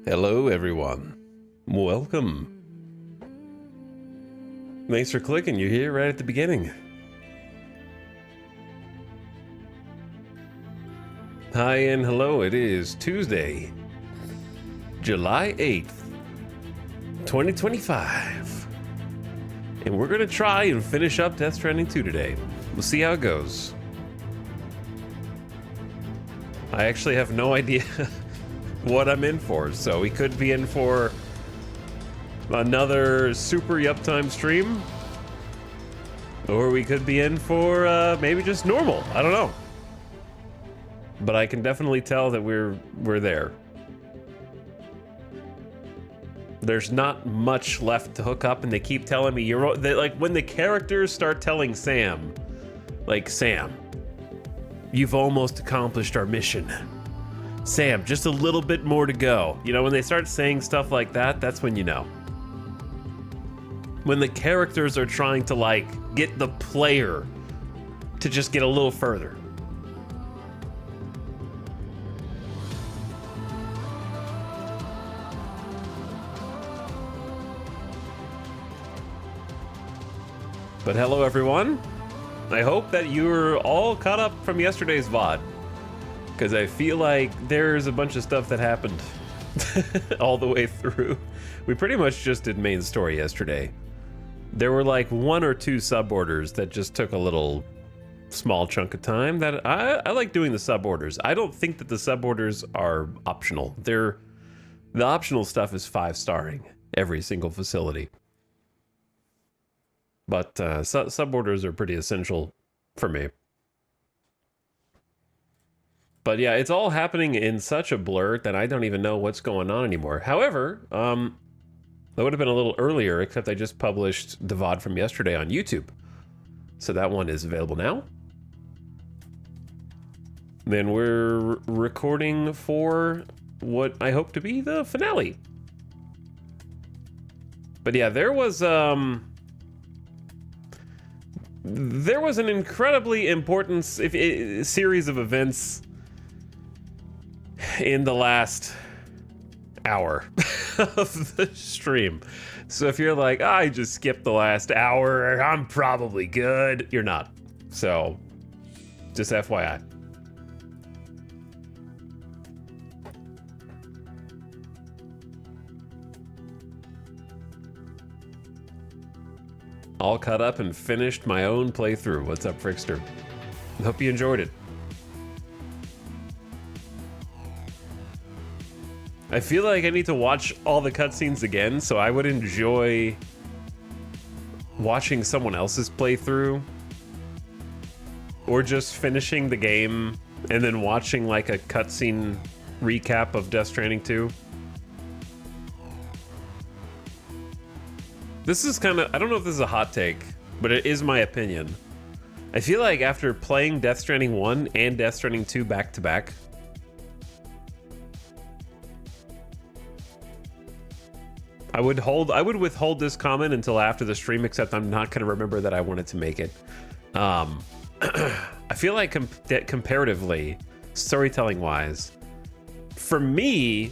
Hello everyone. Welcome. Thanks for clicking. You're here right at the beginning. Hi and hello. It is Tuesday, July 8th, 2025. And we're going to try and finish up Death Stranding 2 today. We'll see how it goes. I actually have no idea what I'm in for, so we could be in for another super Uptime stream, or we could be in for maybe just normal. I don't know, but I can definitely tell that we're there. There's not much left to hook up, and they keep telling me like when the characters start telling Sam, like, Sam, you've almost accomplished our mission. Sam, just a little bit more to go. You know, when they start saying stuff like that, that's when you know. When the characters are trying to, like, get the player to just get a little further. But hello, everyone. I hope that you're all caught up from yesterday's VOD, because I feel like there's a bunch of stuff that happened all the way through. We pretty much just did main story yesterday. There were like one or two sub-orders that just took a little small chunk of time. That I like doing the sub-orders. I don't think that the sub-orders are optional. The optional stuff is 5-starring every single facility. But sub-orders are pretty essential for me. But yeah, it's all happening in such a blur that I don't even know what's going on anymore. However, that would have been a little earlier, except I just published the VOD from yesterday on YouTube. So that one is available now. Then we're recording for what I hope to be the finale. But yeah, there was an incredibly important series of events in the last hour of the stream. So if you're like, I just skipped the last hour, I'm probably good, you're not. So just FYI. All caught up and finished my own playthrough. What's up, Frickster? I hope you enjoyed it. I feel like I need to watch all the cutscenes again, so I would enjoy watching someone else's playthrough, or just finishing the game and then watching like a cutscene recap of Death Stranding 2. This is kind of, I don't know if this is a hot take, but it is my opinion. I feel like after playing Death Stranding 1 and Death Stranding 2 back to back, I would withhold this comment until after the stream, except I'm not going to remember that I wanted to make it. I feel like comparatively, storytelling-wise, for me,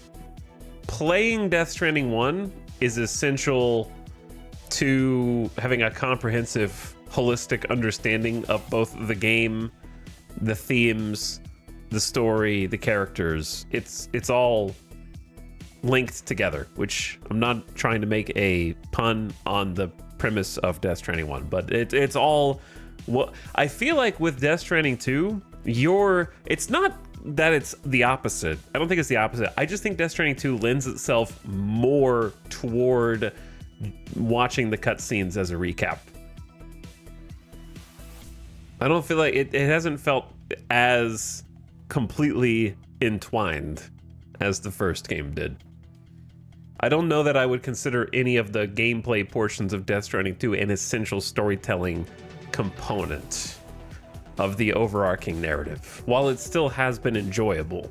playing Death Stranding 1 is essential to having a comprehensive, holistic understanding of both the game, the themes, the story, the characters. It's all linked together, which I'm not trying to make a pun on the premise of Death Stranding 1, but it's all what I feel like with Death Stranding 2. It's not that it's the opposite. I don't think it's the opposite. I just think Death Stranding 2 lends itself more toward watching the cutscenes as a recap. I don't feel like it hasn't felt as completely entwined as the first game did. I don't know that I would consider any of the gameplay portions of Death Stranding 2 an essential storytelling component of the overarching narrative, while it still has been enjoyable.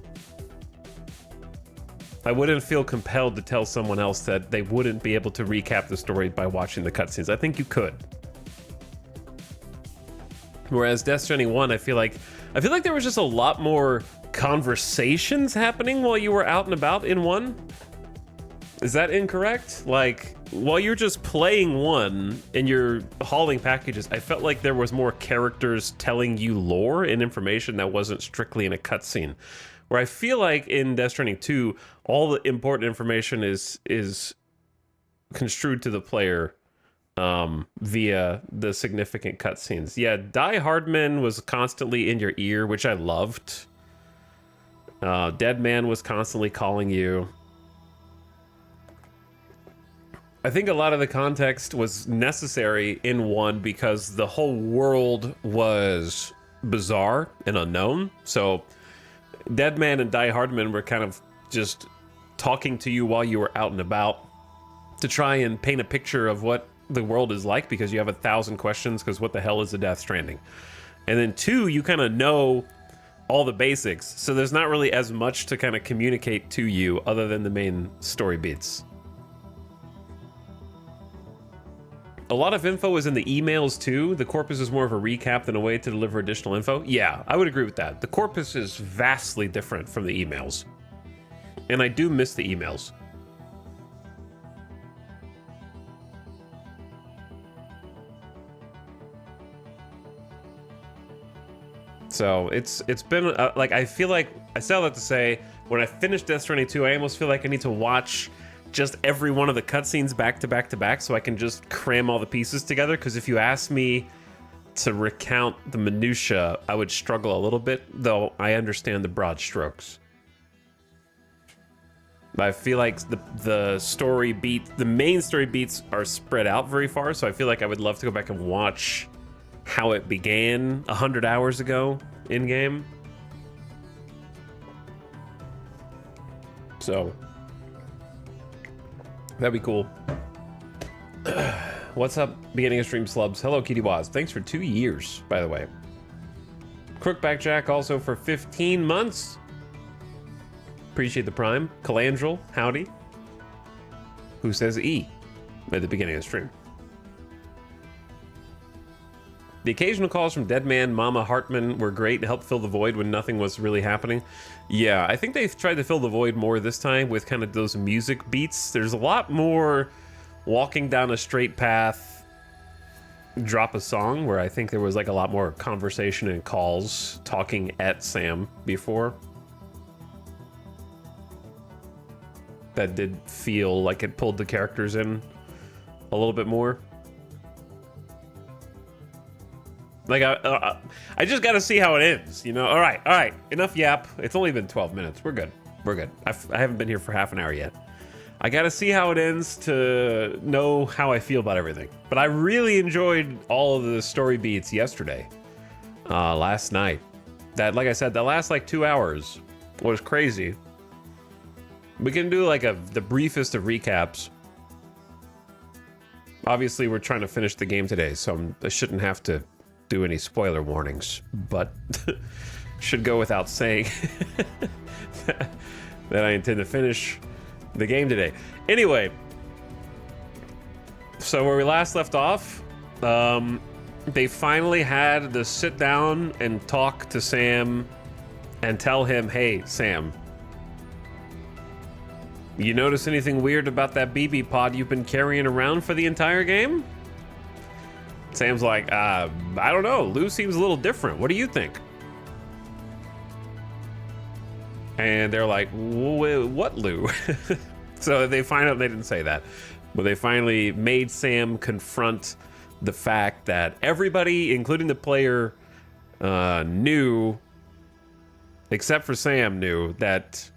I wouldn't feel compelled to tell someone else that they wouldn't be able to recap the story by watching the cutscenes. I think you could. Whereas Death Stranding 1, I feel like there was just a lot more conversations happening while you were out and about in 1. Is that incorrect? Like, while you're just playing one and you're hauling packages, I felt like there was more characters telling you lore and information that wasn't strictly in a cutscene. Where I feel like in Death Stranding 2, all the important information is construed to the player via the significant cutscenes. Yeah, Die Hardman was constantly in your ear, which I loved. Dead Man was constantly calling you. I think a lot of the context was necessary in 1 because the whole world was bizarre and unknown. So Dead Man and Die Hardman were kind of just talking to you while you were out and about to try and paint a picture of what the world is like, because you have 1,000 questions, because what the hell is a Death Stranding? And then 2, you kind of know all the basics, so there's not really as much to kind of communicate to you other than the main story beats. A lot of info is in the emails too. The corpus is more of a recap than a way to deliver additional info. Yeah, I would agree with that. The corpus is vastly different from the emails. And I do miss the emails. So it's been like, I feel like, I still have to say, when I finish Death Stranding 2, I almost feel like I need to watch just every one of the cutscenes back to back to back so I can just cram all the pieces together, because if you ask me to recount the minutia, I would struggle a little bit, though I understand the broad strokes. I feel like the story beat, the main story beats are spread out very far, so I feel like I would love to go back and watch how it began 100 hours ago in game. So that'd be cool. What's up, beginning of stream slubs? Hello, Kitty Waz. Thanks for 2 years, by the way. Crookback Jack also for 15 months. Appreciate the prime. Calandrel, howdy. Who says E at the beginning of the stream. The occasional calls from Deadman, Mama Hartman were great and helped fill the void when nothing was really happening. Yeah, I think they tried to fill the void more this time with kind of those music beats. There's a lot more walking down a straight path, drop a song, where I think there was like a lot more conversation and calls talking at Sam before. That did feel like it pulled the characters in a little bit more. Like, I just got to see how it ends, you know? All right, enough yap. It's only been 12 minutes. We're good. I haven't been here for half an hour yet. I got to see how it ends to know how I feel about everything. But I really enjoyed all of the story beats yesterday, last night. That, like I said, the last like 2 hours was crazy. We can do like the briefest of recaps. Obviously, we're trying to finish the game today, so I shouldn't have to do any spoiler warnings, but should go without saying that I intend to finish the game today. Anyway, so where we last left off, they finally had to sit down and talk to Sam and tell him, hey, Sam, you notice anything weird about that BB pod you've been carrying around for the entire game? Sam's like, I don't know. Lou seems a little different. What do you think? And they're like, what Lou? So they find out they didn't say that. But they finally made Sam confront the fact that everybody, including the player, knew, except for Sam, knew that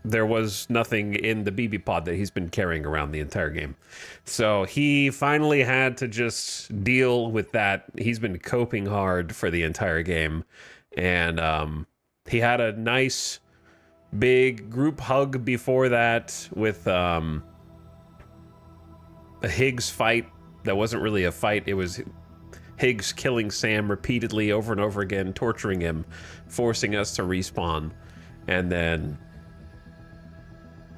there was nothing in the BB pod that he's been carrying around the entire game. So he finally had to just deal with that. He's been coping hard for the entire game. And he had a nice big group hug before that with a Higgs fight that wasn't really a fight. It was Higgs killing Sam repeatedly over and over again, torturing him, forcing us to respawn. And then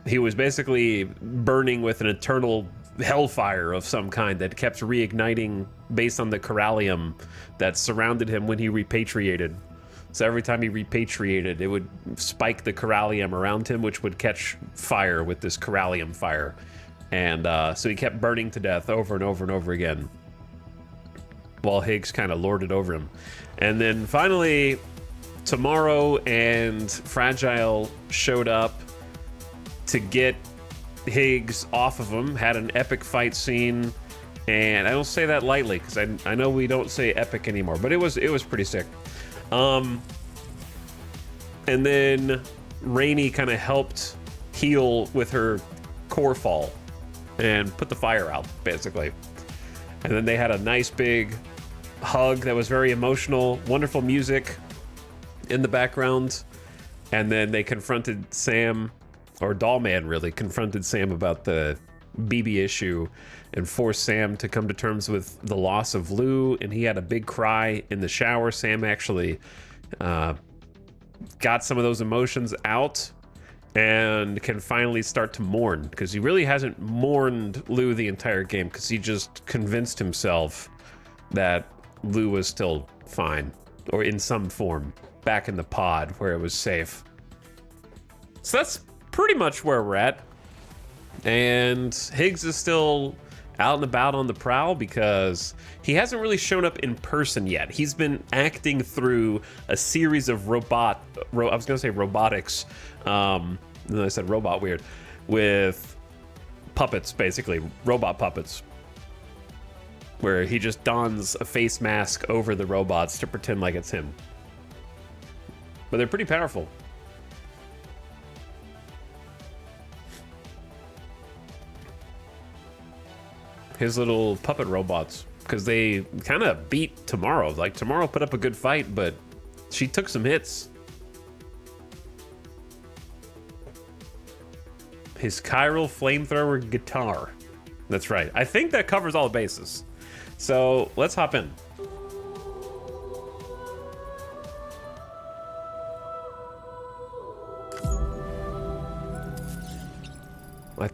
he was basically burning with an eternal hellfire of some kind that kept reigniting based on the corallium that surrounded him when he repatriated. So every time he repatriated, it would spike the corallium around him, which would catch fire with this corallium fire. And so he kept burning to death over and over and over again, while Higgs kind of lorded over him. And then finally, Tomorrow and Fragile showed up to get Higgs off of him, had an epic fight scene, and I don't say that lightly because I know we don't say epic anymore, but it was pretty sick. And then Rainey kind of helped heal with her core fall and put the fire out, basically. And then they had a nice big hug that was very emotional, wonderful music in the background. And then they confronted Sam, or Dollman really, confronted Sam about the BB issue and forced Sam to come to terms with the loss of Lou. And he had a big cry in the shower. Sam actually got some of those emotions out and can finally start to mourn, because he really hasn't mourned Lou the entire game, because he just convinced himself that Lou was still fine, or in some form, back in the pod where it was safe. So that's pretty much where we're at. And Higgs is still out and about on the prowl because he hasn't really shown up in person yet. He's been acting through a series of robotics. And then I said robot weird. With puppets, basically. Robot puppets. Where he just dons a face mask over the robots to pretend like it's him. But they're pretty powerful. His little puppet robots, because they kind of beat Tomorrow. Like, Tomorrow put up a good fight, but she took some hits. His chiral flamethrower guitar. That's right. I think that covers all the bases. So let's hop in.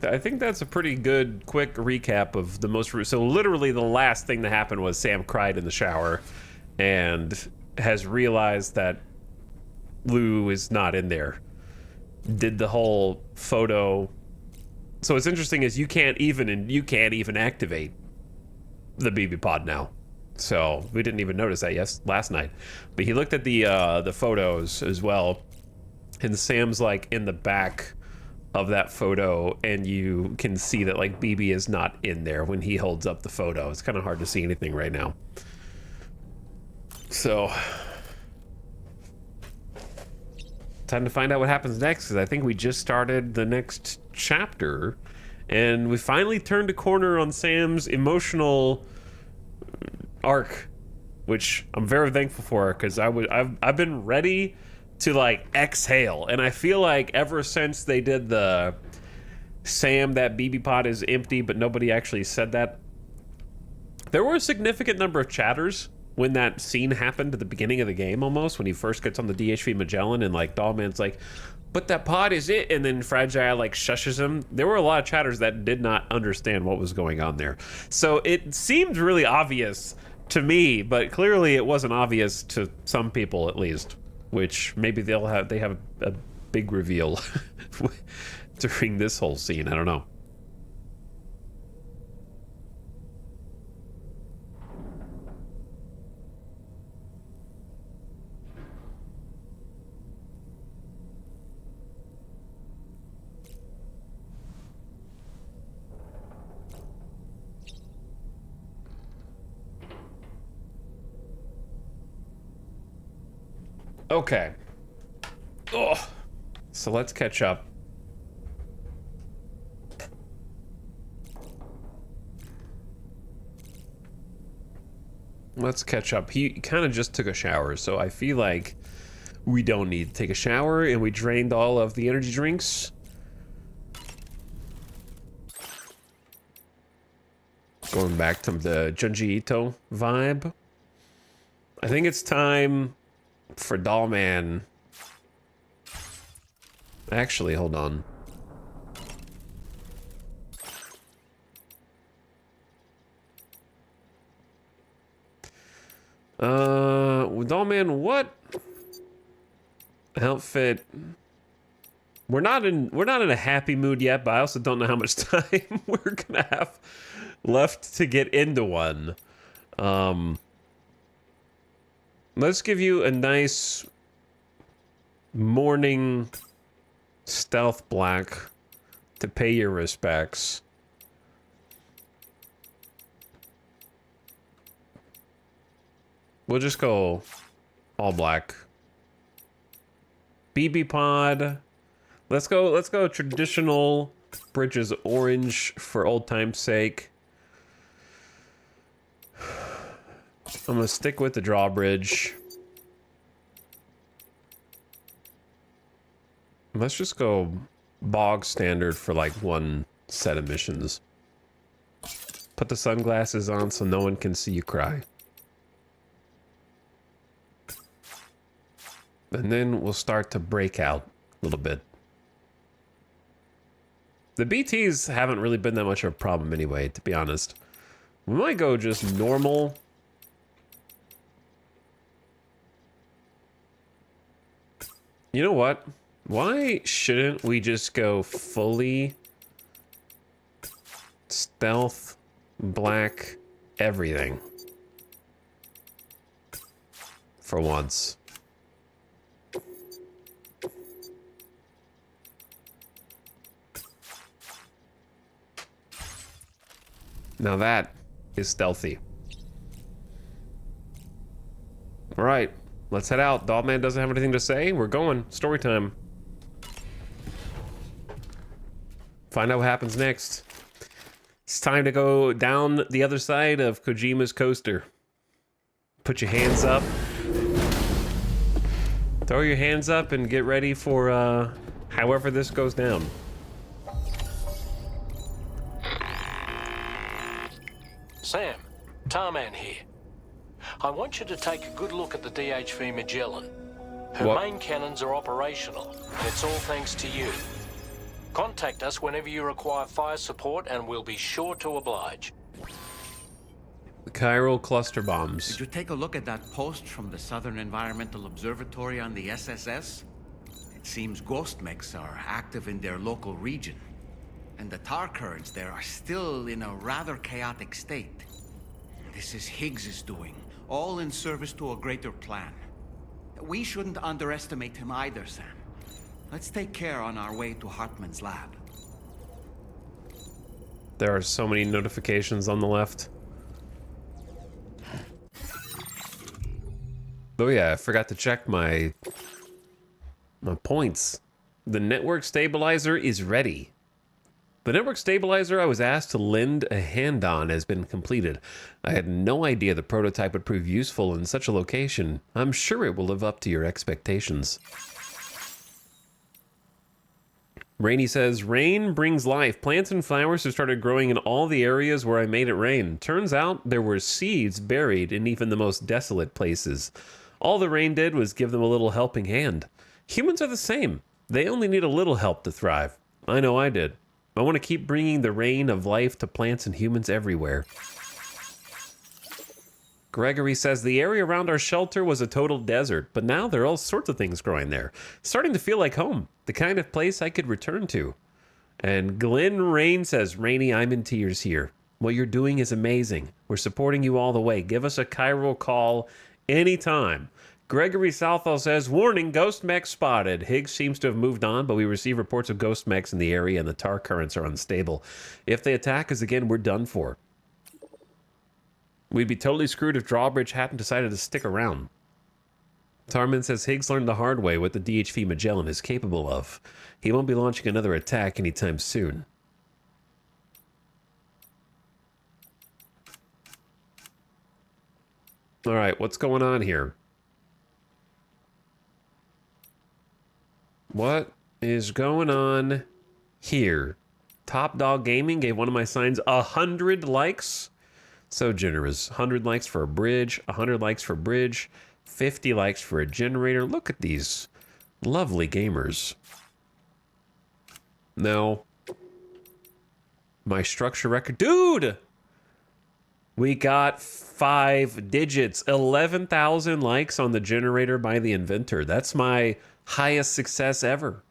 I think that's a pretty good, quick recap of the most... So literally the last thing that happened was Sam cried in the shower and has realized that Lou is not in there. Did the whole photo... So what's interesting is you can't even activate the BB pod now. So we didn't even notice that last night. But he looked at the photos as well, and Sam's like in the back of that photo, and you can see that like BB is not in there when he holds up the photo. It's kind of hard to see anything right now. So time to find out what happens next, because I think we just started the next chapter, and we finally turned a corner on Sam's emotional arc, which I'm very thankful for, because I've been ready to like exhale, and I feel like ever since they did the Sam, that BB pod is empty but nobody actually said that, there were a significant number of chatters when that scene happened at the beginning of the game, almost when he first gets on the DHV Magellan, and like Dollman's like, but that pod is it, and then Fragile like shushes him. There were a lot of chatters that did not understand what was going on there, so it seemed really obvious to me, but clearly it wasn't obvious to some people, at least. Which maybe they have a big reveal during this whole scene. I don't know. Okay. Oh, so let's catch up. Let's catch up. He kind of just took a shower, so I feel like we don't need to take a shower, and we drained all of the energy drinks. Going back to the Junji Ito vibe. I think it's time for Dollman. Actually, hold on. Dollman, what Outfit. We're not in a happy mood yet, but I also don't know how much time we're gonna have left to get into one. Let's give you a nice morning stealth black to pay your respects. We'll just go all black. BB pod. Let's go traditional bridges orange for old time's sake. I'm gonna stick with the drawbridge. Let's just go bog standard for like one set of missions. Put the sunglasses on so no one can see you cry. And then we'll start to break out a little bit. The BTs haven't really been that much of a problem anyway, to be honest. We might go just normal. You know what? Why shouldn't we just go fully stealth, black, everything? For once. Now that is stealthy. All right, let's head out. Dogman doesn't have anything to say. We're going. Story time. Find out what happens next. It's time to go down the other side of Kojima's coaster. Put your hands up. Throw your hands up and get ready for however this goes down. Sam, Tarman here. I want you to take a good look at the DHV Magellan. Her main cannons are operational, and it's all thanks to you. Contact us whenever you require fire support, and we'll be sure to oblige. Chiral cluster bombs. Did you take a look at that post from the Southern Environmental Observatory on the SSS? It seems ghost mechs are active in their local region, and the tar currents there are still in a rather chaotic state. This is Higgs's doing, all in service to a greater plan. We shouldn't underestimate him either, Sam. Let's take care on our way to Hartman's lab. There are so many notifications on the left. Oh yeah, I forgot to check my points. The network stabilizer is ready. The network stabilizer I was asked to lend a hand on has been completed. I had no idea the prototype would prove useful in such a location. I'm sure it will live up to your expectations. Rainy says, rain brings life. Plants and flowers have started growing in all the areas where I made it rain. Turns out there were seeds buried in even the most desolate places. All the rain did was give them a little helping hand. Humans are the same. They only need a little help to thrive. I know I did. I want to keep bringing the rain of life to plants and humans everywhere. Gregory says the area around our shelter was a total desert, but now there are all sorts of things growing there. It's starting to feel like home, the kind of place I could return to. And Glenn Rain says, Rainy, I'm in tears here. What you're doing is amazing. We're supporting you all the way. Give us a chiral call anytime. Gregory Southall says, warning, ghost mech spotted. Higgs seems to have moved on, but we receive reports of ghost mechs in the area and the tar currents are unstable. If they attack us again, we're done for. We'd be totally screwed if Drawbridge hadn't decided to stick around. Tarman says Higgs learned the hard way what the DHV Magellan is capable of. He won't be launching another attack anytime soon. All right, what's going on here? What is going on here? Top Dog Gaming gave one of my signs 100 likes. So generous. 100 likes for a bridge, 100 likes for bridge, 50 likes for a generator. Look at these lovely gamers. Now, my structure record. Dude! We got 5 digits. 11,000 likes on the generator by the inventor. That's my highest success ever.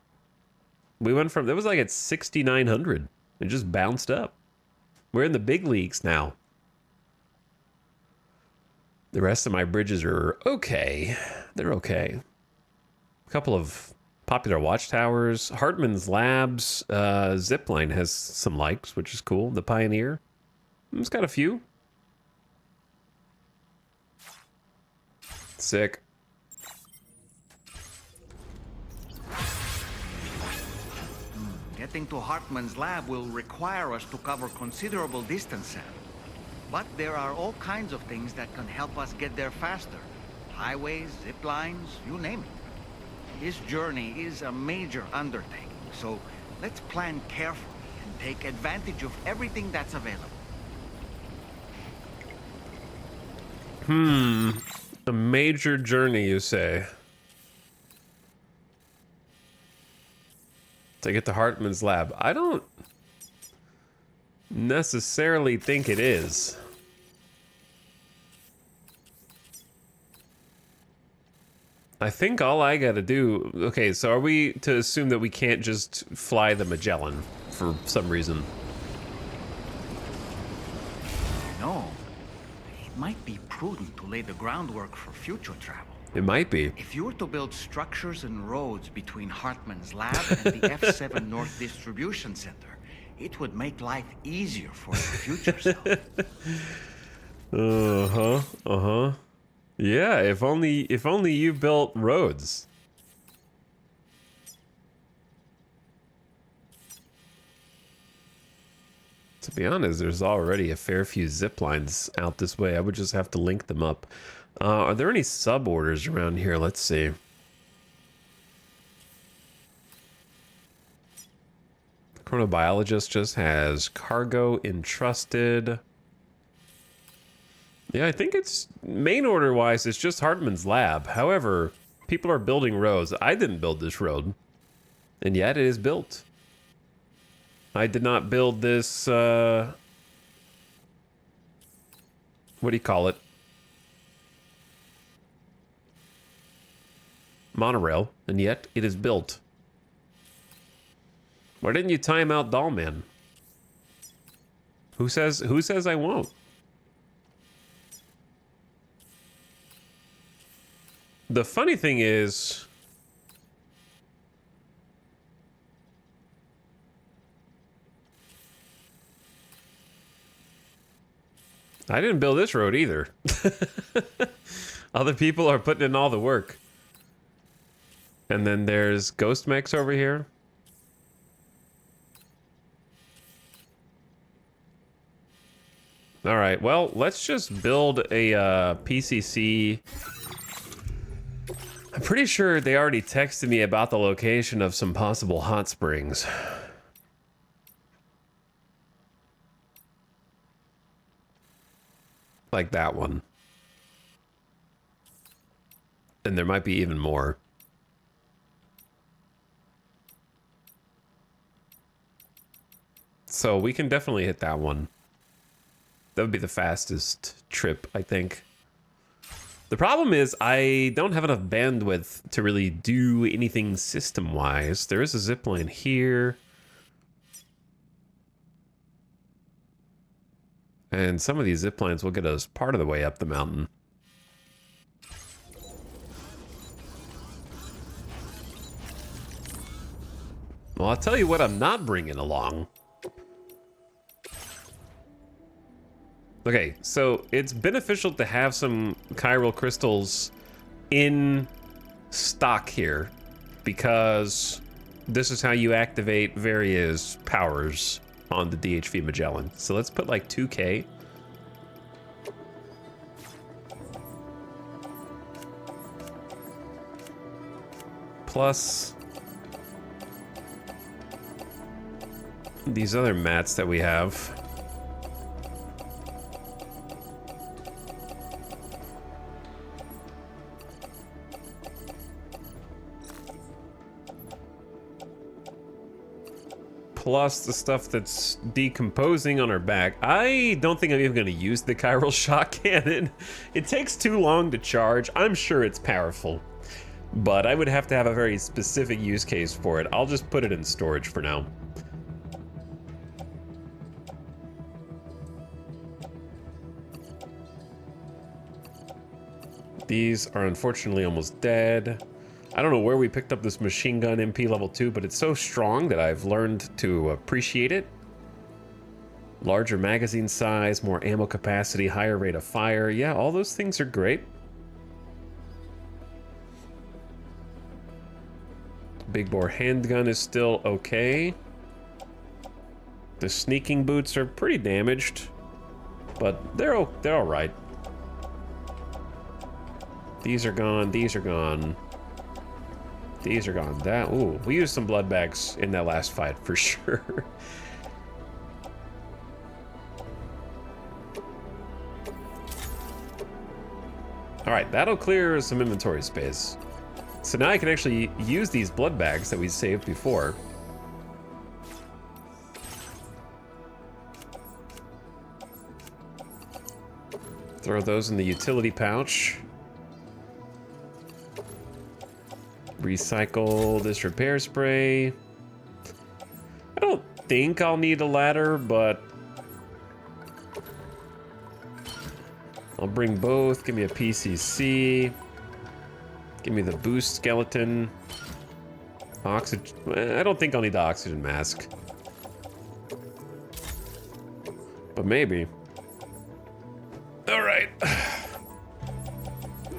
We went from, it was like at 6,900. It just bounced up. We're in the big leagues now. The rest of my bridges are okay. They're okay. A couple of popular watchtowers. Hartman's Labs zipline has some likes, which is cool. The Pioneer. It's got a few. Sick. Getting to Hartman's lab will require us to cover considerable distance, Sam. But there are all kinds of things that can help us get there faster. Highways, zip lines, you name it. This journey is a major undertaking, so let's plan carefully and take advantage of everything that's available. A major journey, you say? To get to Hartman's lab. I don't necessarily think it is. I think all I gotta do... Okay, so are we to assume that we can't just fly the Magellan for some reason? No. It might be prudent to lay the groundwork for future travel. It might be. If you were to build structures and roads between Hartman's lab and the F7 North Distribution Center, it would make life easier for your future self. Yeah, if only you built roads. To be honest, there's already a fair few zip lines out this way. I would just have to link them up. Are there any sub-orders around here? Let's see. Chronobiologist just has cargo entrusted. Yeah, I think it's main order wise, it's just Hartman's lab. However, people are building roads. I didn't build this road, and yet it is built. I did not build this, what do you call it? Monorail, and yet it is built. Why didn't you time out Dollman? Who says I won't? The funny thing is, I didn't build this road either. Other people are putting in all the work. And then there's Ghost Mechs over here. All right, well, let's just build a PCC. I'm pretty sure they already texted me about the location of some possible hot springs. Like that one. And there might be even more. So we can definitely hit that one. That would be the fastest trip, I think. The problem is I don't have enough bandwidth to really do anything system-wise. There is a zipline here. And some of these ziplines will get us part of the way up the mountain. Well, I'll tell you what I'm not bringing along. Okay, so it's beneficial to have some chiral crystals in stock here because this is how you activate various powers on the DHV Magellan. So let's put like 2K. Plus these other mats that we have. Plus the stuff that's decomposing on our back. I don't think I'm even going to use the chiral shock cannon. It takes too long to charge. I'm sure it's powerful, but I would have to have a very specific use case for it. I'll just put it in storage for now. These are unfortunately almost dead. I don't know where we picked up this machine gun MP level 2, but it's so strong that I've learned to appreciate it. Larger magazine size, more ammo capacity, higher rate of fire. Yeah, all those things are great. Big bore handgun is still okay. The sneaking boots are pretty damaged, but they're all right. These are gone. These are gone. These are gone. That, ooh, we used some blood bags in that last fight for sure. All right, that'll clear some inventory space. So now I can actually use these blood bags that we saved before. Throw those in the utility pouch. Recycle this repair spray. I don't think I'll need a ladder, but I'll bring both. Give me a PCC. Give me the boost skeleton. Oxygen. I don't think I'll need the oxygen mask. But maybe. All right.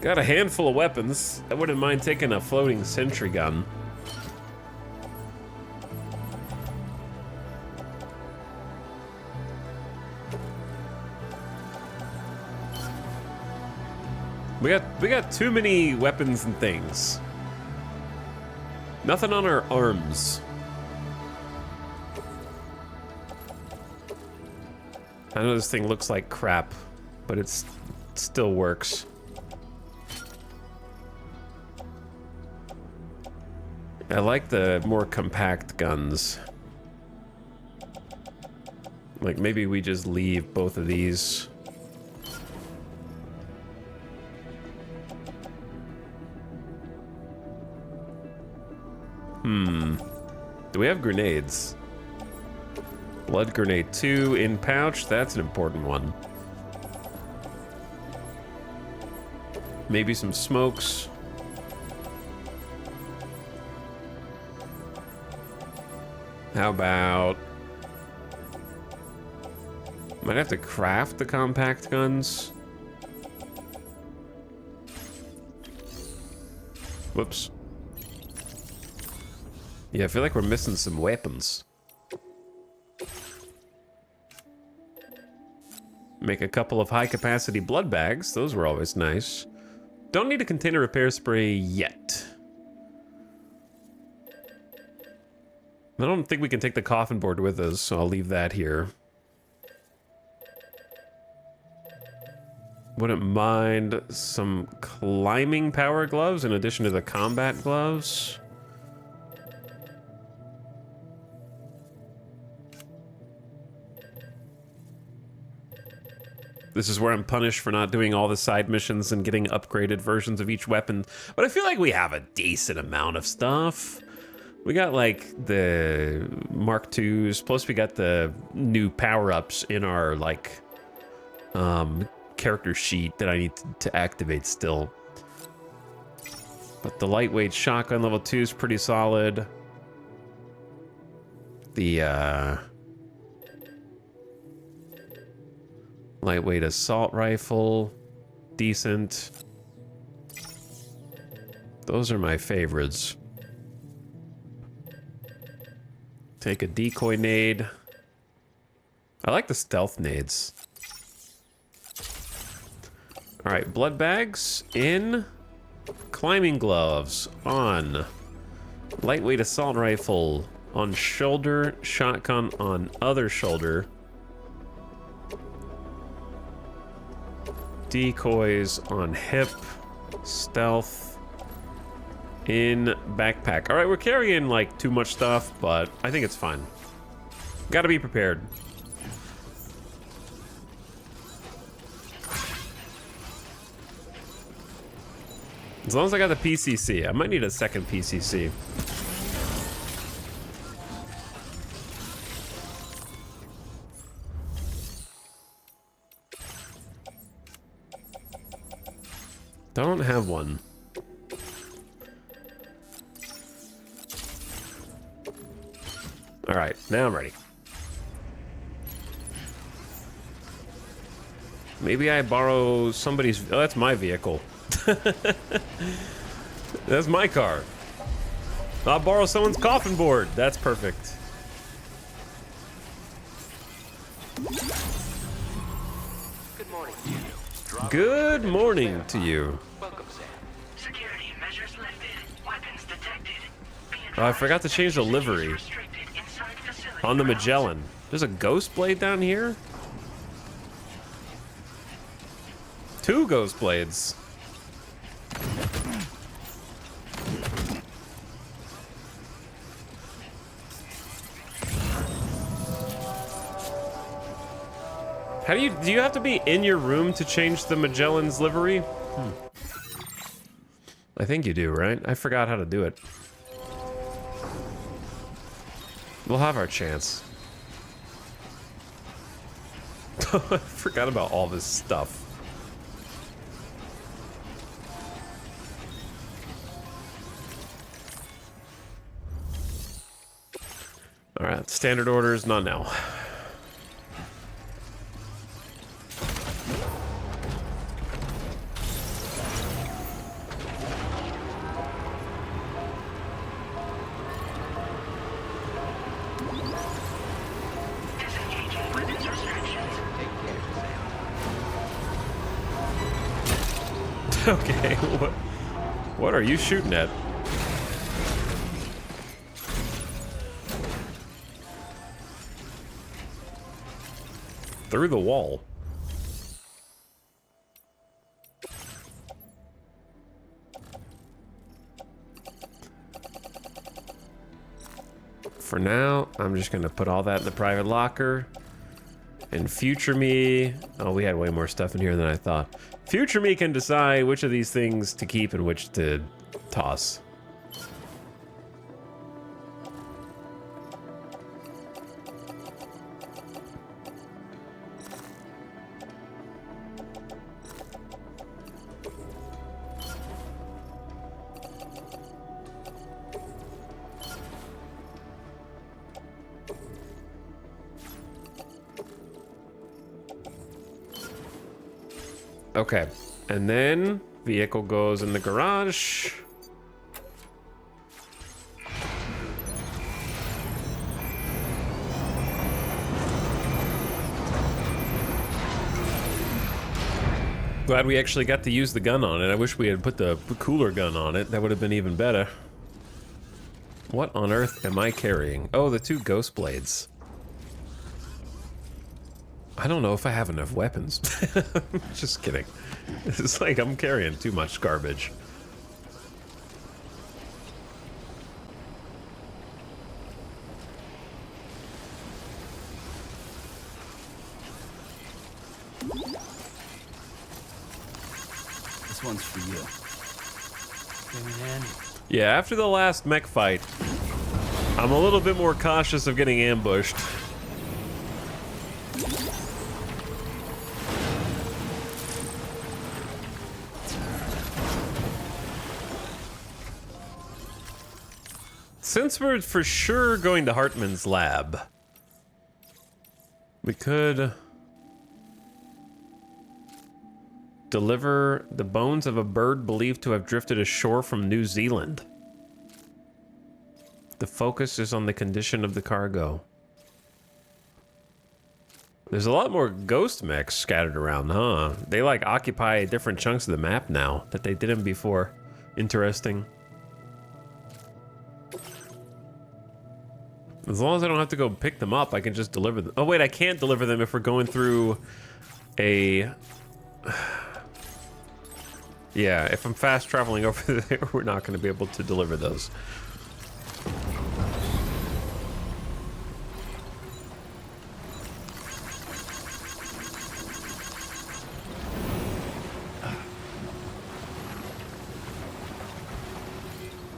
Got a handful of weapons. I wouldn't mind taking a floating sentry gun. We got too many weapons and things. Nothing on our arms. I know this thing looks like crap, but it still works. I like the more compact guns. Like maybe we just leave both of these. Do we have grenades? Blood grenade 2 in pouch. That's an important one. Maybe some smokes. How about... Might have to craft the compact guns. Whoops. Yeah, I feel like we're missing some weapons. Make a couple of high-capacity blood bags. Those were always nice. Don't need a container repair spray yet. I don't think we can take the coffin board with us, so I'll leave that here. Wouldn't mind some climbing power gloves in addition to the combat gloves. This is where I'm punished for not doing all the side missions and getting upgraded versions of each weapon. But I feel like we have a decent amount of stuff. We got like the Mark IIs, plus we got the new power-ups in our like character sheet that I need to activate still. But the lightweight shotgun level 2 is pretty solid. The lightweight assault rifle, decent. Those are my favorites. Take a decoy nade. I like the stealth nades. All right, blood bags in. Climbing gloves on. Lightweight assault rifle on shoulder. Shotgun on other shoulder. Decoys on hip. Stealth in backpack. All right, we're carrying like too much stuff, but I think it's fine. Gotta be prepared. As long as I got the PCC. I might need a second PCC. Don't have one. All right, now I'm ready. Maybe I borrow somebody's... Oh, that's my vehicle. That's my car. I'll borrow someone's coffin board. That's perfect. Good morning to you. Good morning to you. Welcome, Sam. Security measures lifted. Weapons detected. Oh, I forgot to change the livery on the Magellan. There's a ghost blade down here? 2 ghost blades. How do you have to be in your room to change the Magellan's livery? I think you do, right? I forgot how to do it. We'll have our chance. I forgot about all this stuff. All right, standard orders, not now. Disengaging weapons restrictions. Okay, what are you shooting at? Through the wall. For now, I'm just gonna put all that in the private locker. And future me... Oh, we had way more stuff in here than I thought. Future me can decide which of these things to keep and which to toss. Okay, and then vehicle goes in the garage. Glad we actually got to use the gun on it. I wish we had put the cooler gun on it. That would have been even better. What on earth am I carrying? Oh, the 2 ghost blades. I don't know if I have enough weapons. Just kidding. It's like I'm carrying too much garbage. This one's for you. Yeah, after the last mech fight, I'm a little bit more cautious of getting ambushed. Since we're for sure going to Hartman's lab, we could deliver the bones of a bird believed to have drifted ashore from New Zealand. The focus is on the condition of the cargo. There's a lot more ghost mechs scattered around, huh? They like occupy different chunks of the map now that they didn't before. Interesting. As long as I don't have to go pick them up, I can just deliver them. Oh wait, I can't deliver them if we're going through a... Yeah, if I'm fast traveling over there, we're not going to be able to deliver those.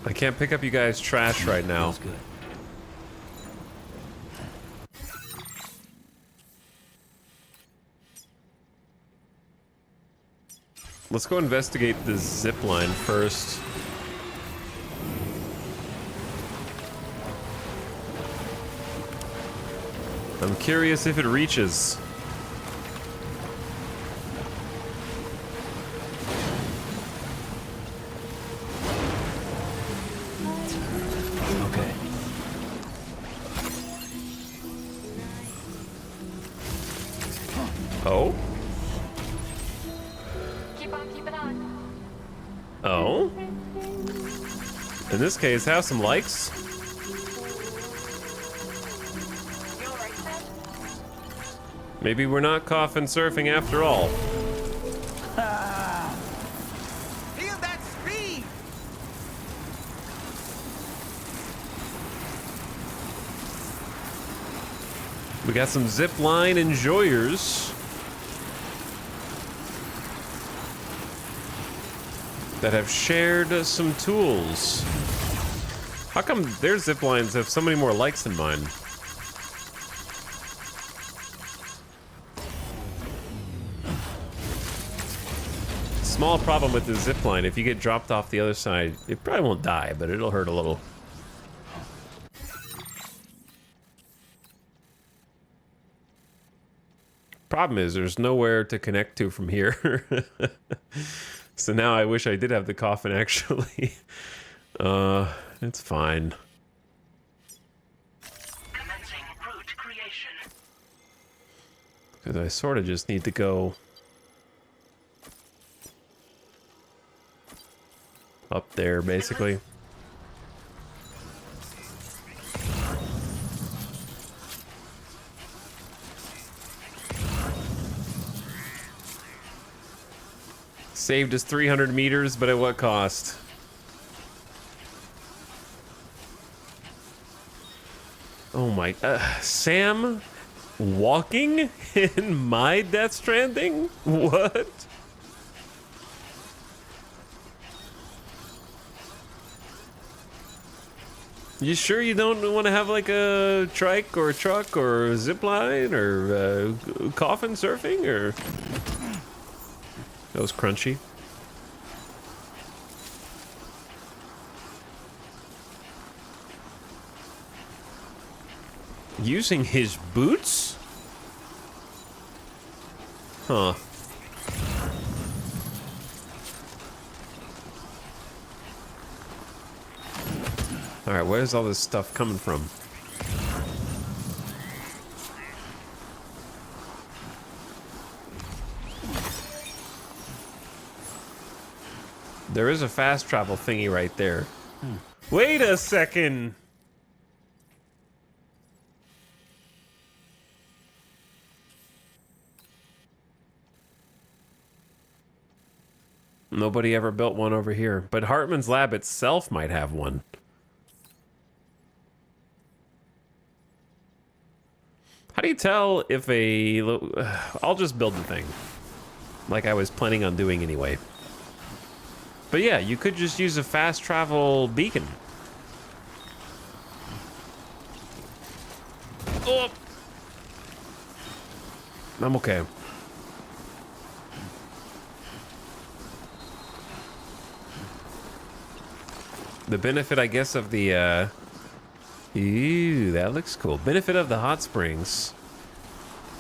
I can't pick up you guys' trash right now. Feels good. Let's go investigate the zip line first. I'm curious if it reaches. Okay. Oh? Keep on keeping on. Oh? In this case, have some likes. You alright, Sam? Maybe we're not coffin surfing after all. Feel that speed! We got some zip line enjoyers that have shared some tools. How come their zip lines have so many more likes than mine? Small problem with the zip line. If you get dropped off the other side, it probably won't die, but it'll hurt a little. Problem is, there's nowhere to connect to from here. So now I wish I did have the coffin, actually. It's fine. Commencing route creation. Because I sort of just need to go up there, basically. Saved us 300 meters, but at what cost? Oh my, Sam walking in my Death Stranding? What? You sure you don't want to have like a trike or a truck or a zip line or coffin surfing or? That was crunchy. Using his boots? Huh. Alright, where's all this stuff coming from? There is a fast travel thingy right there. Wait a second! Nobody ever built one over here, but Hartman's lab itself might have one. How do you tell if a... I'll just build the thing. Like I was planning on doing anyway. But yeah, you could just use a fast travel beacon. Oh! I'm okay. The benefit, I guess, of the, Ew, that looks cool. Benefit of the hot springs.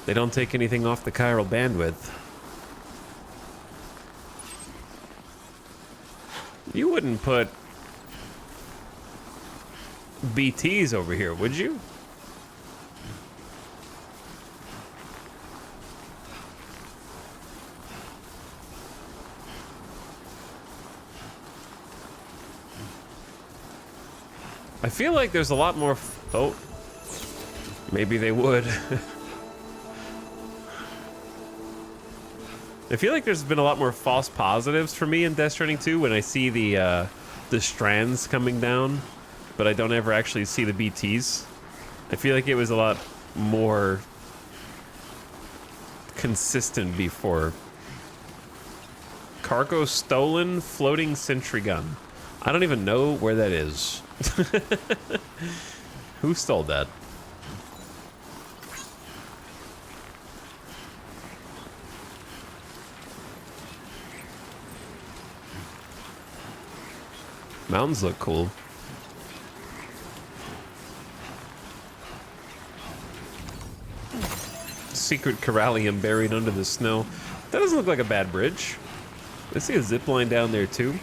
They don't take anything off the chiral bandwidth. You wouldn't put BTs over here, would you? I feel like there's a lot more... Oh. Maybe they would. I feel like there's been a lot more false positives for me in Death Stranding 2 when I see the strands coming down, but I don't ever actually see the BTs. I feel like it was a lot more consistent before. Cargo stolen, floating sentry gun. I don't even know where that is. Who stole that? Mountains look cool. Secret Corallium buried under the snow. That doesn't look like a bad bridge. I see a zip line down there too.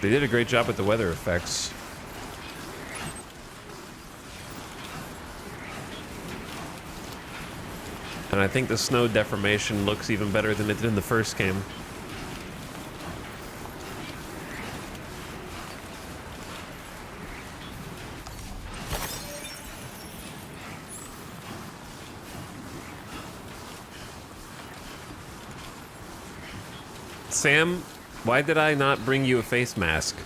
They did a great job with the weather effects. And I think the snow deformation looks even better than it did in the first game. Sam, why did I not bring you a face mask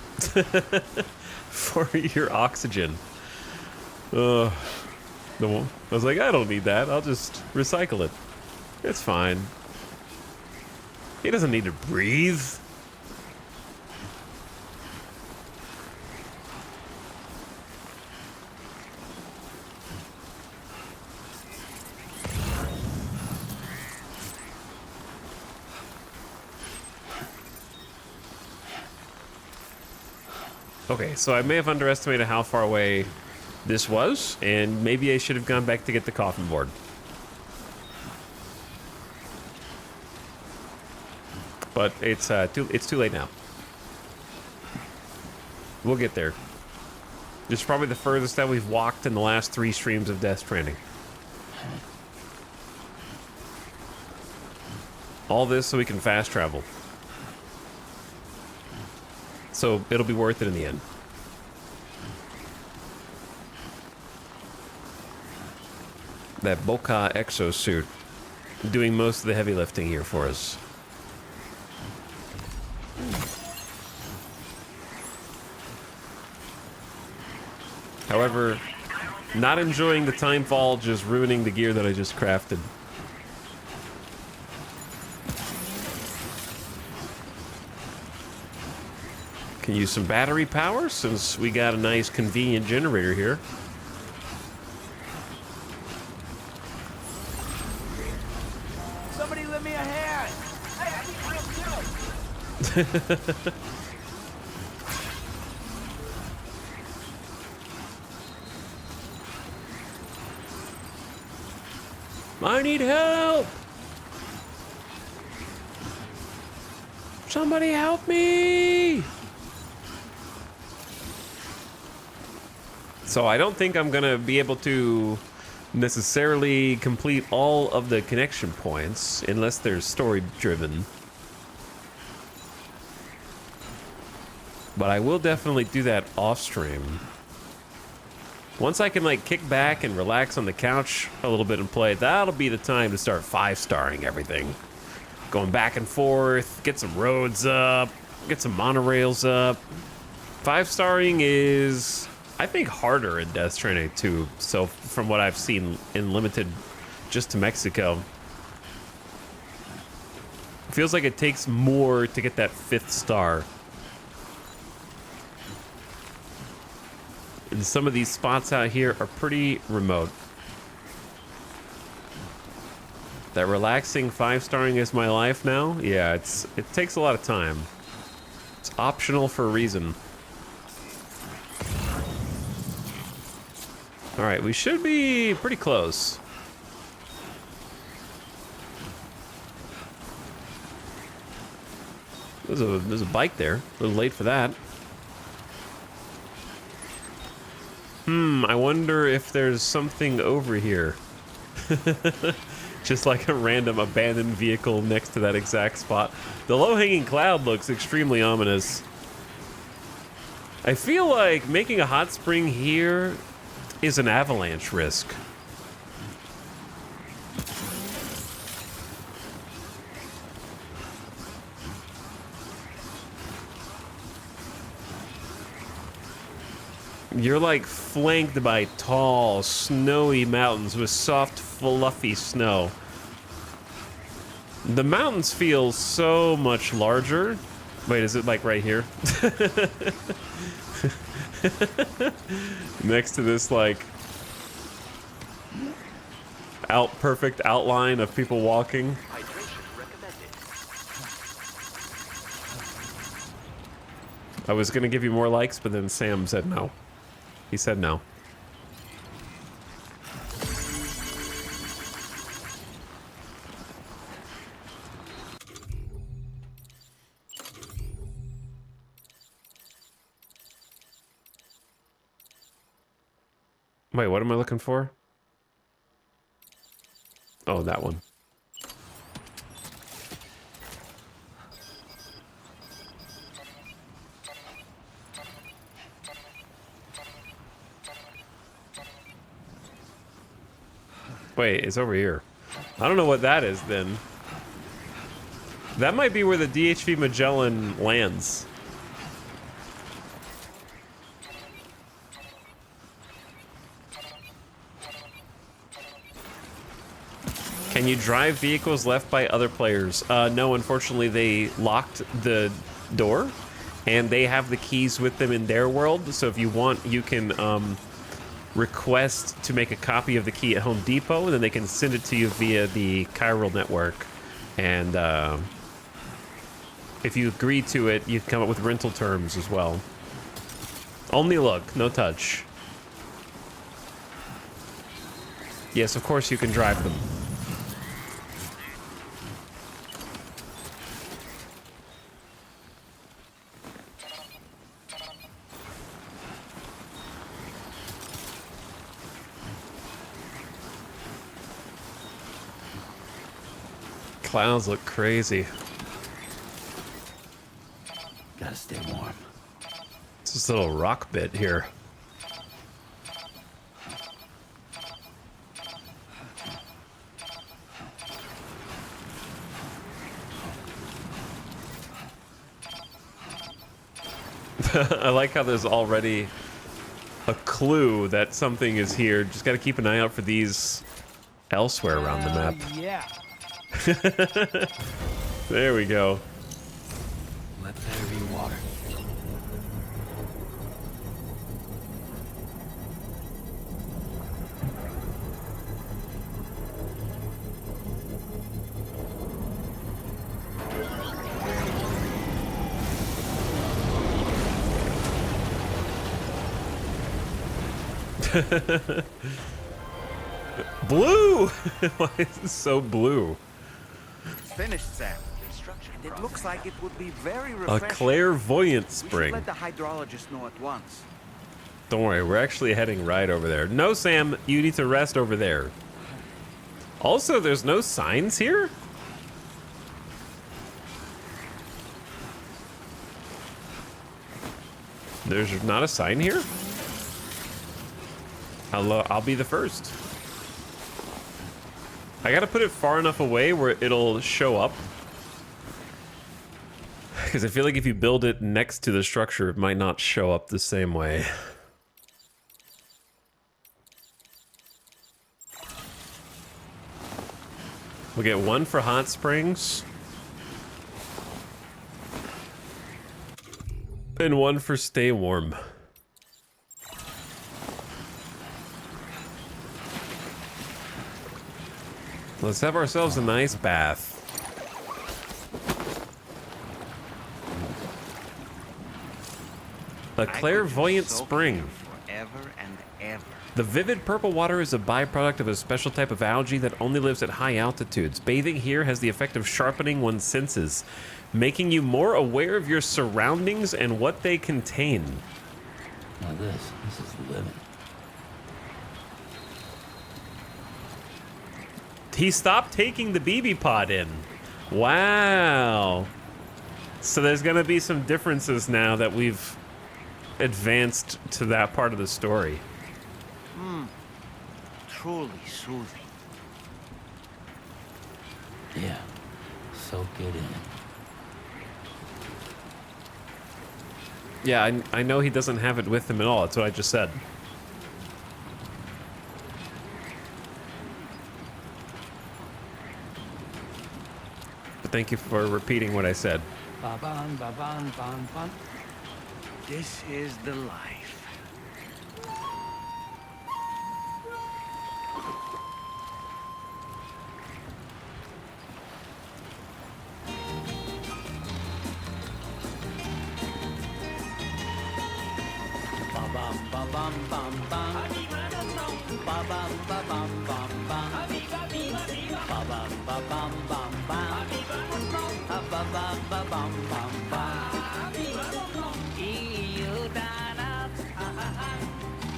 for your oxygen? No, I was like, I don't need that. I'll just recycle it. It's fine. He doesn't need to breathe. Okay, so I may have underestimated how far away this was, and maybe I should have gone back to get the coffin board. But it's too late now. We'll get there. This is probably the furthest that we've walked in the last 3 streams of Death Stranding. All this so we can fast travel. So it'll be worth it in the end. That Boca exosuit doing most of the heavy lifting here for us. However, not enjoying the time fall, just ruining the gear that I just crafted. Can use some battery power since we got a nice convenient generator here. Somebody lend me a hand. Hey, I need help too. I need help! Somebody help me! So I don't think I'm gonna be able to necessarily complete all of the connection points unless they're story driven. But I will definitely do that off stream. Once I can like kick back and relax on the couch a little bit and play, that'll be the time to start 5-starring everything. Going back and forth, get some roads up, get some monorails up. 5-starring is, I think, harder in Death Stranding 2. So from what I've seen in Limited just to Mexico, it feels like it takes more to get that 5th star. And some of these spots out here are pretty remote. That relaxing 5-starring is my life now? Yeah, it takes a lot of time. It's optional for a reason. All right, we should be pretty close. There's a bike there. A little late for that. I wonder if there's something over here. Just like a random abandoned vehicle next to that exact spot. The low-hanging cloud looks extremely ominous. I feel like making a hot spring here is an avalanche risk. You're like flanked by tall, snowy mountains with soft, fluffy snow. The mountains feel so much larger. Wait, is it like right here? Next to this like perfect outline of people walking. I was gonna give you more likes, but then Sam said no. He said no. Wait, what am I looking for? Oh, that one. Wait, it's over here. I don't know what that is then. That might be where the DHV Magellan lands. Can you drive vehicles left by other players? No, unfortunately, they locked the door, and they have the keys with them in their world. So if you want, you can request to make a copy of the key at Home Depot, and then they can send it to you via the chiral network. And if you agree to it, you can come up with rental terms as well. Only look, no touch. Yes, of course you can drive them. Clouds look crazy. Gotta stay warm. It's this little rock bit here. I like how there's already a clue that something is here. Just gotta keep an eye out for these elsewhere around the map. Yeah. There we go. Let there be water. Blue! Why is it so blue? It's finished, Sam. It looks like it would be very A refreshing. clairvoyant We should spring. let the hydrologist know at once. Don't worry, we're actually heading right over there. No, Sam, you need to rest over there. Also, there's no signs here? There's not a sign here? I'll be the first. I gotta put it far enough away where it'll show up. Because I feel like if you build it next to the structure, it might not show up the same way. We'll get one for hot springs. And one for stay warm. Let's have ourselves a nice bath. A clairvoyant spring. Forever and ever. The vivid purple water is a byproduct of a special type of algae that only lives at high altitudes. Bathing here has the effect of sharpening one's senses, making you more aware of your surroundings and what they contain. Now this is living. He stopped taking the BB pod in. Wow. So there's gonna be some differences now that we've advanced to that part of the story. Truly soothing. Yeah. Soak it in. Yeah, I know he doesn't have it with him at all. That's what I just said. But thank you for repeating what I said. Ba-ban, ba-ban, ban, ban. This is the life. Ba-bam, ba-bam, bam, bam. Ba-bam, ba-bam, bam, bam. Ba-bam, ba-bam, bam, bam. Ba-bam, ba-bam, bam, bam. いい湯だな、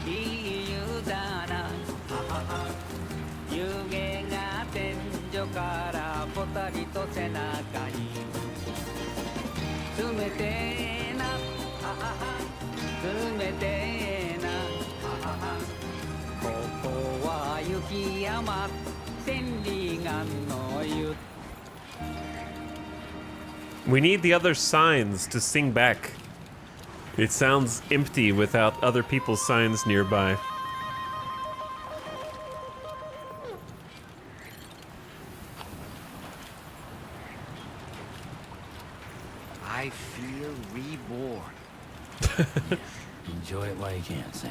いい湯だな。湯気が天井からぽたりと背中に。冷てえな、冷てえな。ここは雪山、千里眼の湯。 We need the other signs to sing back. It sounds empty without other people's signs nearby. I feel reborn. Enjoy it while you can, Sam.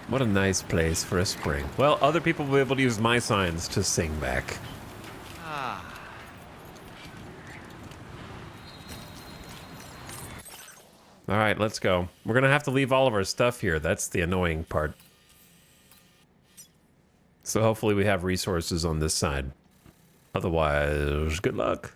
What a nice place for a spring. Well, other people will be able to use my signs to sing back. Ah. All right, let's go. We're gonna have to leave all of our stuff here. That's the annoying part. So hopefully we have resources on this side. Otherwise, good luck.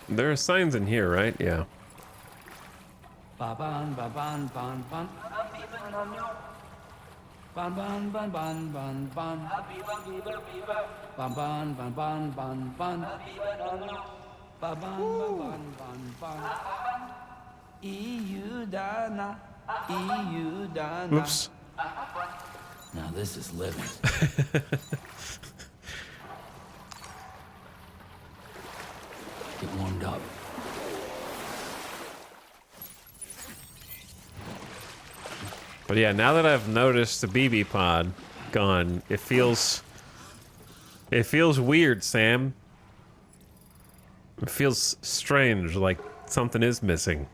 There are signs in here, right? Yeah. Ba-ban, ba-ban, ban, ban. Ban, ban, ban, ban, ban, ban. Ban, ban, ban, ban, ban, ban. Ba, ban, ban, ban, ban, ban. EU Dana, EU Dana. Oops. Now this is living. Get warmed up. But yeah, now that I've noticed the BB pod gone, it feels weird, Sam. It feels strange, like something is missing.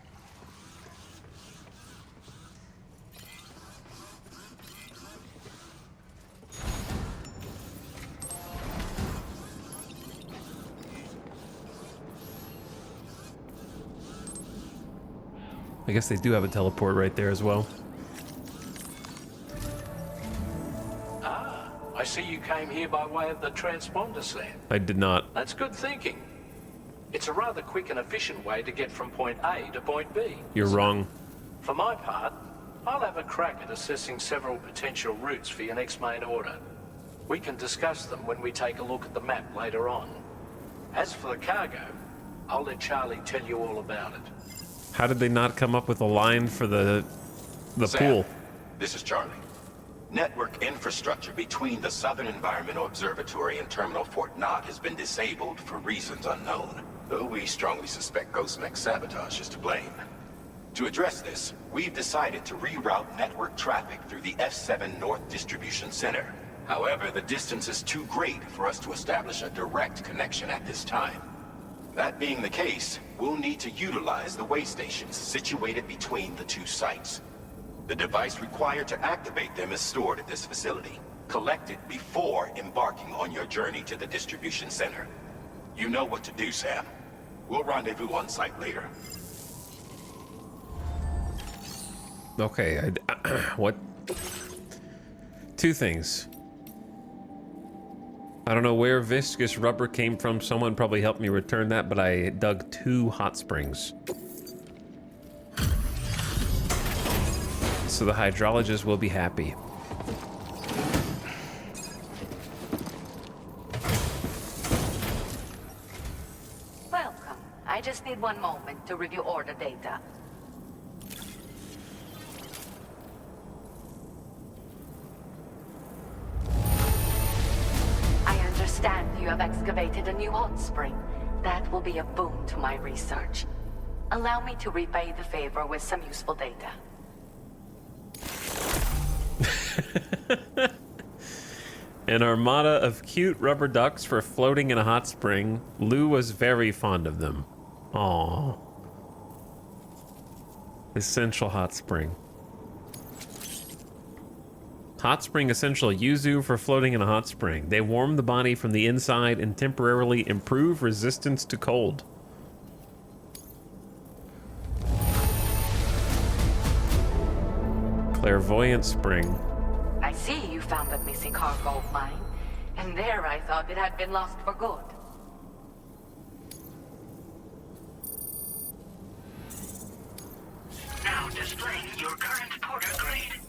I guess they do have a teleport right there as well. Ah, I see you came here by way of the transponder, Sam. I did not. That's good thinking. It's a rather quick and efficient way to get from point A to point B. You're wrong. For my part, I'll have a crack at assessing several potential routes for your next main order. We can discuss them when we take a look at the map later on. As for the cargo, I'll let Charlie tell you all about it. How did they not come up with a line for the Sam, pool? This is Charlie. Network infrastructure between the Southern Environmental Observatory and Terminal Fort Knott has been disabled for reasons unknown, though we strongly suspect Ghostmech's sabotage is to blame. To address this, we've decided to reroute network traffic through the F7 North Distribution Center. However, the distance is too great for us to establish a direct connection at this time. That being the case, we'll need to utilize the way stations situated between the two sites. The device required to activate them is stored at this facility. Collect it before embarking on your journey to the distribution center. You know what to do, Sam. We'll rendezvous on site later. Okay, what? Two things. I don't know where viscous rubber came from. Someone probably helped me return that, but I dug 2 hot springs. So the hydrologist will be happy. Welcome. I just need one moment to review order data. I understand you have excavated a new hot spring. That will be a boon to my research. Allow me to repay the favor with some useful data. An armada of cute rubber ducks for floating in a hot spring. Lou was very fond of them. Aww. Essential hot spring. Hot spring essential yuzu for floating in a hot spring. They warm the body from the inside and temporarily improve resistance to cold. Clairvoyant spring. I see you found the missing cargo of mine, and there I thought it had been lost for good. Now displaying your current porter grade.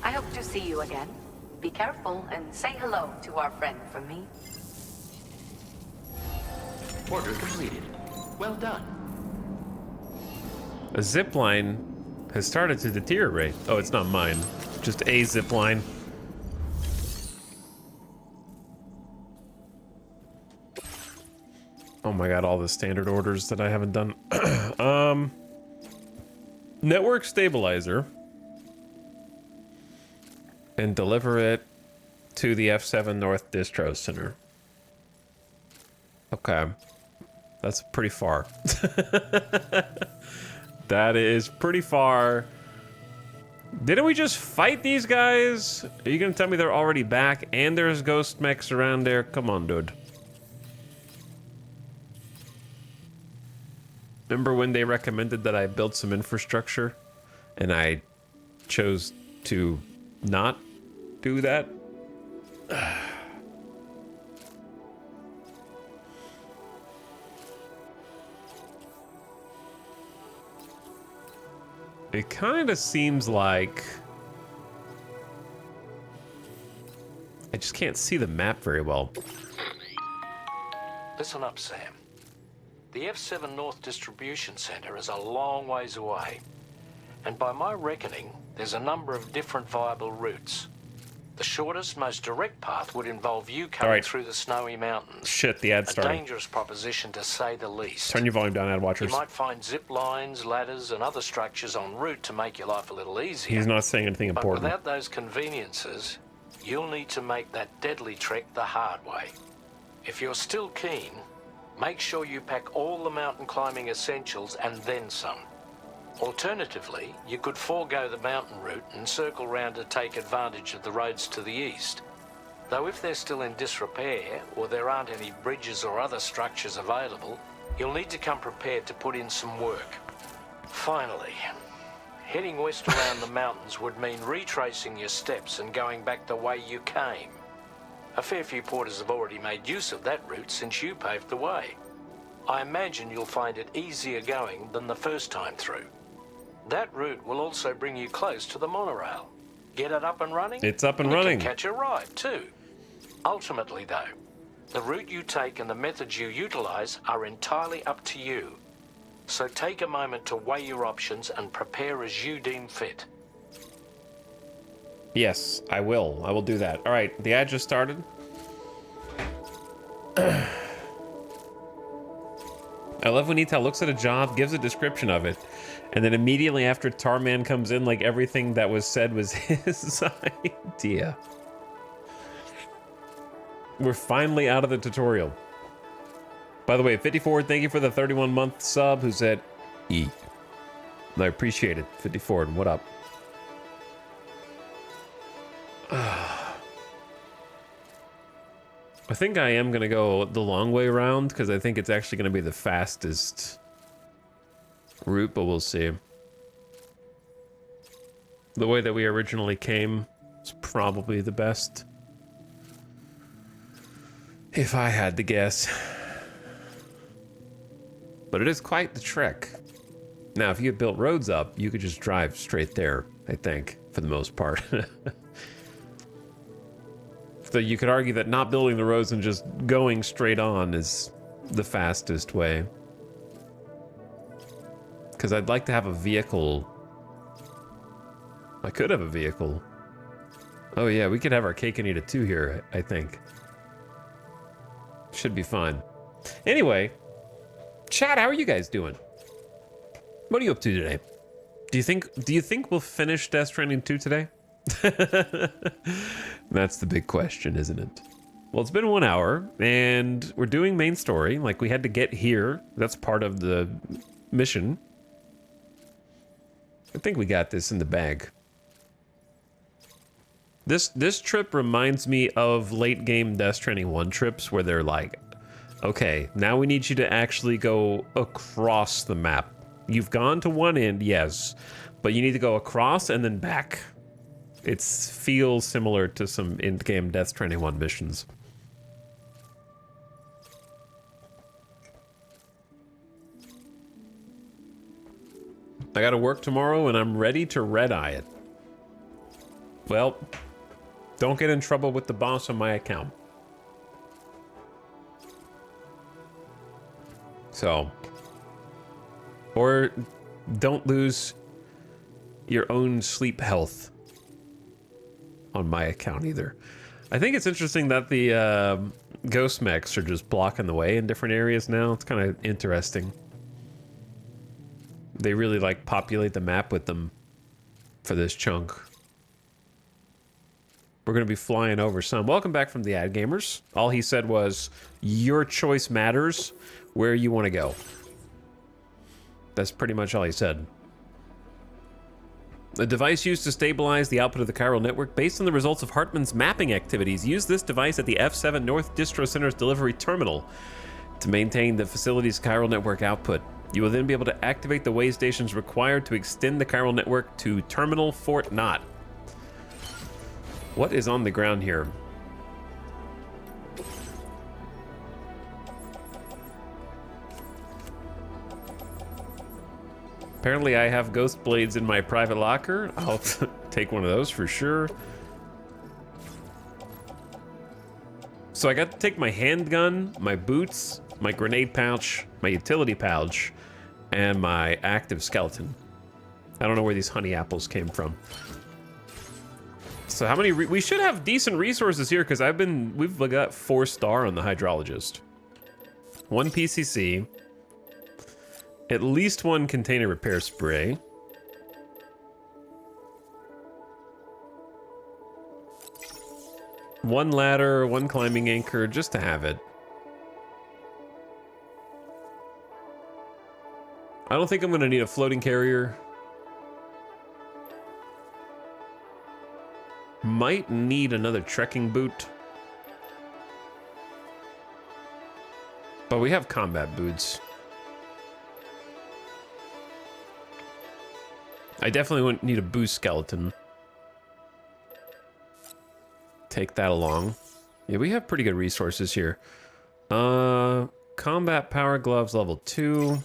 I hope to see you again. Be careful and say hello to our friend from me. Order completed. Well done. A zip line has started to deteriorate. Oh, it's not mine. Just a zip line. Oh my god, all the standard orders that I haven't done. Network stabilizer. And deliver it to the F7 North Distro Center. Okay. That's pretty far. That is pretty far. Didn't we just fight these guys? Are you gonna tell me they're already back and there's ghost mechs around there? Come on, dude. Remember when they recommended that I build some infrastructure and I chose to not do that? It kind of seems like I just can't see the map very well. Listen up, Sam. The F7 North Distribution Center is a long ways away. And by my reckoning, there's a number of different viable routes. The shortest, most direct path would involve you coming through the snowy mountains. Shit, the ad's A starting. dangerous proposition, to say the least. Turn your volume down, ad You watchers. might find zip lines, ladders, and other structures en route to make your life a little easier. He's not saying anything But important. without those conveniences, you'll need to make that deadly trek the hard way. If you're still keen, make sure you pack all the mountain climbing essentials and then some. Alternatively, you could forego the mountain route and circle round to take advantage of the roads to the east. Though if they're still in disrepair, or there aren't any bridges or other structures available, you'll need to come prepared to put in some work. Finally, heading west around the mountains would mean retracing your steps and going back the way you came. A fair few porters have already made use of that route since you paved the way. I imagine you'll find it easier going than the first time through. That route will also bring you close to the monorail. Get it up and running? It's up and you running. can catch a ride too. Ultimately though, the route you take and the methods you utilize are entirely up to you. So take a moment to weigh your options and prepare as you deem fit. Yes, I will. I will do that. All right, the ad just started. I love when Etal looks at a job, gives a description of it, and then immediately after Tarman comes in, like everything that was said was his idea. We're finally out of the tutorial. By the way, 54, thank you for the 31-month sub, who said E. I appreciate it, 54, and what up? I think I am going to go the long way around, because I think it's actually going to be the fastest route, but we'll see. The way that we originally came is probably the best. If I had to guess. But it is quite the trek. Now, if you had built roads up, you could just drive straight there, I think, for the most part. So you could argue that not building the roads and just going straight on is the fastest way. Because I'd like to have a vehicle. I could have a vehicle. Oh yeah, we could have our cake and eat it too here, I think. Should be fine. Anyway, chat, how are you guys doing? What are you up to today? Do you think we'll finish Death Stranding 2 today? That's the big question, isn't it? Well, it's been 1 hour, and we're doing main story. Like, we had to get here. That's part of the mission. I think we got this in the bag. This trip reminds me of late game Death Stranding 1 trips where they're like, okay, now we need you to actually go across the map. You've gone to one end, yes, but you need to go across and then back. It feels similar to some in-game Death Stranding 1 missions. I gotta work tomorrow and I'm ready to red-eye it. Well, don't get in trouble with the boss on my account. So, or don't lose your own sleep health on my account either. I think it's interesting that the ghost mechs are just blocking the way in different areas now. It's kind of interesting. They really like populate the map with them for this chunk. We're going to be flying over some. Welcome back from the Ad Gamers. All he said was, your choice matters where you want to go. That's pretty much all he said. A device used to stabilize the output of the chiral network based on the results of Hartman's mapping activities. Use this device at the F7 North Distro Center's delivery terminal to maintain the facility's chiral network output. You will then be able to activate the way stations required to extend the chiral network to Terminal Fort Knott. What is on the ground here? Apparently I have ghost blades in my private locker. I'll take one of those for sure. So I got to take my handgun, my boots, my grenade pouch, my utility pouch, and my active skeleton. I don't know where these honey apples came from. So how many, we should have decent resources here because we've got 4-star on the hydrologist. 1 PCC. At least 1 container repair spray. One ladder, 1 climbing anchor, just to have it. I don't think I'm gonna need a floating carrier. Might need another trekking boot. But we have combat boots. I definitely wouldn't need a boost skeleton. Take that along. Yeah, we have pretty good resources here. Combat power gloves level 2.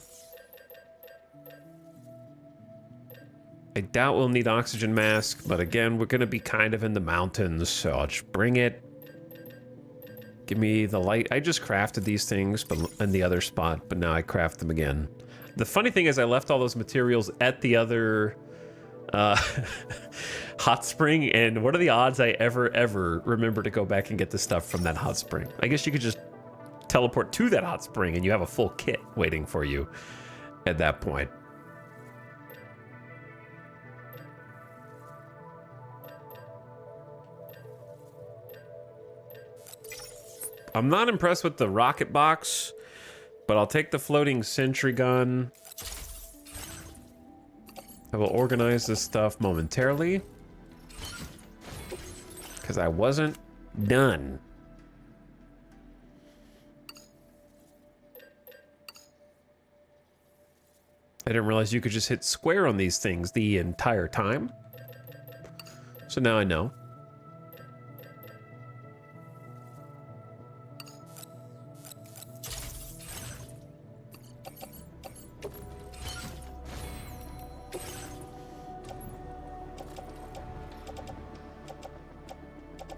I doubt we'll need oxygen mask, but again, we're gonna be kind of in the mountains, so I'll just bring it. Give me the light. I just crafted these things but in the other spot, but now I craft them again. The funny thing is I left all those materials at the other hot spring, and what are the odds I ever remember to go back and get the stuff from that hot spring? I guess you could just teleport to that hot spring and you have a full kit waiting for you at that point. I'm not impressed with the rocket box, but I'll take the floating sentry gun. I will organize this stuff momentarily, because I wasn't done. I didn't realize you could just hit square on these things the entire time. So now I know.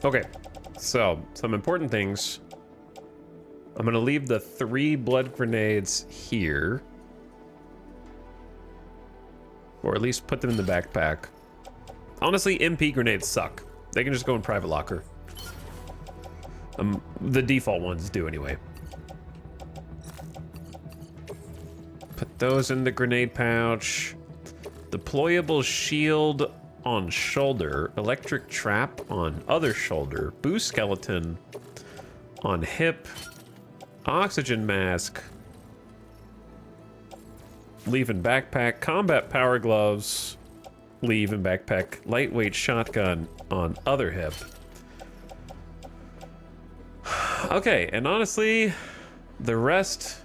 Okay, so some important things. I'm gonna leave the 3 blood grenades here. Or at least put them in the backpack. Honestly, MP grenades suck. They can just go in private locker. The default ones do anyway. Put those in the grenade pouch. Deployable shield on shoulder. Electric trap on other shoulder. Boost skeleton on hip. Oxygen mask. Leave in backpack. Combat power gloves. Leave in backpack. Lightweight shotgun on other hip. Okay, and honestly, the rest...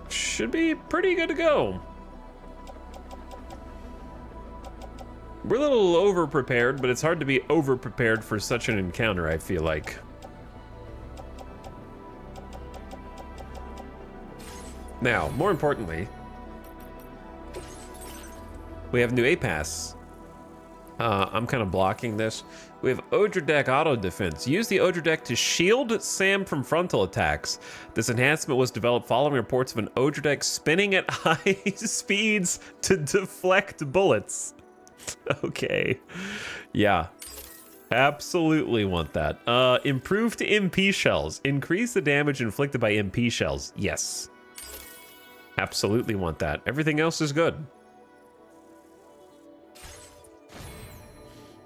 should be pretty good to go. We're a little over-prepared, but it's hard to be over-prepared for such an encounter, I feel like. Now, more importantly, we have new A-Pass. I'm kind of blocking this. We have Odra Deck Auto Defense. Use the Odra Deck to shield Sam from frontal attacks. This enhancement was developed following reports of an Odra Deck spinning at high speeds to deflect bullets. Okay. Yeah. Absolutely want that. Improved MP shells. Increase the damage inflicted by MP shells. Yes. Absolutely want that. Everything else is good.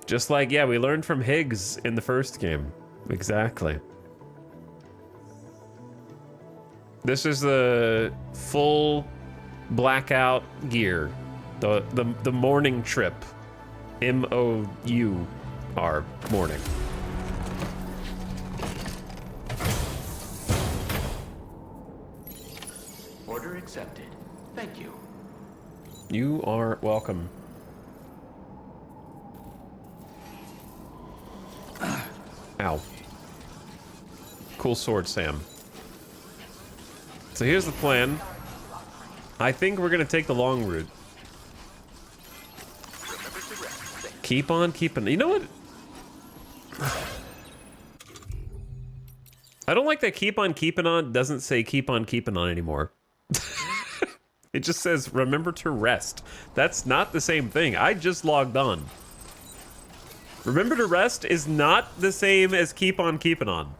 Just like, yeah, we learned from Higgs in the first game. Exactly. This is the full blackout gear. The morning trip. M-O-U-R, morning. Order accepted. Thank you. You are welcome. Ow. Cool sword, Sam. So here's the plan. I think we're gonna take the long route. Keep on keeping. You know what? I don't like that keep on keeping on doesn't say keep on keeping on anymore. It just says remember to rest. That's not the same thing. I just logged on. Remember to rest is not the same as keep on keeping on.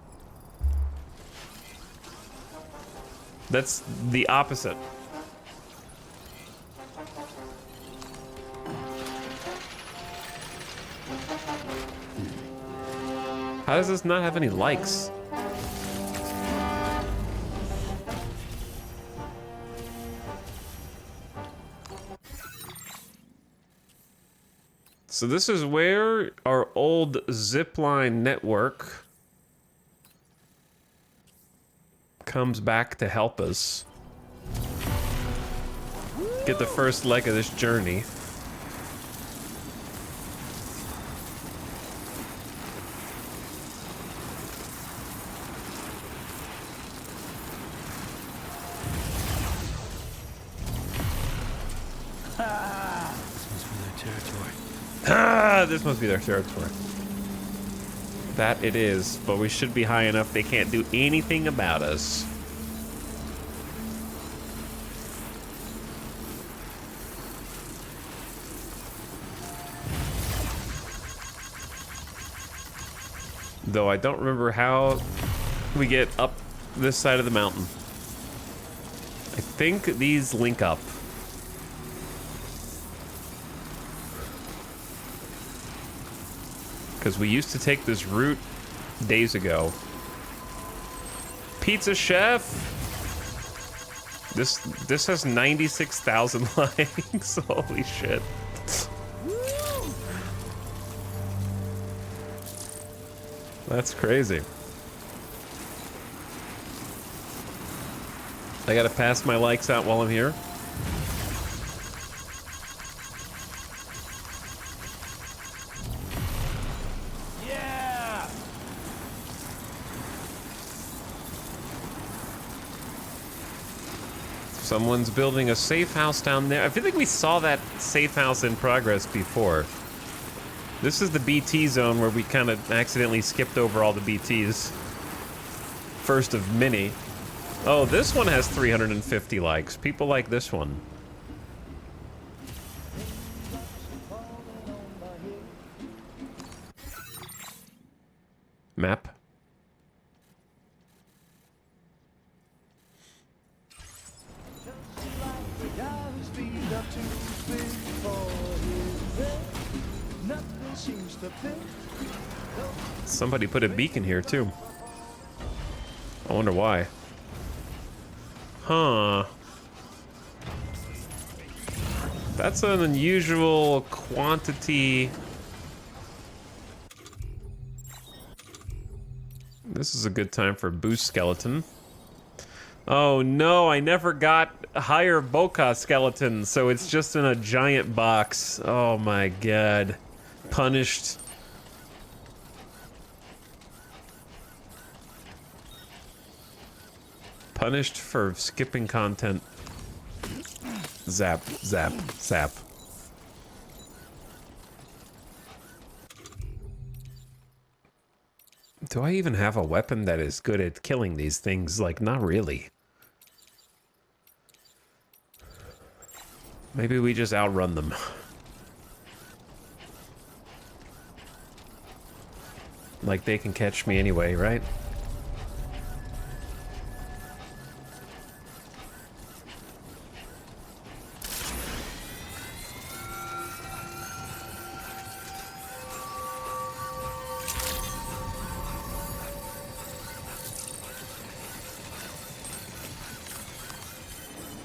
That's the opposite. How does this not have any likes? So this is where our old zipline network comes back to help us get the first leg of this journey. This must be their territory. That it is, but we should be high enough they can't do anything about us. Though I don't remember how we get up this side of the mountain. I think these link up. Because we used to take this route days ago. Pizza Chef! This has 96,000 likes. Holy shit. That's crazy. I gotta pass my likes out while I'm here. Yeah! Someone's building a safe house down there. I feel like we saw that safe house in progress before. This is the BT zone where we kind of accidentally skipped over all the BTs. First of many. Oh, this one has 350 likes. People like this one. Map. Somebody put a beacon here too. I wonder why. Huh. That's an unusual quantity. This is a good time for a boost skeleton. Oh no, I never got higher Boca skeletons, so it's just in a giant box. Oh my god. Punished. Punished for skipping content. Zap, zap, zap. Do I even have a weapon that is good at killing these things? Like, not really. Maybe we just outrun them. Like, they can catch me anyway, right?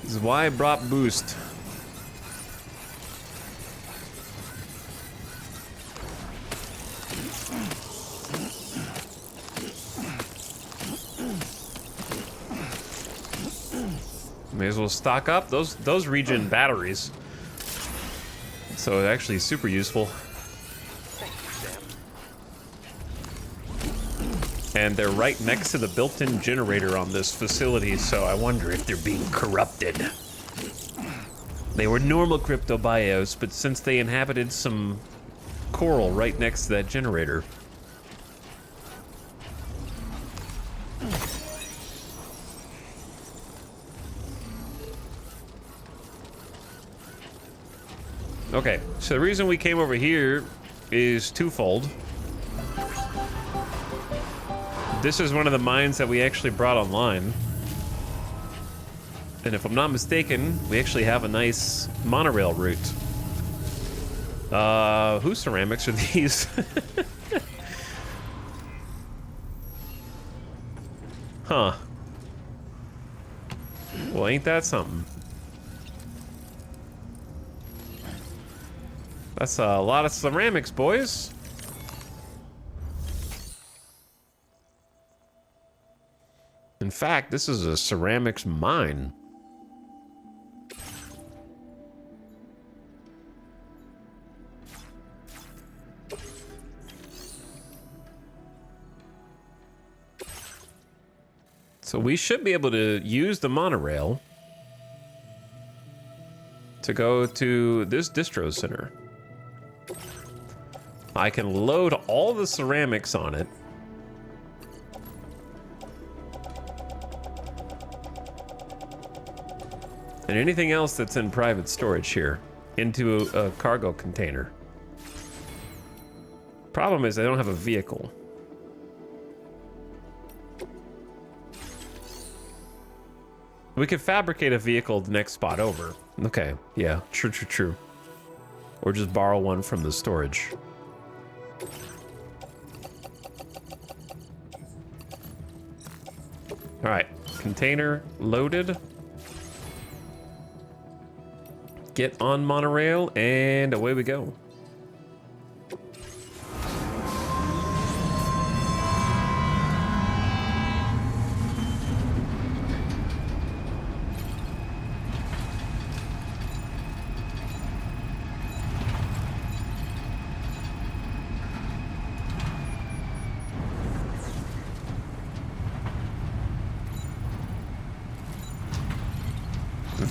This is why I brought boost. May as well stock up those regen batteries. So it's actually super useful. And they're right next to the built-in generator on this facility, so I wonder if they're being corrupted. They were normal cryptobios, but since they inhabited some coral right next to that generator. Okay, so the reason we came over here is twofold. This is one of the mines that we actually brought online. And if I'm not mistaken, we actually have a nice monorail route. Whose ceramics are these? Huh. Well, ain't that something? That's a lot of ceramics, boys. In fact, this is a ceramics mine. So we should be able to use the monorail to go to this distro center. I can load all the ceramics on it. And anything else that's in private storage here into a cargo container. Problem is I don't have a vehicle. We could fabricate a vehicle the next spot over. Okay, yeah, true. Or just borrow one from the storage. All right, container loaded. Get on monorail, and away we go.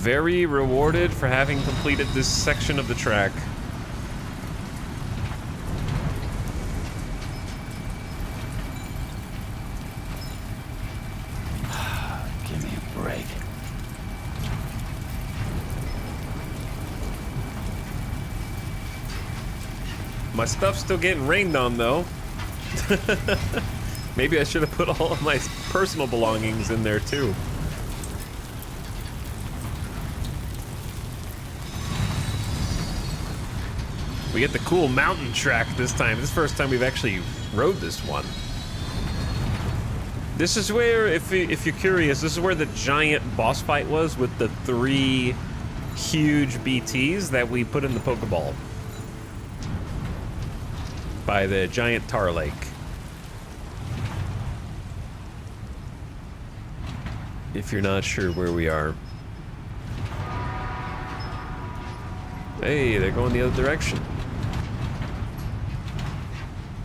very rewarded for having completed this section of the track. Give me a break. My stuff's still getting rained on, though. Maybe I should have put all of my personal belongings in there, too. We get the cool mountain track this time. This is the first time we've actually rode this one. This is where, if you're curious, this is where the giant boss fight was with the 3 huge BTs that we put in the Pokeball. By the giant tar lake. If you're not sure where we are. Hey, they're going the other direction.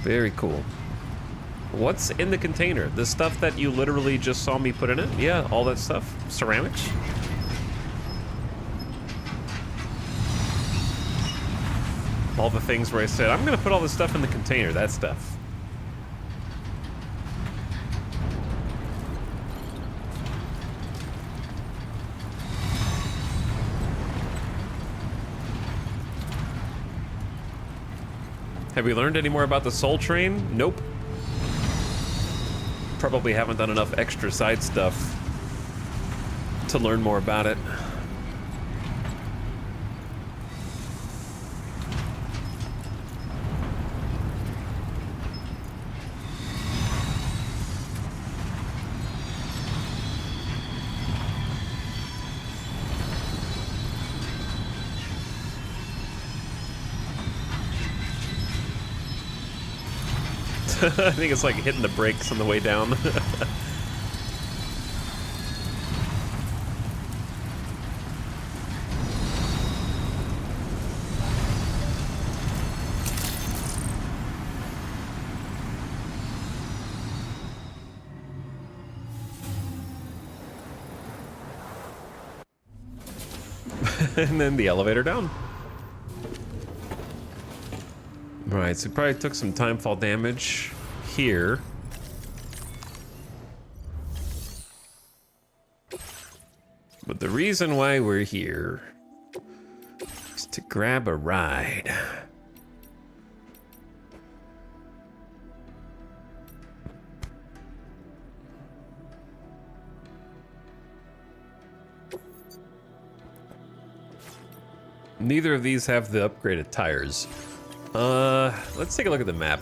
Very cool. What's in the container? The stuff that you literally just saw me put in it? Yeah, all that stuff. Ceramics. All the things where I said, I'm gonna put all this stuff in the container, that stuff. Have we learned any more about the Soul Train? Nope. Probably haven't done enough extra side stuff to learn more about it. I think it's like hitting the brakes on the way down. And then the elevator down. Right, so we probably took some timefall damage here. But the reason why we're here is to grab a ride. Neither of these have the upgraded tires. Let's take a look at the map.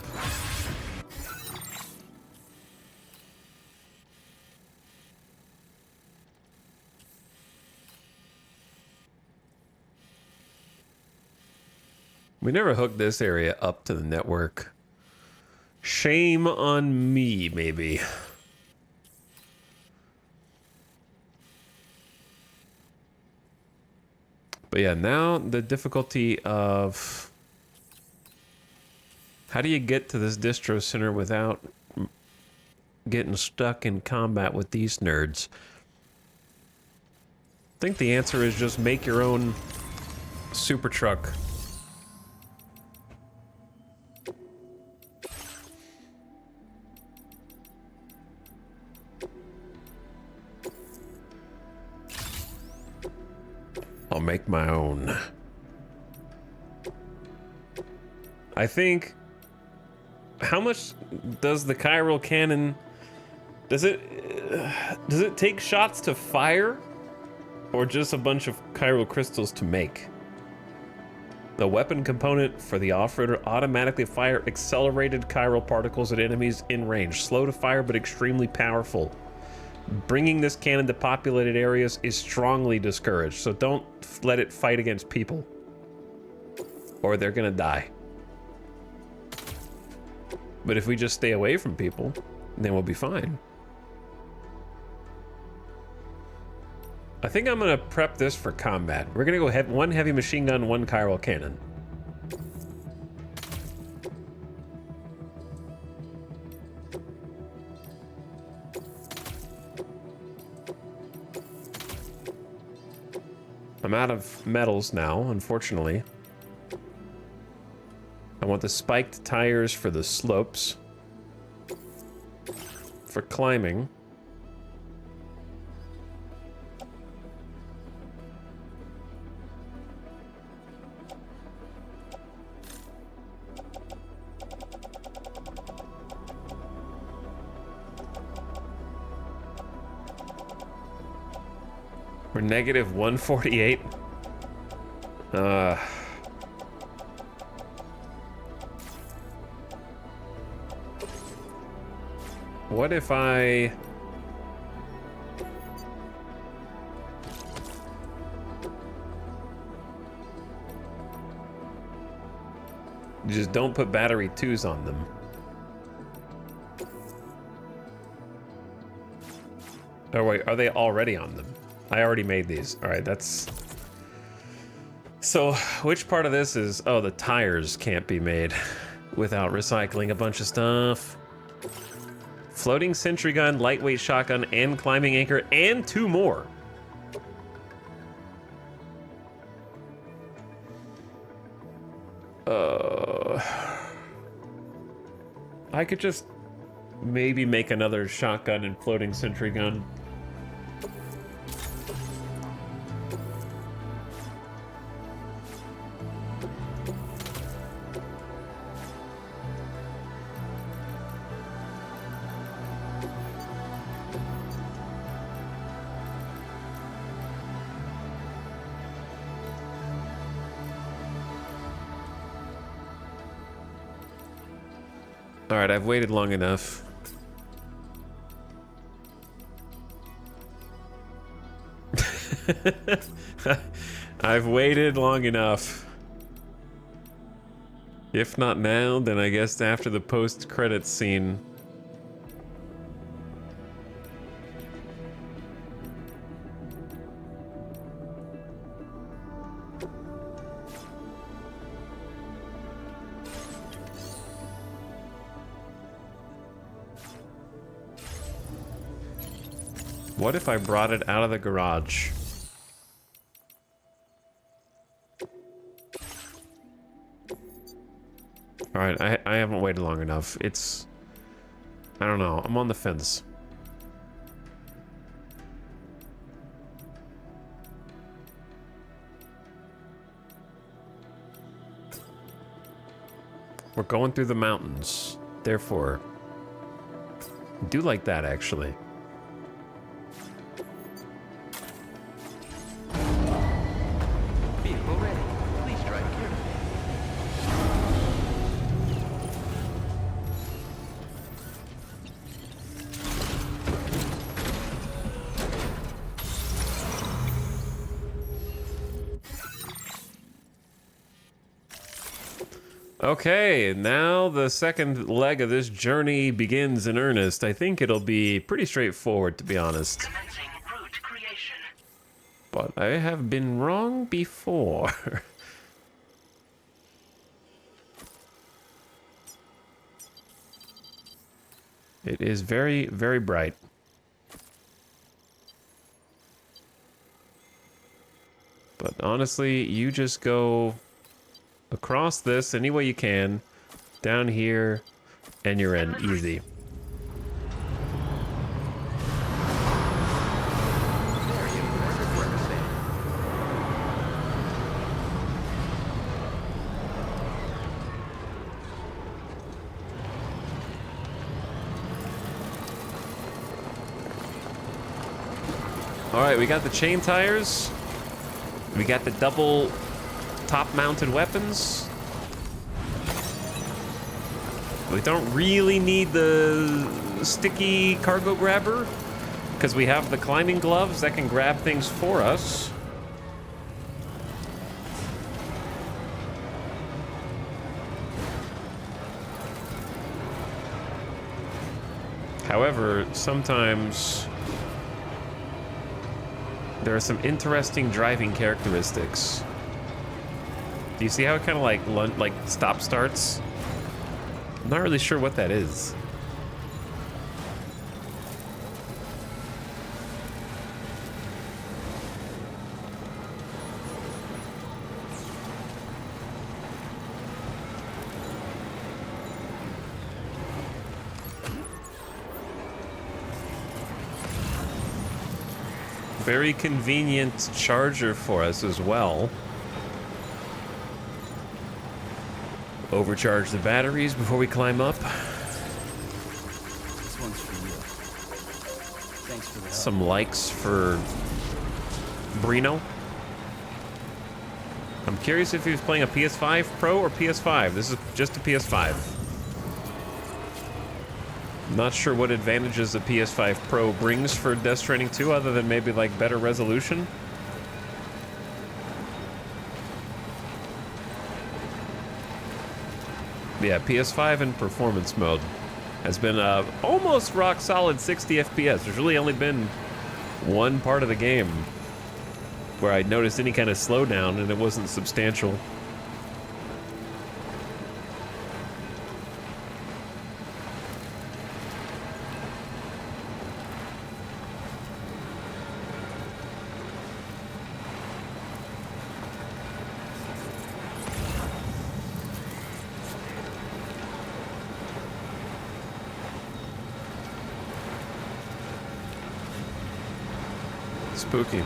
We never hooked this area up to the network. Shame on me, maybe. But yeah, now the difficulty of... How do you get to this distro center without getting stuck in combat with these nerds? I think the answer is just make your own super truck. I'll make my own. I think... How much does the chiral cannon... Does it take shots to fire? Or just a bunch of chiral crystals to make? The weapon component for the off-roader automatically fire accelerated chiral particles at enemies in range. Slow to fire, but extremely powerful. Bringing this cannon to populated areas is strongly discouraged, so don't let it fight against people. Or they're gonna die. But if we just stay away from people, then we'll be fine. I think I'm gonna prep this for combat. We're gonna go one heavy machine gun, one chiral cannon. I'm out of metals now, unfortunately. I want the spiked tires for the slopes. For climbing. We're negative 148. What if I... just don't put battery 2s on them? Oh wait, are they already on them? I already made these. All right, that's... So, which part of this is... Oh, the tires can't be made without recycling a bunch of stuff. Floating sentry gun, lightweight shotgun, and climbing anchor, and 2 more. I could just maybe make another shotgun and floating sentry gun. All right, I've waited long enough. I've waited long enough. If not now, then I guess after the post-credits scene. What if I brought it out of the garage? Alright, I haven't waited long enough. It's... I don't know. I'm on the fence. We're going through the mountains. Therefore... I do like that, actually. Okay, now the second leg of this journey begins in earnest. I think it'll be pretty straightforward, to be honest. Commencing route creation. But I have been wrong before. It is very, very bright. But honestly, you just go across this any way you can, down here, and you're in. Easy. All right, we got the chain tires. We got the double top-mounted weapons. We don't really need the sticky cargo grabber because we have the climbing gloves that can grab things for us. However, sometimes there are some interesting driving characteristics. Do you see how it kind of like stop starts? I'm not really sure what that is. very convenient charger for us as well. Overcharge the batteries before we climb up. This one's for you. Thanks for the help. Some likes for Brino. I'm curious if he was playing a PS5 Pro or PS5. This is just a PS5. Not sure what advantages the PS5 Pro brings for Death Stranding 2 other than maybe like better resolution. Yeah, PS5 in performance mode has been almost rock solid 60 FPS. There's really only been one part of the game where I noticed any kind of slowdown, and it wasn't substantial. Spooky.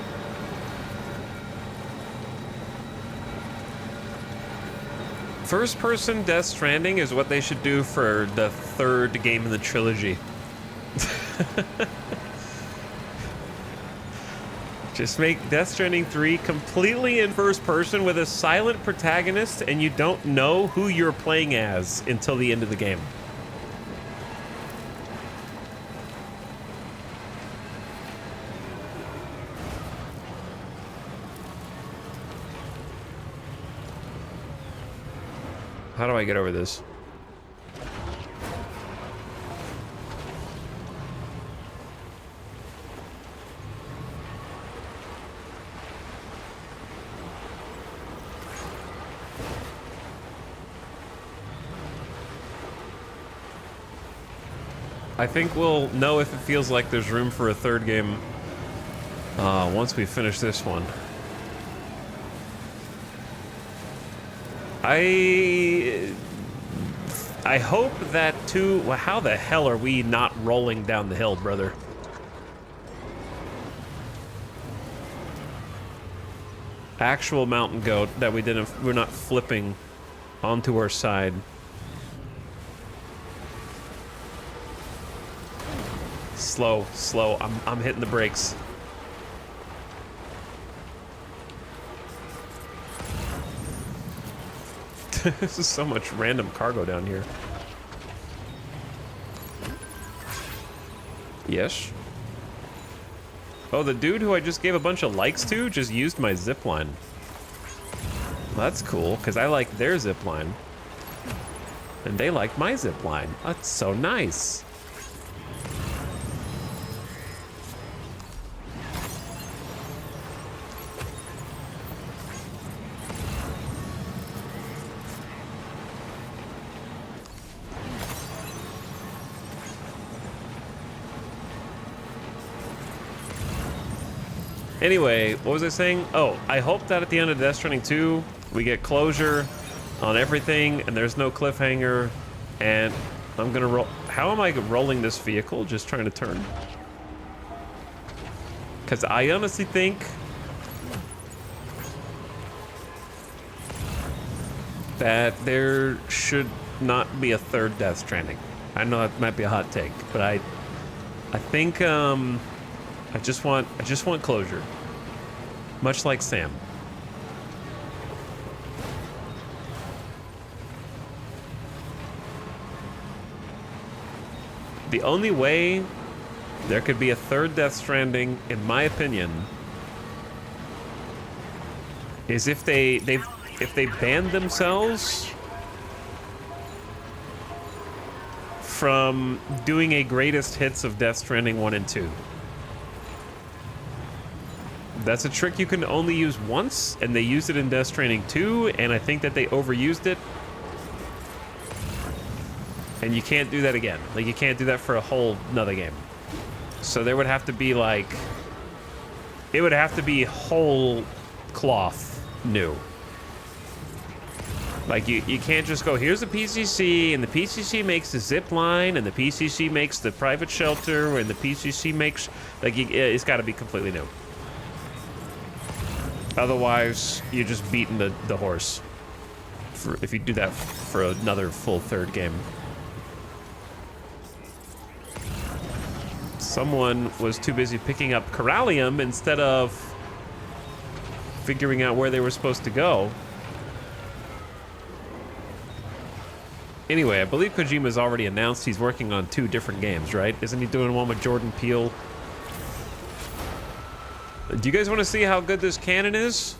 First-person Death Stranding is what they should do for the third game in the trilogy. Just make Death Stranding 3 completely in first person with a silent protagonist, and you don't know who you're playing as until the end of the game. How do I get over this? I think we'll know if it feels like there's room for a third game once we finish this one. I hope that too. Well, how the hell are we not rolling down the hill, brother? Actual mountain goat that we're not flipping onto our side. Slow, slow. I'm hitting the brakes. This is so much random cargo down here. Yes. Oh, the dude who I just gave a bunch of likes to just used my zipline. Well, that's cool, because I like their zipline. And they like my zipline. That's so nice. Anyway, what was I saying? Oh, I hope that at the end of Death Stranding 2, we get closure on everything, and there's no cliffhanger, and I'm gonna roll. How am I rolling this vehicle? Just trying to turn? Because I honestly think that there should not be a third Death Stranding. I know that might be a hot take, but I think I just want closure. Much like Sam. The only way there could be a third Death Stranding, in my opinion, is if they banned themselves from doing a greatest hits of Death Stranding 1 and 2. That's a trick you can only use once, and they used it in Death Stranding 2, and I think that they overused it. And you can't do that again. Like, you can't do that for a whole nother game. So there would have to be, like... It would have to be whole cloth new. Like, you can't just go, here's the PCC, and the PCC makes the zip line, and the PCC makes the private shelter, and the PCC makes... Like, it's got to be completely new. Otherwise, you're just beating the horse. If you do that for another full third game. Someone was too busy picking up Corallium instead of figuring out where they were supposed to go. Anyway, I believe Kojima's already announced he's working on 2 different games, right? Isn't he doing one with Jordan Peele? Do you guys want to see how good this cannon is?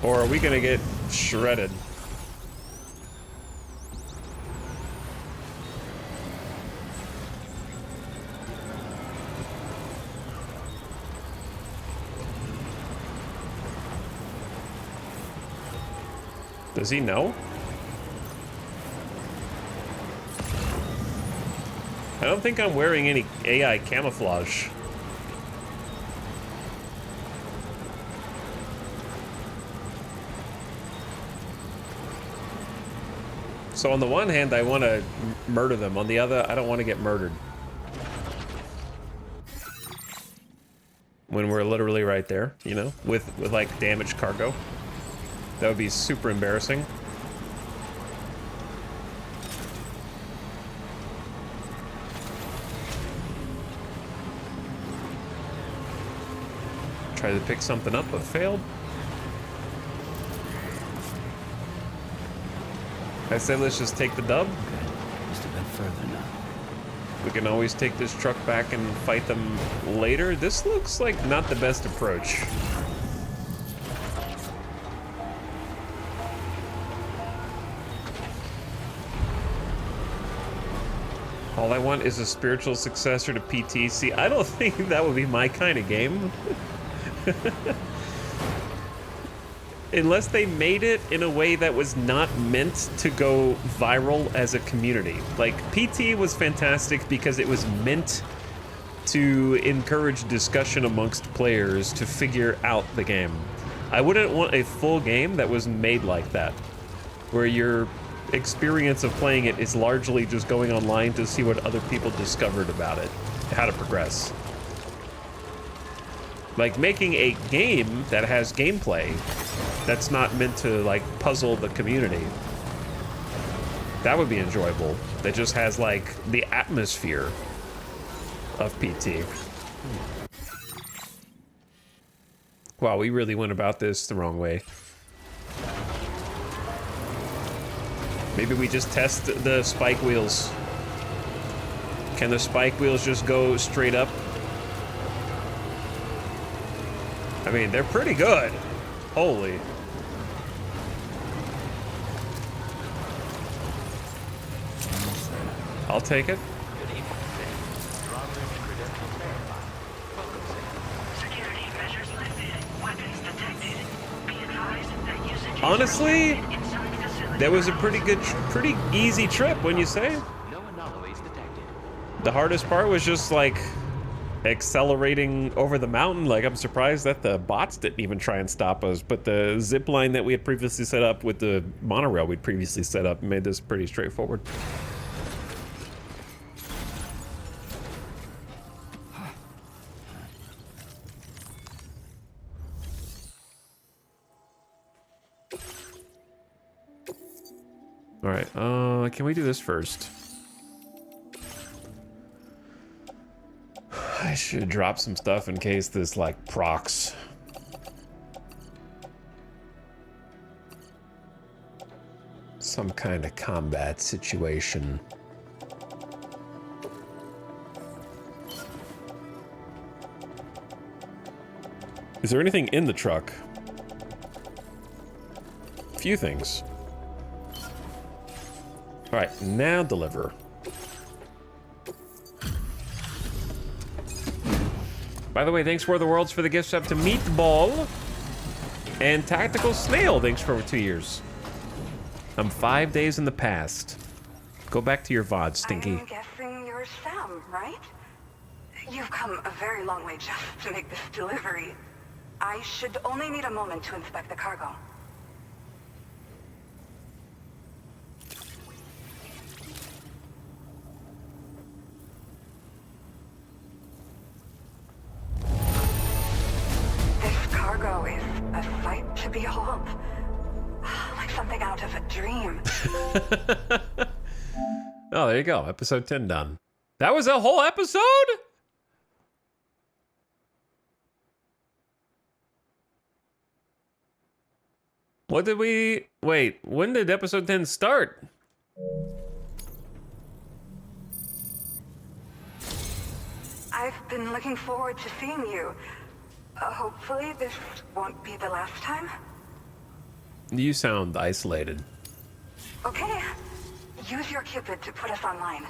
Or are we gonna get shredded? Does he know? I don't think I'm wearing any AI camouflage. So on the one hand, I want to murder them. On the other, I don't want to get murdered. When we're literally right there, you know, with like damaged cargo. That would be super embarrassing. Tried to pick something up, but failed. I said let's just take the dub. Just a bit further now. We can always take this truck back and fight them later. This looks like not the best approach. All I want is a spiritual successor to PTC. I don't think that would be my kind of game. Unless they made it in a way that was not meant to go viral as a community. Like, PT was fantastic because it was meant to encourage discussion amongst players to figure out the game. I wouldn't want a full game that was made like that, where your experience of playing it is largely just going online to see what other people discovered about it, how to progress. Like, making a game that has gameplay that's not meant to, like, puzzle the community. That would be enjoyable. That just has, like, the atmosphere of PT. Wow, we really went about this the wrong way. Maybe we just test the spike wheels. Can the spike wheels just go straight up? I mean, they're pretty good. Holy. I'll take it. Security measures lifted. Weapons detected. Be advised that usage Honestly, inside facility. that was a pretty easy trip, wouldn't you say? No anomalies detected. The hardest part was just like accelerating over the mountain. Like, I'm surprised that the bots didn't even try and stop us, but the zip line that we had previously set up with the monorail we'd previously set up made this pretty straightforward. All right, can we do this first? I should drop some stuff in case this, like, procs. Some kind of combat situation. Is there anything in the truck? A few things. All right, now deliver. By the way, thanks for the worlds for the gift sub to Meatball and Tactical Snail. Thanks for over 2 years. I'm 5 days in the past. Go back to your VOD, Stinky. I'm guessing you're Sam, right? You've come a very long way just to make this delivery. I should only need a moment to inspect the cargo. This cargo is a sight to behold. Like something out of a dream. Oh, there you go. Episode 10 done. That was a whole episode? What did we... Wait, when did episode 10 start? I've been looking forward to seeing you. Hopefully this won't be the last time. You sound isolated. Okay. Use your Cupid to put us online.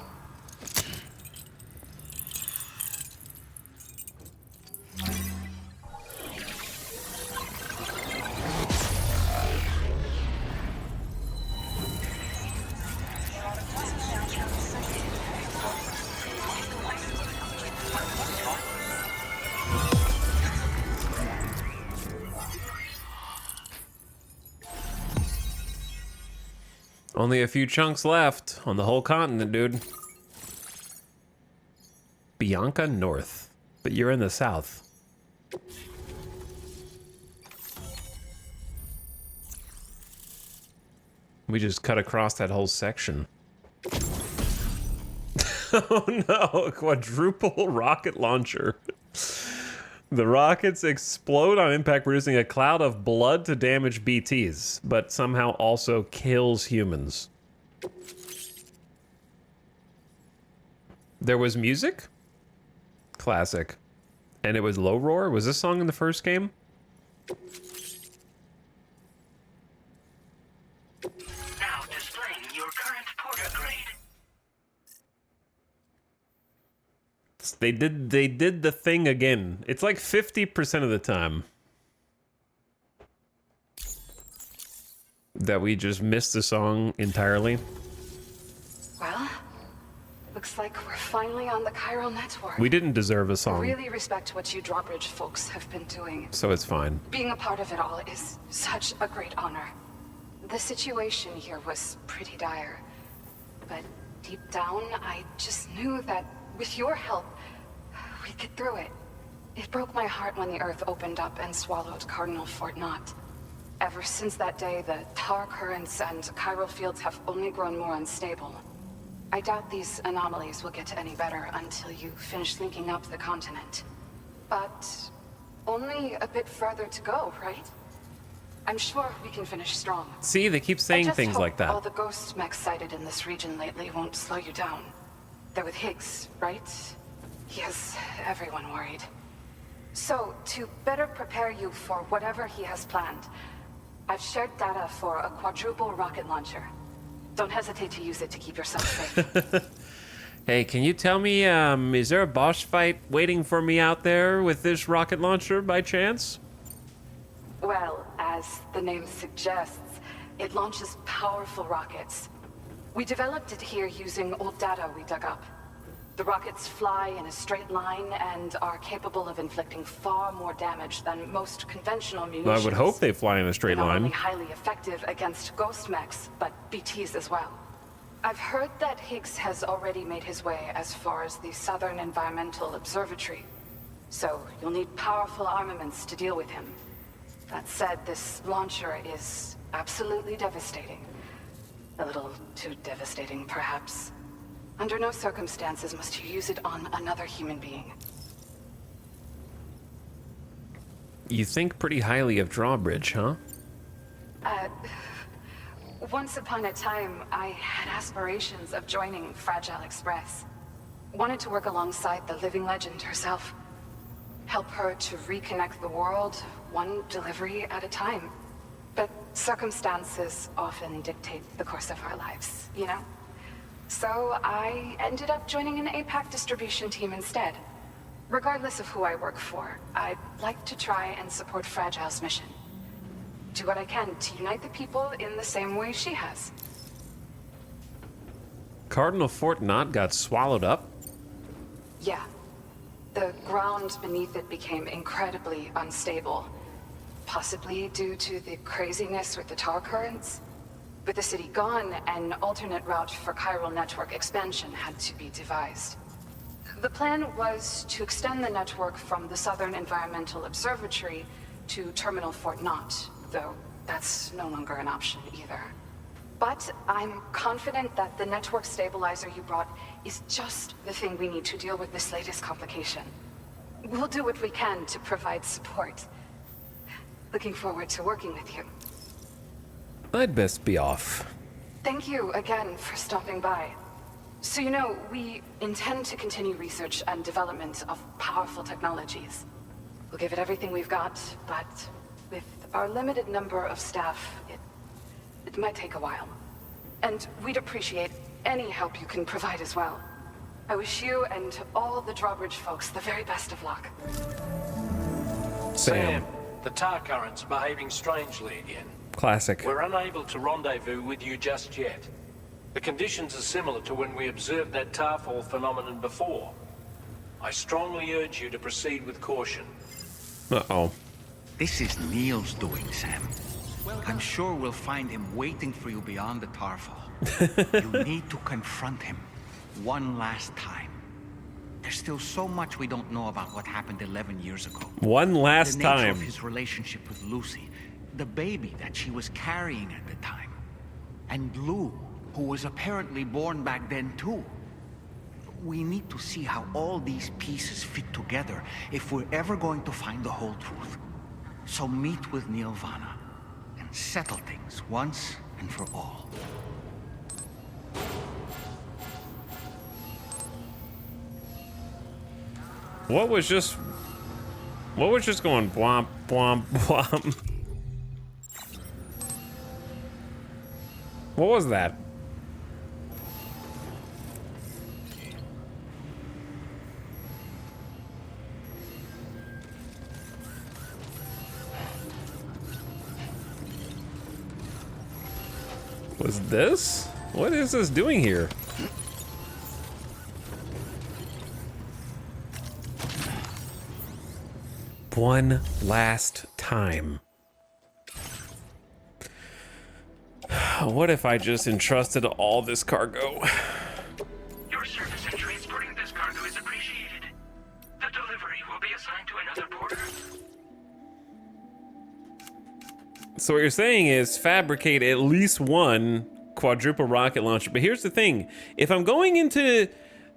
Only a few chunks left on the whole continent, dude. Bianca North. But you're in the south. We just cut across that whole section. Oh no, a quadruple rocket launcher. The rockets explode on impact, producing a cloud of blood to damage BTs, but somehow also kills humans. There was music? Classic. And it was Low Roar? Was this song in the first game? Now displaying your current porter grade. They did the thing again. It's like 50% of the time that we just missed the song entirely. Well, looks like we're finally on the chiral network. We didn't deserve a song, Really respect what you drawbridge folks have been doing. so it's fine. Being a part of it all is such a great honor. The situation here was pretty dire, but deep down, I just knew that with your help, we'd get through it. It broke my heart when the Earth opened up and swallowed Cardinal Fort Knott. Ever since that day, the tar currents and chiral fields have only grown more unstable. I doubt these anomalies will get any better until you finish linking up the continent. But only a bit further to go, right? I'm sure we can finish strong. See, they keep saying things like that. All the ghost mechs sighted in this region lately won't slow you down. They're with Higgs, right? He has everyone worried. So, to better prepare you for whatever he has planned, I've shared data for a quadruple rocket launcher. Don't hesitate to use it to keep yourself safe. Hey, can you tell me, is there a boss fight waiting for me out there with this rocket launcher by chance? Well, as the name suggests, it launches powerful rockets. We developed it here using old data we dug up. The rockets fly in a straight line and are capable of inflicting far more damage than most conventional munitions. I would hope they fly in a straight They're not line. only highly effective against ghost mechs, but BTs as well. I've heard that Higgs has already made his way as far as the Southern Environmental Observatory. So you'll need powerful armaments to deal with him. That said, this launcher is absolutely devastating. A little too devastating, perhaps. Under no circumstances must you use it on another human being. You think pretty highly of Drawbridge, huh? Once upon a time, I had aspirations of joining Fragile Express. Wanted to work alongside the living legend herself. Help her to reconnect the world, one delivery at a time. But circumstances often dictate the course of our lives, you know? So I ended up joining an APAC distribution team instead. Regardless of who I work for, I'd like to try and support Fragile's mission. Do what I can to unite the people in the same way she has. Cardinal Fort Knott got swallowed up? Yeah. The ground beneath it became incredibly unstable, possibly due to the craziness with the tar currents. With the city gone, an alternate route for chiral network expansion had to be devised. The plan was to extend the network from the Southern Environmental Observatory to Terminal Fort Knott, though that's no longer an option either. But I'm confident that the network stabilizer you brought is just the thing we need to deal with this latest complication. We'll do what we can to provide support. Looking forward to working with you. I'd best be off. Thank you again for stopping by. So you know, we intend to continue research and development of powerful technologies. We'll give it everything we've got, but with our limited number of staff, it might take a while. And we'd appreciate any help you can provide as well. I wish you and all the Drawbridge folks the very best of luck. Sam. The tar current's behaving strangely again. Classic. We're unable to rendezvous with you just yet. The conditions are similar to when we observed that tarfall phenomenon before. I strongly urge you to proceed with caution. Uh-oh. This is Neil's doing, Sam. I'm sure we'll find him waiting for you beyond the tarfall. You need to confront him one last time. There's still so much we don't know about what happened 11 years ago. One last the nature time. of his relationship with Lucy, the baby that she was carrying at the time, and Lou, who was apparently born back then too. We need to see how all these pieces fit together if we're ever going to find the whole truth. So meet with Neil Vana and settle things once and for all. What was just going blomp, blomp, blomp? What was that? Was this? What is this doing here? One last time. What if I just entrusted all this cargo? Your service in transporting this cargo is appreciated. The delivery will be assigned to another porter. So what you're saying is fabricate at least one quadruple rocket launcher. But here's the thing. If I'm going into...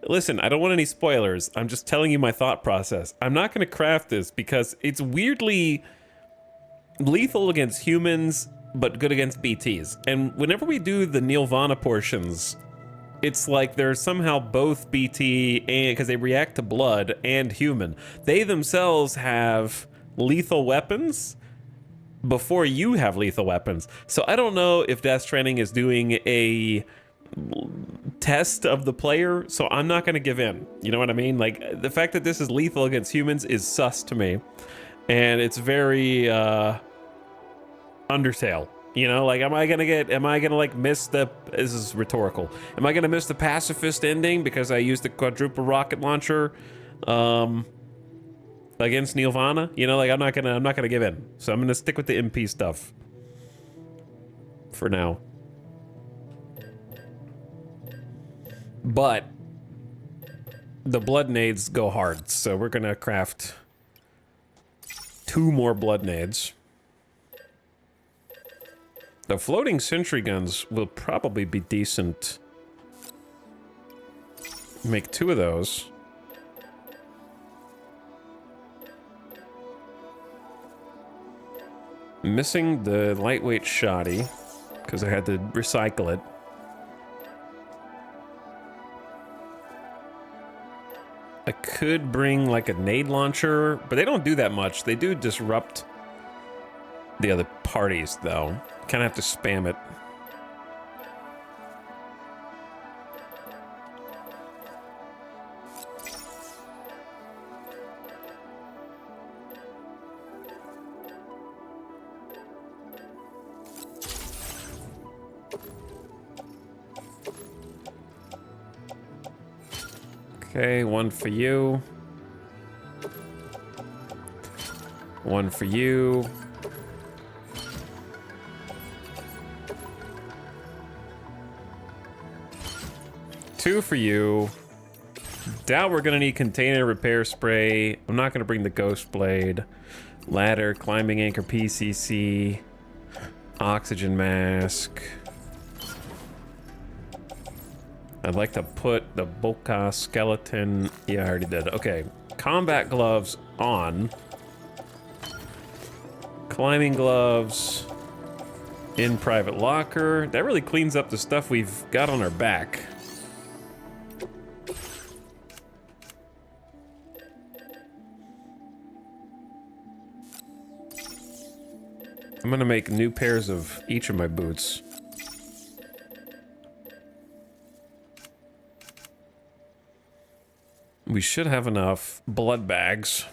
Listen, I don't want any spoilers. I'm just telling you my thought process. I'm not going to craft this because it's weirdly lethal against humans, but good against BTs. And whenever we do the Nirvana portions, it's like they're somehow both BT and because they react to blood and human. They themselves have lethal weapons before you have lethal weapons. So I don't know if Death Stranding is doing a test of the player, so I'm not going to give in. You know what I mean? Like, the fact that this is lethal against humans is sus to me. And it's very Undertale. You know, like, am I gonna like miss the, this is rhetorical, am I gonna miss the pacifist ending because I used the quadruple rocket launcher against Nirvana? You know, like, I'm not gonna give in. So I'm gonna stick with the MP stuff for now. But the blood nades go hard, so we're gonna craft 2 more blood nades. The floating sentry guns will probably be decent. Make 2 of those. Missing the lightweight shoddy because I had to recycle it. I could bring like a nade launcher, but they don't do that much. They do disrupt the other parties though. Kind of have to spam it. Okay, 1 for you. One for you. Two for you. Doubt we're gonna need container repair spray. I'm not gonna bring the ghost blade. Ladder, climbing anchor, PCC, oxygen mask. I'd like to put the Boka skeleton. Yeah, I already did. Okay, combat gloves on. Climbing gloves in private locker. That really cleans up the stuff we've got on our back. I'm gonna make new pairs of each of my boots. We should have enough blood bags.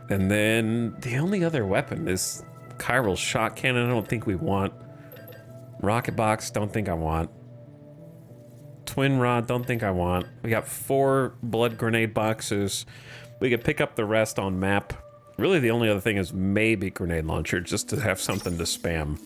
And then the only other weapon is chiral shot cannon. I don't think we want. Rocket box, don't think I want. Twin rod, don't think I want. We got 4 blood grenade boxes. We could pick up the rest on map. Really, the only other thing is maybe grenade launcher, just to have something to spam.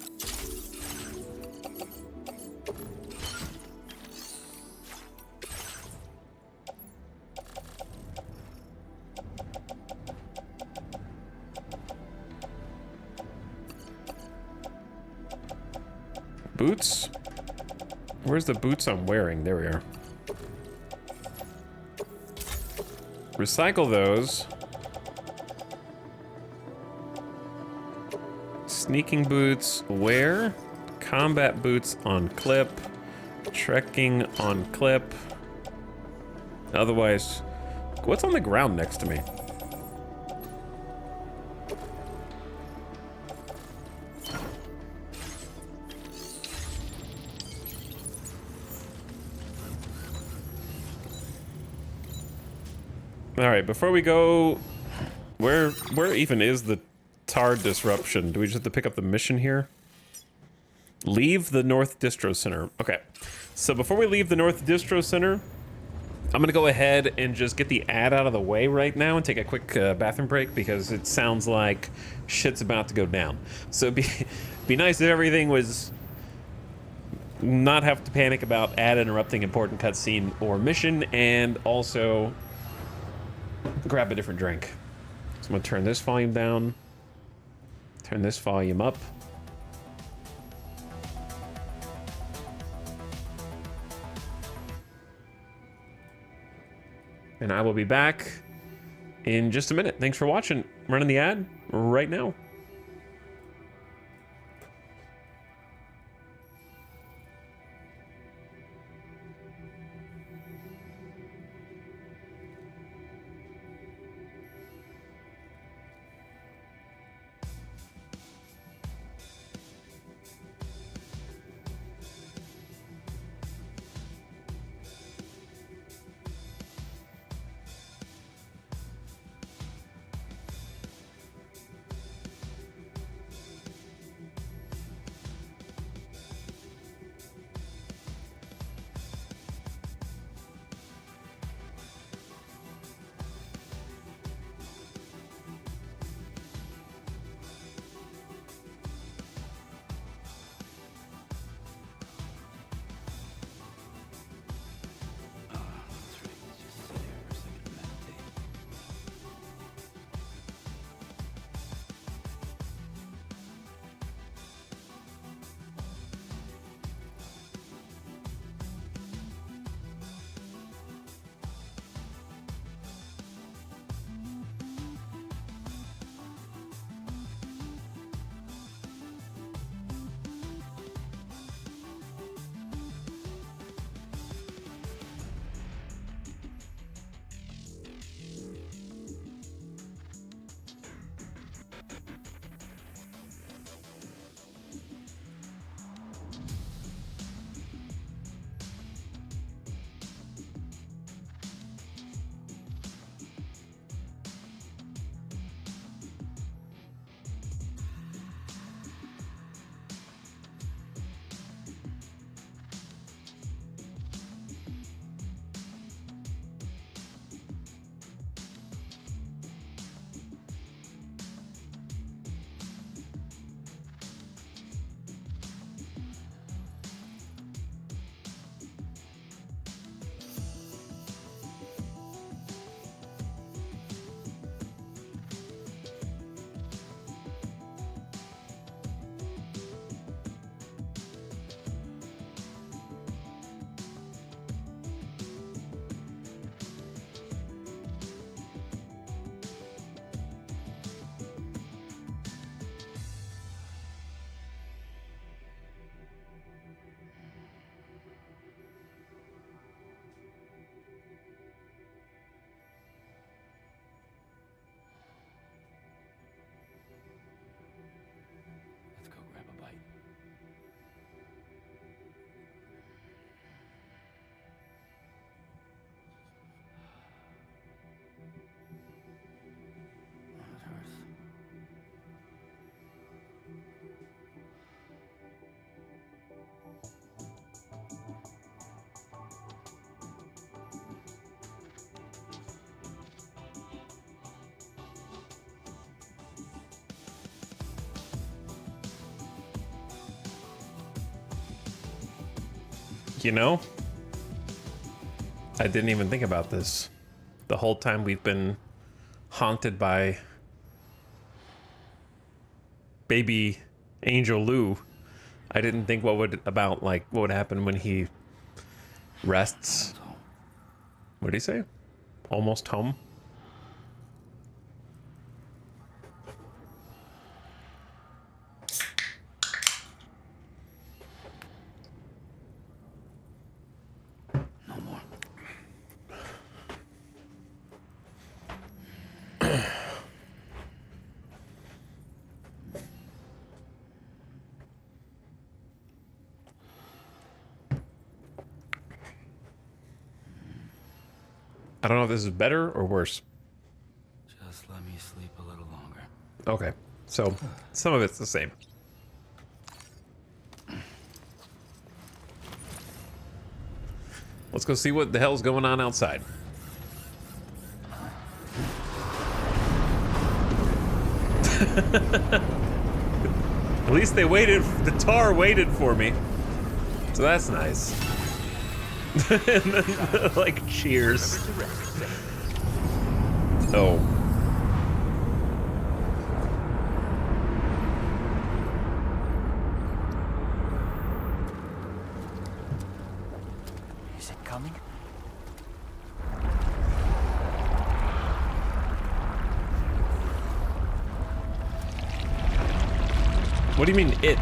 Boots? Where's the boots I'm wearing? There we are. Recycle those. Sneaking boots, where? Combat boots on clip. Trekking on clip. Otherwise, what's on the ground next to me? All right, before we go, where even is the tar disruption? Do we just have to pick up the mission here? Leave the North Distro Center. Okay, so before we leave the North Distro Center, I'm gonna go ahead and just get the ad out of the way right now and take a quick bathroom break because it sounds like shit's about to go down. So be nice if everything was not have to panic about ad interrupting important cutscene or mission, and also grab a different drink. So I'm gonna turn this volume down, turn this volume up. And I will be back in just a minute. Thanks for watching. Running the ad right now. you know? I didn't even think about this. The whole time we've been haunted by baby Angel Lou. I didn't think what would happen when he rests. What did he say? Almost home? No more. I don't know if this is better or worse. Just let me sleep a little longer. Okay, so some of it's the same. Let's go see what the hell's going on outside. At least they waited, the tar waited for me. So that's nice. And then, like, cheers. Oh. Is it coming? What do you mean, it?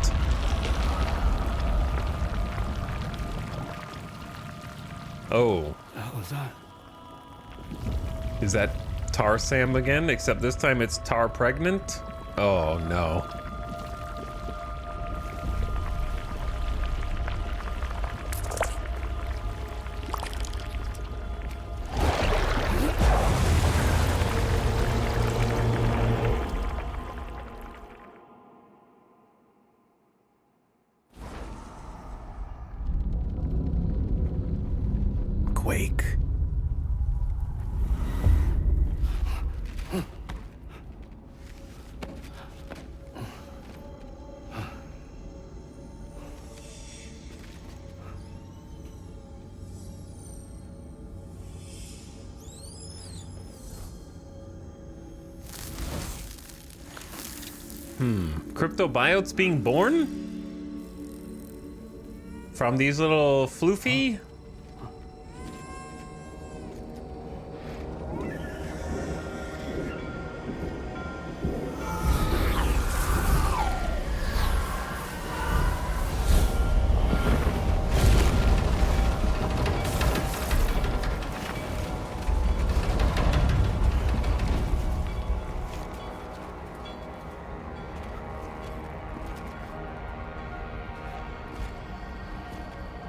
Oh. What the hell was that? Is that Tar Sam again? Except this time it's Tar pregnant? Oh no. Quake. Cryptobiotes being born? From these little floofy?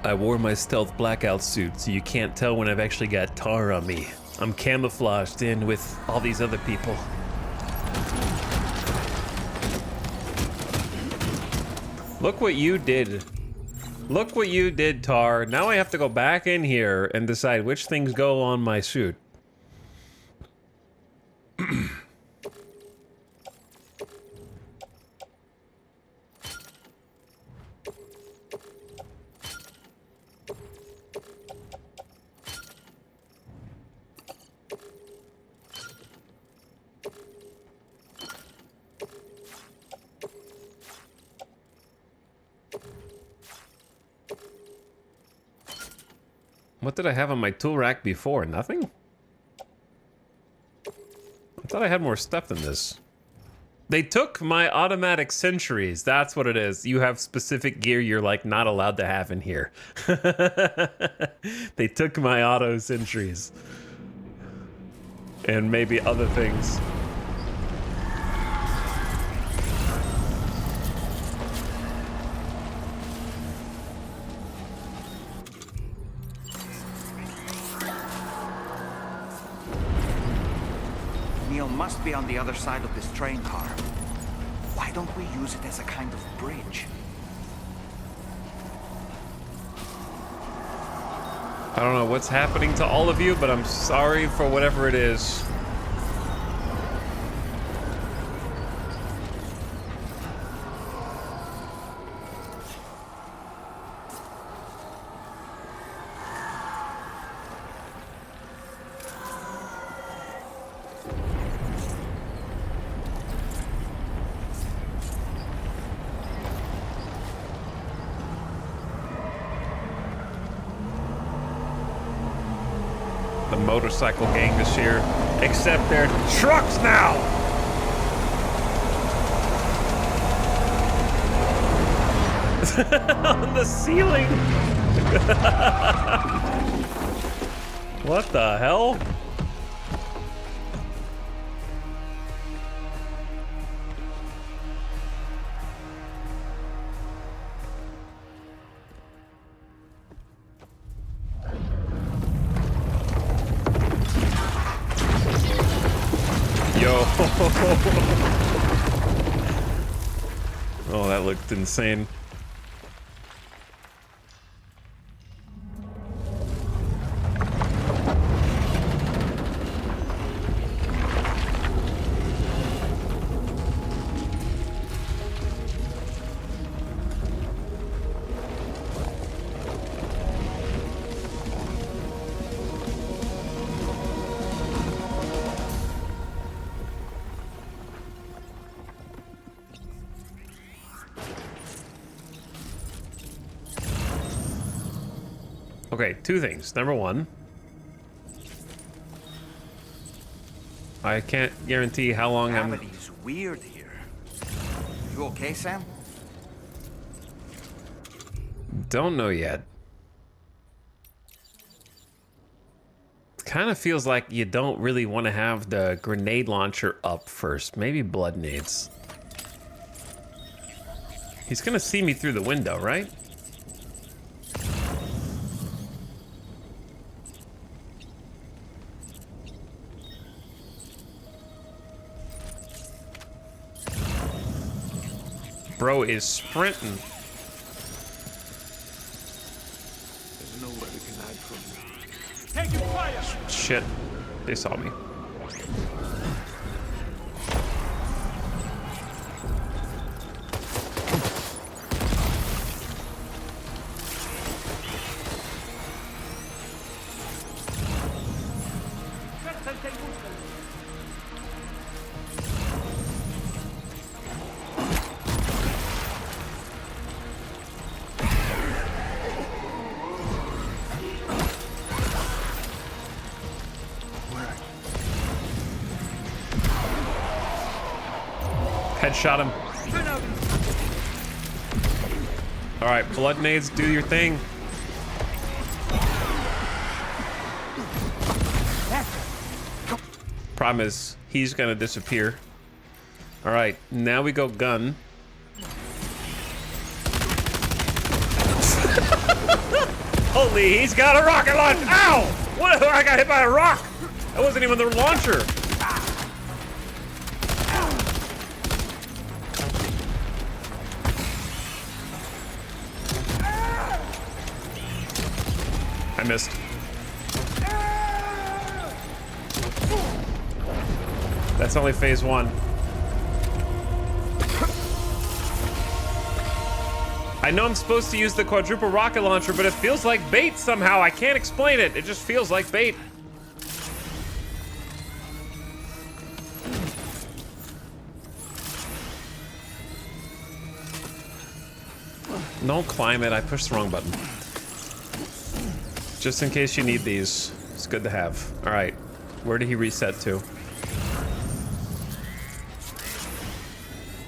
I wore my stealth blackout suit so you can't tell when I've actually got tar on me. I'm camouflaged in with all these other people. Look what you did. Look what you did, Tar. Now I have to go back in here and decide which things go on my suit. What did I have on my tool rack before? Nothing? I thought I had more stuff than this. They took my automatic sentries. That's what it is. You have specific gear you're like not allowed to have in here. They took my auto sentries. And maybe other things. Neil must be on the other side of this train car. Why don't we use it as a kind of bridge? I don't know what's happening to all of you, but I'm sorry for whatever it is. motorcycle gang this year, except they're trucks now. On the ceiling. What the hell? Yo. Oh, that looked insane. Okay, two things. Number one, I can't guarantee how long Gravity's weird here. You okay, Sam? Don't know yet. Kind of feels like you don't really want to have the grenade launcher up first. Maybe blood nades. He's gonna see me through the window, right? Bro is sprinting. There's nowhere we can hide from you. Taking fire! Shit. They saw me. Headshot him. All right, blood nades, do your thing. Problem is, he's gonna disappear. All right, now we go gun. Holy, he's got a rocket launch. Ow! What? I got hit by a rock. That wasn't even the launcher. I missed. That's only phase one. I know I'm supposed to use the quadruple rocket launcher, but it feels like bait somehow. I can't explain it. It just feels like bait. Don't climb it. I pushed the wrong button. Just in case you need these. It's good to have. All right. Where did he reset to?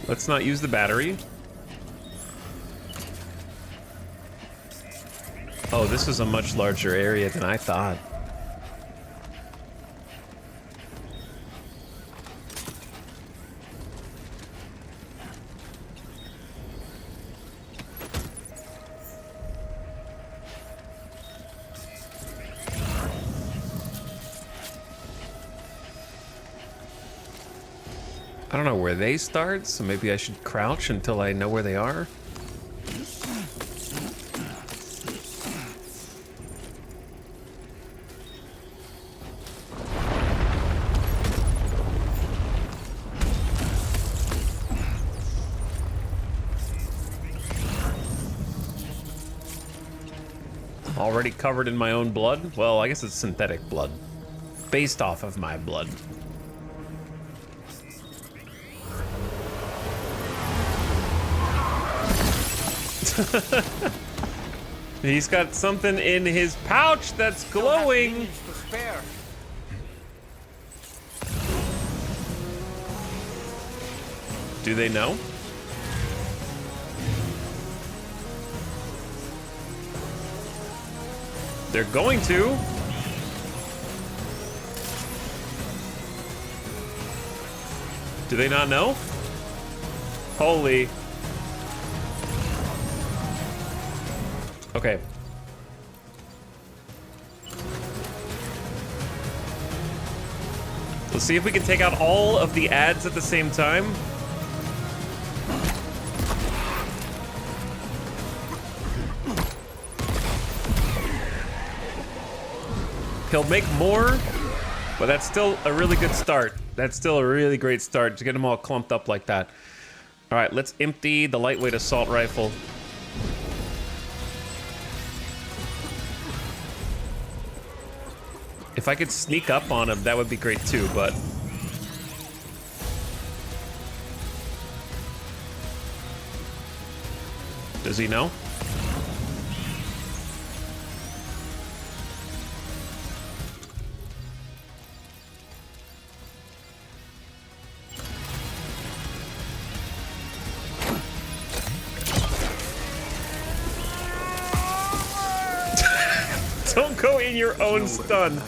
Let's not use the battery. Oh, this is a much larger area than I thought. I don't know where they start, so maybe I should crouch until I know where they are. Already covered in my own blood? Well, I guess it's synthetic blood. Based off of my blood. He's got something in his pouch that's glowing. Do they know? They're going to. Do they not know? Holy. Okay. Let's see if we can take out all of the ads at the same time. He'll make more, but that's still a really good start. That's still a really great start to get them all clumped up like that. All right, let's empty the lightweight assault rifle. If I could sneak up on him, that would be great too, but... Does he know? Don't go in your own stun.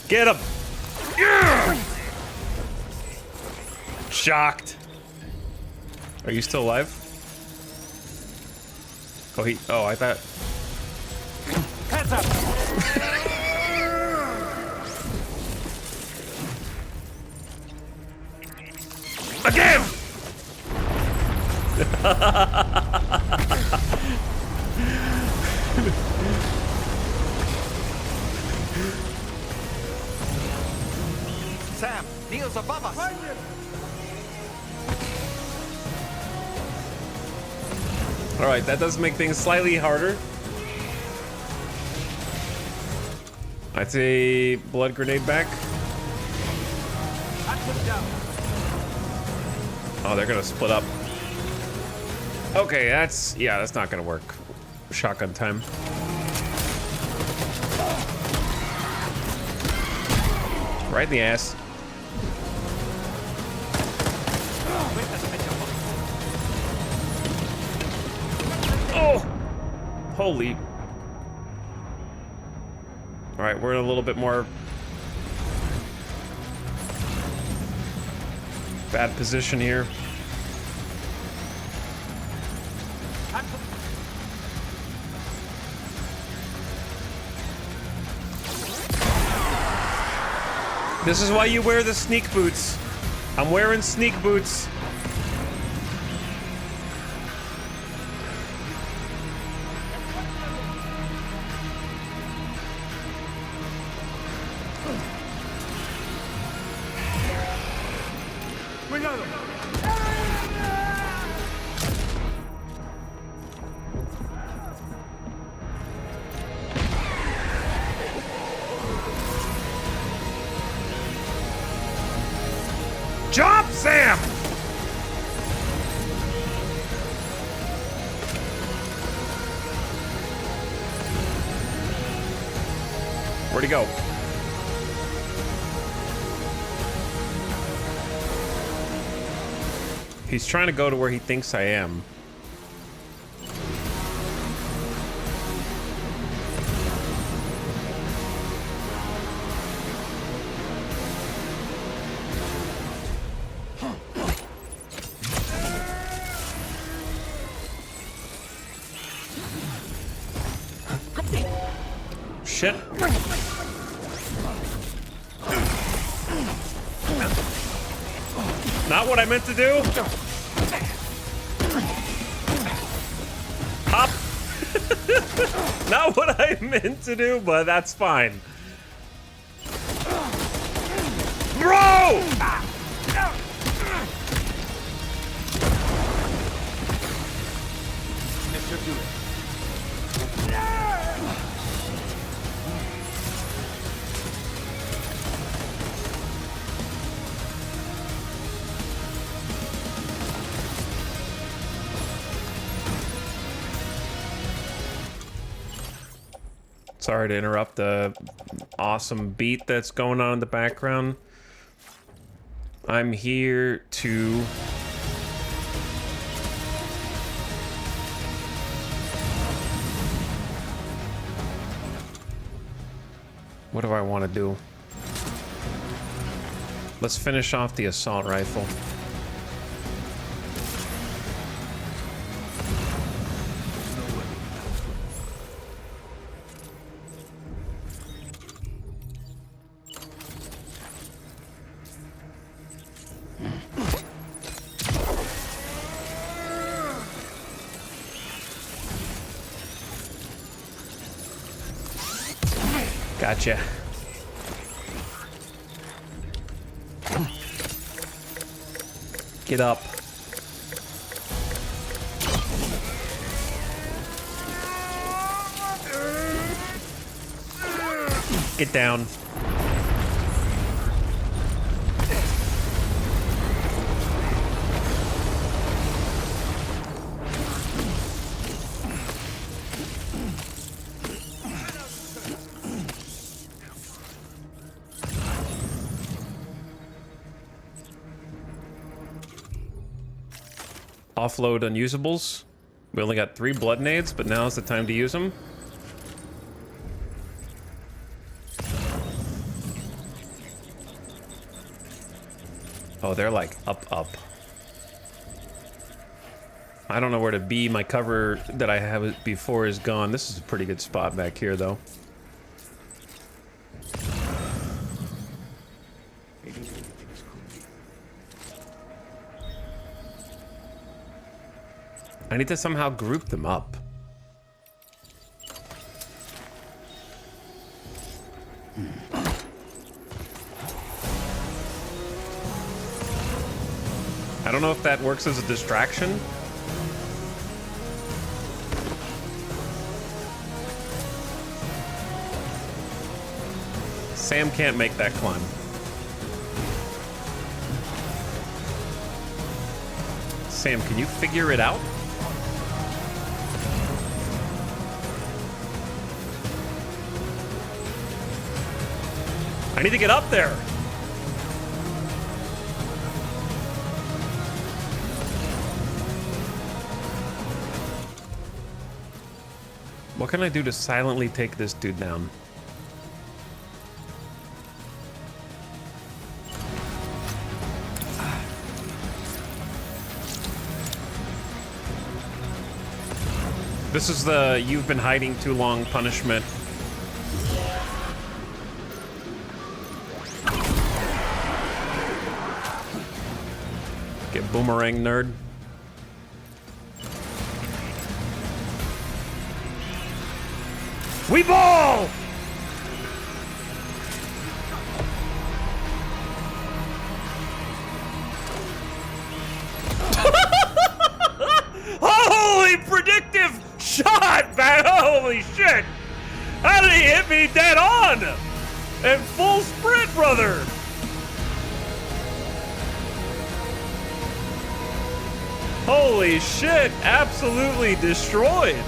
Get him. Yeah! Shocked. Are you still alive? Oh, I thought. Hands up. Again! Sam, Neil's above us. All right, that does make things slightly harder. I'd say blood grenade back. Oh, they're gonna split up. Okay, that's not gonna work. Shotgun time. Right in the ass. Oh! Holy. All right, we're in a little bit more bad position here. This is why you wear the sneak boots. I'm wearing sneak boots. Jump, Sam! Where'd he go? He's trying to go to where he thinks I am. Shit. Not what I meant to do. Hop. Not what I meant to do, but that's fine. Bro! Sorry to interrupt the awesome beat that's going on in the background. I'm here to What do I want to do? Let's finish off the assault rifle. Gotcha. Get up. Get down. Offload unusables. We only got 3 blood nades, but now's the time to use them. Oh, they're like up. I don't know where to be. My cover that I have before is gone. This is a pretty good spot back here, though. I need to somehow group them up. I don't know if that works as a distraction. Sam can't make that climb. Sam, can you figure it out? I need to get up there. What can I do to silently take this dude down? This is the you've been hiding too long punishment. Get boomerang, nerd. We ball! Holy predictive shot, man! Holy shit! How did he hit me dead on? And full sprint, brother! Holy shit! Absolutely destroyed!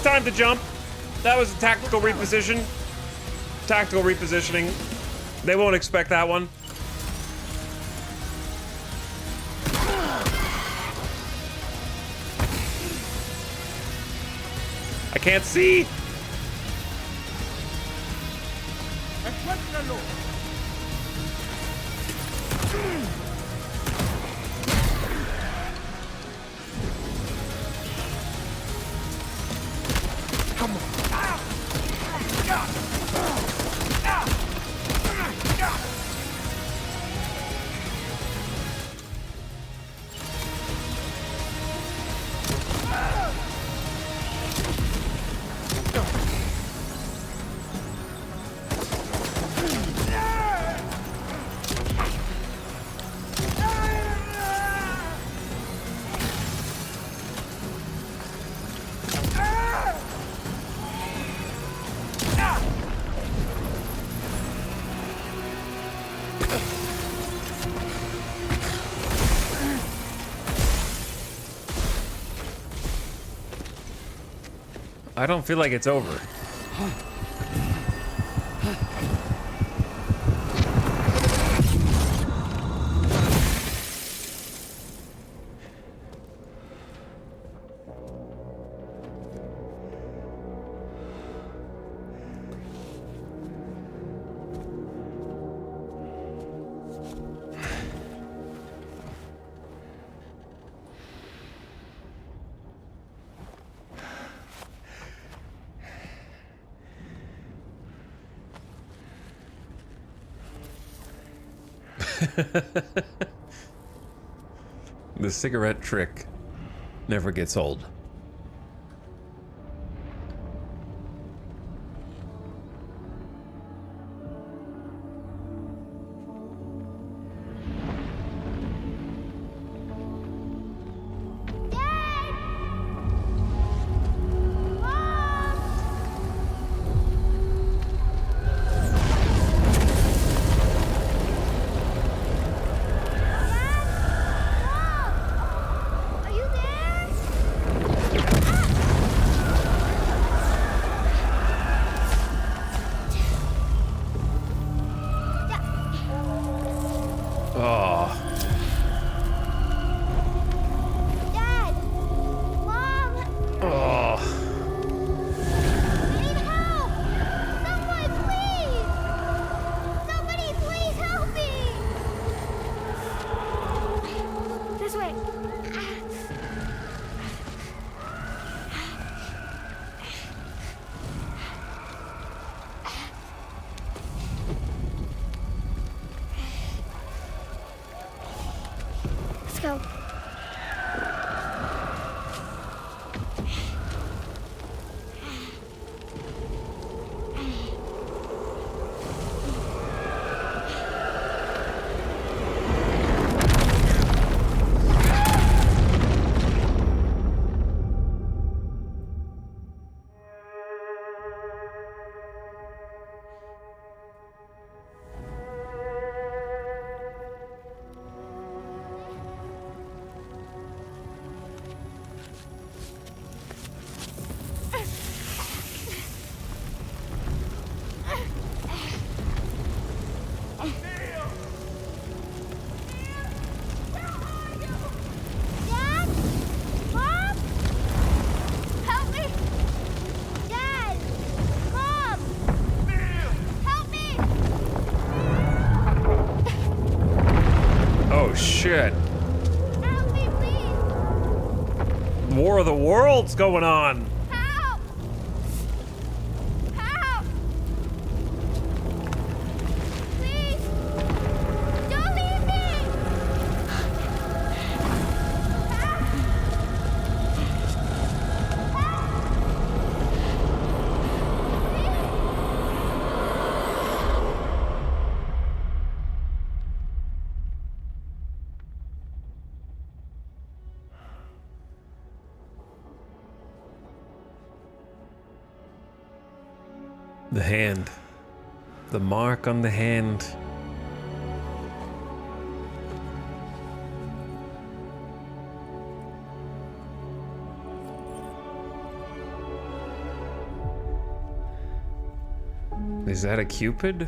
Time to jump. That was a tactical reposition. Tactical repositioning. They won't expect that one. I can't see. I don't feel like it's over. The cigarette trick never gets old. Shit. Help me, please. War of the Worlds going on. Help! Help! Please! Don't leave me! The hand. The mark on the hand. Is that a Cupid?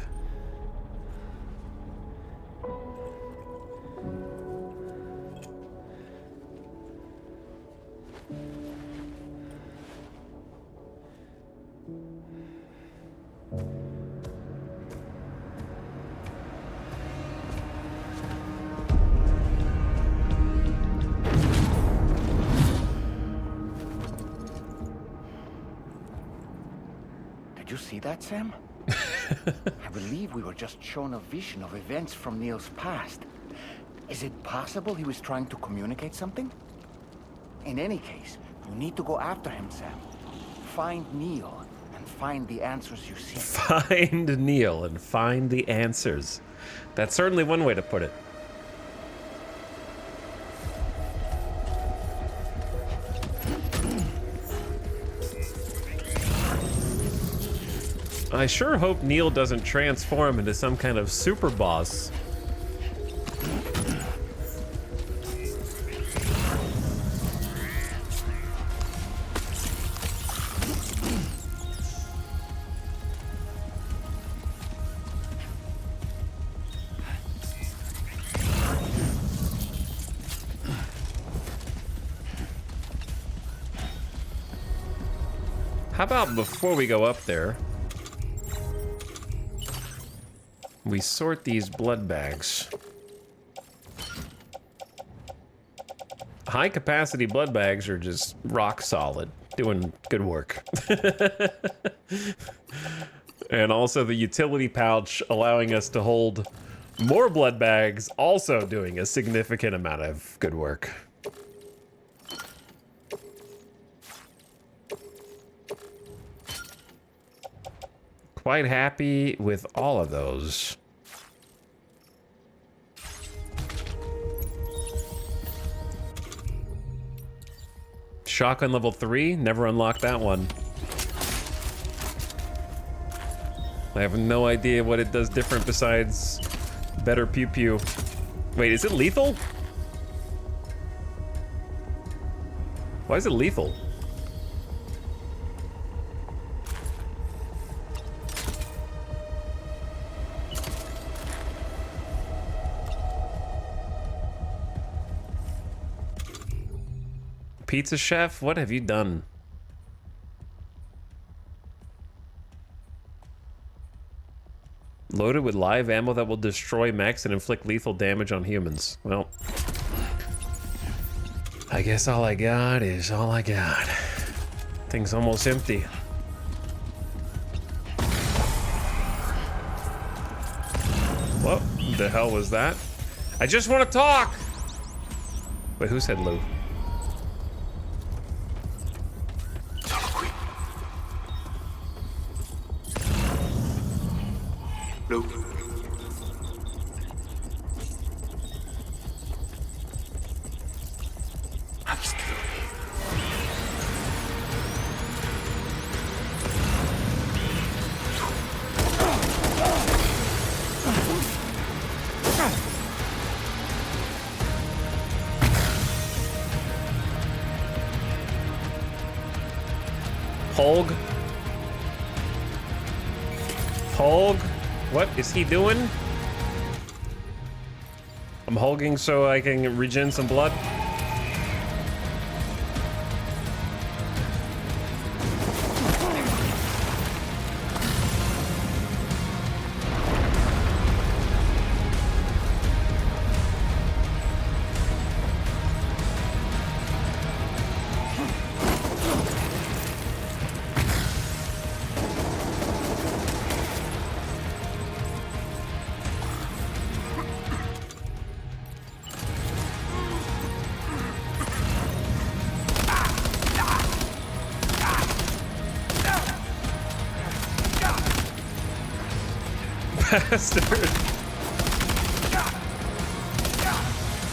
Did you see that, Sam? I believe we were just shown a vision of events from Neil's past. Is it possible he was trying to communicate something? In any case, you need to go after him, Sam. Find Neil and find the answers you seek. Find Neil and find the answers. That's certainly one way to put it. I sure hope Neil doesn't transform into some kind of super boss. How about before we go up there, we sort these blood bags. High capacity blood bags are just rock solid, doing good work. And also the utility pouch allowing us to hold more blood bags, also doing a significant amount of good work. Quite happy with all of those. Shotgun level 3, never unlocked that one. I have no idea what it does different besides better pew pew. Wait, is it lethal? Why is it lethal? Pizza chef, what have you done? Loaded with live ammo that will destroy mechs and inflict lethal damage on humans. Well, I guess all I got is all I got. Thing's almost empty. What the hell was that? I just want to talk! Wait, who said Lou? Lou. I'm still Holg? Holg? What is he doing? I'm hulking so I can regen some blood. Bastard.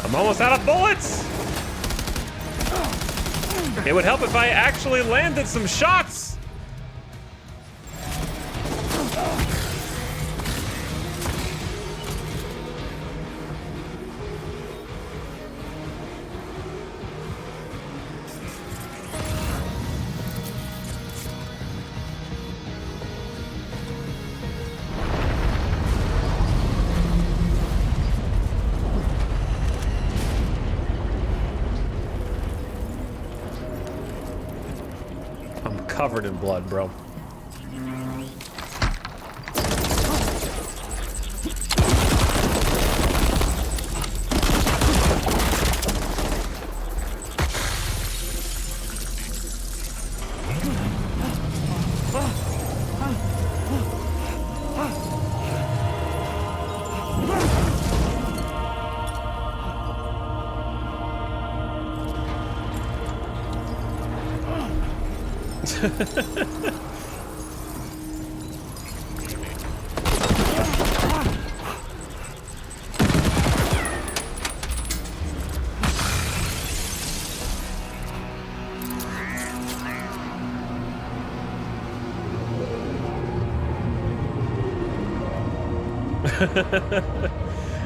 I'm almost out of bullets. It would help if I actually landed some shots. Covered in blood, bro.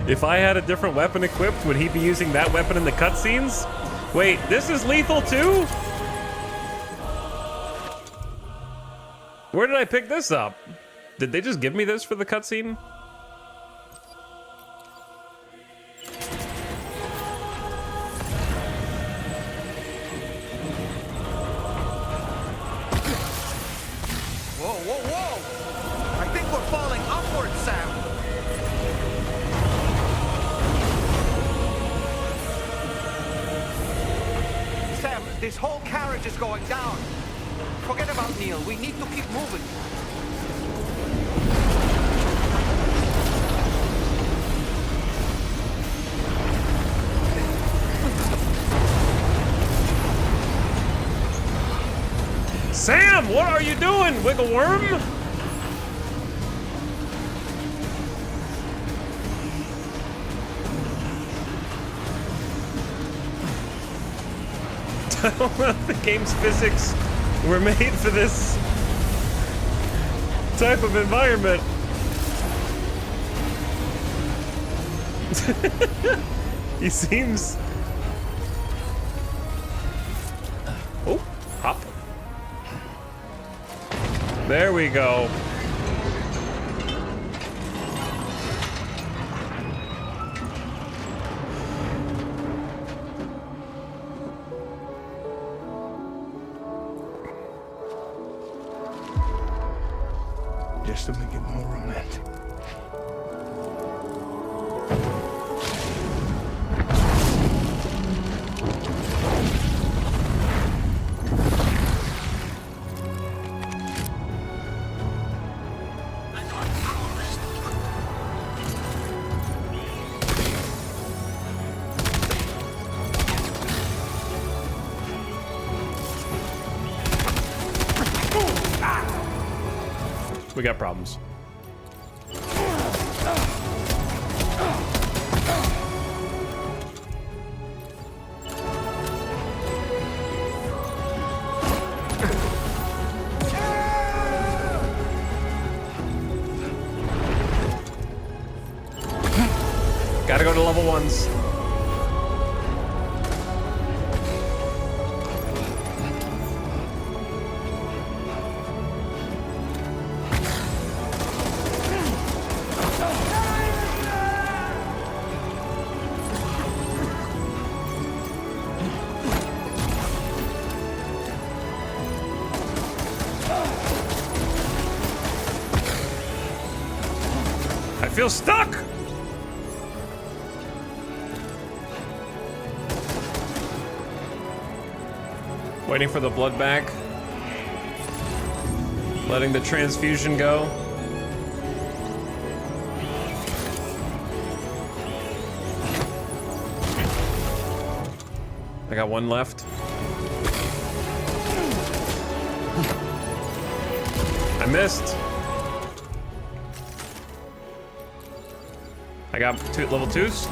If I had a different weapon equipped, would he be using that weapon in the cutscenes? Wait, this is lethal too? Where did I pick this up? Did they just give me this for the cutscene? carriage is going down. Forget about Neil. We need to keep moving. Sam, what are you doing, wiggle worm? I don't know if the game's physics were made for this type of environment. He seems... Oh, hop. There we go. Just to make it more romantic. We got problems. Gotta go to level ones. I feel stuck! Waiting for the blood back. Letting the transfusion go. I got one left. I missed. I got level 2s.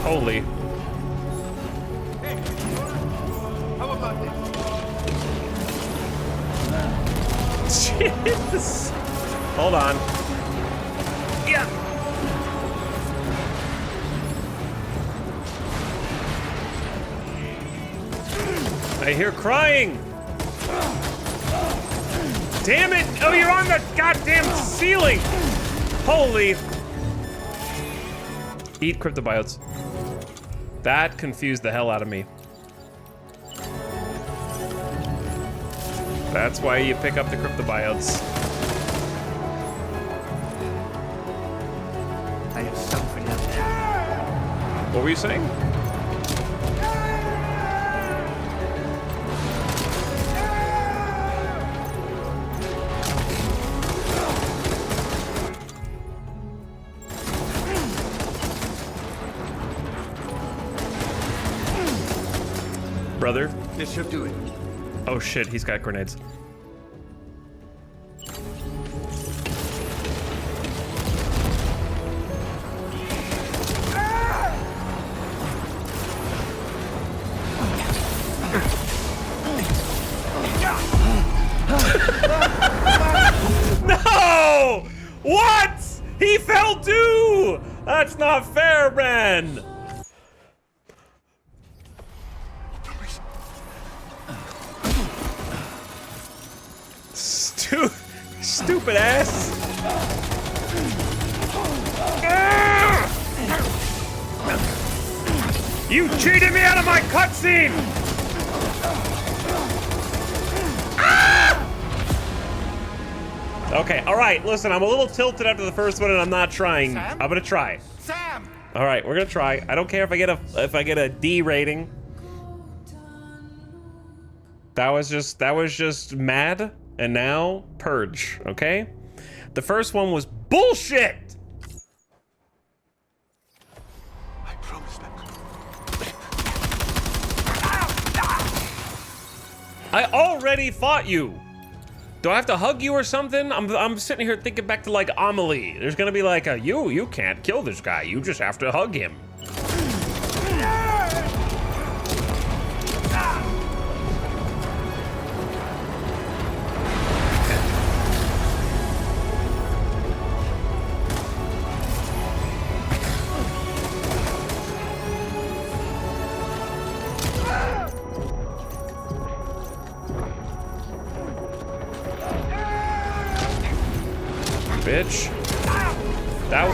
Holy. Hey, how about this? Jeez. Hold on. Yeah. I hear crying. Damn it! Oh, you're on the goddamn ceiling. Holy. Eat cryptobiotes. That confused the hell out of me. That's why you pick up the cryptobiotes. I have something else. What were you saying? Brother? This should do it. Oh shit, he's got grenades. No! What? He fell too! That's not fair, man! Stupid ass! You cheated me out of my cutscene! Okay, alright, listen, I'm a little tilted after the first one and I'm not trying. Sam? I'm gonna try. Sam! Alright, we're gonna try. I don't care if I get a D rating. That was just mad, and now purge, okay? The first one was bullshit! I promise that. I already fought you! Do I have to hug you or something? I'm sitting here thinking back to like Amelie. There's gonna be like a, you can't kill this guy, you just have to hug him. Bitch. That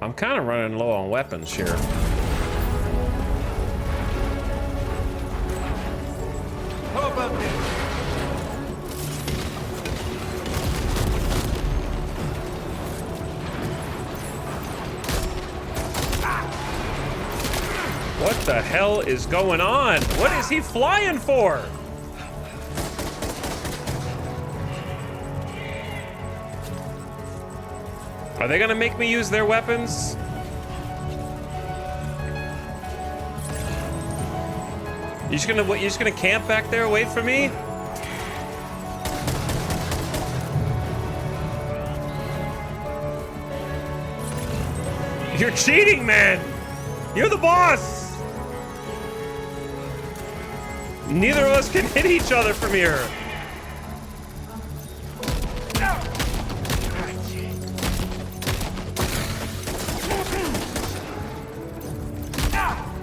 I'm kind of running low on weapons here. How about this? What the hell is going on? What is he flying for? Are they gonna make me use their weapons? You just gonna camp back there, wait for me? You're cheating, man! You're the boss! Neither of us can hit each other from here.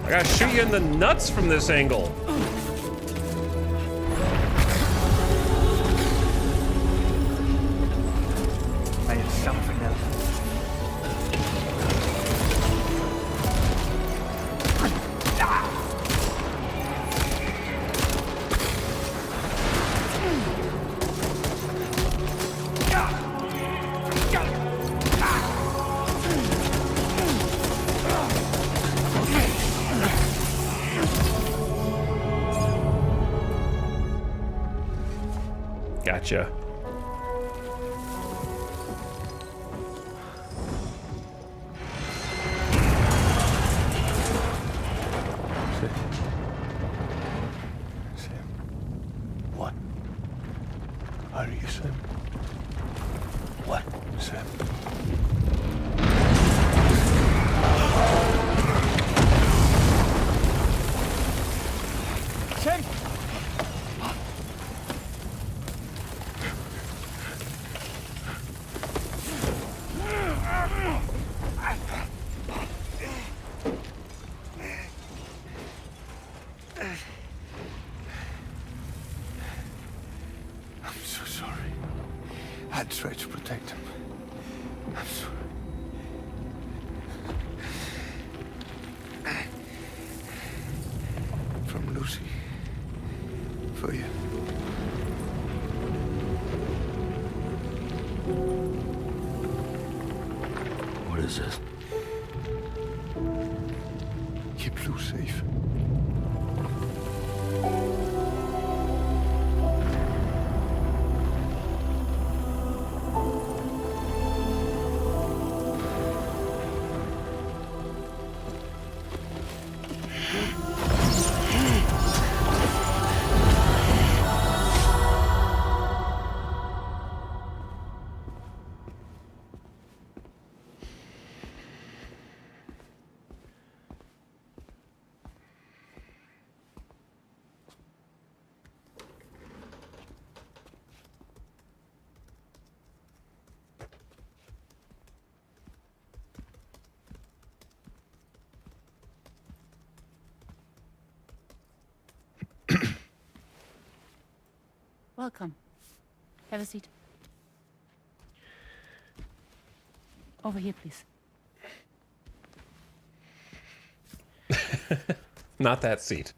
I gotta shoot you in the nuts from this angle. I have something else. Gotcha. Sam. What? Are you Sam? What, Sam? Sam! I'm so sorry. I tried to protect him. I'm sorry. From Lucy. For you. What is this? Keep Lou safe. Welcome. Have a seat. Over here, please. Not that seat.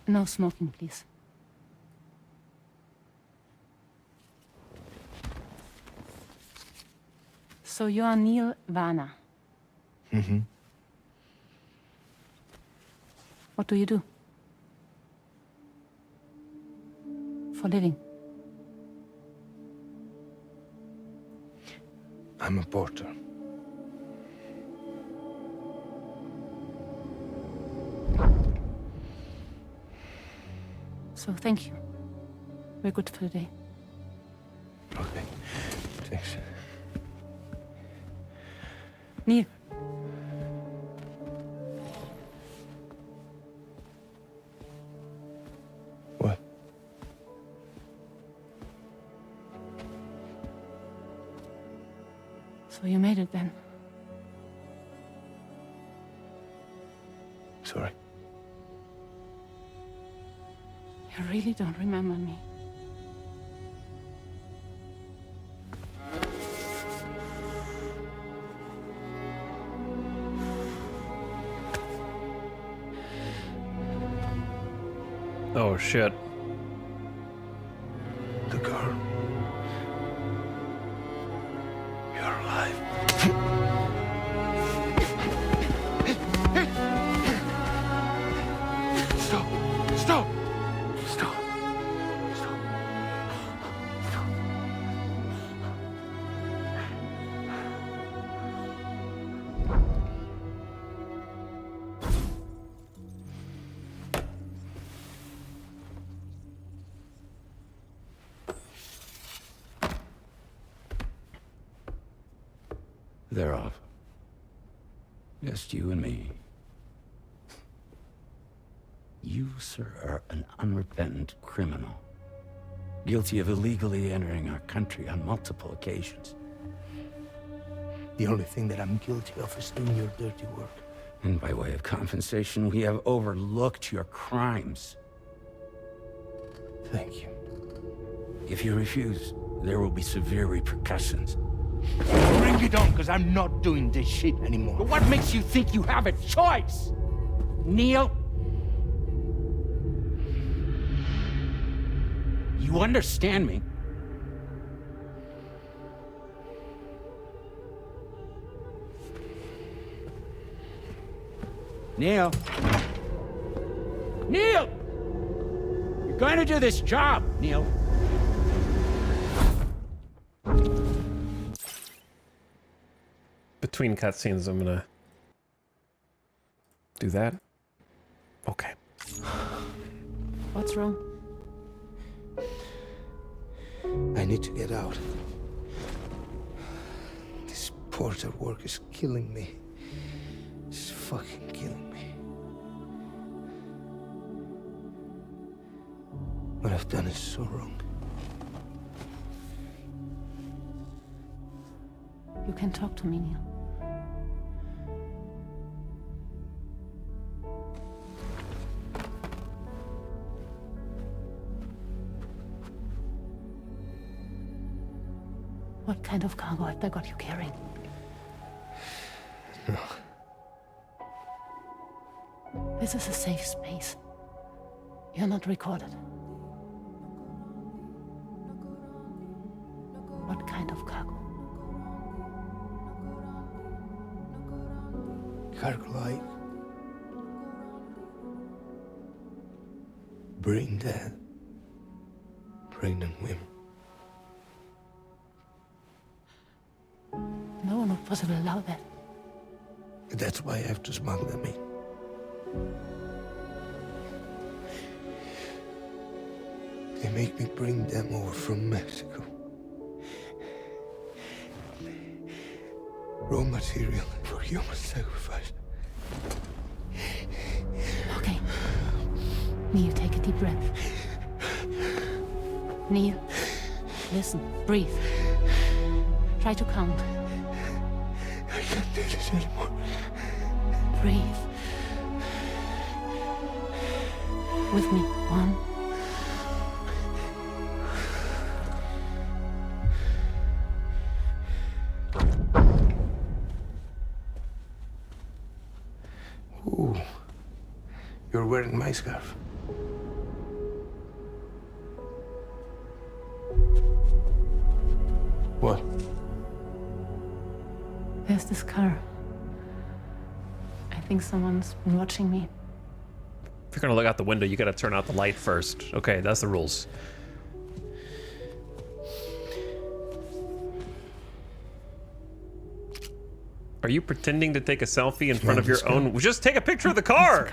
No smoking, please. So you are Neil Varner. Mm-hmm. What do you do? For a living? I'm a porter. So thank you. We're good for the day. Okay. Thanks. Neil. What? So you made it then? Sorry. You really don't remember me. Oh, shit. The girl. You're alive. Stop! Stop! Stop! Stop! Stop! They're off. Just you and me. You, sir, are an unrepentant criminal. Guilty of illegally entering our country on multiple occasions. The only thing that I'm guilty of is doing your dirty work. And by way of compensation, we have overlooked your crimes. Thank you. If you refuse, there will be severe repercussions. Bring it on, because I'm not doing this shit anymore. But what makes you think you have a choice? Neil? You understand me? Neil? Neil! You're going to do this job, Neil. Between cutscenes, I'm gonna do that. Okay. What's wrong? I need to get out. This porter work is killing me. It's fucking killing me. What I've done is so wrong. You can talk to me, Neil. What kind of cargo have they got you carrying? No. This is a safe space. You're not recorded. What kind of cargo? Cargo like brain dead, pregnant women. No one would possibly allow that. That's why I have to smuggle them in. They make me bring them over from Mexico. Raw material for human sacrifice. Okay. Neil, take a deep breath. Neil, listen, breathe. Try to count. can't do this anymore. Breathe. With me. 1. Ooh. You're wearing my scarf. What? There's this car. I think someone's been watching me. If you're gonna look out the window, you gotta turn out the light first. Okay, that's the rules. Are you pretending to take a selfie in front of your own? Just take a picture of the car.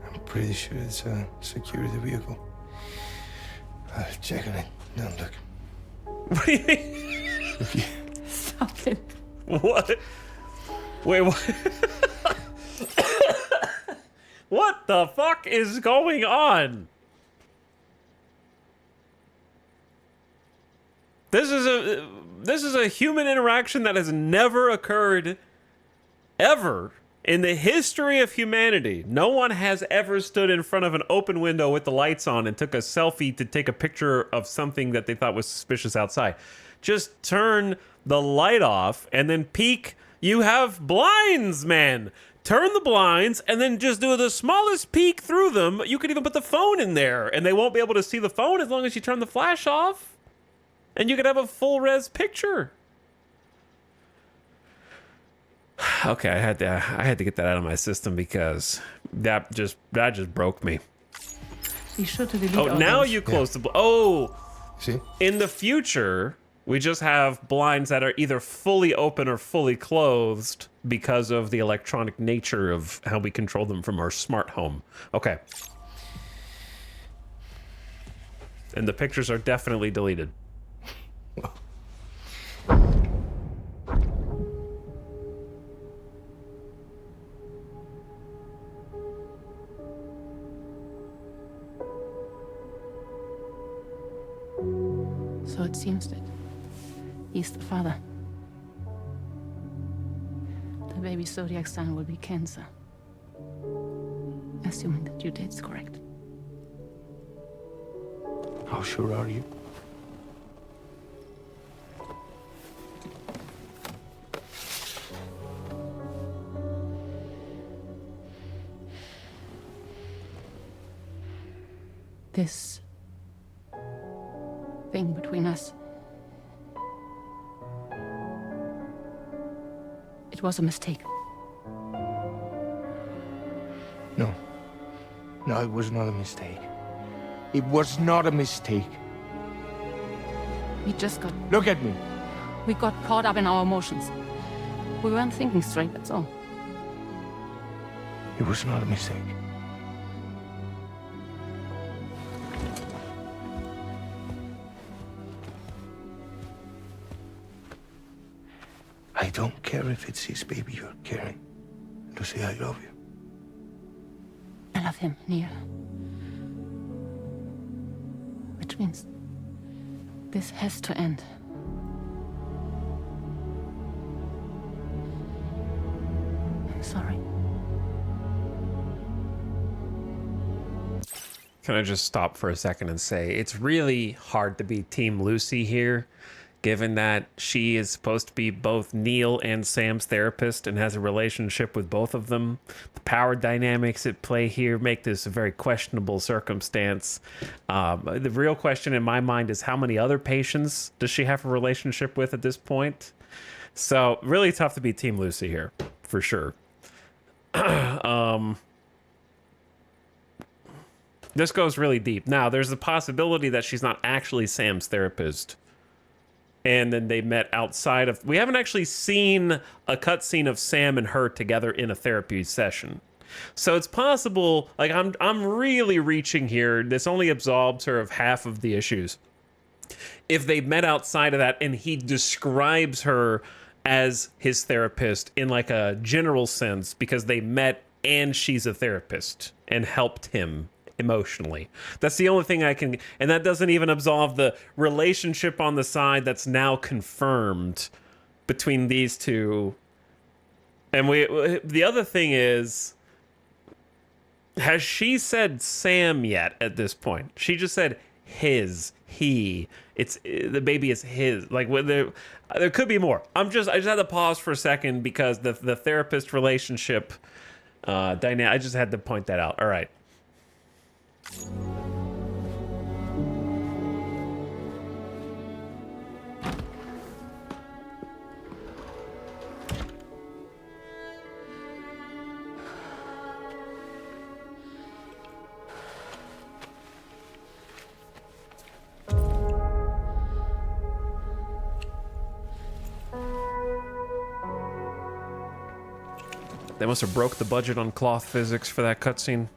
I'm pretty sure it's a security vehicle. Check on it. Don't look. What do you mean? Stop it. What? Wait, what? What the fuck is going on? This is a human interaction that has never occurred ever in the history of humanity. No one has ever stood in front of an open window with the lights on and took a selfie to take a picture of something that they thought was suspicious outside. Just turn the light off and then peek. You have blinds, man. Turn the blinds and then just do the smallest peek through them. You could even put the phone in there and they won't be able to see the phone as long as you turn the flash off. And you could have a full res picture. Okay, I had to get that out of my system because that just broke me. Be sure to delete Oh, all now those. you close the oh. See? In the future, we just have blinds that are either fully open or fully closed because of the electronic nature of how we control them from our smart home. Okay. And the pictures are definitely deleted. So it seems that he's the father. The baby zodiac sign will be Cancer. Assuming that your date's correct. How sure are you? This thing between us. It was a mistake. No. No, it was not a mistake. It was not a mistake. We just got... Look at me. We got caught up in our emotions. We weren't thinking straight, that's all. It was not a mistake. I don't care if it's his baby you're carrying. Lucy, I love you. I love him, Neil. Which means this has to end. I'm sorry. Can I just stop for a second and say it's really hard to be Team Lucy here, given that she is supposed to be both Neil and Sam's therapist and has a relationship with both of them. The power dynamics at play here make this a very questionable circumstance. The real question in my mind is how many other patients does she have a relationship with at this point? So really tough to be Team Lucy here, for sure. This goes really deep. Now, there's the possibility that she's not actually Sam's therapist. And then they met outside of... We haven't actually seen a cutscene of Sam and her together in a therapy session. So it's possible... Like, I'm really reaching here. This only absolves her of half of the issues. If they met outside of that and he describes her as his therapist in like a general sense because they met and she's a therapist and helped him emotionally. That's the only thing I can, and that doesn't even absolve the relationship on the side that's now confirmed between these two. And the other thing is, has she said Sam yet at this point? She just said his, he. It's the baby is his. Like there could be more. I just had to pause for a second because the therapist relationship dynamic. I just had to point that out. All right. They must have broke the budget on cloth physics for that cutscene.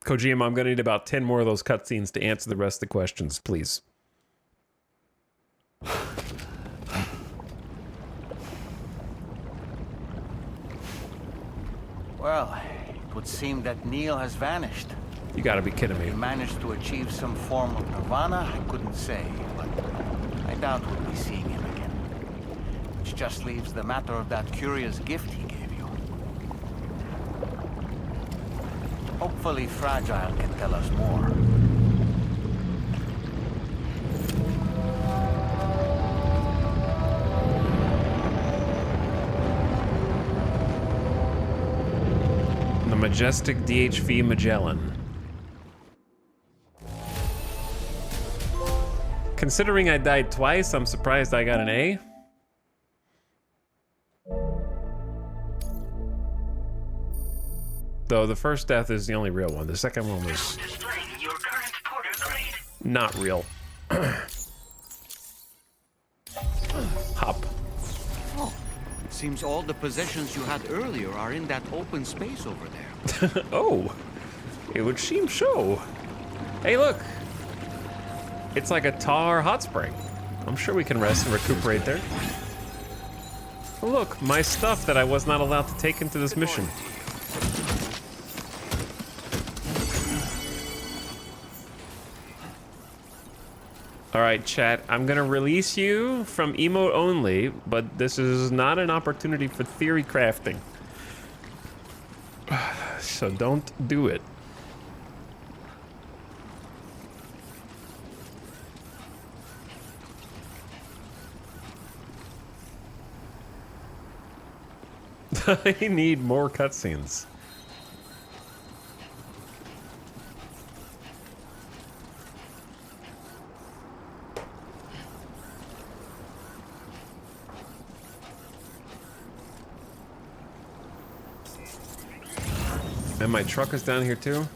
Kojima, I'm gonna need about 10 more of those cutscenes to answer the rest of the questions, please. Well, it would seem that Neil has vanished. You gotta be kidding me. He managed to achieve some form of nirvana, I couldn't say, but I doubt we'll be seeing him again. Which just leaves the matter of that curious gift he gave you. Hopefully Fragile can tell us more. The majestic DHV Magellan. Considering I died twice, I'm surprised I got an A. Though the first death is the only real one. The second one was not real. Hop. Oh, it seems all the possessions you had earlier are in that open space over there. Oh, it would seem so. Hey, look. It's like a tar hot spring. I'm sure we can rest and recuperate there. Oh, look, my stuff that I was not allowed to take into this mission. All right, chat, I'm gonna release you from emote only, but this is not an opportunity for theory crafting. So don't do it. I need more cutscenes. And my truck is down here too.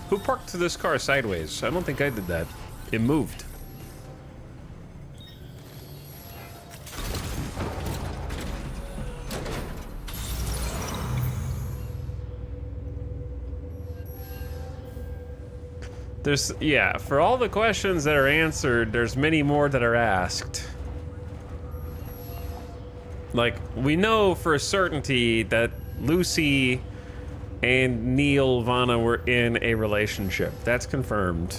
Who parked this car sideways? I don't think I did that. It moved. There's, yeah, for all the questions that are answered, there's many more that are asked. Like, we know for a certainty that Lucy and Neil Vanna were in a relationship. That's confirmed.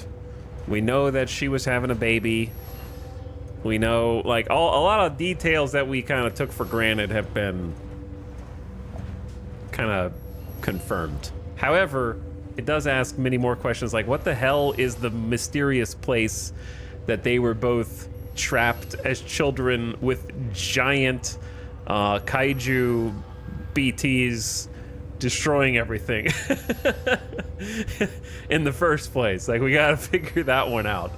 We know that she was having a baby. We know, like, a lot of details that we kind of took for granted have been kind of confirmed. However, it does ask many more questions, like what the hell is the mysterious place that they were both trapped as children with giant kaiju BTs destroying everything in the first place? Like, we gotta figure that one out,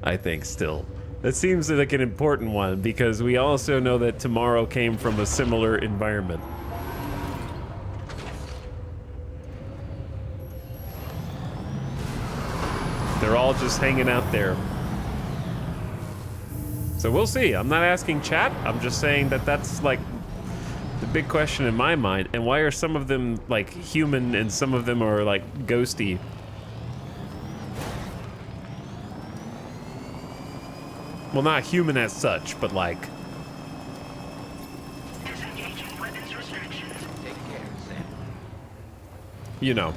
I think, still. That seems like an important one, because we also know that Tomorrow came from a similar environment. They're all just hanging out there. So we'll see. I'm not asking chat. I'm just saying that that's like big question in my mind. And why are some of them like human and some of them are like ghosty? Well, not human as such, but like. Disengaging weapons restrictions. Take care, Sam. You know.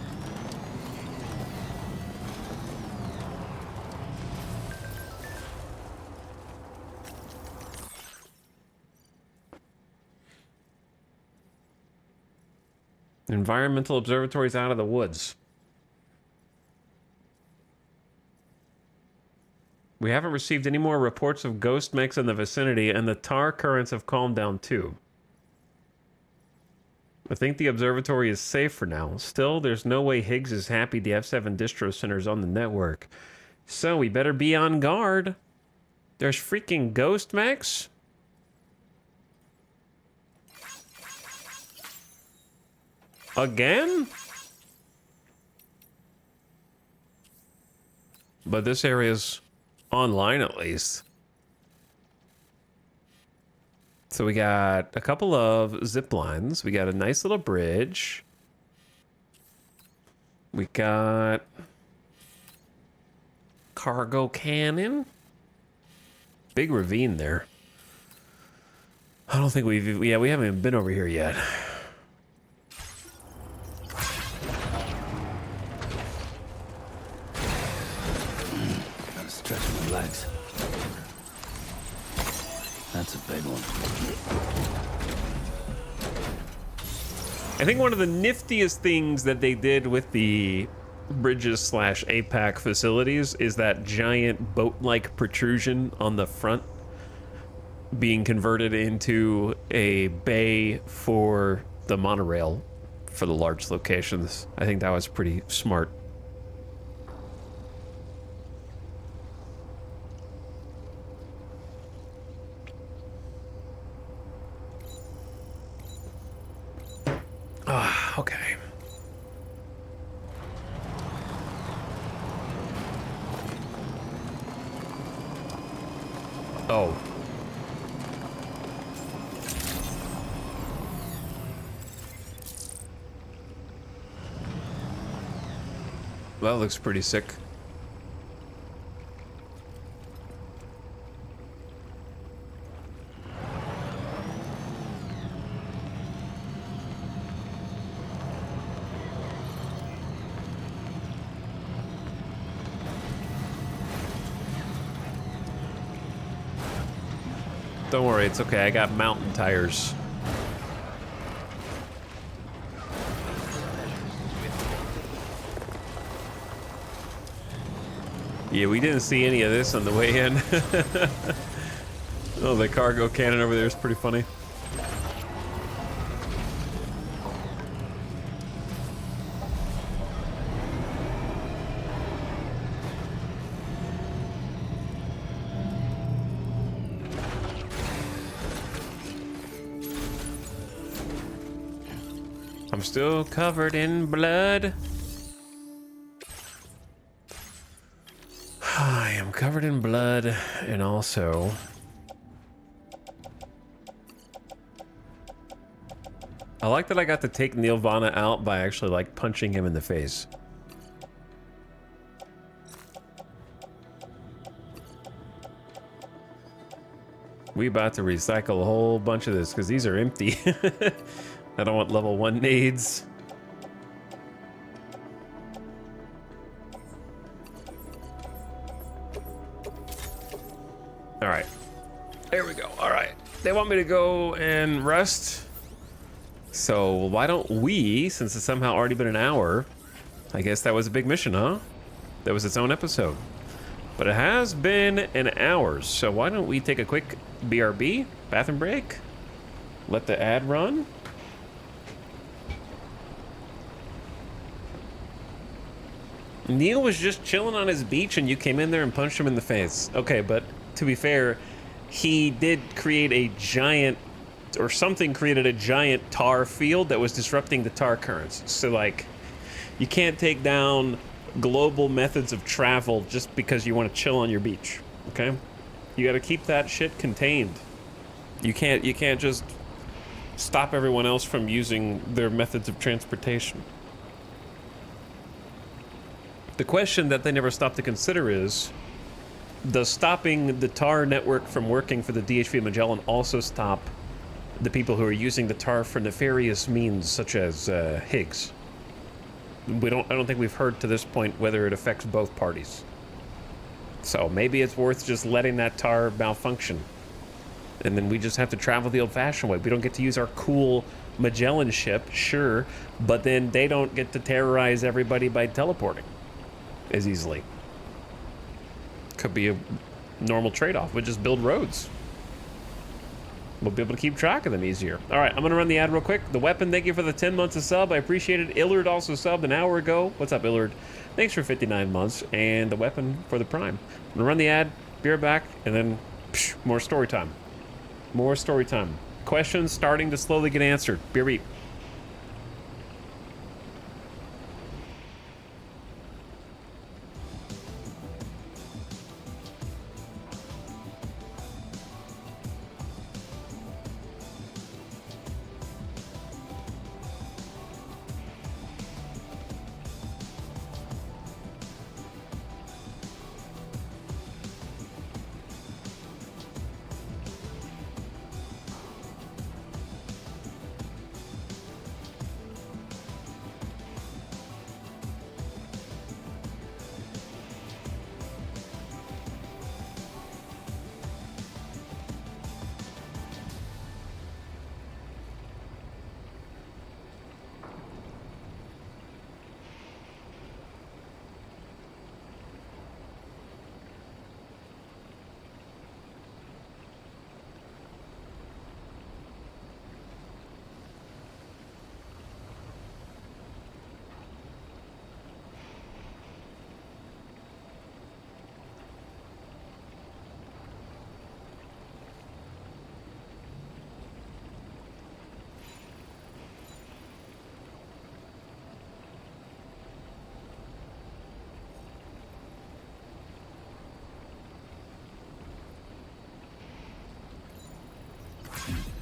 Environmental observatories out of the woods. We haven't received any more reports of ghost mechs in the vicinity, and the tar currents have calmed down too. I think the observatory is safe for now. Still, there's no way Higgs is happy the F7 distro center's on the network. So we better be on guard. There's freaking ghost mechs? Again? But this area's online at least. So we got a couple of zip lines. We got a nice little bridge. We got cargo cannon. Big ravine there. I don't think we haven't even been over here yet. Gotta stretch my legs. That's a big one. I think one of the niftiest things that they did with the bridges / APAC facilities is that giant boat-like protrusion on the front being converted into a bay for the monorail for the large locations. I think that was pretty smart. Ah, okay. Oh. That looks pretty sick. Don't worry, it's okay. I got mountain tires. Yeah, we didn't see any of this on the way in. Oh, the cargo cannon over there is pretty funny. I'm still covered in blood. I am covered in blood, and also I like that I got to take Nirvana out by actually like punching him in the face. We about to recycle a whole bunch of this because these are empty. I don't want level 1 nades. All right, there we go. All right, they want me to go and rest. So why don't we, since it's somehow already been an hour, I guess that was a big mission, huh? That was its own episode. But it has been an hour, so why don't we take a quick BRB, bathroom break? Let the ad run. Neil was just chilling on his beach and you came in there and punched him in the face. Okay, but to be fair, he did create a giant, or something created a giant tar field that was disrupting the tar currents. So like, you can't take down global methods of travel just because you want to chill on your beach, okay? You got to keep that shit contained. You can't just stop everyone else from using their methods of transportation. The question that they never stop to consider is, does stopping the TAR network from working for the DHV Magellan also stop the people who are using the TAR for nefarious means, such as Higgs? I don't think we've heard to this point whether it affects both parties. So maybe it's worth just letting that TAR malfunction. And then we just have to travel the old-fashioned way. We don't get to use our cool Magellan ship, sure, but then they don't get to terrorize everybody by teleporting as easily. Could be a normal trade-off. We'll just build roads. We'll be able to keep track of them easier. All right, I'm going to run the ad real quick. The Weapon, thank you for the 10 months of sub. I appreciate it. Illard also subbed an hour ago. What's up, Illard? Thanks for 59 months. And The Weapon for the Prime. I'm going to run the ad, be right back, and then more story time. More story time. Questions starting to slowly get answered. Be right back.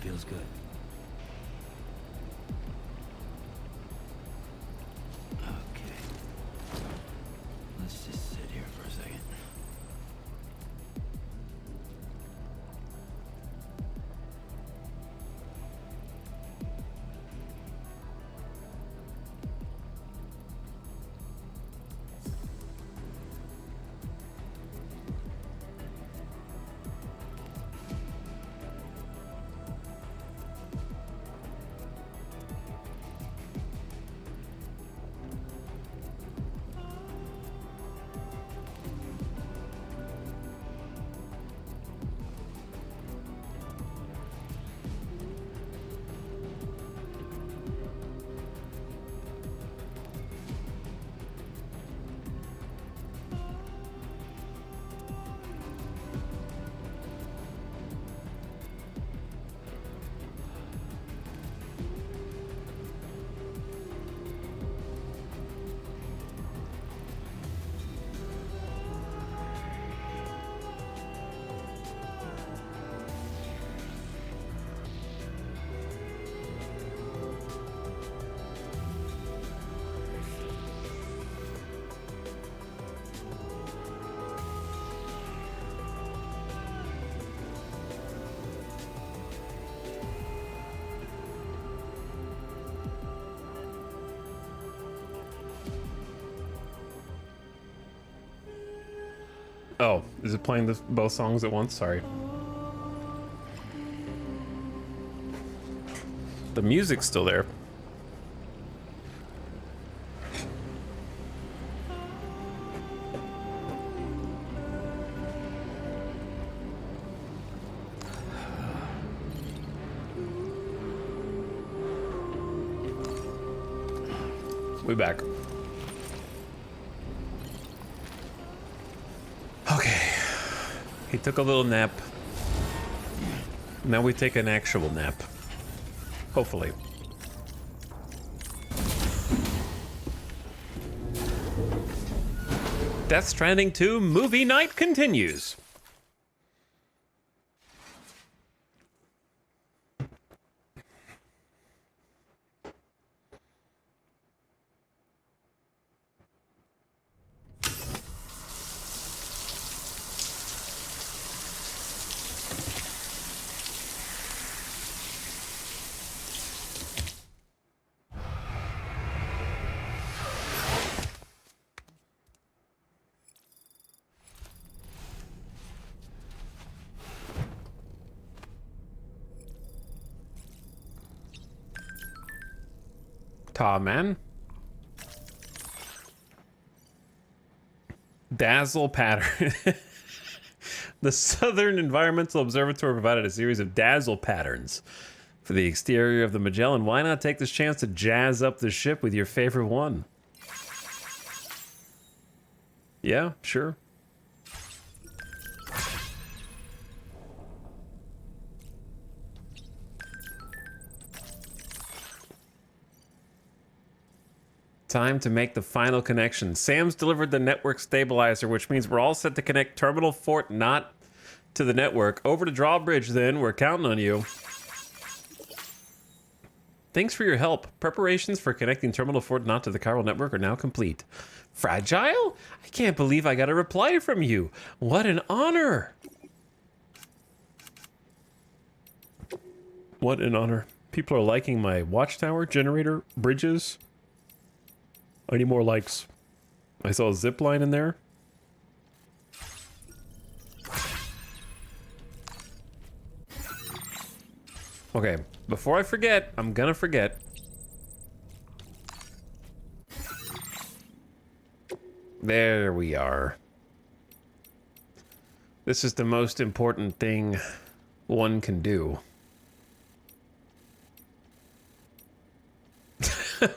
Feels good. Okay. Let's just sit here for a second. Oh, is it playing both songs at once? Sorry. The music's still there. We back. Okay. He took a little nap. Now we take an actual nap. Hopefully. Death Stranding 2 movie night continues. Ta, man. Dazzle pattern. The Southern Environmental Observatory provided a series of dazzle patterns for the exterior of the Magellan. Why not take this chance to jazz up the ship with your favorite one? Yeah, sure. Time to make the final connection. Sam's delivered the network stabilizer, which means we're all set to connect Terminal Fort Knot to the network. Over to Drawbridge, then. We're counting on you. Thanks for your help. Preparations for connecting Terminal Fort Knot to the chiral network are now complete. Fragile? I can't believe I got a reply from you. What an honor. What an honor. People are liking my watchtower, generator, bridges. I need more likes. I saw a zip line in there. Okay, before I forget, I'm gonna forget. There we are. This is the most important thing one can do.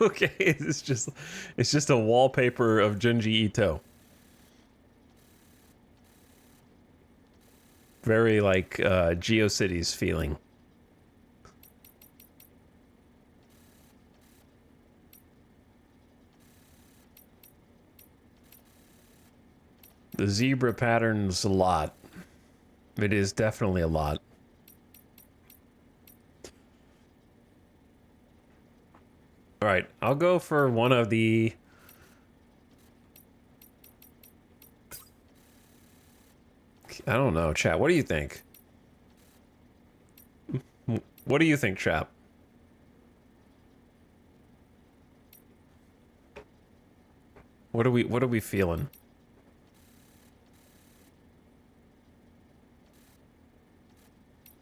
Okay, it's just a wallpaper of Junji Ito. Very like GeoCities feeling. The zebra pattern's a lot. It is definitely a lot. All right, I'll go for one of the... I don't know, chat. What do you think? What do you think, chat? What are we feeling?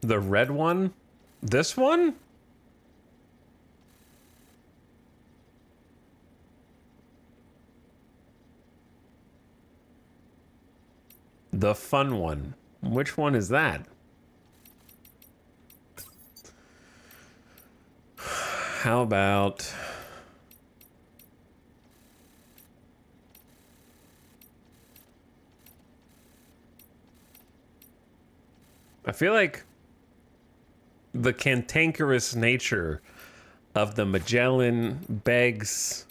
The red one? This one? The fun one. Which one is that? How about... I feel like the cantankerous nature of the Magellan begs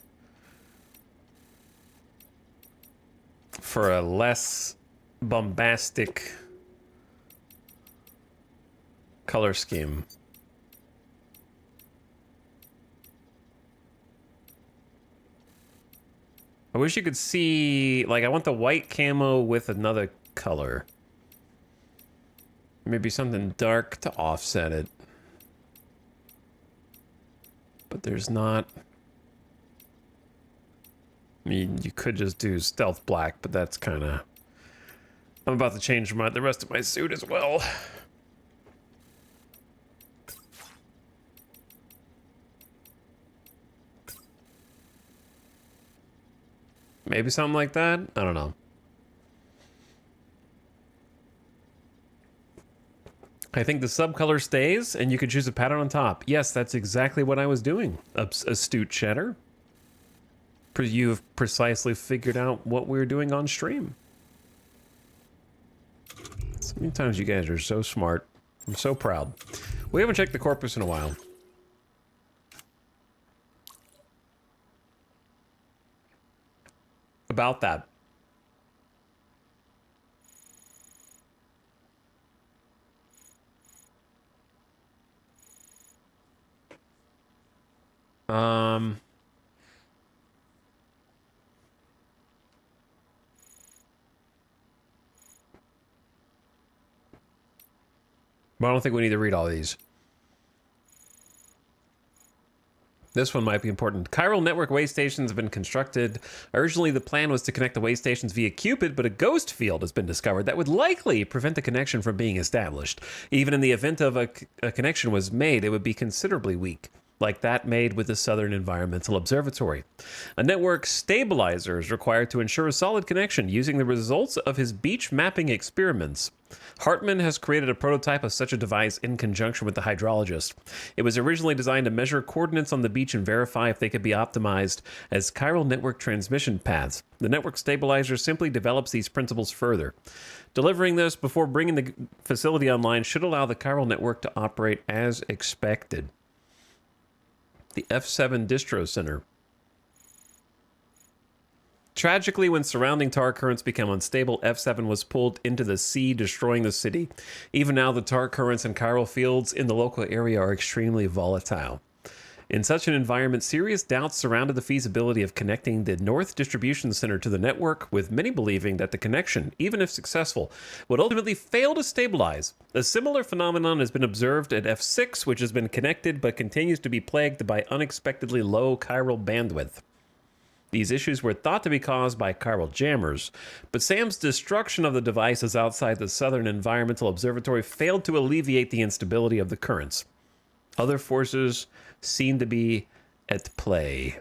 for a less bombastic color scheme. I wish you could see, like, I want the white camo with another color. Maybe something dark to offset it. But there's not... I mean, you could just do stealth black, but that's kind of... I'm about to change the rest of my suit as well. Maybe something like that? I don't know. I think the subcolor stays, and you can choose a pattern on top. Yes, that's exactly what I was doing. Astute Cheddar. You've precisely figured out what we were doing on stream. Sometimes you guys are so smart. I'm so proud. We haven't checked the corpus in a while. About that. But I don't think we need to read all these. This one might be important. Chiral network way stations have been constructed. Originally, the plan was to connect the way stations via Cupid, but a ghost field has been discovered that would likely prevent the connection from being established. Even in the event of a connection was made, it would be considerably weak. like that made with the Southern Environmental Observatory. A network stabilizer is required to ensure a solid connection using the results of his beach mapping experiments. Hartman has created a prototype of such a device in conjunction with the hydrologist. It was originally designed to measure coordinates on the beach and verify if they could be optimized as chiral network transmission paths. The network stabilizer simply develops these principles further. Delivering this before bringing the facility online should allow the chiral network to operate as expected. The F7 Distro Center. Tragically, when surrounding tar currents became unstable, F7 was pulled into the sea, destroying the city. Even now, the tar currents and chiral fields in the local area are extremely volatile. In such an environment, serious doubts surrounded the feasibility of connecting the North Distribution Center to the network, with many believing that the connection, even if successful, would ultimately fail to stabilize. A similar phenomenon has been observed at F6, which has been connected but continues to be plagued by unexpectedly low chiral bandwidth. These issues were thought to be caused by chiral jammers, but Sam's destruction of the devices outside the Southern Environmental Observatory failed to alleviate the instability of the currents. Other forces seem to be at play.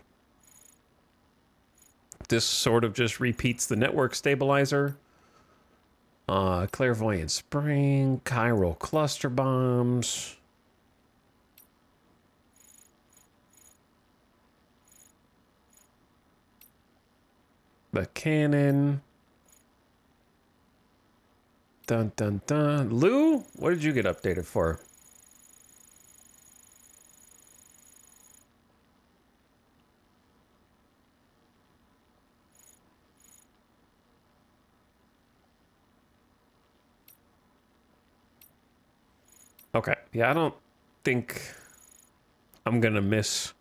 This sort of just repeats the network stabilizer. Clairvoyant spring, chiral cluster bombs. The cannon. Dun dun dun. Lou, what did you get updated for? Okay, yeah, I don't think I'm gonna miss.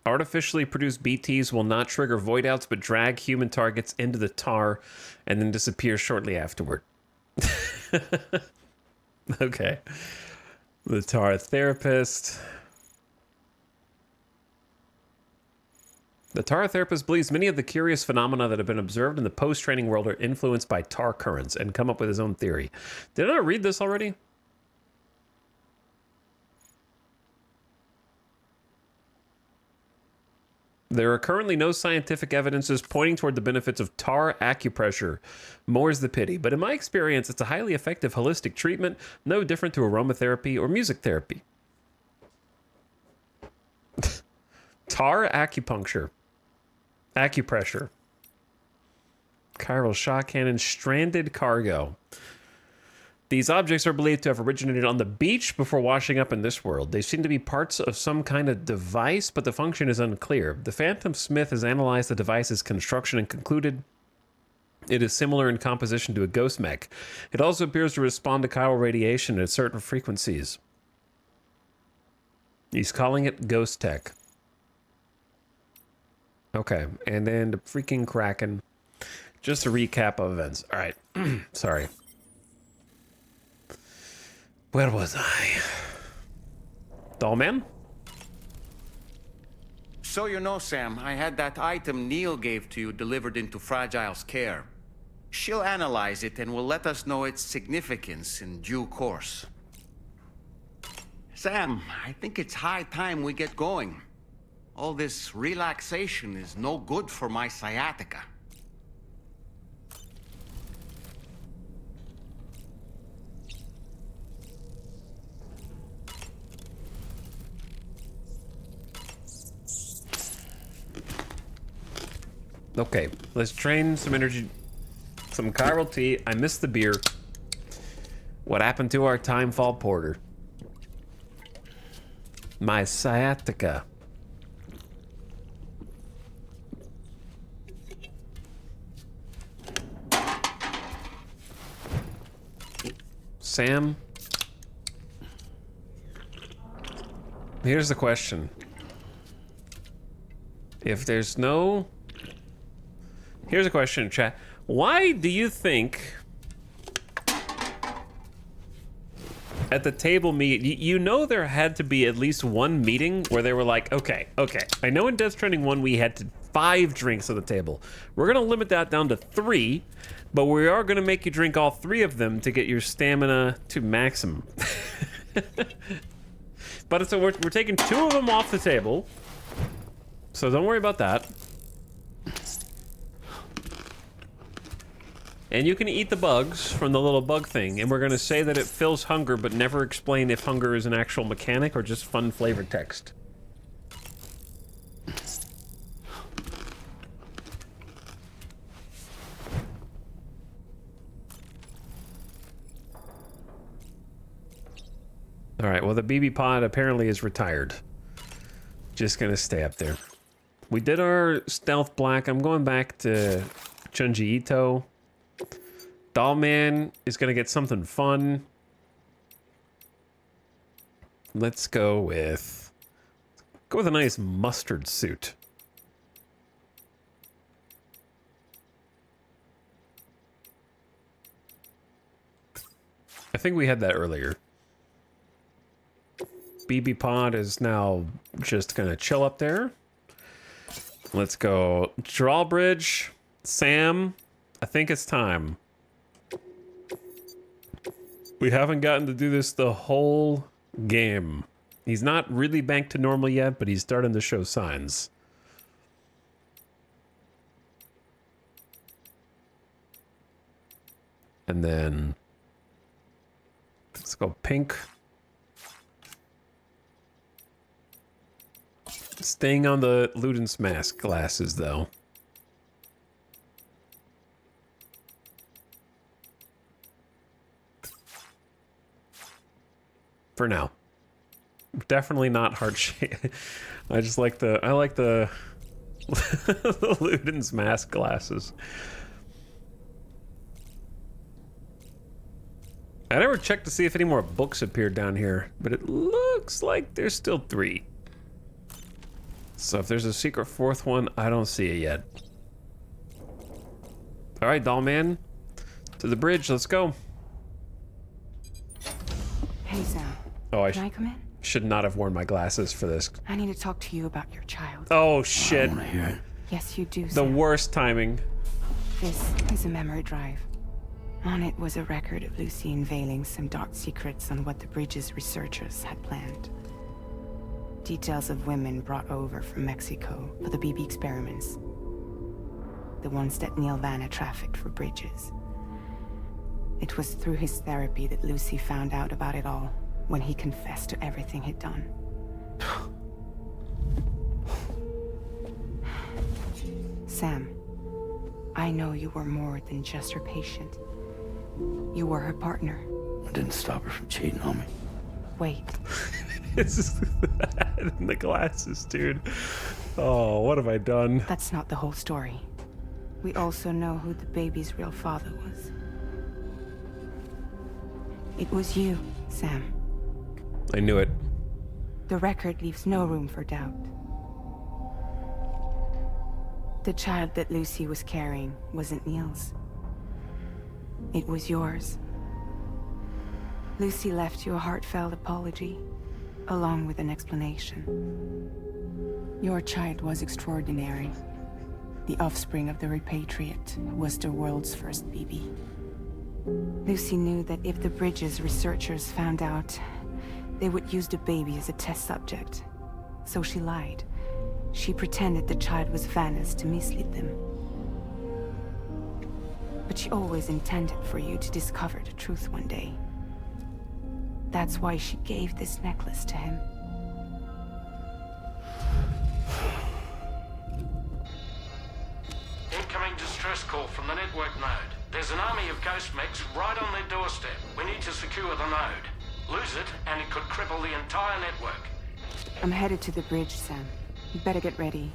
Artificially produced BTs will not trigger void outs, but drag human targets into the tar and then disappear shortly afterward. Okay. The tar therapist. The tar therapist believes many of the curious phenomena that have been observed in the post-training world are influenced by tar currents and come up with his own theory. Did I not read this already? There are currently no scientific evidences pointing toward the benefits of tar acupressure. More's the pity. But in my experience, it's a highly effective holistic treatment, no different to aromatherapy or music therapy. Tar acupuncture. Acupressure. Chiral shot cannon. Stranded cargo. These objects are believed to have originated on the beach before washing up in this world. They seem to be parts of some kind of device, but the function is unclear. The Phantom Smith has analyzed the device's construction and concluded it is similar in composition to a ghost mech. It also appears to respond to chiral radiation at certain frequencies. He's calling it Ghost Tech. Okay, and then the freaking Kraken. Just a recap of events. All right, sorry. Where was I? Dollman? So you know, Sam, I had that item Neil gave to you delivered into Fragile's care. She'll analyze it and will let us know its significance in due course. Sam, I think it's high time we get going. All this relaxation is no good for my sciatica. Okay, let's train some energy, some chiral tea. I missed the beer. What happened to our timefall porter? My sciatica. Sam, here's the question. If there's no... Here's a question, chat. Why do you think at the table meet, you know there had to be at least one meeting where they were like, okay, I know in Death Stranding 1 we had to 5 drinks on the table. We're going to limit that down to 3, but we are going to make you drink all 3 of them to get your stamina to maximum. But so we're taking 2 of them off the table, so don't worry about that. And you can eat the bugs from the little bug thing, and we're going to say that it fills hunger, but never explain if hunger is an actual mechanic or just fun flavored text. All right, well, the BB pod apparently is retired. Just going to stay up there. We did our stealth black. I'm going back to Junji Ito. Dollman is going to get something fun. Let's go with a nice mustard suit. I think we had that earlier. BB pod is now just going to chill up there. Let's go drawbridge. Sam, I think it's time. We haven't gotten to do this the whole game. He's not really back to normal yet, but he's starting to show signs. And then let's go pink. Staying on the Ludens mask glasses, though. For now. Definitely not heart shape. I like the the Ludens mask glasses. I never checked to see if any more books appeared down here, but it looks like there's still 3. So if there's a secret 4th one, I don't see it yet. All right, doll man, to the bridge. Let's go. Hey, Sam. Oh, Can I come in? Should not have worn my glasses for this. I need to talk to you about your child. Oh shit! I want to hear it. Yes, you do. The Sam. worst timing. This is a memory drive. On it was a record of Lucy unveiling some dark secrets on what the bridge's researchers had planned. Details of women brought over from Mexico for the BB experiments. The ones that Neil Vanna trafficked for bridges. It was through his therapy that Lucy found out about it all, when he confessed to everything he'd done. Sam, I know you were more than just her patient. You were her partner. I didn't stop her from cheating on me. Wait. This is the glasses, dude. Oh, what have I done? That's not the whole story. We also know who the baby's real father was. It was you, Sam. I knew it. The record leaves no room for doubt. The child that Lucy was carrying wasn't Neil's. It was yours. Lucy left you a heartfelt apology, along with an explanation. Your child was extraordinary. The offspring of the repatriate who was the world's first BB. Lucy knew that if the Bridges researchers found out, they would use the baby as a test subject. So she lied. She pretended the child was Vanna's to mislead them. But she always intended for you to discover the truth one day. That's why she gave this necklace to him. Incoming distress call from the network node. There's an army of ghost mechs right on their doorstep. We need to secure the node. Lose it, and it could cripple the entire network. I'm headed to the bridge, Sam. You better get ready.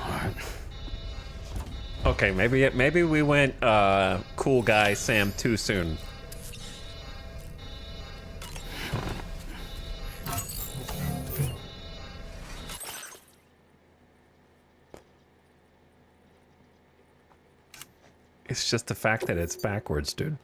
All right. Okay, maybe we went cool guy Sam too soon. It's just the fact that it's backwards, dude.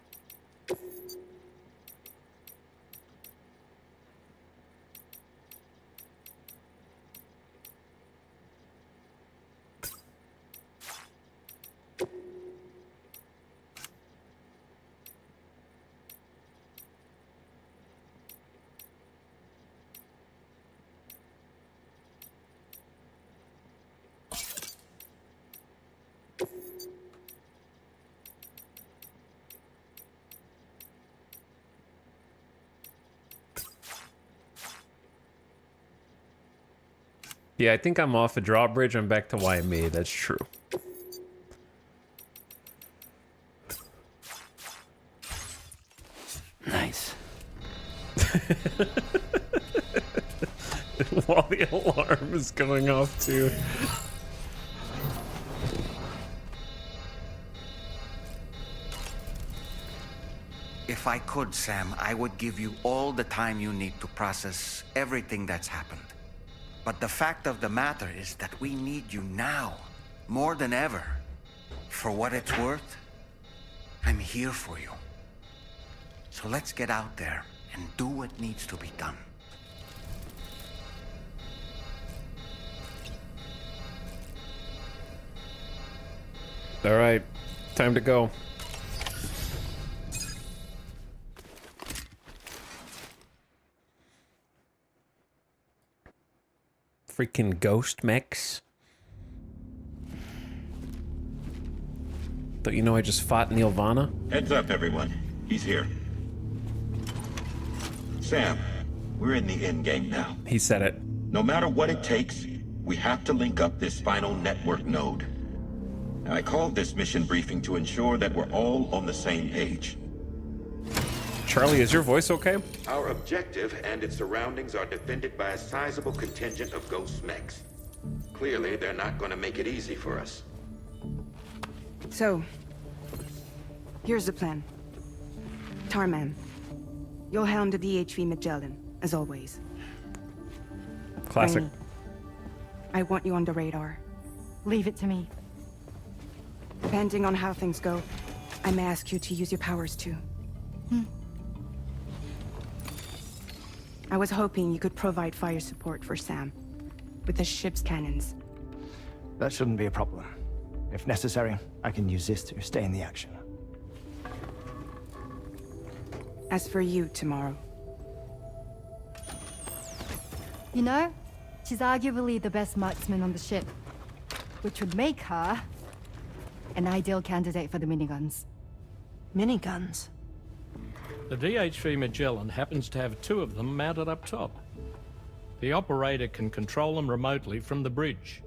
Yeah, I think I'm off a drawbridge. I'm back to YME. That's true. Nice. While the alarm is going off too. If I could, Sam, I would give you all the time you need to process everything that's happened. But the fact of the matter is that we need you now, more than ever. For what it's worth, I'm here for you. So let's get out there and do what needs to be done. All right, time to go. Freaking ghost mechs. Don't you know I just fought Nirvana? Heads up, everyone. He's here. Sam, we're in the end game now. He said it. No matter what it takes, we have to link up this final network node. I called this mission briefing to ensure that we're all on the same page. Charlie, is your voice okay? Our objective and its surroundings are defended by a sizable contingent of ghost mechs. Clearly, they're not going to make it easy for us. So, here's the plan. Tarman, you'll helm the DHV Magellan, as always. Classic. Rainey, I want you on the radar. Leave it to me. Depending on how things go, I may ask you to use your powers too. I was hoping you could provide fire support for Sam, with the ship's cannons. That shouldn't be a problem. If necessary, I can use this to stay in the action. As for you, tomorrow. You know, she's arguably the best marksman on the ship, which would make her an ideal candidate for the miniguns. Miniguns? The DHV Magellan happens to have 2 of them mounted up top. The operator can control them remotely from the bridge.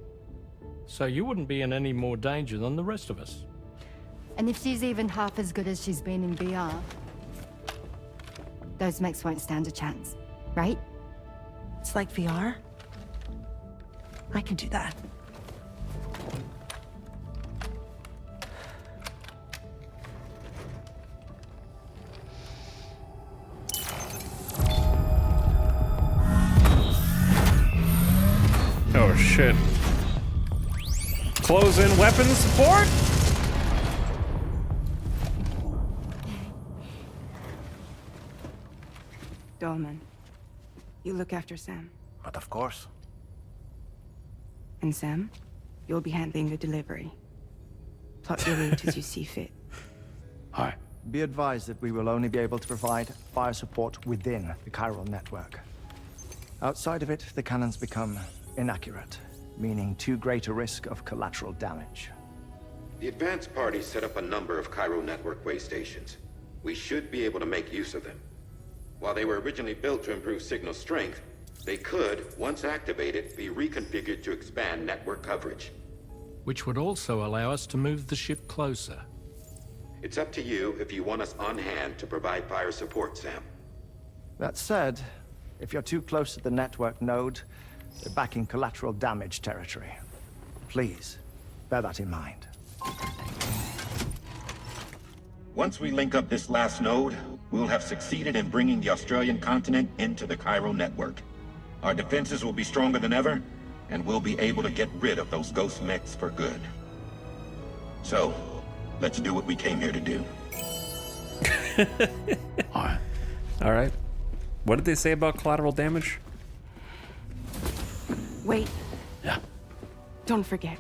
So you wouldn't be in any more danger than the rest of us. And if she's even half as good as she's been in VR, those mechs won't stand a chance, right? It's like VR? I can do that. Oh shit. Close in weapons support? Dolman, you look after Sam. But of course. And Sam, you'll be handling the delivery. Plot your route as you see fit. Hi. Be advised that we will only be able to provide fire support within the chiral network. Outside of it, the cannons become inaccurate, meaning too great a risk of collateral damage. The advanced party set up a number of Cairo network way stations. We should be able to make use of them. While they were originally built to improve signal strength, they could, once activated, be reconfigured to expand network coverage. Which would also allow us to move the ship closer. It's up to you if you want us on hand to provide fire support, Sam. That said, if you're too close to the network node, you're back in collateral damage territory. Please, bear that in mind. Once we link up this last node, we'll have succeeded in bringing the Australian continent into the Cairo network. Our defenses will be stronger than ever, and we'll be able to get rid of those ghost mechs for good. So, let's do what we came here to do. All right. What did they say about collateral damage? Wait. Yeah. Don't forget.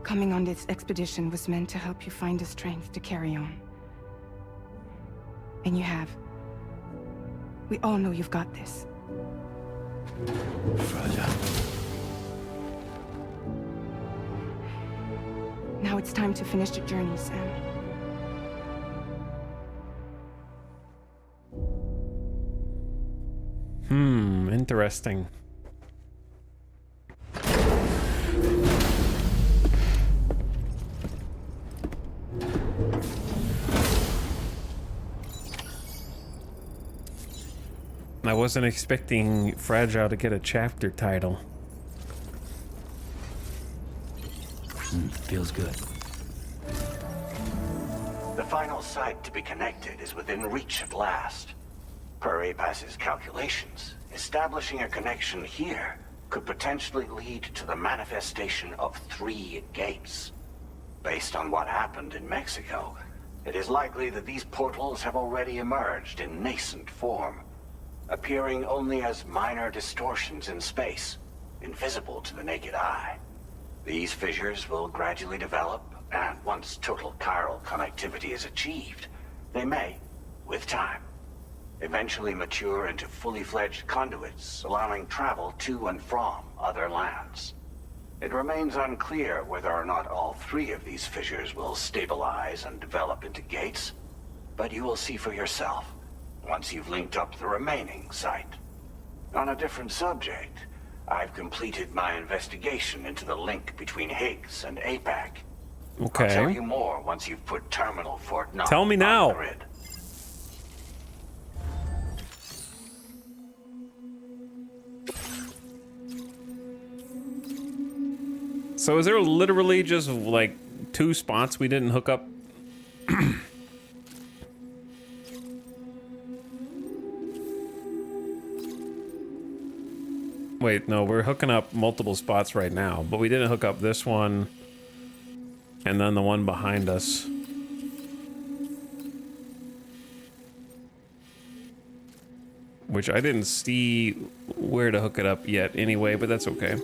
Coming on this expedition was meant to help you find the strength to carry on. And you have. We all know you've got this. Now it's time to finish the journey, Sam. Interesting. I wasn't expecting Fragile to get a chapter title. Feels good. The final site to be connected is within reach at last. Per APAS's calculations, establishing a connection here could potentially lead to the manifestation of 3 gates. Based on what happened in Mexico, it is likely that these portals have already emerged in nascent form, appearing only as minor distortions in space, invisible to the naked eye. These fissures will gradually develop, and once total chiral connectivity is achieved, they may, with time, eventually mature into fully fledged conduits, allowing travel to and from other lands. It remains unclear whether or not all 3 of these fissures will stabilize and develop into gates, but you will see for yourself once you've linked up the remaining site. On a different subject, I've completed my investigation into the link between Higgs and APAC. Okay. I'll tell you more once you've put Terminal Fort Knox Tell me now. on the grid. So is there literally just like 2 spots we didn't hook up? Wait, no, we're hooking up multiple spots right now, but we didn't hook up this one and then the one behind us. Which I didn't see where to hook it up yet anyway, but that's okay.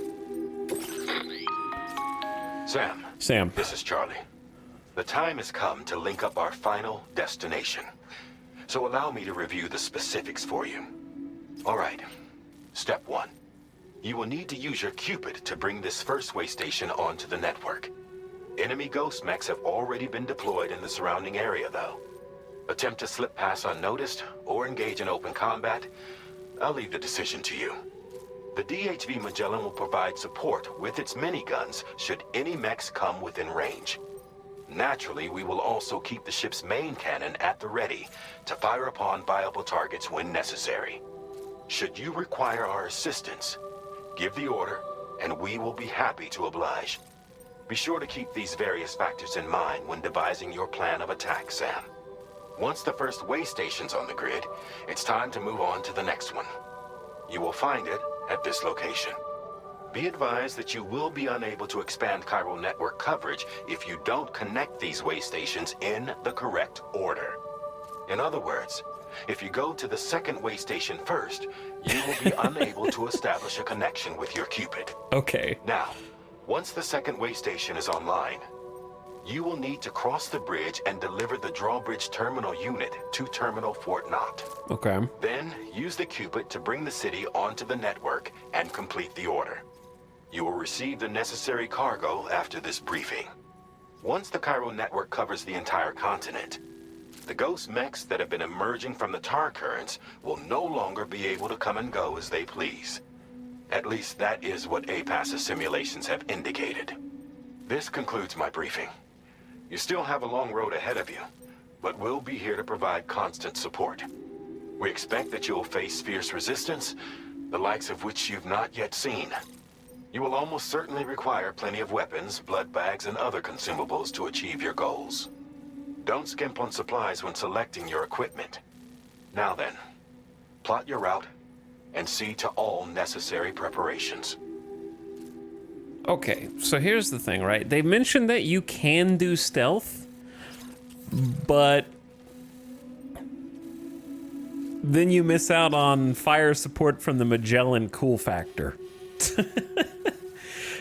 Sam, this is Charlie. The time has come to link up our final destination. So allow me to review the specifics for you. All right. Step 1. You will need to use your Cupid to bring this first way station onto the network. Enemy ghost mechs have already been deployed in the surrounding area, though. Attempt to slip past unnoticed or engage in open combat, I'll leave the decision to you. The DHV Magellan will provide support with its miniguns should any mechs come within range. Naturally, we will also keep the ship's main cannon at the ready to fire upon viable targets when necessary. Should you require our assistance, give the order, and we will be happy to oblige. Be sure to keep these various factors in mind when devising your plan of attack, Sam. Once the first way station's on the grid, it's time to move on to the next one. You will find it at this location. Be advised that you will be unable to expand chiral network coverage if you don't connect these way stations in the correct order. In other words, if you go to the second way station first, you will be unable to establish a connection with your Cupid. Okay. Now, once the second way station is online, you will need to cross the bridge and deliver the drawbridge terminal unit to Terminal Fort Knox. Okay. Then, use the Cupid to bring the city onto the network and complete the order. You will receive the necessary cargo after this briefing. Once the chiral network covers the entire continent, the ghost mechs that have been emerging from the tar currents will no longer be able to come and go as they please. At least that is what APAS's simulations have indicated. This concludes my briefing. You still have a long road ahead of you, but we'll be here to provide constant support. We expect that you'll face fierce resistance, the likes of which you've not yet seen. You will almost certainly require plenty of weapons, blood bags, and other consumables to achieve your goals. Don't skimp on supplies when selecting your equipment. Now then, plot your route and see to all necessary preparations. Okay, so here's the thing, right? They mentioned that you can do stealth, but then you miss out on fire support from the Magellan cool factor.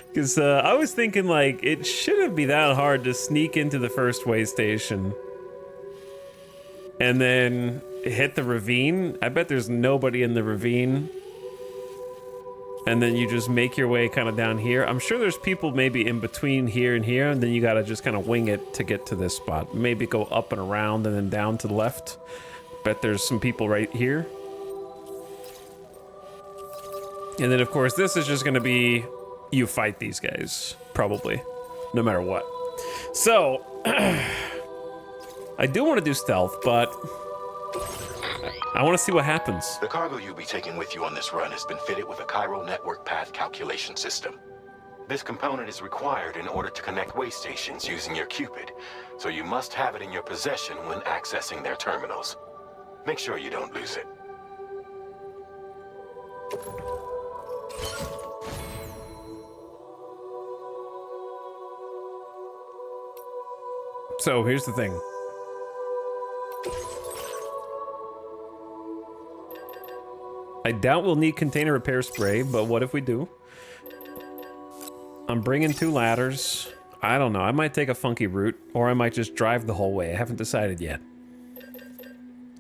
Because I was thinking, like, it shouldn't be that hard to sneak into the first way station and then hit the ravine. I bet there's nobody in the ravine. And then you just make your way kind of down here. I'm sure there's people maybe in between here and here, and then you got to just kind of wing it to get to this spot. Maybe go up and around and then down to the left. Bet there's some people right here. And then, of course, this is just going to be you fight these guys, probably, no matter what. So, I do want to do stealth, but I want to see what happens. The cargo you'll be taking with you on this run has been fitted with a chiral network path calculation system. This component is required in order to connect way stations using your Cupid, so you must have it in your possession when accessing their terminals. Make sure you don't lose it. So here's the thing. I doubt we'll need container repair spray, but what if we do? I'm bringing 2 ladders. I don't know. I might take a funky route, or I might just drive the whole way. I haven't decided yet.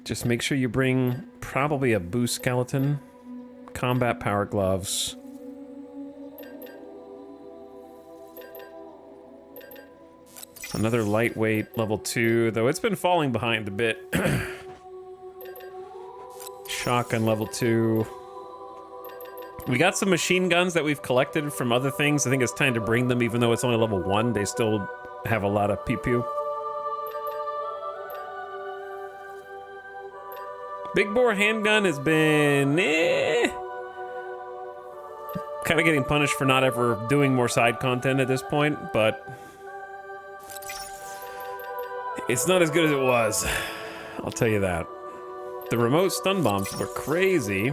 Just make sure you bring probably a boost skeleton, combat power gloves. Another lightweight level 2, though it's been falling behind a bit. Shotgun level 2. We got some machine guns that we've collected from other things. I think it's time to bring them, even though it's only level 1. They still have a lot of pew-pew. Big bore handgun has been kind of getting punished for not ever doing more side content at this point, but it's not as good as it was. I'll tell you that. The remote stun bombs were crazy.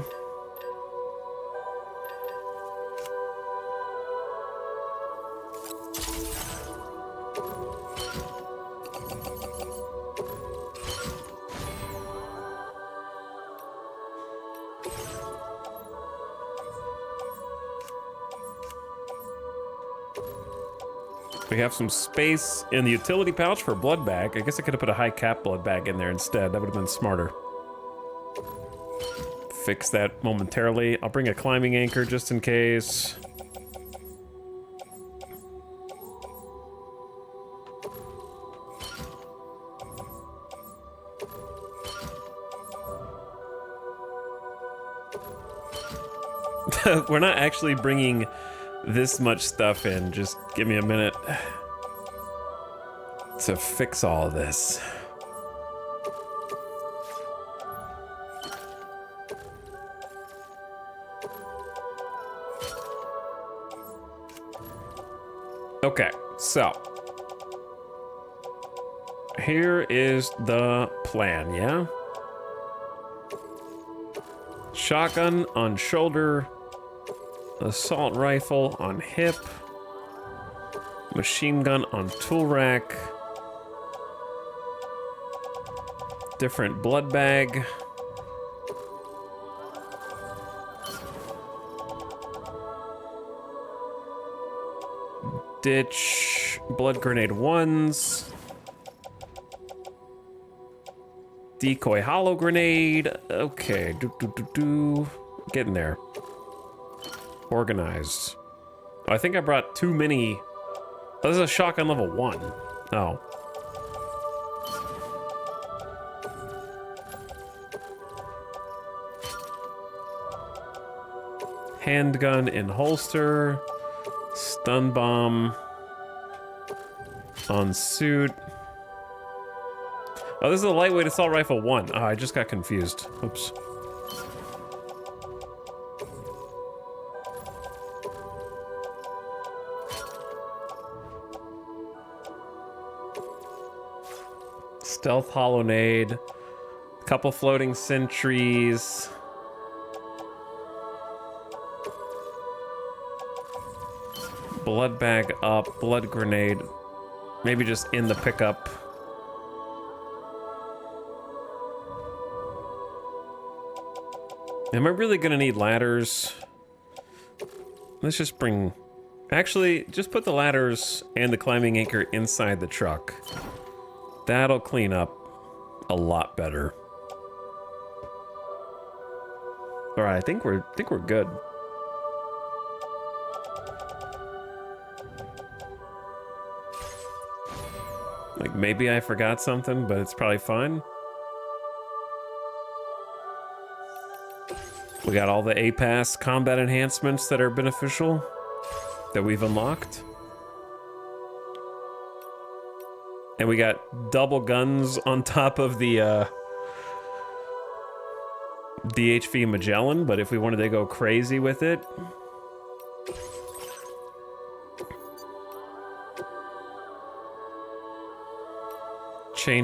We have some space in the utility pouch for a blood bag. I guess I could have put a high cap blood bag in there instead. That would have been smarter. Fix that momentarily. I'll bring a climbing anchor just in case. We're not actually bringing this much stuff in. Just give me a minute to fix all of this. Okay, so here is the plan, yeah? Shotgun on shoulder, assault rifle on hip, machine gun on tool rack, different blood bag, ditch, blood grenade 1s, decoy hollow grenade. Okay, getting there. Organized. Oh, I think I brought too many. Oh, this is a shotgun level 1. Oh. Handgun in holster. Stun bomb on suit. Oh, this is a lightweight assault rifle 1. Oh, I just got confused. Oops. Stealth hollow nade. Couple floating sentries. Blood bag up, blood grenade. Maybe just in the pickup. Am I really gonna need ladders? Let's just bring... Actually, just put the ladders and the climbing anchor inside the truck. That'll clean up a lot better. All right, I think we're good. Like, maybe I forgot something, but it's probably fine. We got all the A-Pass combat enhancements that are beneficial that we've unlocked. And we got double guns on top of the DHV Magellan, but if we wanted to go crazy with it...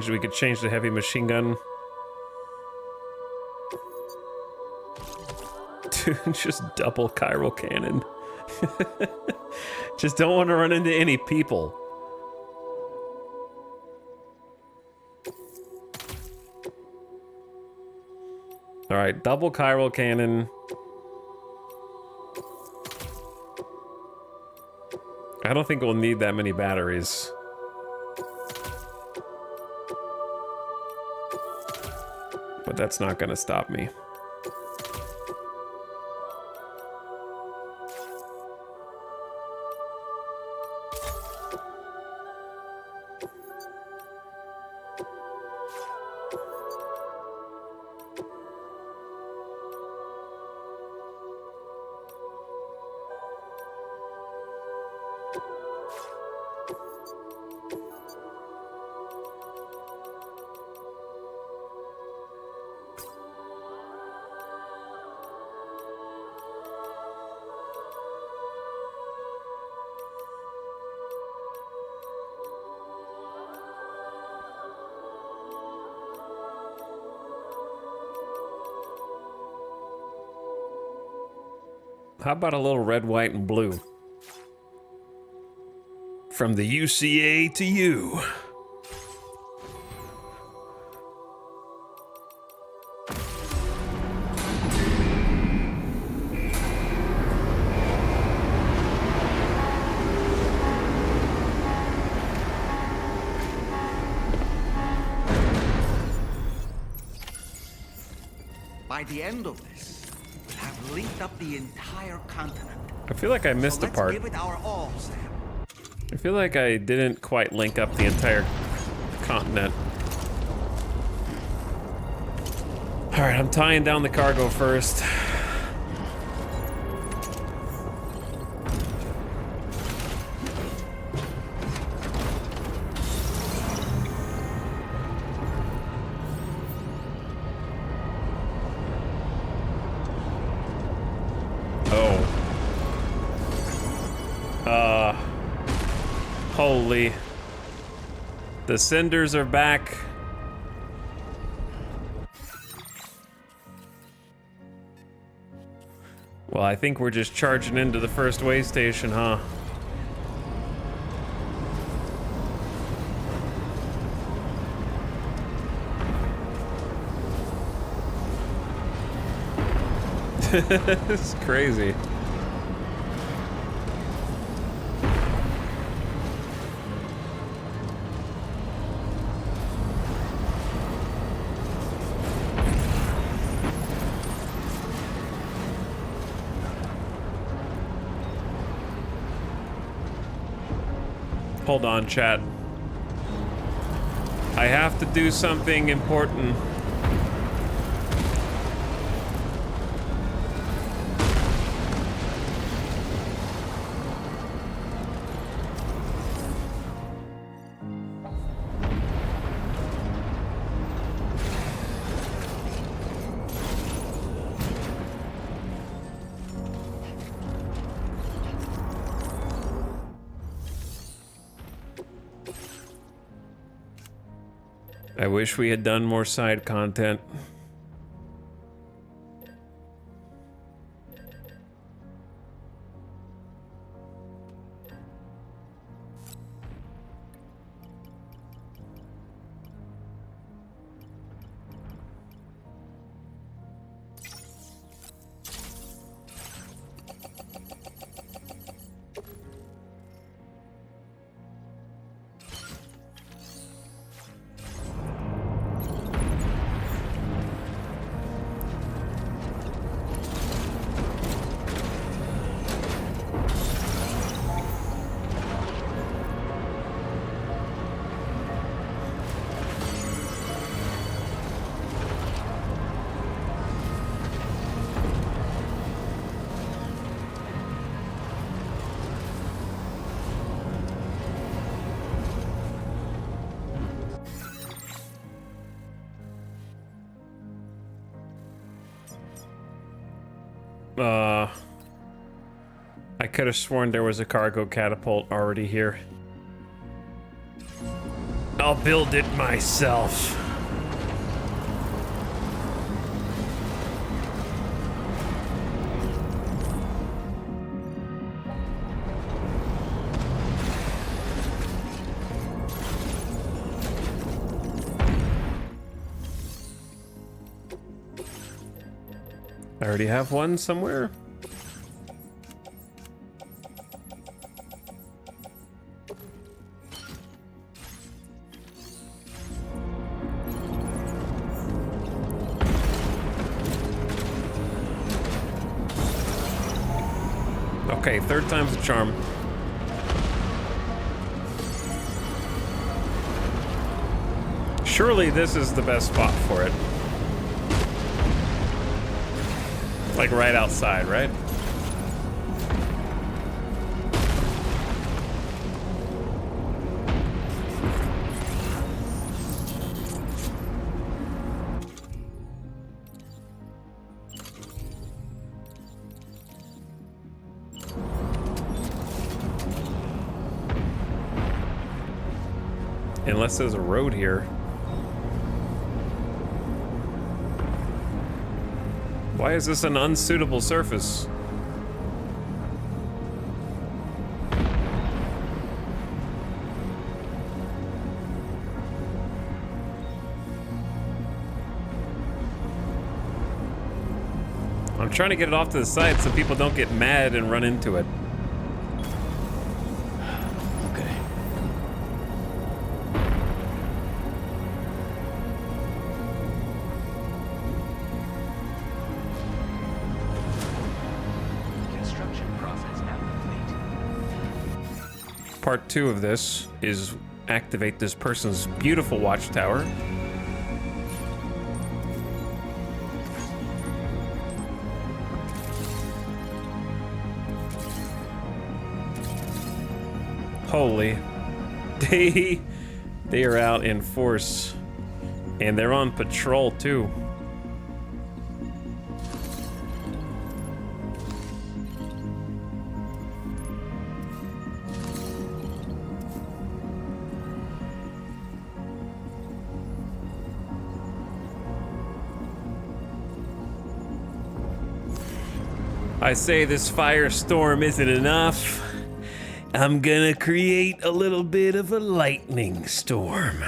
we could change the heavy machine gun. Dude, just double chiral cannon. Just don't want to run into any people. All right, double chiral cannon. I don't think we'll need that many batteries. But that's not gonna stop me. How about a little red, white, and blue? From the UCA to you. By the end of this, we'll have linked up the entire continent. I feel like I missed a part. Let's give it our all, Sam. I feel like I didn't quite link up the entire continent. All right, I'm tying down the cargo first. Holy. The cinders are back. Well, I think we're just charging into the first way station, huh? This is crazy. Hold on, chat. I have to do something important. I wish we had done more side content. I could have sworn there was a cargo catapult already here. I'll build it myself. I already have one somewhere. Okay, third time's a charm. Surely this is the best spot for it. Like right outside, right? Unless there's a road here. Why is this an unsuitable surface? I'm trying to get it off to the side so people don't get mad and run into it. Okay. Part 2 of this is activate this person's beautiful watchtower. Holy. They are out in force. And they're on patrol too. I say this firestorm isn't enough. I'm gonna create a little bit of a lightning storm.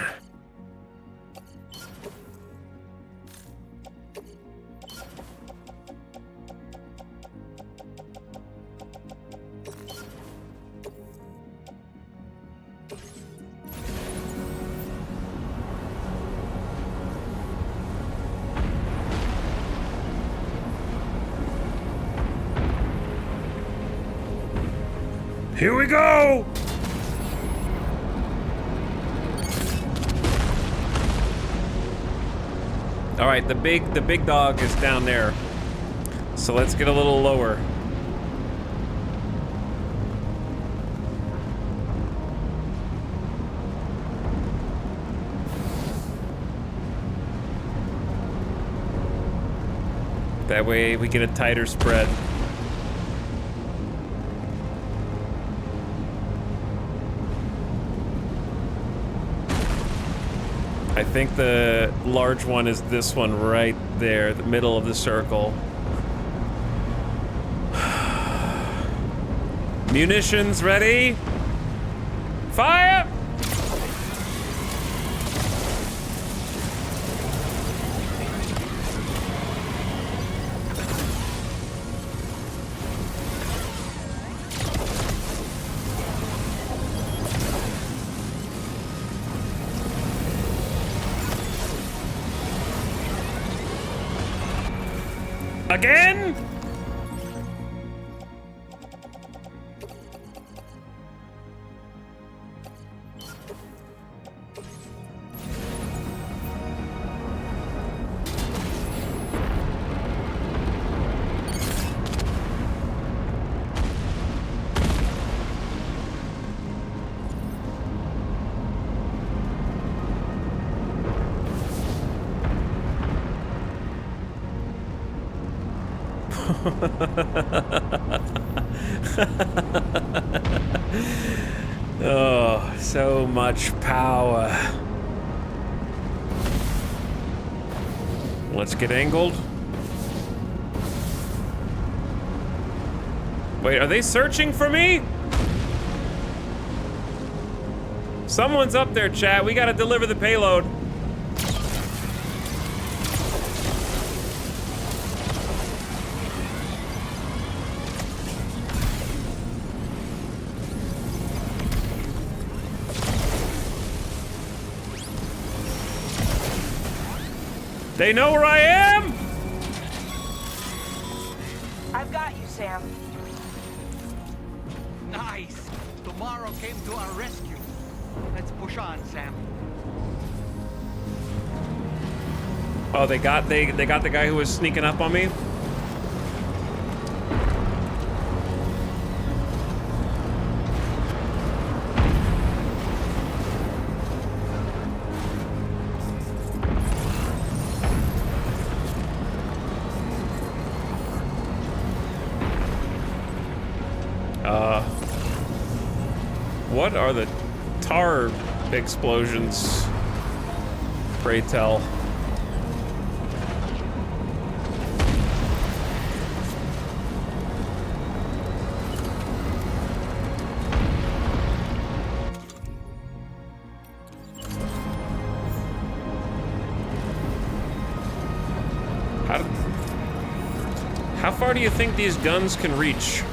Here we go! All right, the big dog is down there. So let's get a little lower. That way we get a tighter spread. I think the large one is this one right there, the middle of the circle. Munitions ready? Fire! Again? Oh, so much power. Let's get angled. Wait, are they searching for me? Someone's up there, chat. We gotta deliver the payload. They know where I am? I've got you, Sam. Nice! Tomorrow came to our rescue. Let's push on, Sam. Oh, they got the guy who was sneaking up on me? What are the tar explosions? Pray tell. How far do you think these guns can reach?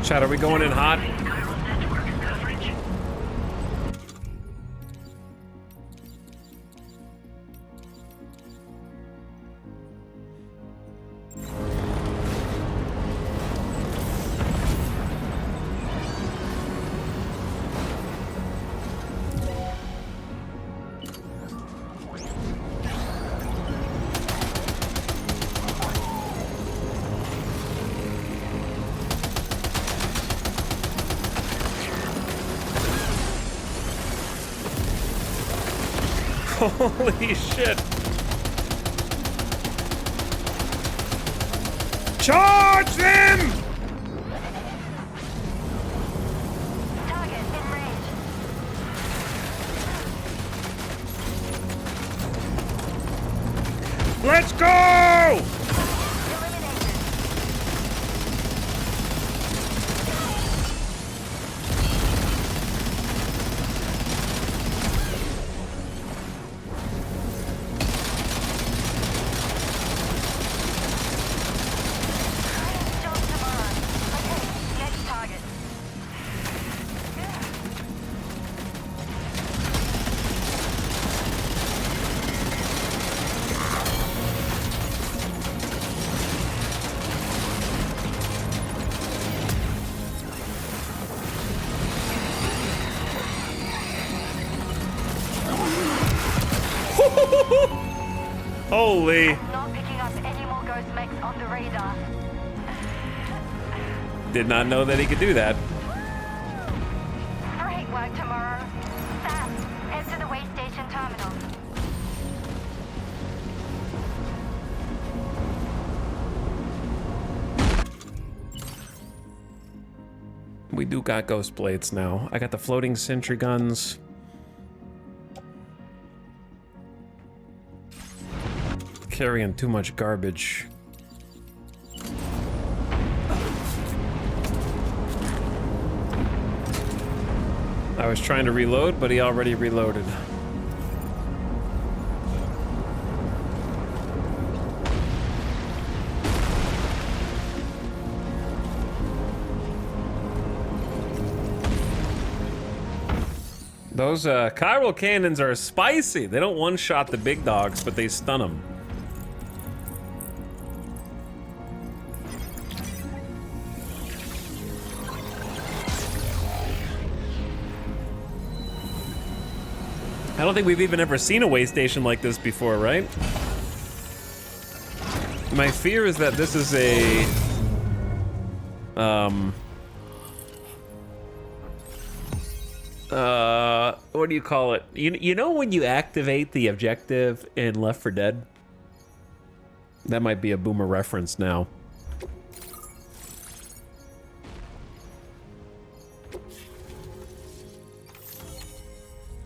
Chad, are we going in hot? Holy shit. Charge them! Target in range. Let's go! Holy. Not picking up any more ghost mechs on the radar. Did not know that he could do that. Great work tomorrow. Sam, head to the way station terminal. We do got ghost blades now. I got the floating sentry guns. Carrying too much garbage. I was trying to reload, but he already reloaded. Those chiral cannons are spicy. They don't one-shot the big dogs, but they stun them. I don't think we've even ever seen a way station like this before, right? My fear is that this is a... what do you call it? You know when you activate the objective in Left 4 Dead? That might be a boomer reference now.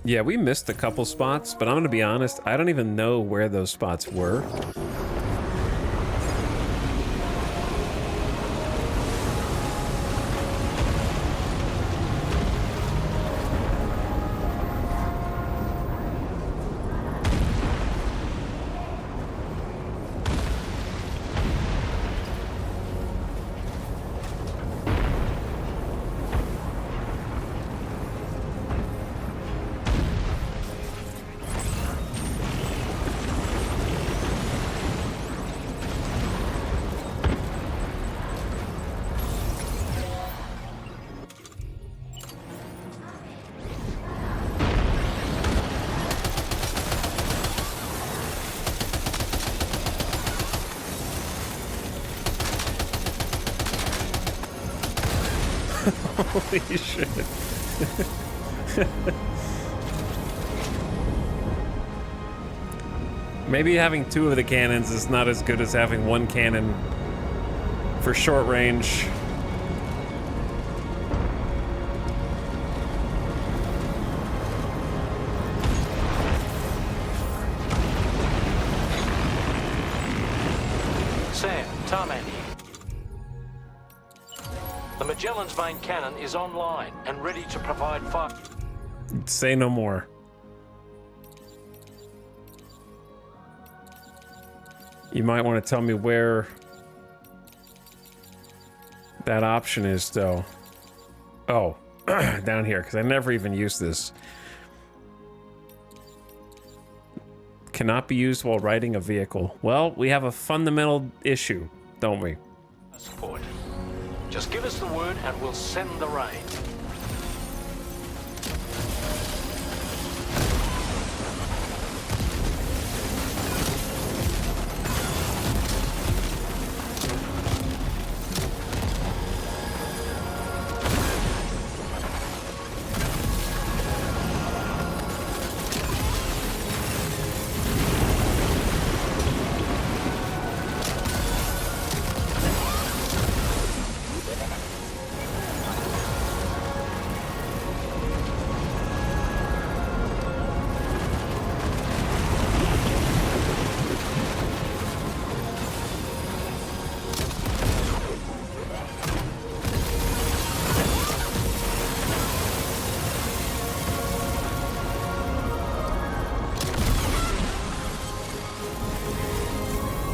Yeah, we missed a couple spots, but I'm gonna be honest, I don't even know where those spots were. Holy shit. Maybe having two of the cannons is not as good as having one cannon for short range. Sam, Tarman here. The Magellan's main cannon is online and ready to provide fire. Say no more. You might want to tell me where that option is, though. Oh, down here, because I never even used this. Cannot be used while riding a vehicle. Well, we have a fundamental issue, don't we? Support. Just give us the word and we'll send the rain.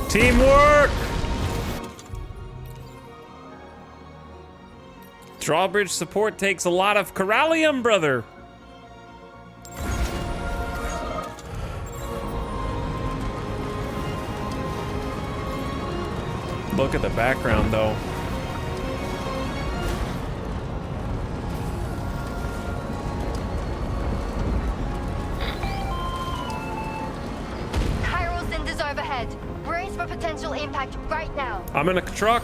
Teamwork! Drawbridge support takes a lot of corallium, brother. Look at the background, though. Chiral cinders overhead. Brace for potential impact right now. I'm in a truck.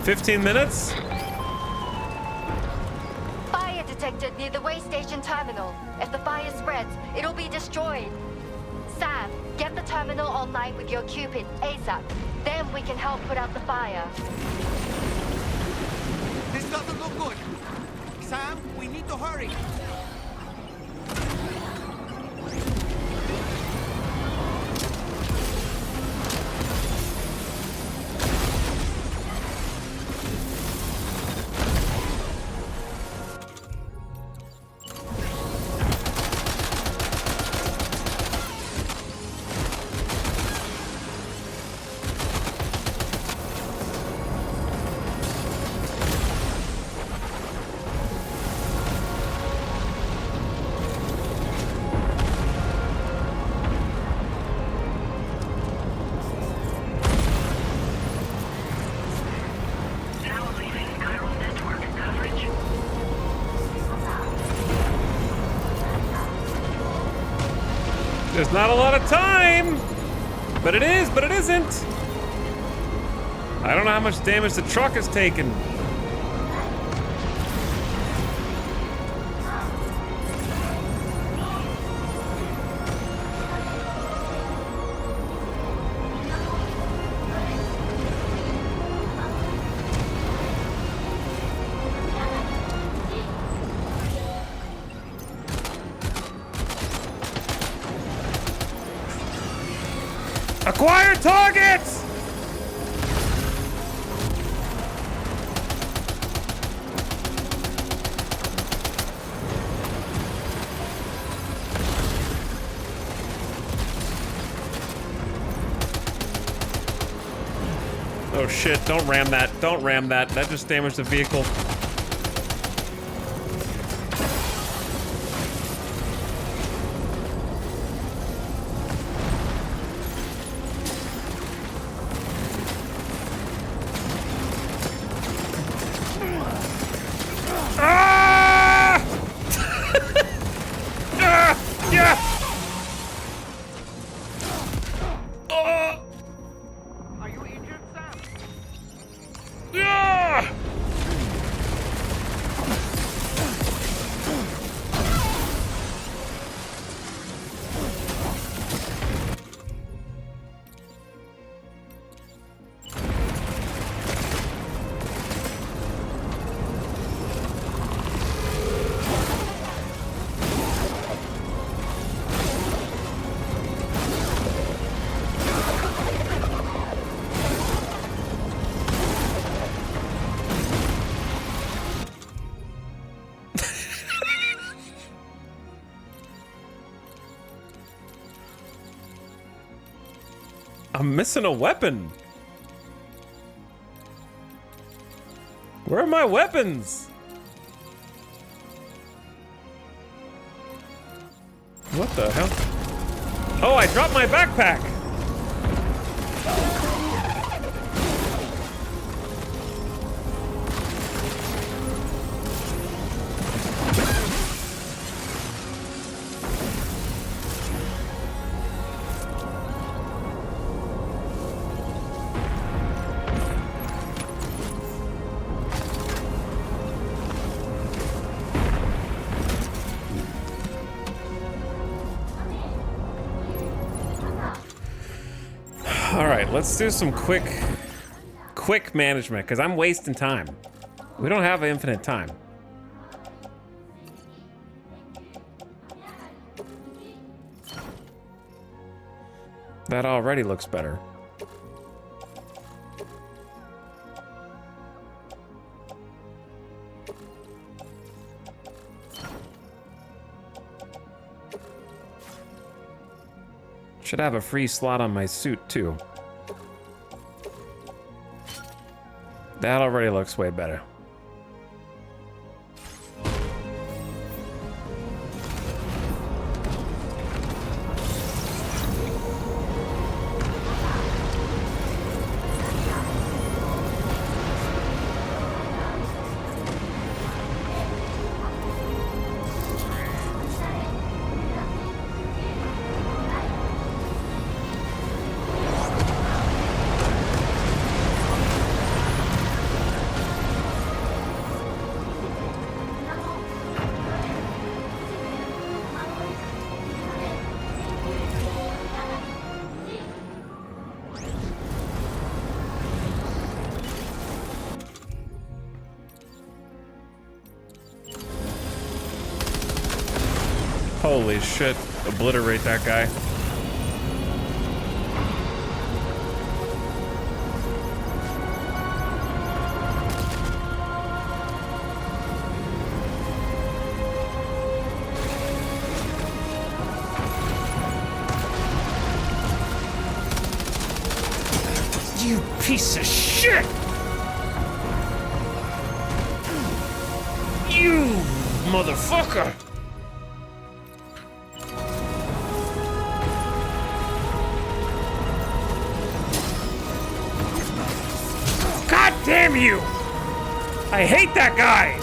15 minutes? Fire detected near the way station terminal. If the fire spreads, it'll be destroyed. Sam, get the terminal online with your Cupid ASAP. Then we can help put out the fire. This doesn't look good. Sam, we need to hurry. there's not a lot of time. But it is, but it isn't. I don't know how much damage the truck has taken. Acquire targets! Oh shit, don't ram that. Don't ram that. That just damaged the vehicle. I'm missing a weapon. Where are my weapons? What the hell? Oh, I dropped my backpack. Let's do some quick management, because I'm wasting time. We don't have infinite time. That already looks better. Should have a free slot on my suit, too. That already looks way better. Holy shit, obliterate that guy. You piece of shit! You motherfucker! God damn you! I hate that guy!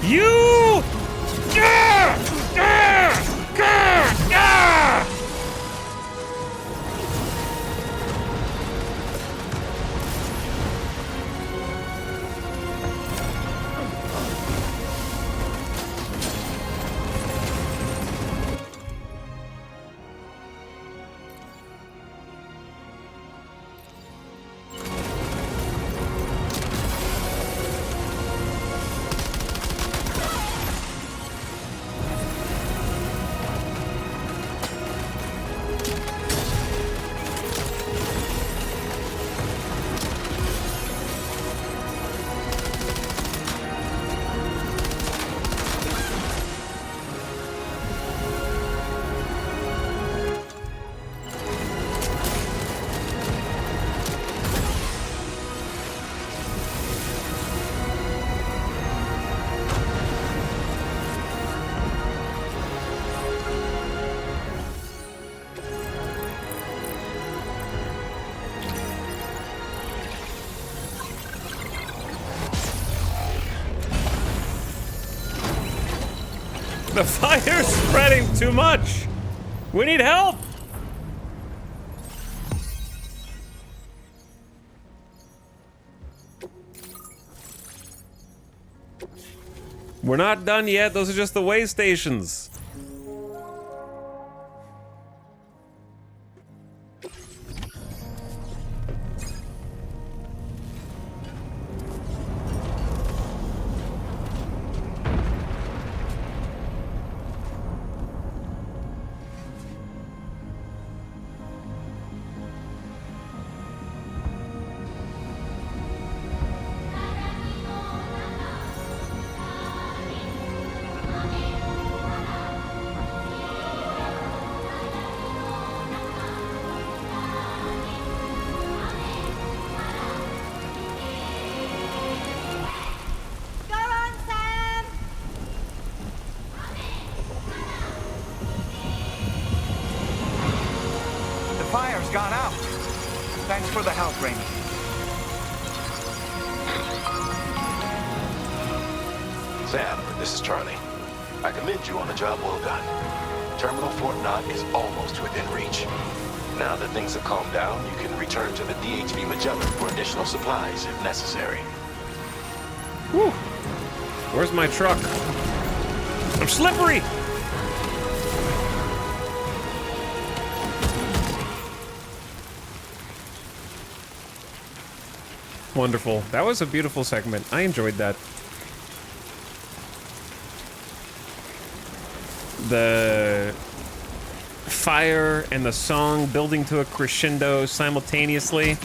You! The fire's spreading too much. We need help. We're not done yet. Those are just the way stations. Fire's gone out. Thanks for the help, Raimi. Sam, this is Charlie. I commend you on a job well done. Terminal Fort Knott is almost within reach. Now that things have calmed down, you can return to the DHV Magellan for additional supplies if necessary. Whew. Where's my truck? I'm slippery! Wonderful. That was a beautiful segment. I enjoyed that. The fire and the song building to a crescendo simultaneously.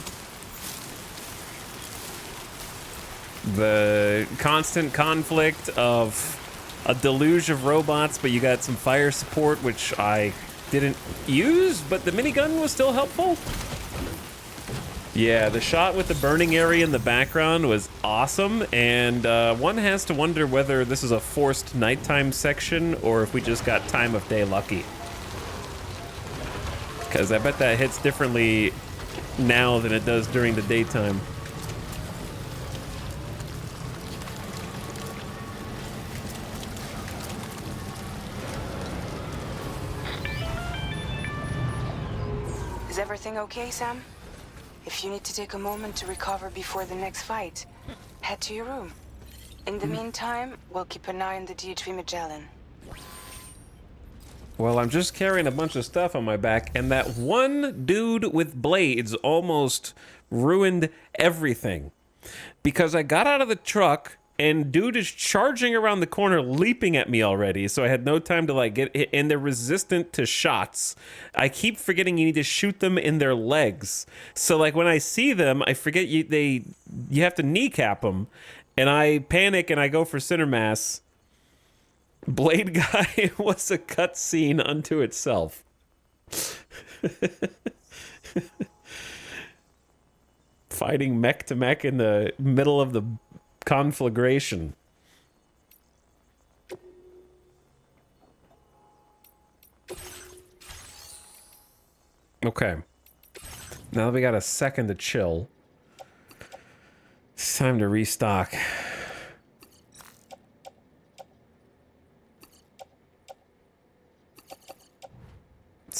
The constant conflict of a deluge of robots, but you got some fire support, which I didn't use, but the minigun was still helpful. Yeah, the shot with the burning area in the background was awesome, and one has to wonder whether this is a forced nighttime section or if we just got time of day lucky. Because I bet that hits differently now than it does during the daytime. Is everything okay, Sam? If you need to take a moment to recover before the next fight, head to your room. In the meantime, we'll keep an eye on the DHV Magellan. Well, I'm just carrying a bunch of stuff on my back, and that one dude with blades almost ruined everything. Because I got out of the truck, and dude is charging around the corner, leaping at me already, so I had no time to, like, get hit, and they're resistant to shots. I keep forgetting you need to shoot them in their legs. So, like, when I see them, I forget you have to kneecap them, and I panic and I go for center mass. Blade Guy was a cutscene unto itself. Fighting mech to mech in the middle of the conflagration. Okay. Now that we got a second to chill, it's time to restock.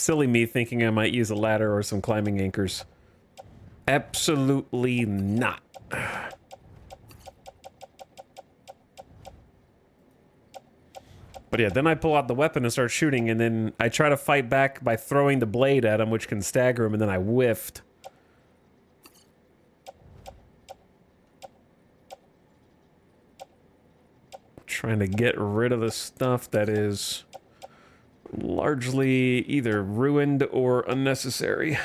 Silly me thinking I might use a ladder or some climbing anchors. Absolutely not. But yeah, then I pull out the weapon and start shooting, and then I try to fight back by throwing the blade at him, which can stagger him, and then I whiffed. Trying to get rid of the stuff that is largely either ruined or unnecessary.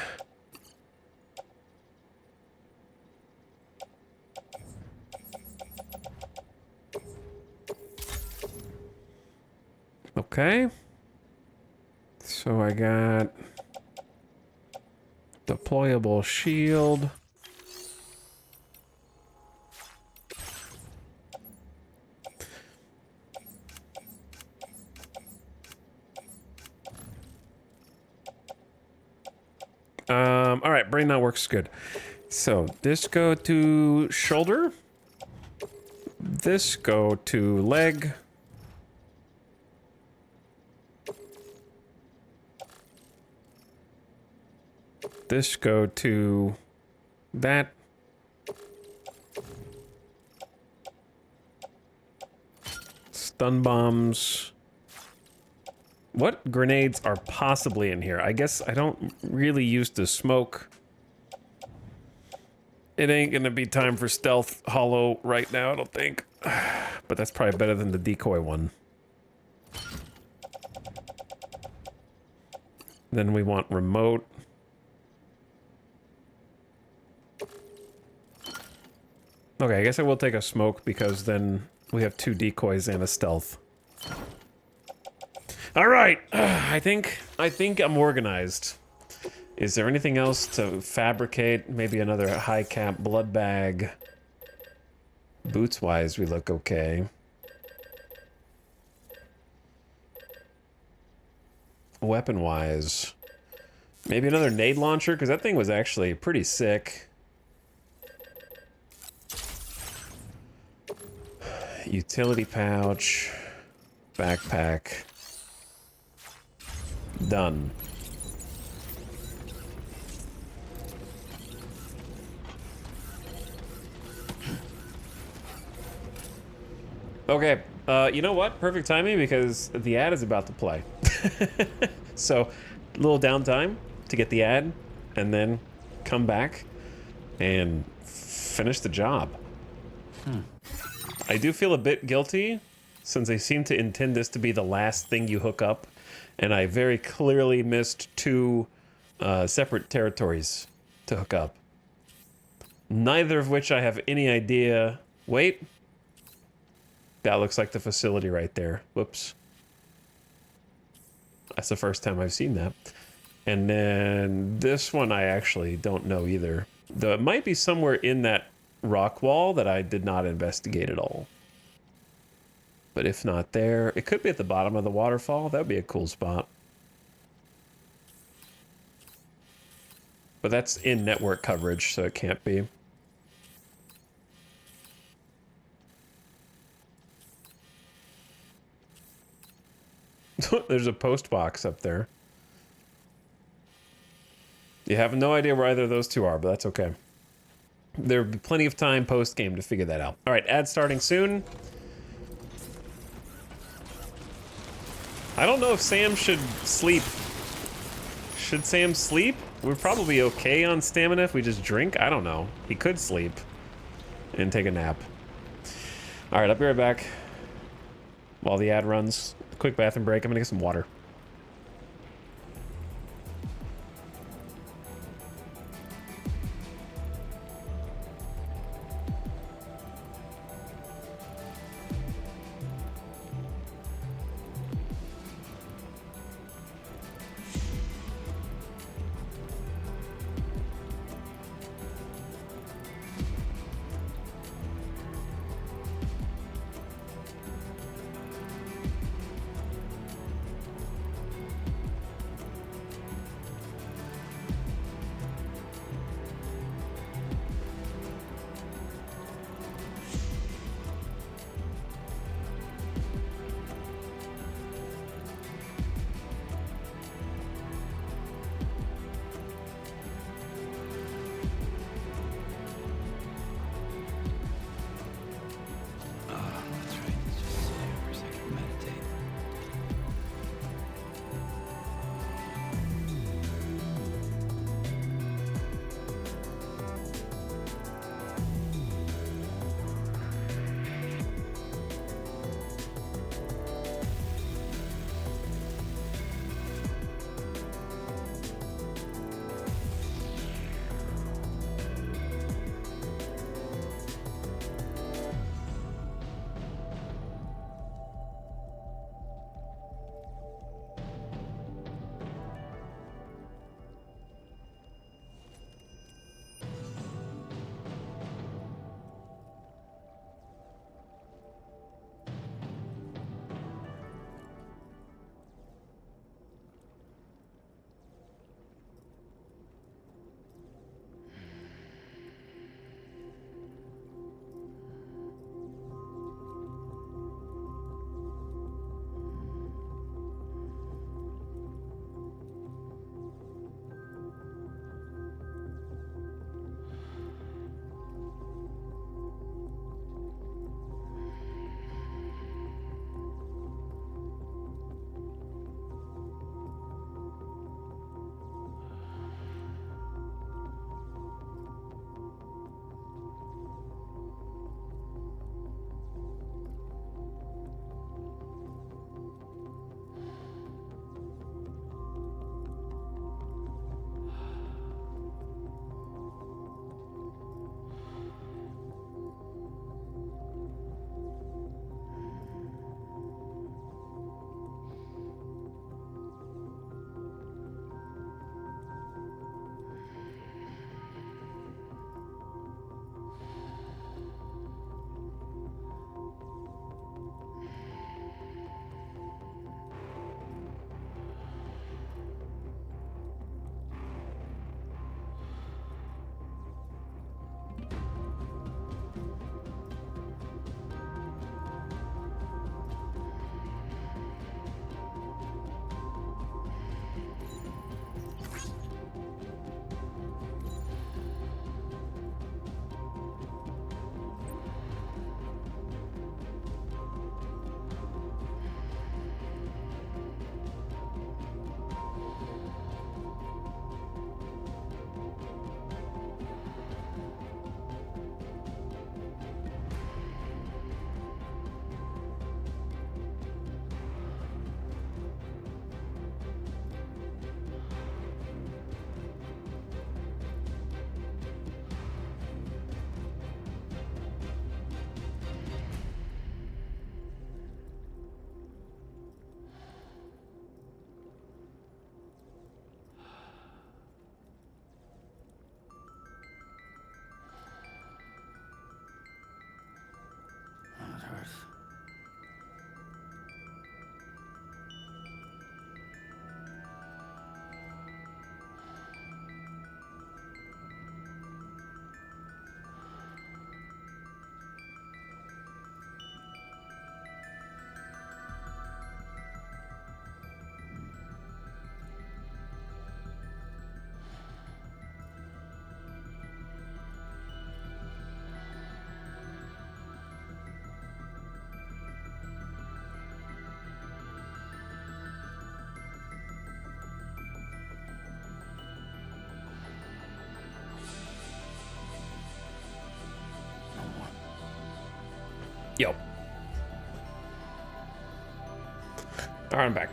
Okay. So I got deployable shield. All right, brain that works good. So this go to shoulder. This go to leg. This go to that. Stun bombs. What grenades are possibly in here? I guess I don't really use the smoke. It ain't gonna be time for stealth hollow right now, I don't think. But that's probably better than the decoy one. Then we want remote. Okay, I guess I will take a smoke because then we have 2 decoys and a stealth. All right, I think I'm organized. Is there anything else to fabricate? Maybe another high cap blood bag. Boots wise, we look okay. Weapon wise, maybe another nade launcher because that thing was actually pretty sick. Utility pouch, backpack. Done. Okay, you know what? Perfect timing because the ad is about to play. So, a little downtime to get the ad and then come back and finish the job. I do feel a bit guilty since they seem to intend this to be the last thing you hook up, and I very clearly missed 2 separate territories to hook up. Neither of which I have any idea. Wait. That looks like the facility right there. Whoops. That's the first time I've seen that. And then this one I actually don't know either. It might be somewhere in that rock wall that I did not investigate at all. But if not there, it could be at the bottom of the waterfall. That would be a cool spot. But that's in network coverage, so it can't be. There's a post box up there. You have no idea where either of those 2 are, but that's okay. There'll be plenty of time post-game to figure that out. All right, ad starting soon. I don't know if Sam should sleep. Should Sam sleep? We're probably okay on stamina if we just drink. I don't know. He could sleep and take a nap. All right, I'll be right back while the ad runs. Quick bathroom break. I'm gonna get some water. Yo. All right, I'm back.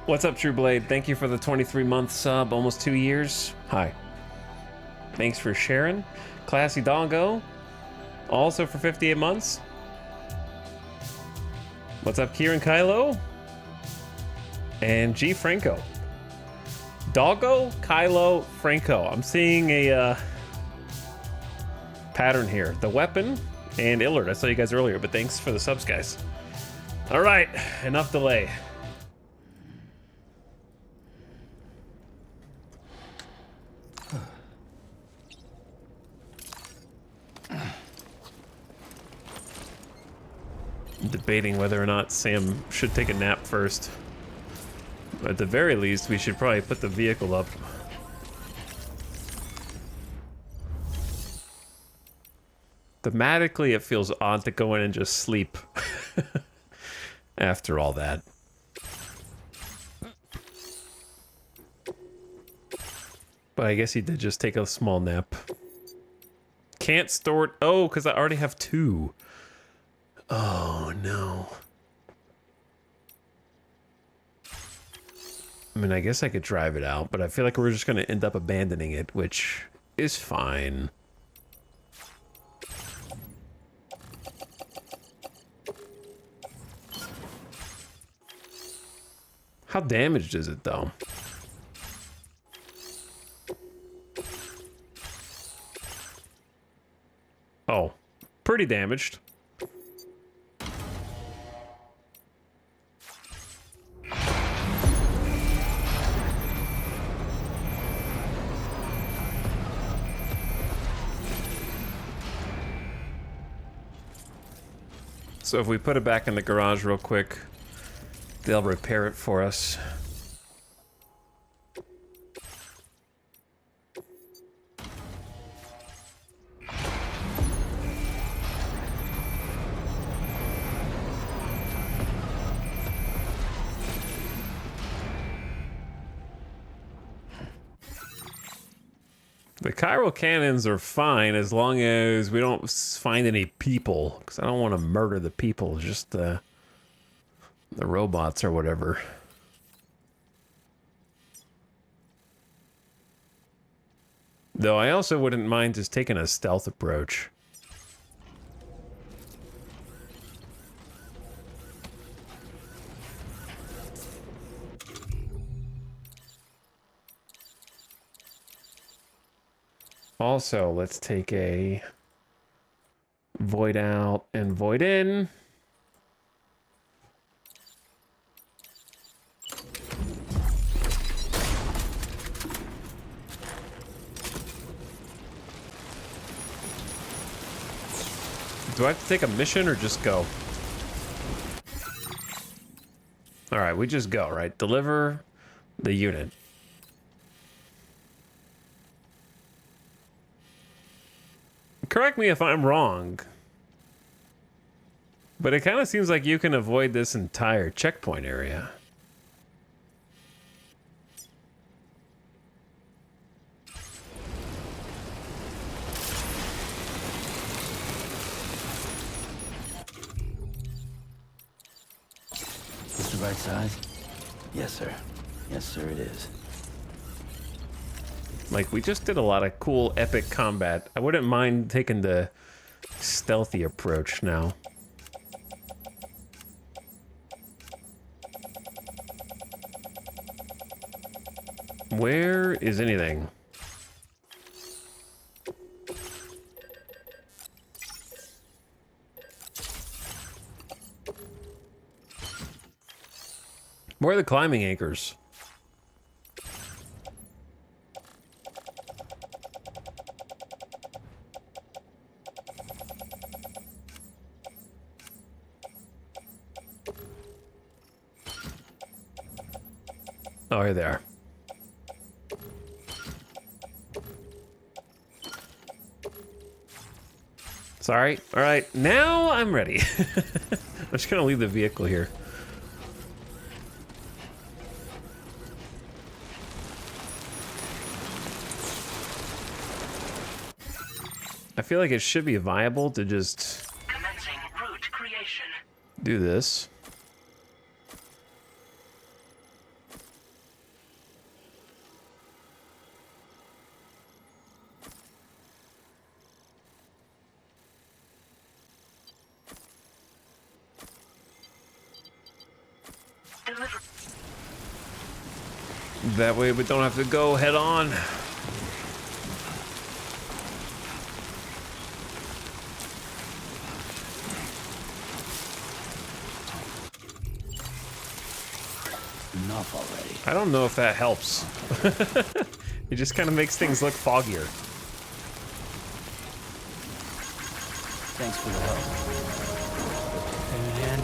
What's up, True Blade? Thank you for the 23-month sub, almost 2 years. Hi. Thanks for sharing. Classy Doggo, also for 58 months. What's up, Kieran Kylo? And G Franco. Doggo, Kylo, Franco. I'm seeing a pattern here. The Weapon and Illard. I saw you guys earlier, but thanks for the subs, guys. All right, enough delay. I'm debating whether or not Sam should take a nap first. At the very least, we should probably put the vehicle up. Thematically, it feels odd to go in and just sleep after all that. But I guess he did just take a small nap. Can't store it. Oh, because I already have 2. Oh, no. I mean, I guess I could drive it out, but I feel like we're just going to end up abandoning it, which is fine. How damaged is it, though? Oh, pretty damaged. So if we put it back in the garage real quick, they'll repair it for us. The chiral cannons are fine as long as we don't find any people, because I don't want to murder the people, just the robots or whatever. Though I also wouldn't mind just taking a stealth approach. Also, let's take a void out and void in. Do I have to take a mission or just go? All right, we just go, right? Deliver the unit. Correct me if I'm wrong, but it kind of seems like you can avoid this entire checkpoint area. Is the right size? Yes, sir. Yes, sir, it is. Like, we just did a lot of cool, epic combat. I wouldn't mind taking the stealthy approach now. Where is anything? Where are the climbing anchors? Oh, here they are. Sorry. All right, now I'm ready. I'm just gonna leave the vehicle here. I feel like it should be viable to just Commencing route creation. do this. That way we don't have to go head on. Enough already. I don't know if that helps. It just kind of makes things look foggier. Thanks for the help. And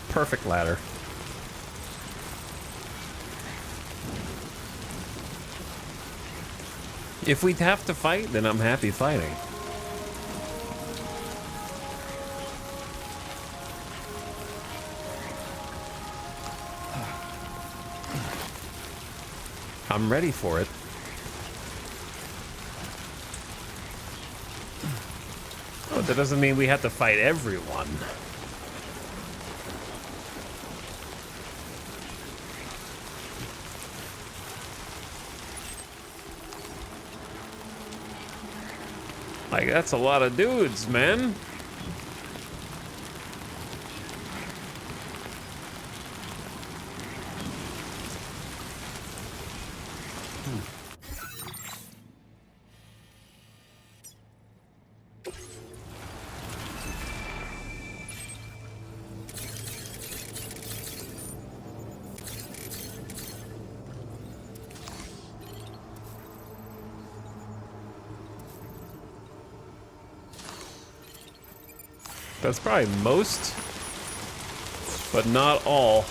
perfect ladder. If we'd have to fight, then I'm happy fighting. I'm ready for it. Oh, that doesn't mean we have to fight everyone. Like, that's a lot of dudes, man. That's probably most, but not all.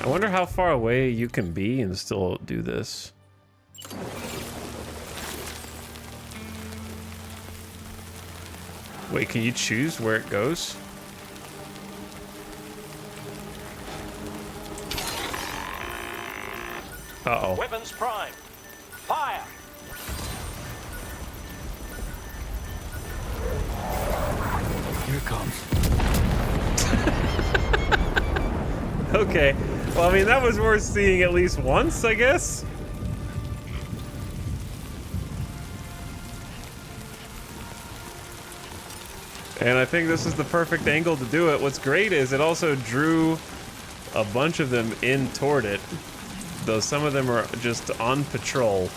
I wonder how far away you can be and still do this. Wait, can you choose where it goes? Uh-oh. Weapons prime. Fire! here it comes. Okay. Well, I mean, that was worth seeing at least once, I guess. And I think this is the perfect angle to do it. What's great is it also drew a bunch of them in toward it, though some of them are just on patrol.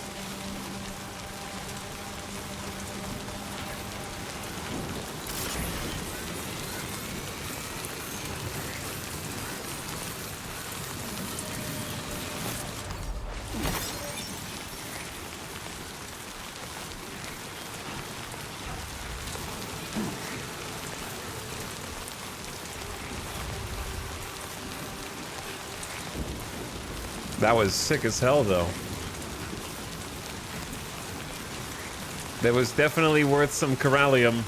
That was sick as hell, though. That was definitely worth some Corallium.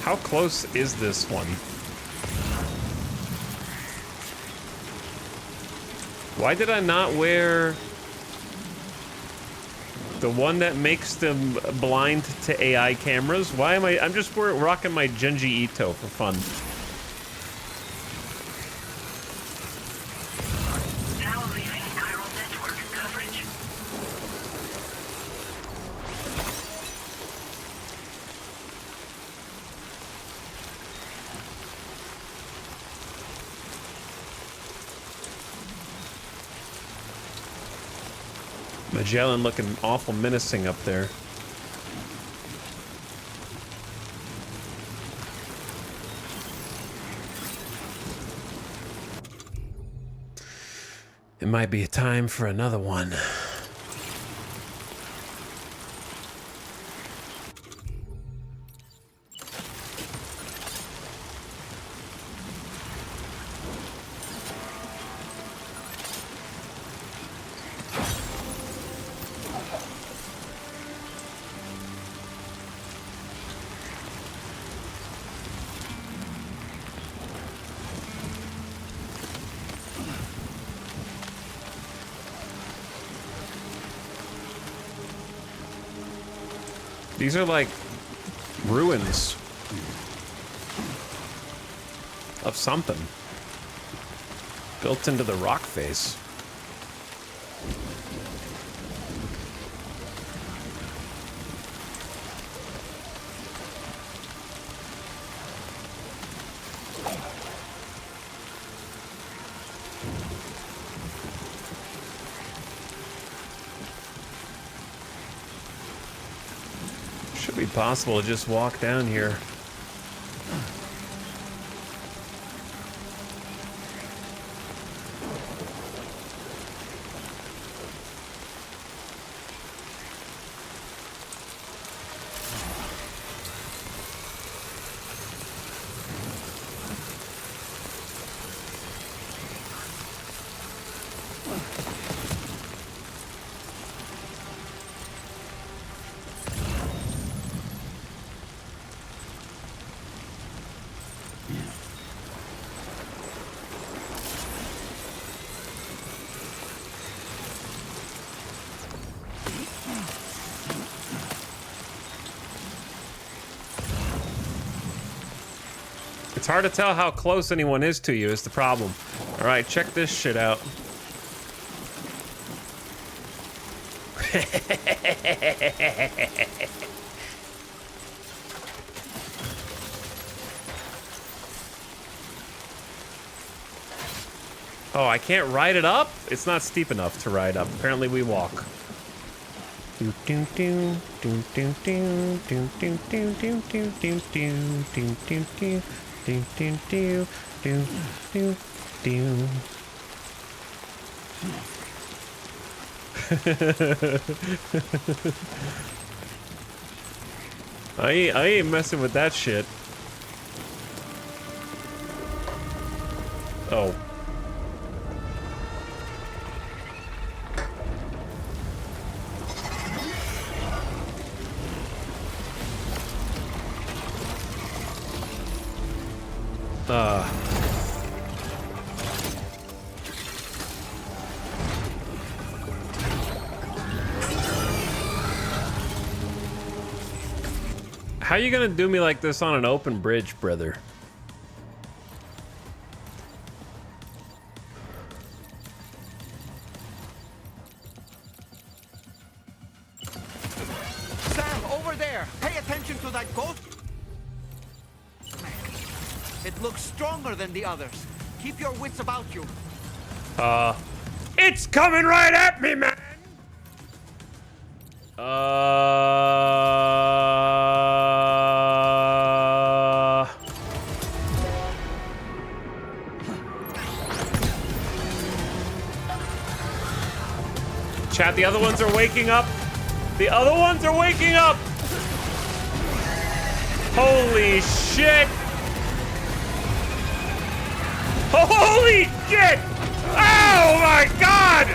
How close is this one? Why did I not wear the one that makes them blind to AI cameras? Why am I'm just rocking my Genji Ito for fun. Now leaving chiral network coverage. Magellan looking awful menacing up there. It might be a time for another one. These are like ruins of something built into the rock face. Should be possible to just walk down here. It's hard to tell how close anyone is to you is the problem. All right, check this shit out. Oh, I can't ride it up? It's not steep enough to ride up. Apparently we walk. I ain't messing with that shit. Oh. How you gonna do me like this on an open bridge, brother? Sam, over there! Pay attention to that ghost! It looks stronger than the others. Keep your wits about you. It's coming right at me, man! Chat, the other ones are waking up. The other ones are waking up. Holy shit. Holy shit. Oh my god.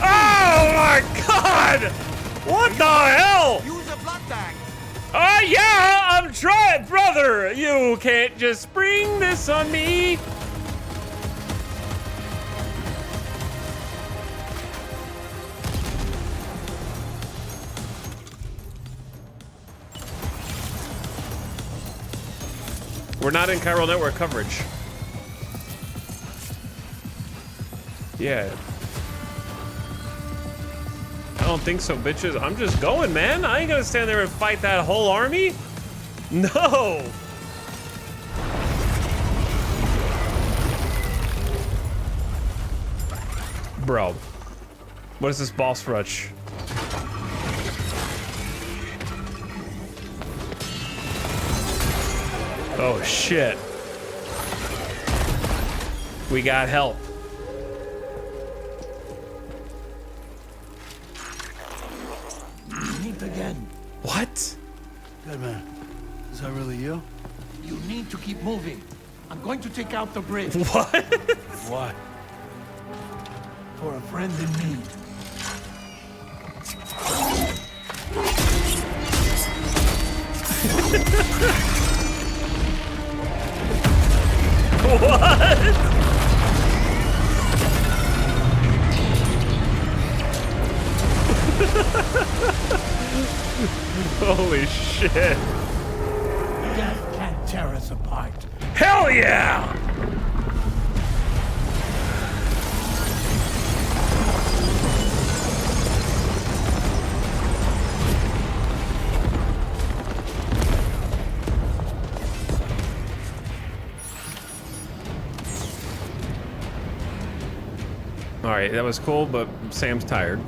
Oh my god. What the hell? Use a blood bag. Yeah, I'm trying, brother. You can't just spring this on me. We're not in chiral network coverage. Yeah. I don't think so, bitches. I'm just going, man. I ain't gonna stand there and fight that whole army. No. Bro. What is this boss rush? Oh shit. We got help. Meet again. What? Good man. Is that really you? You need to keep moving. I'm going to take out the bridge. What? Why? For a friend in need. What? Holy shit. Death can't tear us apart. Hell yeah! All right, that was cool, but Sam's tired.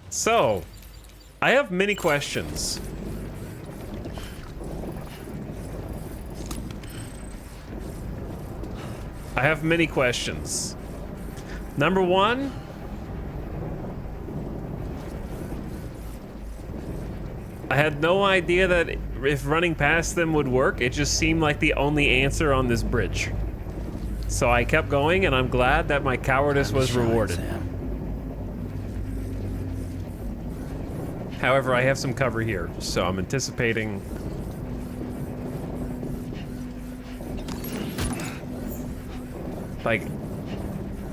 So, I have many questions. Number one, I had no idea that if running past them would work. It just seemed like the only answer on this bridge. So I kept going, and I'm glad that my cowardice was rewarded. However, I have some cover here, so I'm anticipating. Like,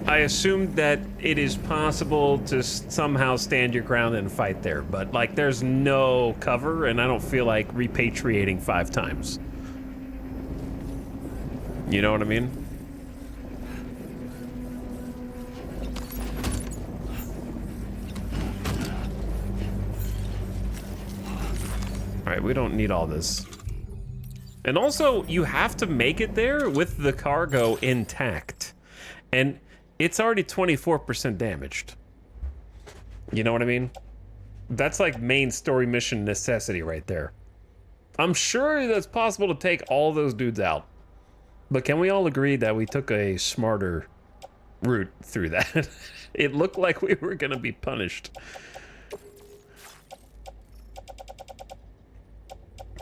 I assumed that it is possible to somehow stand your ground and fight there, but like there's no cover and I don't feel like repatriating 5 times. You know what I mean? All right, we don't need all this. And also, you have to make it there with the cargo intact. And it's already 24% damaged. You know what I mean? That's like main story mission necessity right there. I'm sure that's possible to take all those dudes out. But can we all agree that we took a smarter route through that? It looked like we were gonna be punished.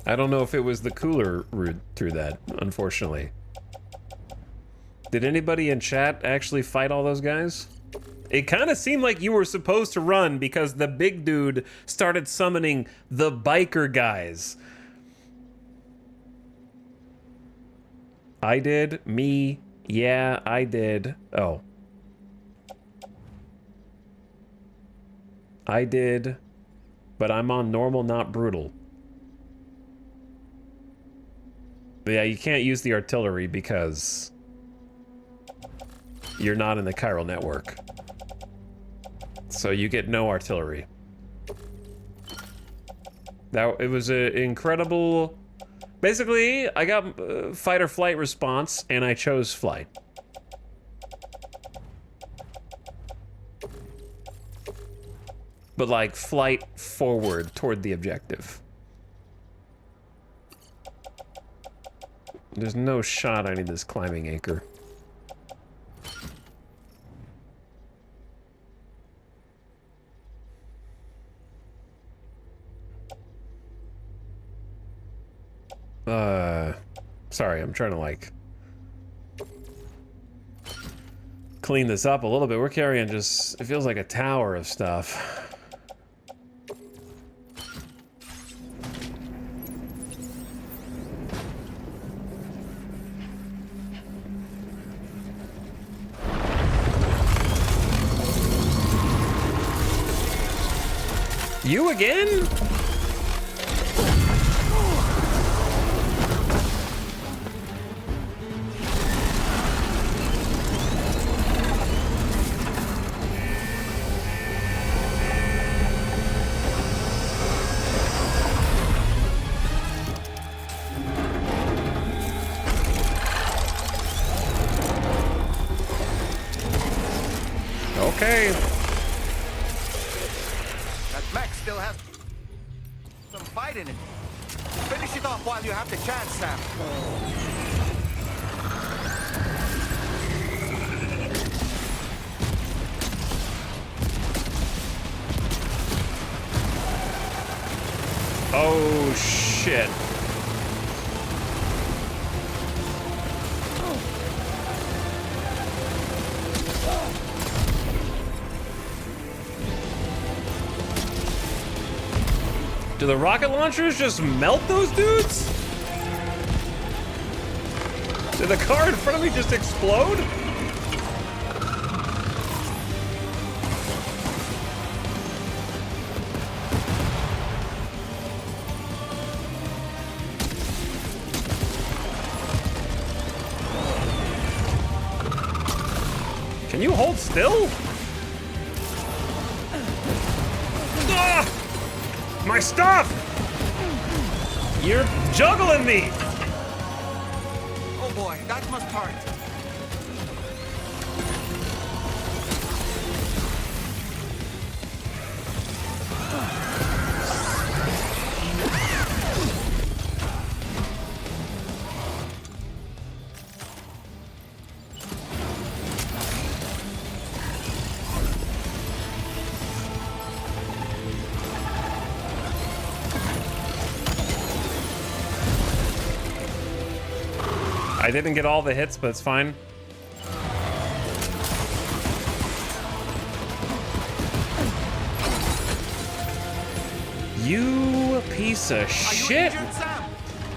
I don't know if it was the cooler route through that, unfortunately. Did anybody in chat actually fight all those guys? It kind of seemed like you were supposed to run because the big dude started summoning the biker guys. I did. Me. Yeah, I did. Oh. I did. But I'm on normal, not brutal. But yeah, you can't use the artillery because you're not in the chiral network. So you get no artillery. That it was an incredible. Basically, I got fight or flight response, and I chose flight. But like flight forward toward the objective. There's no shot I need this climbing anchor. Sorry, I'm trying to like clean this up a little bit. We're carrying just, it feels like a tower of stuff. You again? Okay. That mech still has some fight in it. Finish it off while you have the chance, Sam. Oh shit. Do the rocket launchers just melt those dudes? Did the car in front of me just explode? Can you hold still? Ah! My stuff! You're juggling me! Oh boy, that must hurt. I didn't get all the hits, but it's fine. You piece of shit.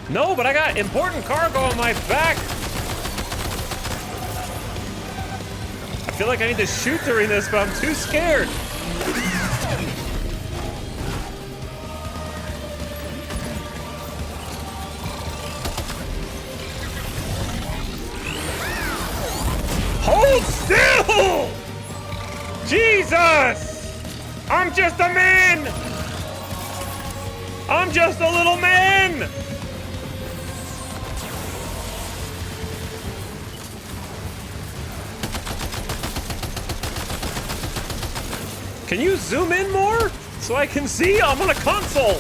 No, but I got important cargo on my back. I feel like I need to shoot during this, but I'm too scared. Hold still! Jesus! I'm just a man! I'm just a little man! Can you zoom in more so I can see? I'm on a console.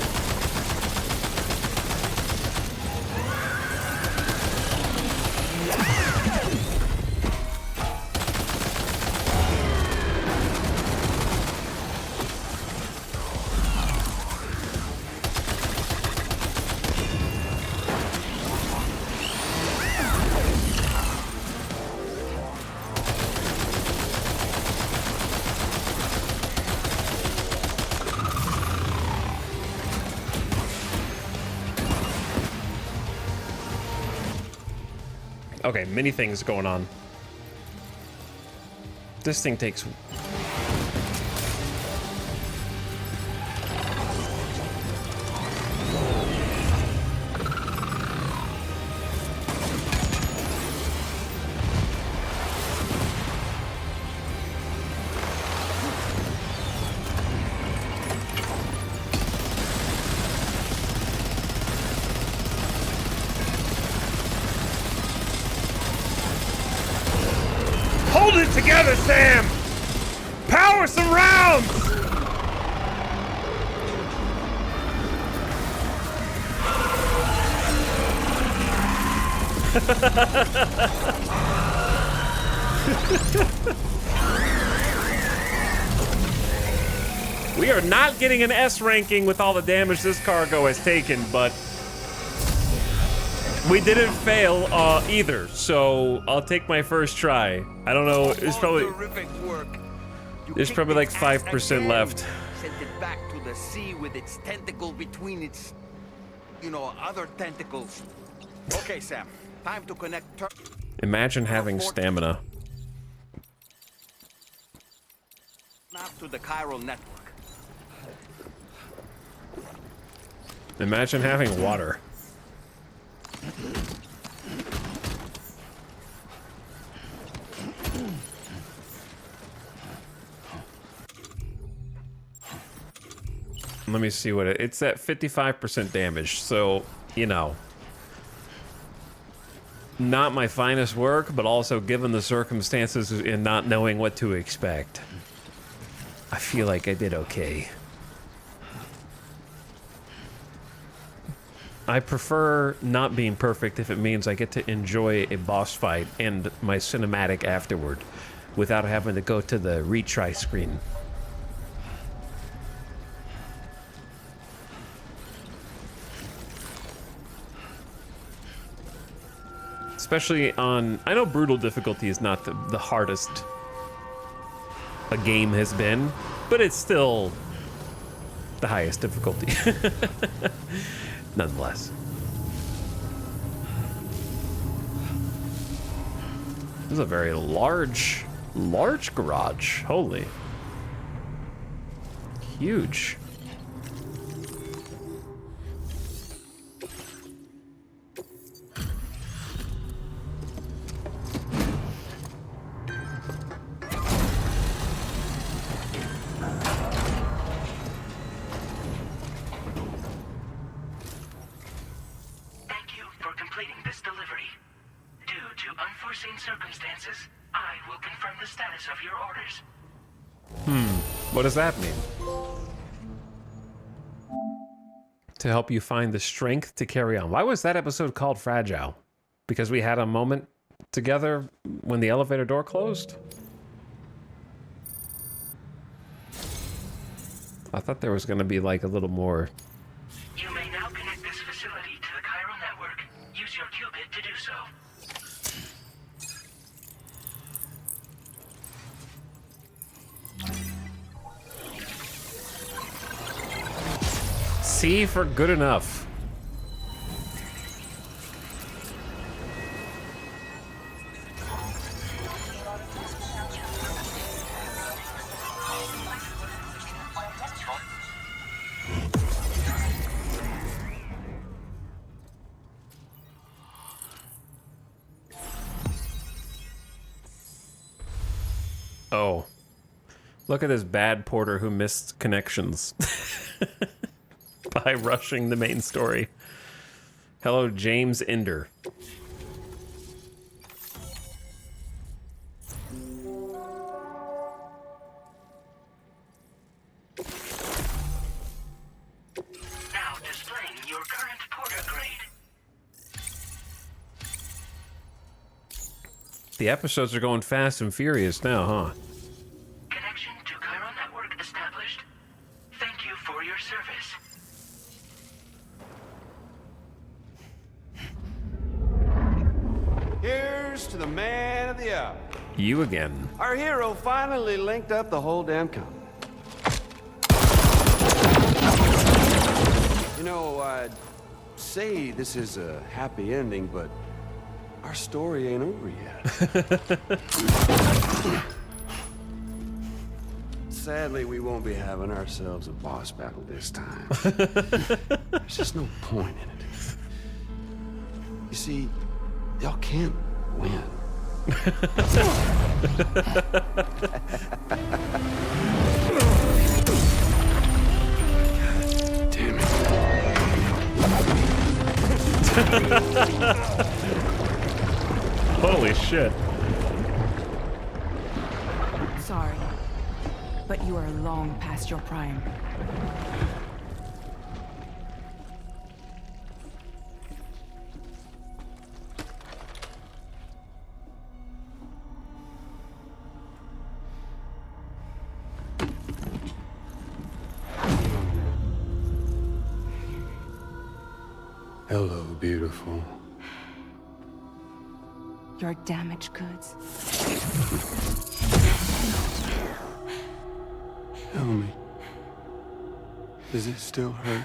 Okay, many things going on. This thing takes... Hold it together, Sam! Power some rounds! We are not getting an S ranking with all the damage this cargo has taken, but we didn't fail either, so I'll take my first try. I don't know, it's probably... There's probably like 5% left. Sent it back to the sea with its tentacle between its, you know, other tentacles. Okay, Sam, time to connect. Imagine having stamina. Map to the chiral network. Imagine having water. Let me see what it's at 55% damage, so, you know, not my finest work, but also given the circumstances and not knowing what to expect, I feel like I did okay. I prefer not being perfect if it means I get to enjoy a boss fight and my cinematic afterward without having to go to the retry screen. Especially on... I know brutal difficulty is not the hardest a game has been, but it's still the highest difficulty. Nonetheless. This is a very large garage. Holy. Huge. completing this delivery. Due to unforeseen circumstances, I will confirm the status of your orders. What does that mean? To help you find the strength to carry on. Why was that episode called Fragile? Because we had a moment together when the elevator door closed? I thought there was going to be like a little more. You may now connect this facility to the chiral network. Use your qubit to do so. C for good enough. Oh. Look at this bad porter who missed connections by rushing the main story. Hello, James Ender. Now displaying your current porter grade. The episodes are going fast and furious now, huh? Connection to chiral network established. Thank you for your service. Here's to the man of the hour. You again. Our hero finally linked up the whole damn company. You know, I'd say this is a happy ending, but our story ain't over yet. Sadly, we won't be having ourselves a boss battle this time. There's just no point in it. You see, y'all can't win. Damn it. Holy shit. Sorry, but you are long past your prime. Hello, beautiful. Your damaged goods. Tell me, does it still hurt?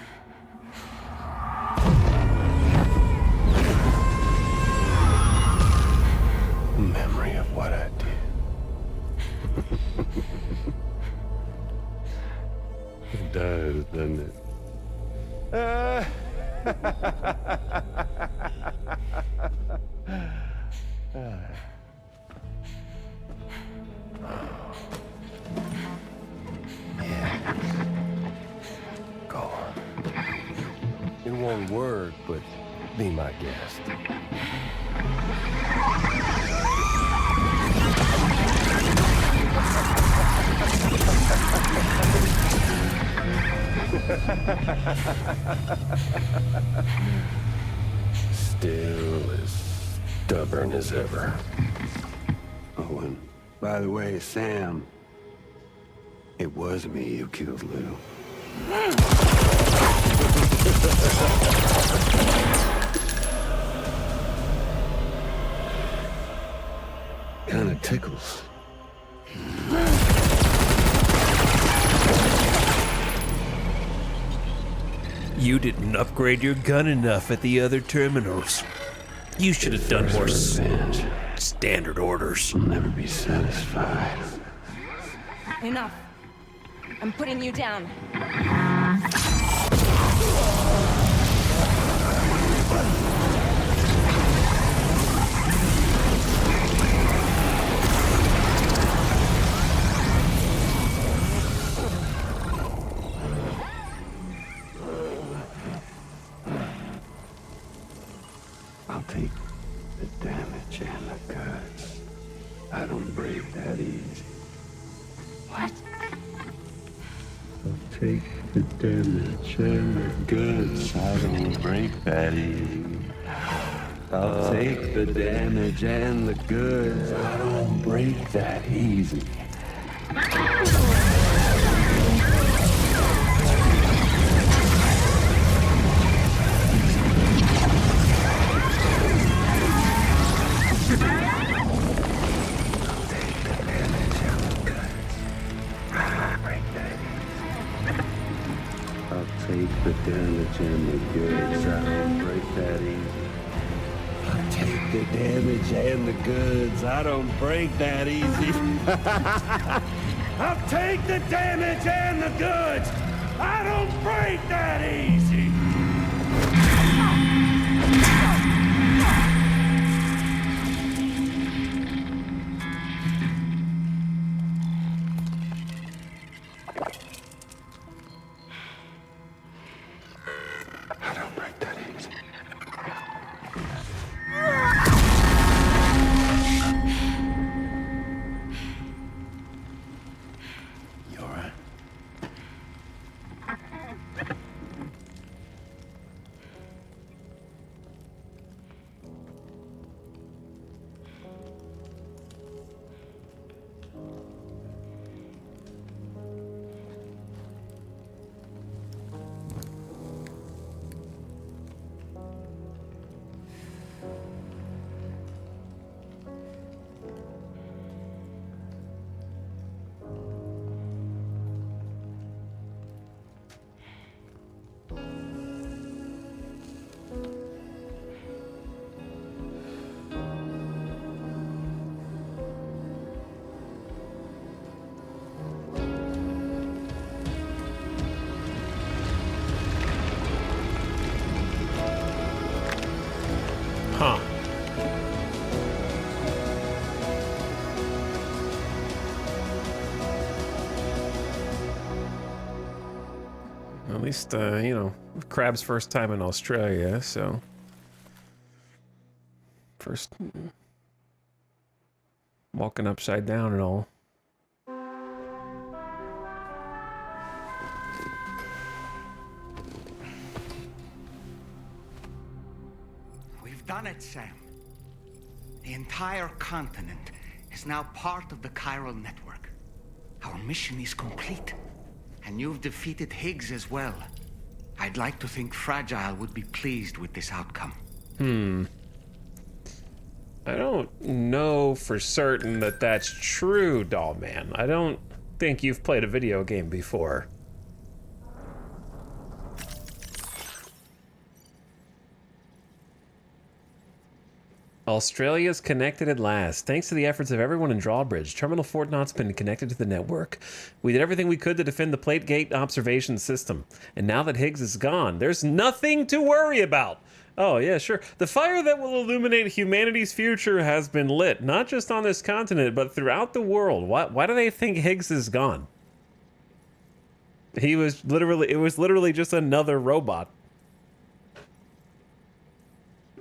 Memory of what I did. It does, doesn't it? Go on. In one word, but be my guest. Still as stubborn as ever. Oh, and by the way, Sam, it was me who killed Lou. Kinda tickles. You didn't upgrade your gun enough at the other terminals. You should have done more standard orders. I'll never be satisfied. Enough. I'm putting you down. I'll take the damage and the goods. I don't break that easy. What? I'll take the damage and the goods. I don't break that easy. I'll take the damage and the goods. I don't break that easy. I'll take the damage and the goods. I don't break that easy. I'll take the damage and the goods. I don't break that easy. I'll take the damage and the goods. I don't break that easy. I don't break that easy. You all right? Huh. At least, you know, Crab's first time in Australia, so... First... Walking upside down and all. We've done it, Sam. The entire continent is now part of the chiral network. Our mission is complete. And you've defeated Higgs as well. I'd like to think Fragile would be pleased with this outcome. I don't know for certain that that's true, Doll Man. I don't think you've played a video game before. Australia's connected at last. Thanks to the efforts of everyone in Drawbridge, Terminal Fort Knott's been connected to the network. We did everything we could to defend the Plate Gate observation system. And now that Higgs is gone, there's nothing to worry about. Oh, yeah, sure. The fire that will illuminate humanity's future has been lit, not just on this continent, but throughout the world. Why do they think Higgs is gone? It was literally just another robot.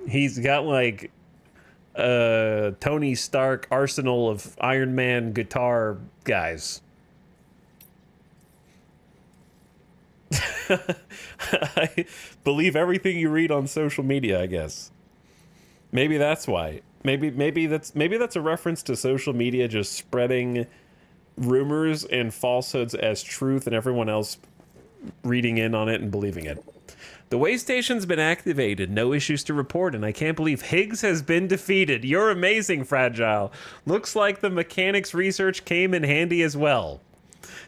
He's got like Tony Stark arsenal of Iron Man guitar guys. I believe everything you read on social media, I guess. Maybe that's why. Maybe that's a reference to social media just spreading rumors and falsehoods as truth and everyone else reading in on it and believing it. The way station's been activated, no issues to report, and I can't believe Higgs has been defeated. You're amazing, Fragile. Looks like the mechanics research came in handy as well.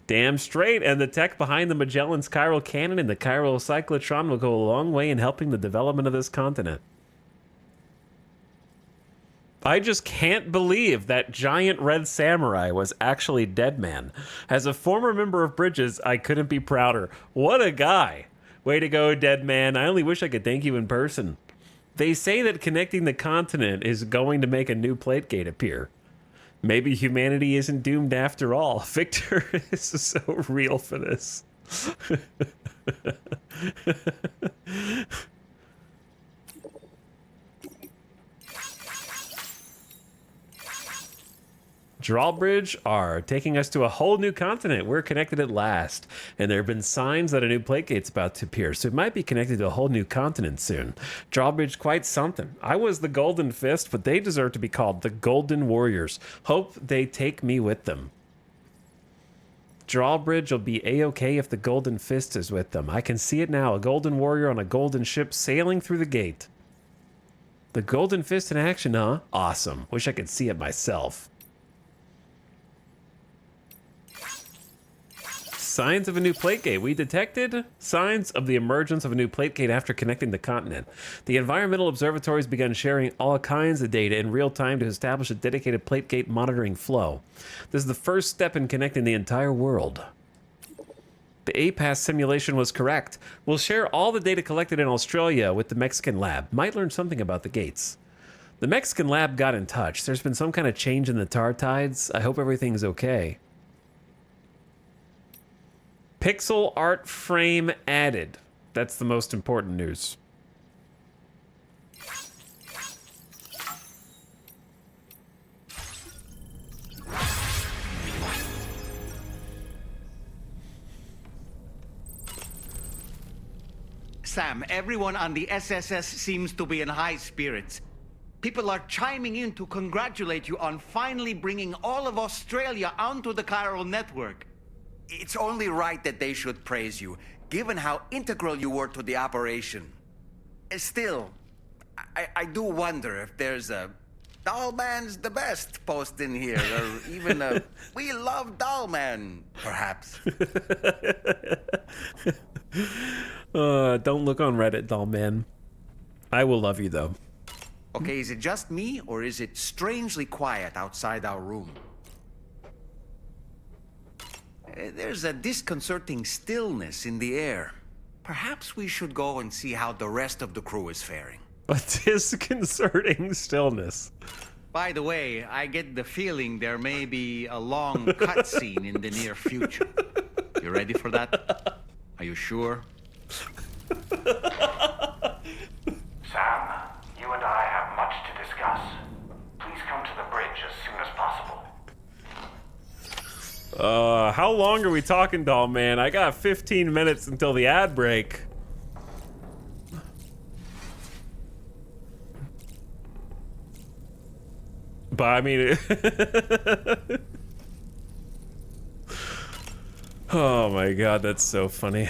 Damn straight, and the tech behind the Magellan's chiral cannon and the chiral cyclotron will go a long way in helping the development of this continent. I just can't believe that giant red samurai was actually Deadman. As a former member of Bridges, I couldn't be prouder. What a guy. Way to go, Deadman. I only wish I could thank you in person. They say that connecting the continent is going to make a new plate gate appear. Maybe humanity isn't doomed after all. Victor is so real for this. Drawbridge are taking us to a whole new continent. We're connected at last. And there have been signs that a new plate gate's about to appear, so it might be connected to a whole new continent soon. Drawbridge, quite something. I was the Golden Fist, but they deserve to be called the Golden Warriors. Hope they take me with them. Drawbridge will be a-okay if the Golden Fist is with them. I can see it now, a golden warrior on a golden ship sailing through the gate. The Golden Fist in action, huh? Awesome. Wish I could see it myself. Signs of a new plate gate. We detected signs of the emergence of a new plate gate after connecting the continent. The environmental observatories began sharing all kinds of data in real time to establish a dedicated plate gate monitoring flow. This is the first step in connecting the entire world. The APAS simulation was correct. We'll share all the data collected in Australia with the Mexican lab. Might learn something about the gates. The Mexican lab got in touch. There's been some kind of change in the tar tides. I hope everything's okay. Pixel art frame added. That's the most important news. Sam, everyone on the SSS seems to be in high spirits. People are chiming in to congratulate you on finally bringing all of Australia onto the chiral network. It's only right that they should praise you, given how integral you were to the operation. Still, I do wonder if there's a Dollman's the best post in here, or even a We Love Dollman, perhaps. Don't look on Reddit, Dollman. I will love you, though. Okay, is it just me, or is it strangely quiet outside our room? There's a disconcerting stillness in the air. Perhaps we should go and see how the rest of the crew is faring. A disconcerting stillness. By the way, I get the feeling there may be a long cutscene in the near future. You ready for that? Are you sure? Sam, you and I have much to discuss. Please come to the bridge as soon as possible. How long are we talking, doll man? I got 15 minutes until the ad break. But I mean, oh my god, that's so funny.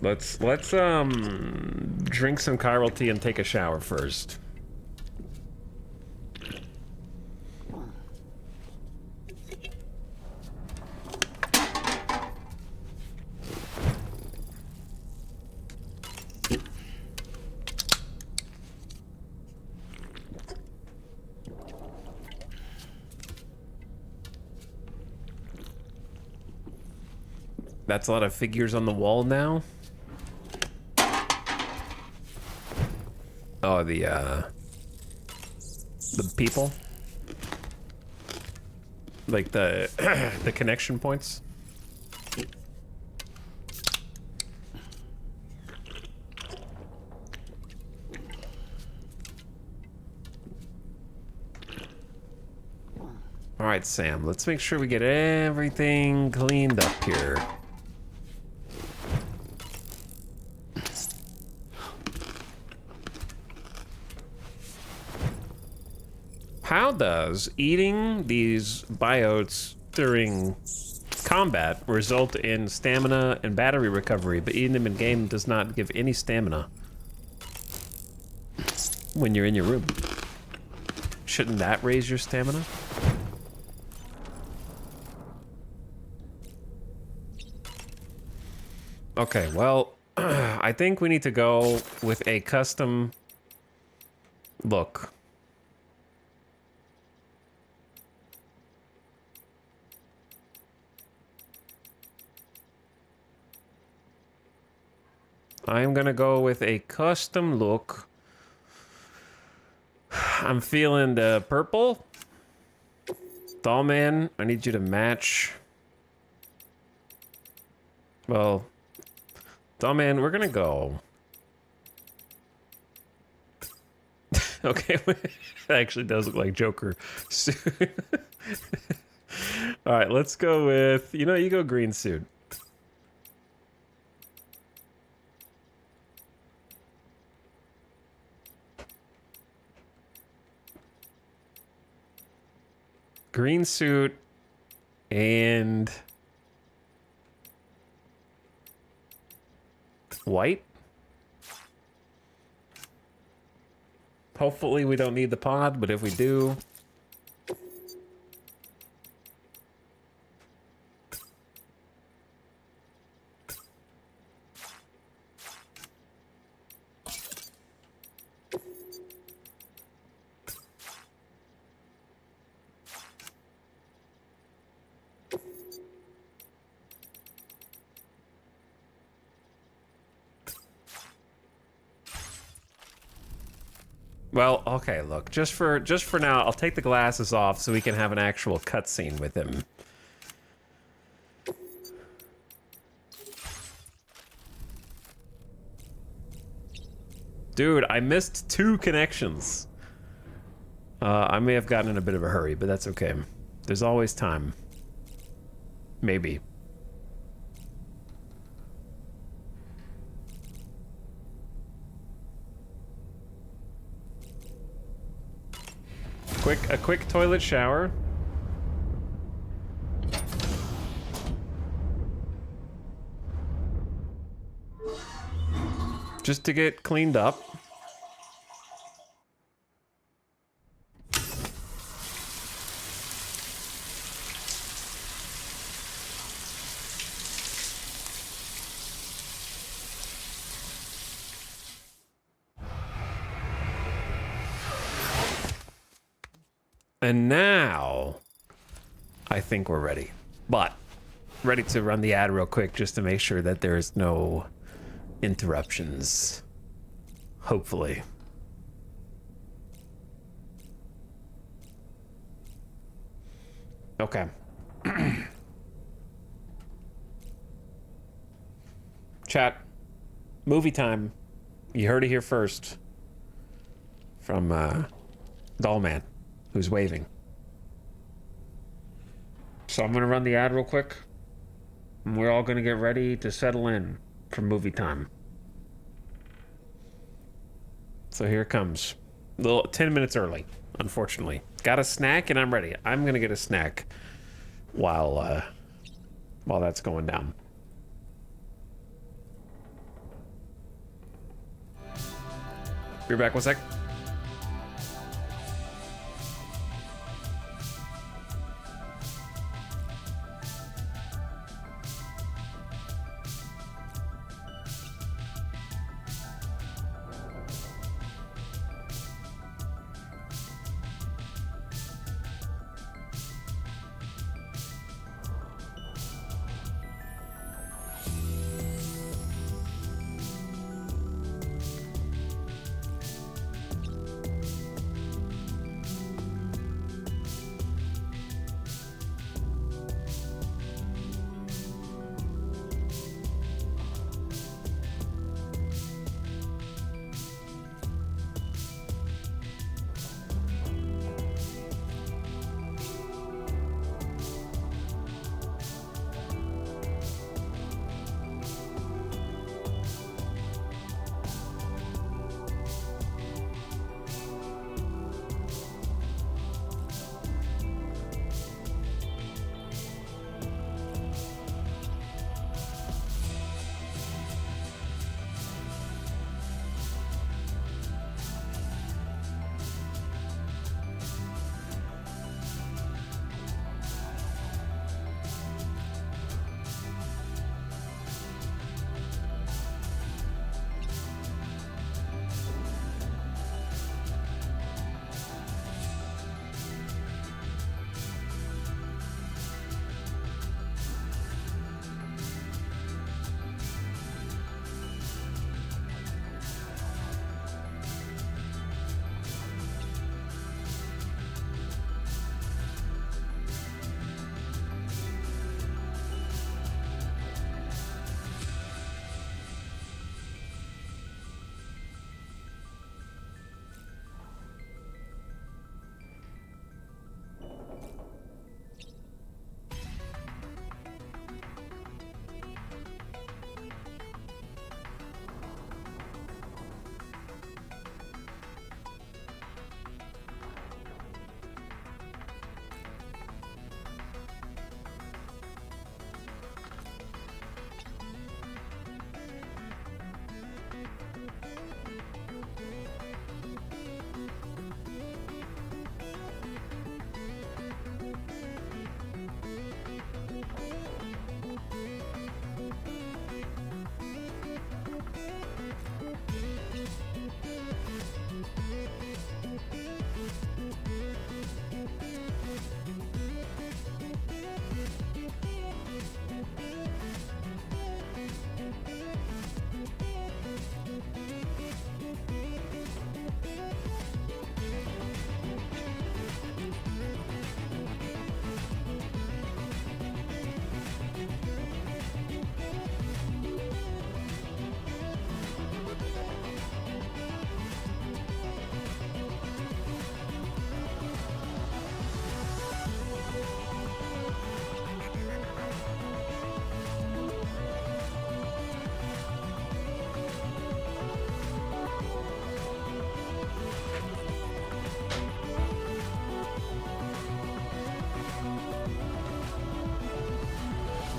Let's drink some chiral tea and take a shower first. That's a lot of figures on the wall now. Oh, the people, like the the connection points. All right, Sam, let's make sure we get everything cleaned up here. How does eating these biotes during combat result in stamina and battery recovery, but eating them in game does not give any stamina when you're in your room? Shouldn't that raise your stamina? Okay, well, I think we need to go with a custom look. I'm gonna go with a custom look. I'm feeling the purple. Dollman, I need you to match. Well, Dollman, we're gonna go. Okay, that actually does look like Joker. All right, let's go with, you go green suit. Green suit and white. Hopefully we don't need the pod, but if we do... Well, okay, look, just for now, I'll take the glasses off so we can have an actual cutscene with him. Dude, I missed 2 connections. I may have gotten in a bit of a hurry, but that's okay. There's always time. Maybe. A quick toilet shower. Just to get cleaned up. And now, I think we're ready. But, ready to run the ad real quick just to make sure that there's no interruptions. Hopefully. Okay. Chat. Movie time. You heard it here first. From, Dollman. Who's waving. So I'm gonna run the ad real quick. And we're all gonna get ready to settle in for movie time. So here it comes. A little 10 minutes early, unfortunately. Got a snack and I'm ready. I'm gonna get a snack while that's going down. Be back 1 sec.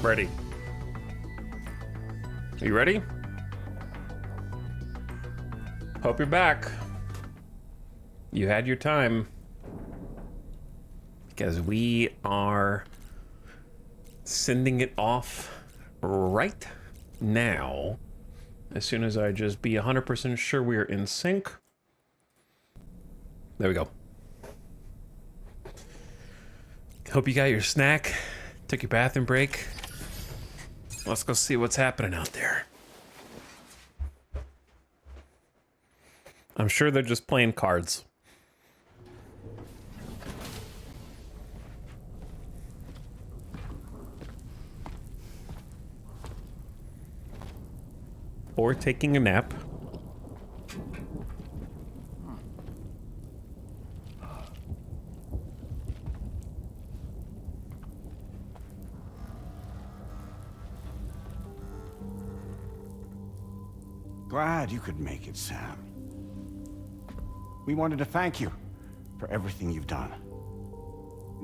Ready. Are you ready? Hope you're back. You had your time. Because we are sending it off right now. As soon as I just be 100% sure we are in sync. There we go. Hope you got your snack. Took your bathroom break. Let's go see what's happening out there. I'm sure they're just playing cards. Or taking a nap. Glad you could make it, Sam. We wanted to thank you for everything you've done.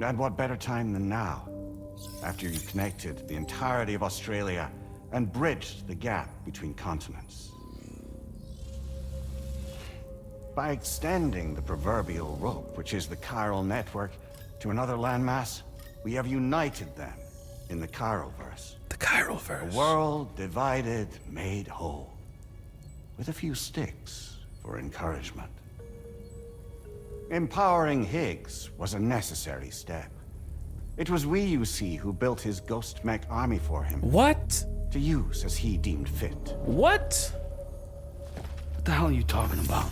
And what better time than now, after you've connected the entirety of Australia and bridged the gap between continents. By extending the proverbial rope, which is the chiral network, to another landmass, we have united them in the Chiroverse. The Chiroverse. A world divided, made whole. With a few sticks for encouragement. Empowering Higgs was a necessary step. It was we, you see, who built his ghost mech army for him. What? To use as he deemed fit. What? What the hell are you talking about?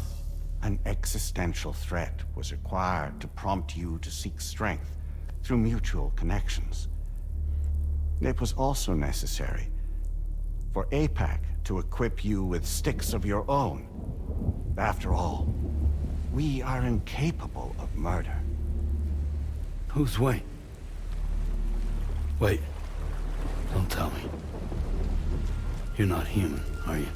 An existential threat was required to prompt you to seek strength through mutual connections. It was also necessary for APAC to equip you with sticks of your own. After all, we are incapable of murder. Who's we? Wait. Don't tell me. You're not human, are you?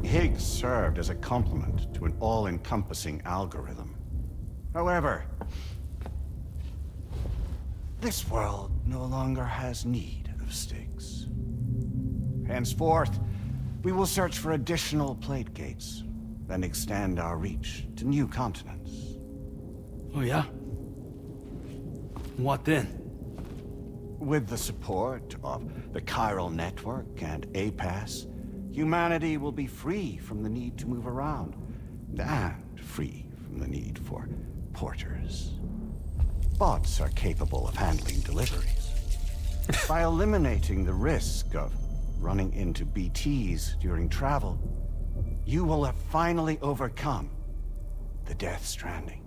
Higgs served as a complement to an all-encompassing algorithm. However, this world no longer has need of sticks. Henceforth, we will search for additional plate gates, then extend our reach to new continents. Oh yeah? What then? With the support of the chiral network and APAS, humanity will be free from the need to move around, and free from the need for porters. Bots are capable of handling deliveries. By eliminating the risk of running into BTs during travel, you will have finally overcome the Death Stranding.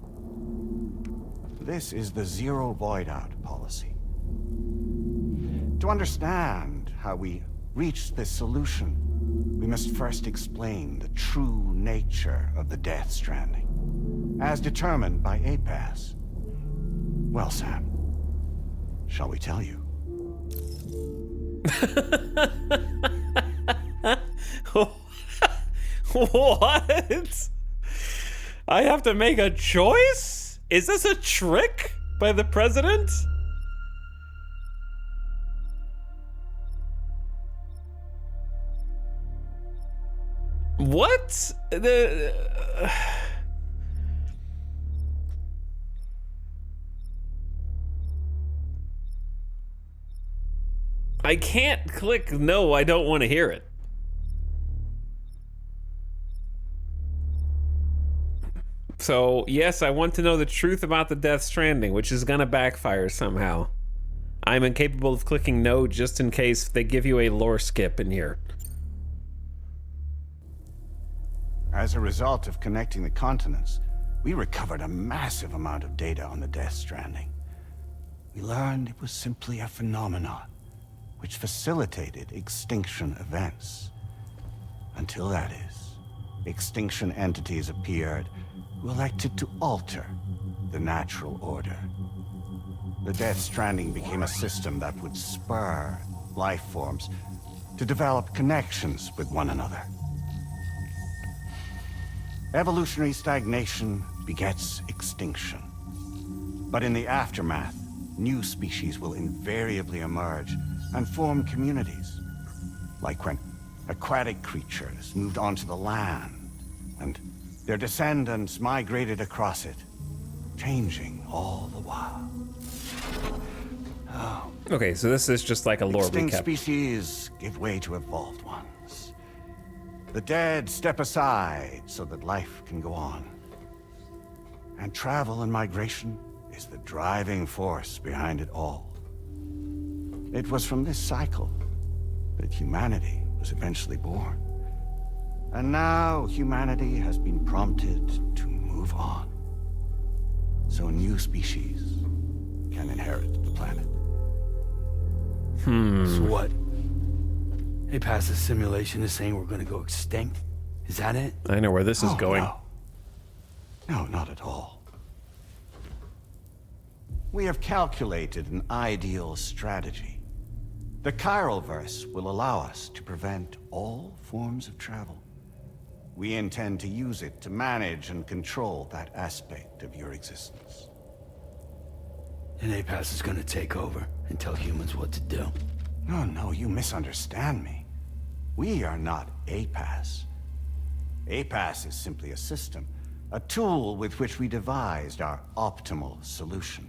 This is the Zero Void Out policy. To understand how we reached this solution, we must first explain the true nature of the Death Stranding, as determined by APAS. Well, Sam, shall we tell you? What? I have to make a choice? Is this a trick by the president? What? I can't click no, I don't want to hear it. So, yes, I want to know the truth about the Death Stranding, which is gonna backfire somehow. I'm incapable of clicking no just in case they give you a lore skip in here. As a result of connecting the continents, we recovered a massive amount of data on the Death Stranding. We learned it was simply a phenomenon which facilitated extinction events. Until that is, extinction entities appeared who elected to alter the natural order. The Death Stranding became a system that would spur life forms to develop connections with one another. Evolutionary stagnation begets extinction. But in the aftermath, new species will invariably emerge and form communities. Like when aquatic creatures moved onto the land, and their descendants migrated across it, changing all the while. Oh. Okay, so this is just like a lore Extinct recap. species give way to evolved ones. The dead step aside so that life can go on. And travel and migration is the driving force behind it all. It was from this cycle that humanity was eventually born. And now humanity has been prompted to move on. So new species can inherit the planet. So what? They passed a simulation is saying we're gonna go extinct? Is that it? I know where this is going. No, not at all. We have calculated an ideal strategy. The Chiralverse will allow us to prevent all forms of travel. We intend to use it to manage and control that aspect of your existence. And APAS is gonna take over and tell humans what to do. No, you misunderstand me. We are not APAS. APAS is simply a system, a tool with which we devised our optimal solution.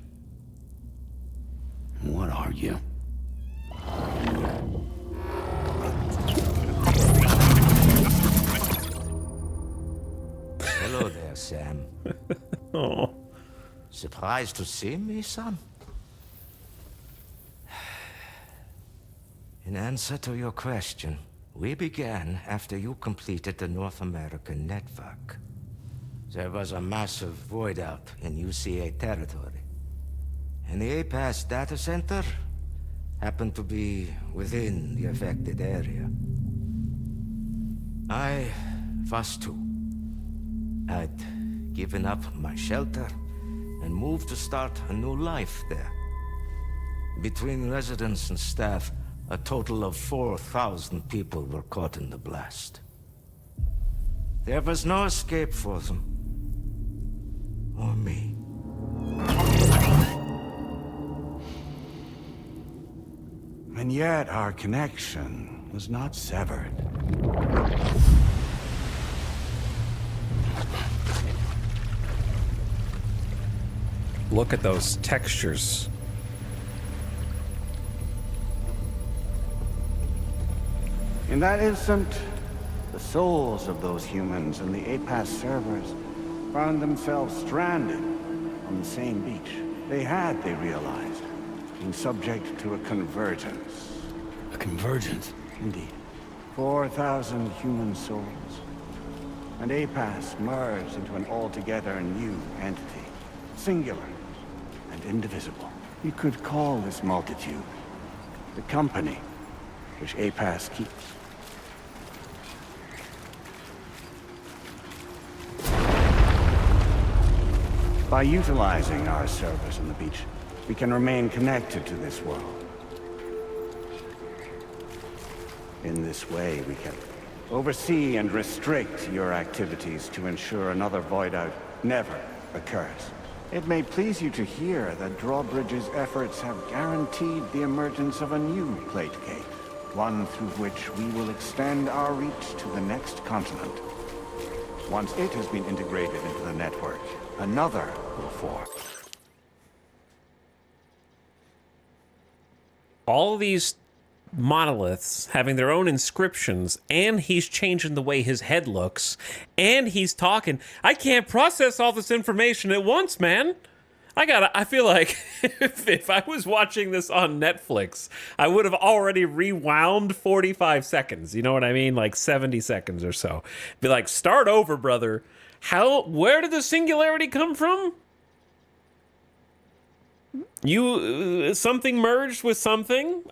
What are you? Hello there, Sam. Oh. Surprised to see me, son? In answer to your question, we began after you completed the North American network. There was a massive void out in UCA territory. And the APAS data center happened to be within the affected area. I was too. I'd given up my shelter and moved to start a new life there. Between residents and staff, a total of 4,000 people were caught in the blast. There was no escape for them. Or me. And yet our connection was not severed. Look at those textures. In that instant, the souls of those humans and the APAS servers found themselves stranded on the same beach. They realized, been subject to a convergence. A convergence? Indeed. 4,000 human souls. And APAS merged into an altogether new entity. Singular and indivisible. You could call this multitude the company which APAS keeps. By utilizing our servers on the beach, we can remain connected to this world. In this way, we can oversee and restrict your activities to ensure another void out never occurs. It may please you to hear that Drawbridge's efforts have guaranteed the emergence of a new plate gate, one through which we will extend our reach to the next continent. Once it has been integrated into the network, another will form. All these monoliths having their own inscriptions, and he's changing the way his head looks, and he's talking. I can't process all this information at once, man. I feel like if I was watching this on Netflix, I would have already rewound 45 seconds. You know what I mean? Like 70 seconds or so. Be like, start over, brother. Where did the singularity come from? Something merged with something?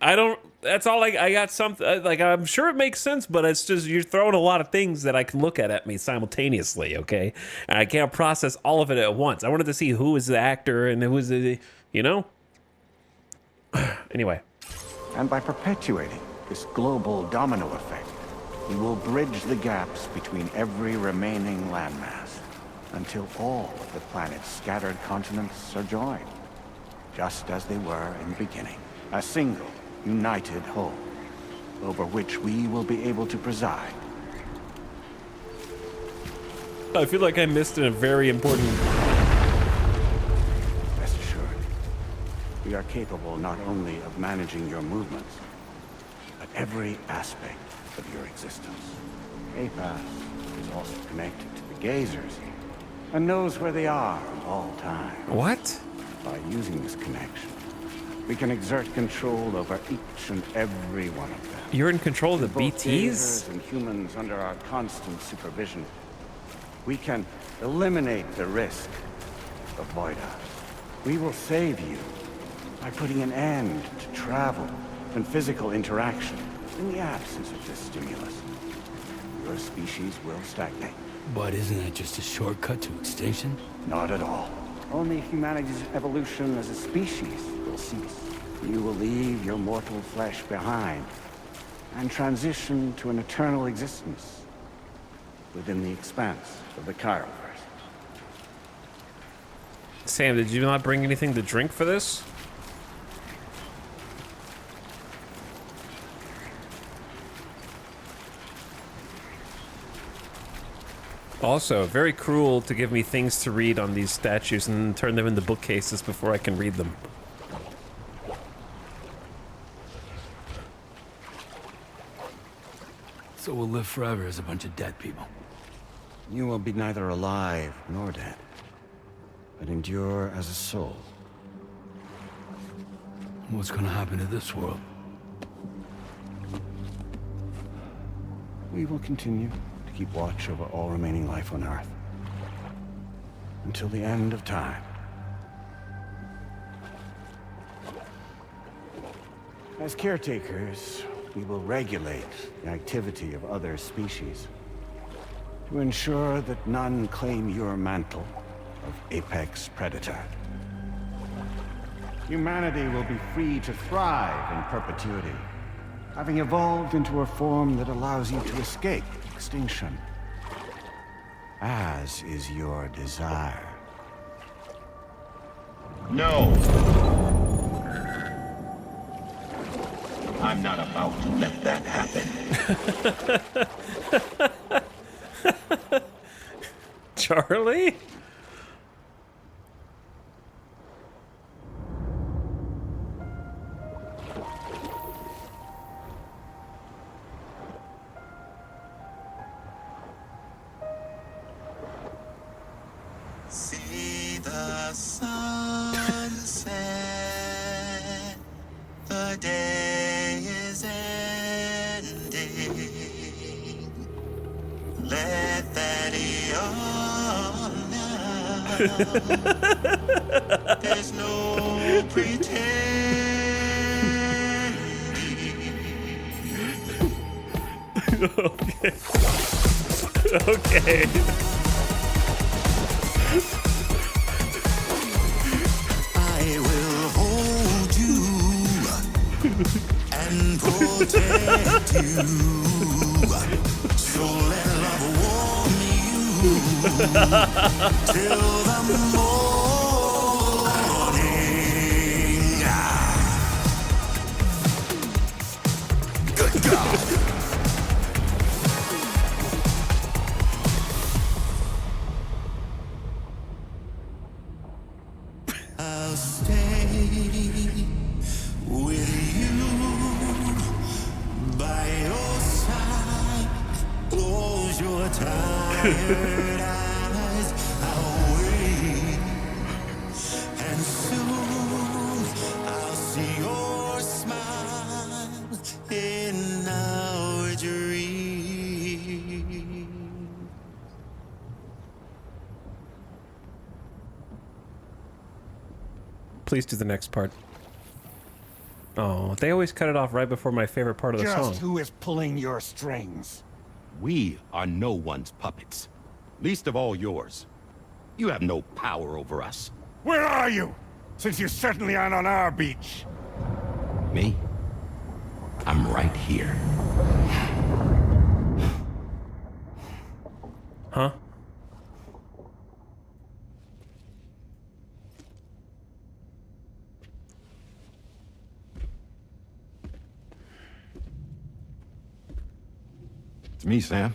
That's all I got. Something like, I'm sure it makes sense, but it's just, you're throwing a lot of things that I can look at me simultaneously, okay? And I can't process all of it at once. I wanted to see who was the actor and who was the, you know? Anyway. And by perpetuating this global domino effect, we will bridge the gaps between every remaining landmass. until all of the planet's scattered continents are joined, just as they were in the beginning. A single, united whole, over which we will be able to preside. I feel like I missed a very important... Rest assured, we are capable not only of managing your movements, but every aspect of your existence. Etal is also connected to the gazers, and knows where they are at all times. What? By using this connection, we can exert control over each and every one of them. You're in control of the With both BTs? gazers and humans under our constant supervision, we can eliminate the risk of void. We will save you by putting an end to travel and physical interaction in the absence of this stimulus. Your species will stagnate. But isn't that just a shortcut to extinction? Not at all. Only humanity's evolution as a species will cease. You will leave your mortal flesh behind and transition to an eternal existence within the expanse of the Chiroverse. Sam, did you not bring anything to drink for this? Also, very cruel to give me things to read on these statues and turn them into bookcases before I can read them. So we'll live forever as a bunch of dead people. You will be neither alive nor dead, but endure as a soul. What's gonna happen to this world? We will continue to keep watch over all remaining life on Earth until the end of time. As caretakers, we will regulate the activity of other species to ensure that none claim your mantle of apex predator. Humanity will be free to thrive in perpetuity, having evolved into a form that allows you to escape extinction, as is your desire. No! I'm not about to let that happen. Charlie? See the sunset, the day is ending. Let that yawn now. There's no pretending. Okay. Okay. I will hold you and protect you. So let love warm you till the morning. Good God. I'll stay with you by your side. Close your tired eyes. I'll wait, and soon I'll see your smile in our dream. Please do the next part. Oh, they always cut it off right before my favorite part of the song. Just who is pulling your strings? We are no one's puppets. Least of all yours. You have no power over us. Where are you? Since you certainly aren't on our beach. Me? I'm right here. Huh? It's me, Sam.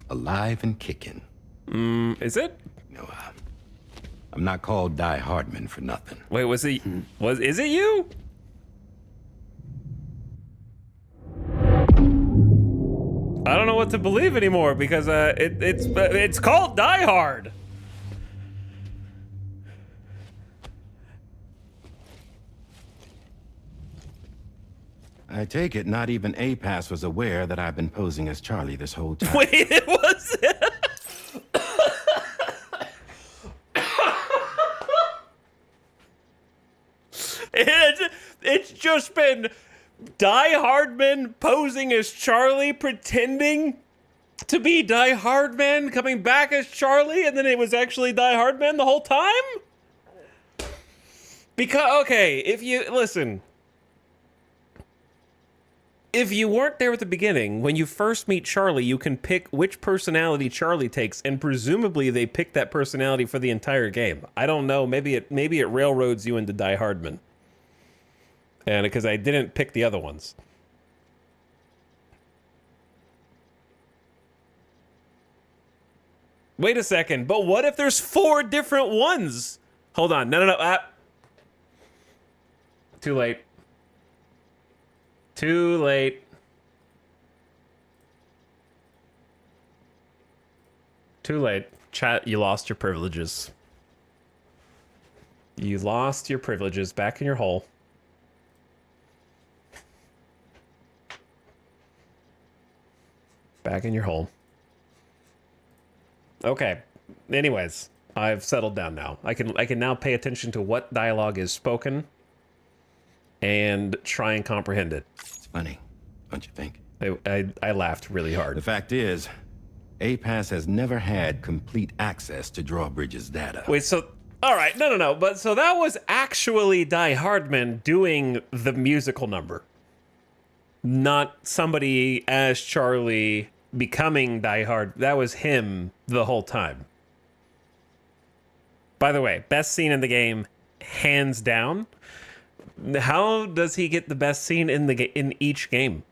Alive and kicking. Is it? No, I'm not called Die Hardman for nothing. Wait, is it you? I don't know what to believe anymore because it's called Die Hard. I take it not even APAS was aware that I've been posing as Charlie this whole time. Wait, it was. It's just been Die Hardman posing as Charlie, pretending to be Die Hardman, coming back as Charlie, and then it was actually Die Hardman the whole time? Because, okay, if you, listen. If you weren't there at the beginning, when you first meet Charlie, you can pick which personality Charlie takes, and presumably they pick that personality for the entire game. I don't know, maybe it railroads you into Die Hardman. And because I didn't pick the other ones. Wait a second, but what if there's 4 different ones? Hold on, no. Too late. Too late. Too late. Chat, you lost your privileges. You lost your privileges. Back in your hole. Back in your hole. Okay. Anyways, I've settled down now. I can now pay attention to what dialogue is spoken and try and comprehend it. It's funny, don't you think? I laughed really hard. The fact is, APAS has never had complete access to Drawbridge's data. Wait, so... Alright, no. But so that was actually Die Hardman doing the musical number. Not somebody as Charlie becoming Die Hard. That was him the whole time. By the way, best scene in the game, hands down. How does he get the best scene in each game?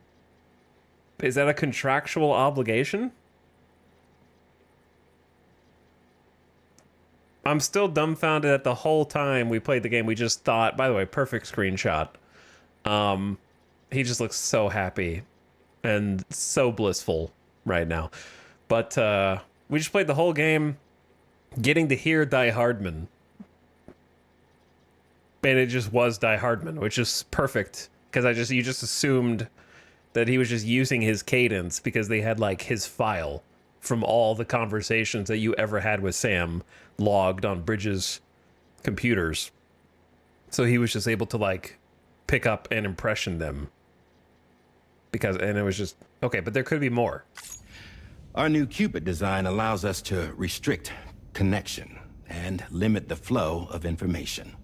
Is that a contractual obligation? I'm still dumbfounded that the whole time we played the game, we just thought, by the way, perfect screenshot. He just looks so happy and so blissful right now. But we just played the whole game getting to hear Die Hardman. And it just was Die Hardman, which is perfect. Because you just assumed that he was just using his cadence because they had like his file from all the conversations that you ever had with Sam logged on Bridges' computers. So he was just able to like pick up and impression them. And it was just, okay, but there could be more. Our new Cupid design allows us to restrict connection and limit the flow of information.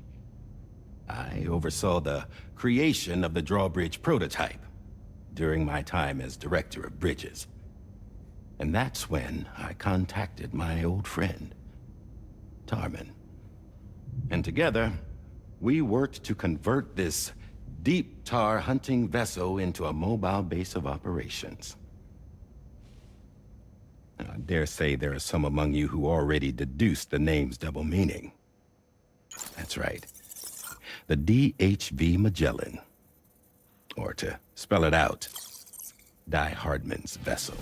I oversaw the creation of the Drawbridge prototype during my time as director of bridges. And that's when I contacted my old friend, Tarman. And together, we worked to convert this deep tar hunting vessel into a mobile base of operations. I dare say there are some among you who already deduced the name's double meaning. That's right. The DHV Magellan. Or to spell it out, Die Hardman's vessel.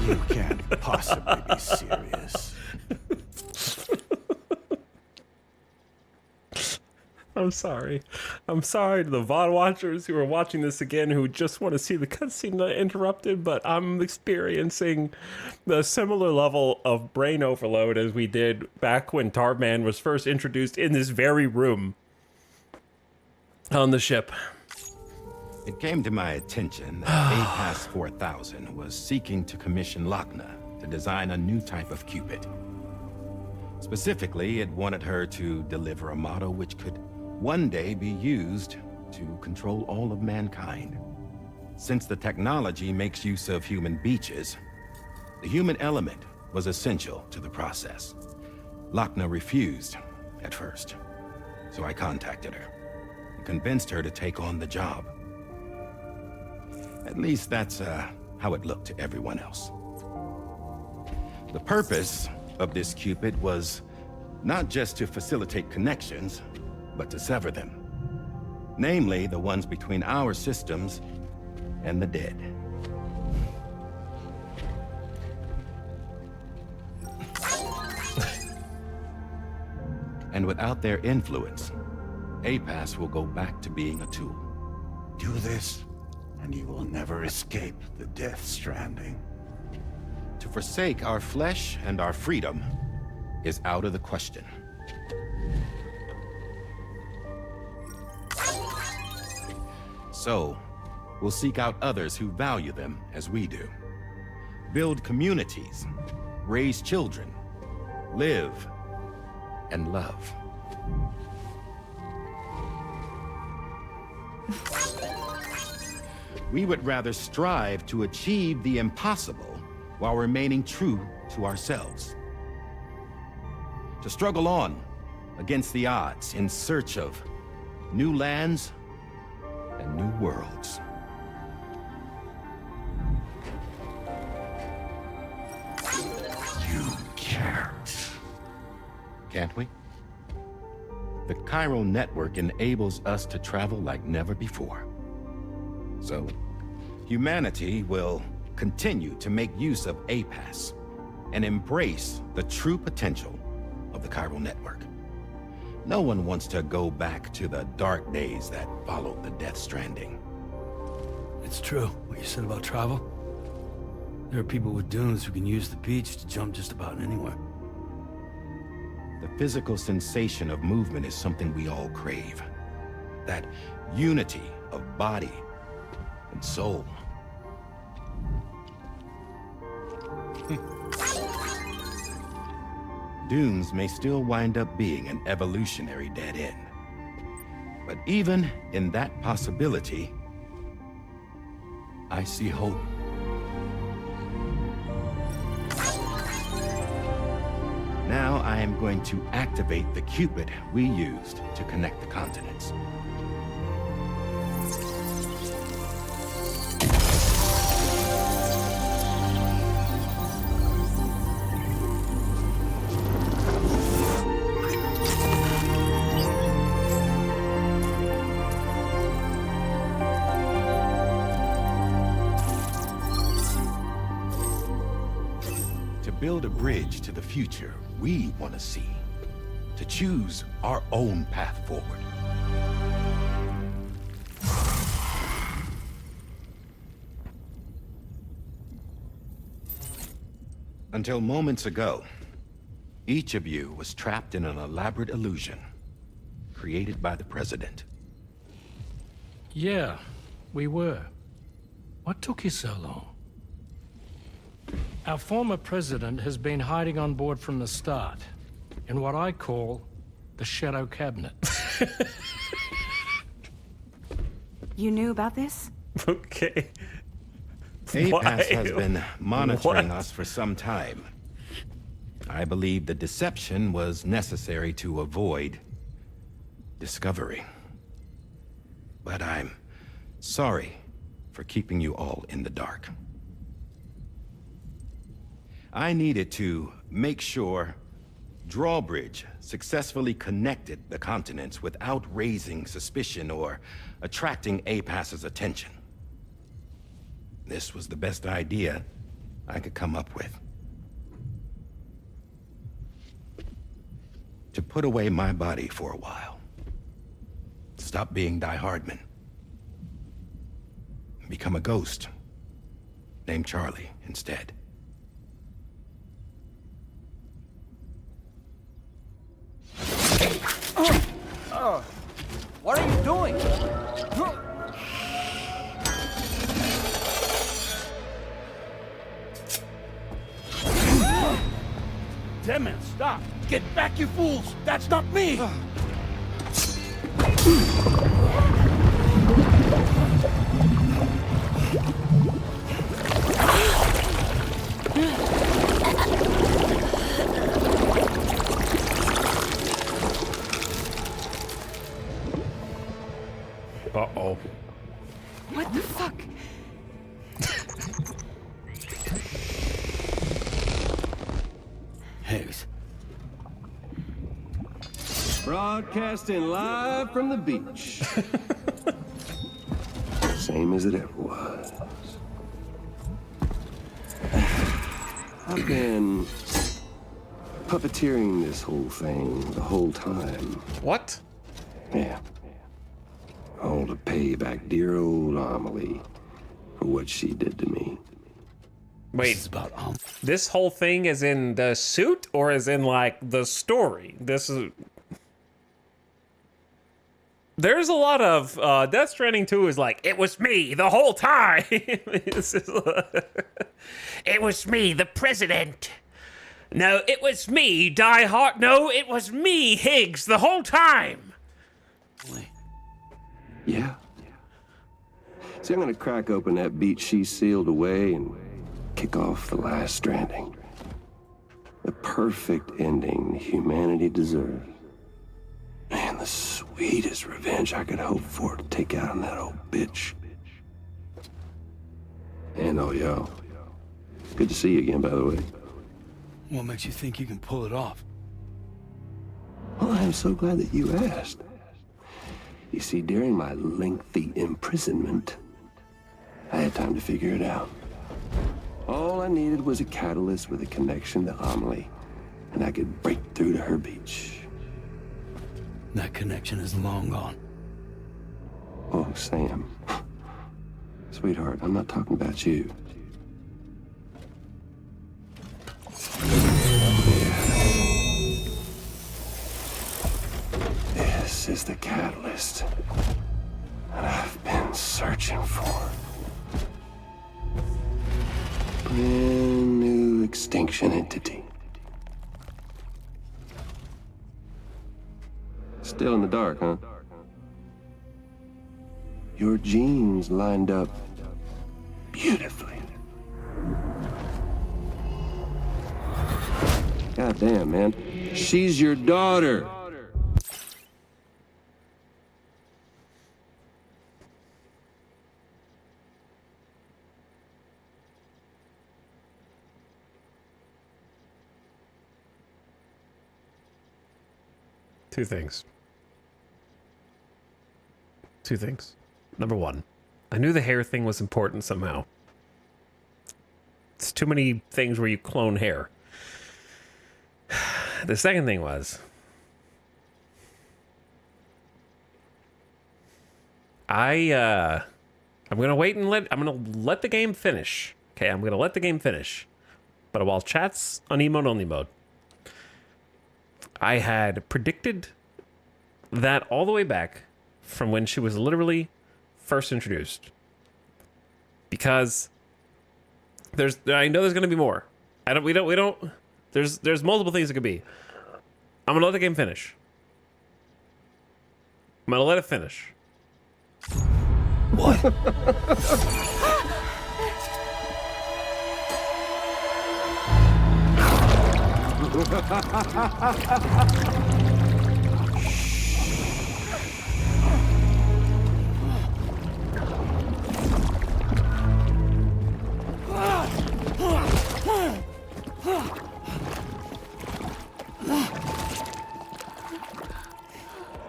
You can't possibly be serious. I'm sorry. I'm sorry to the VOD watchers who are watching this again who just want to see the cutscene interrupted, but I'm experiencing the similar level of brain overload as we did back when Tarman was first introduced in this very room on the ship. It came to my attention that APAS 4000 was seeking to commission Lochna to design a new type of Cupid. Specifically, it wanted her to deliver a model which could one day be used to control all of mankind. Since the technology makes use of human beaches, the human element was essential to the process. Lochna refused at first, so I contacted her and convinced her to take on the job. At least that's how it looked to everyone else. The purpose of this Cupid was not just to facilitate connections, but to sever them. Namely, the ones between our systems and the dead. And without their influence, APAS will go back to being a tool. Do this, and you will never escape the death stranding. To forsake our flesh and our freedom is out of the question. So, we'll seek out others who value them as we do. Build communities, raise children, live, and love. We would rather strive to achieve the impossible while remaining true to ourselves. To struggle on against the odds in search of new lands and new worlds. You can't. Can't we? The chiral network enables us to travel like never before. So, humanity will continue to make use of APAS and embrace the true potential of the chiral network. No one wants to go back to the dark days that followed the death stranding. It's true, what you said about travel. There are people with dunes who can use the beach to jump just about anywhere. The physical sensation of movement is something we all crave. That unity of body and soul. Dunes may still wind up being an evolutionary dead end. But even in that possibility, I see hope. Now I am going to activate the Cupid we used to connect the continents. Build a bridge to the future we want to see, to choose our own path forward. Until moments ago, each of you was trapped in an elaborate illusion created by the President. Yeah, we were. What took you so long? Our former president has been hiding on board from the start, in what I call the Shadow Cabinet. You knew about this? Okay. APAS has been monitoring us for some time. I believe the deception was necessary to avoid discovery. But I'm sorry for keeping you all in the dark. I needed to make sure Drawbridge successfully connected the continents without raising suspicion or attracting APAS's attention. This was the best idea I could come up with. To put away my body for a while. Stop being Die Hardman. Become a ghost. Named Charlie instead. What are you doing? Damn it, stop! Get back, you fools! That's not me! Uh-oh. What the fuck? Broadcasting live from the beach. Same as it ever was. I've been puppeteering this whole thing the whole time. What? Yeah. All to pay back dear old Amelie for what she did to me. Wait, This is about this whole thing is in the suit or is in like the story? This is. There's a lot of Death Stranding 2 is like, it was me the whole time. It was me, the president. No, it was me, Die Hard. No, it was me, Higgs, the whole time. Yeah. See, I'm gonna crack open that beach she sealed away and kick off the last Stranding. The perfect ending humanity deserves. Man, the sweetest revenge I could hope for to take out on that old bitch. And all y'all. Good to see you again, by the way. What makes you think you can pull it off? Well, I'm so glad that you asked. You see, during my lengthy imprisonment, I had time to figure it out. All I needed was a catalyst with a connection to Amelie, and I could break through to her beach. That connection is long gone. Oh, Sam. Sweetheart, I'm not talking about you. This is the catalyst that I've been searching for. Brand new extinction entity. Still in the dark, huh? Your genes lined up beautifully. God damn, man. She's your daughter. Two things. Number one, I knew the hair thing was important somehow. It's too many things where you clone hair. The second thing was, I'm gonna wait and I'm gonna let the game finish. Okay, I'm gonna let the game finish. But while chat's on emote only mode, I had predicted that all the way back from when she was literally first introduced. Because I know there's gonna be more. There's multiple things it could be. I'm gonna let the game finish. I'm gonna let it finish. What?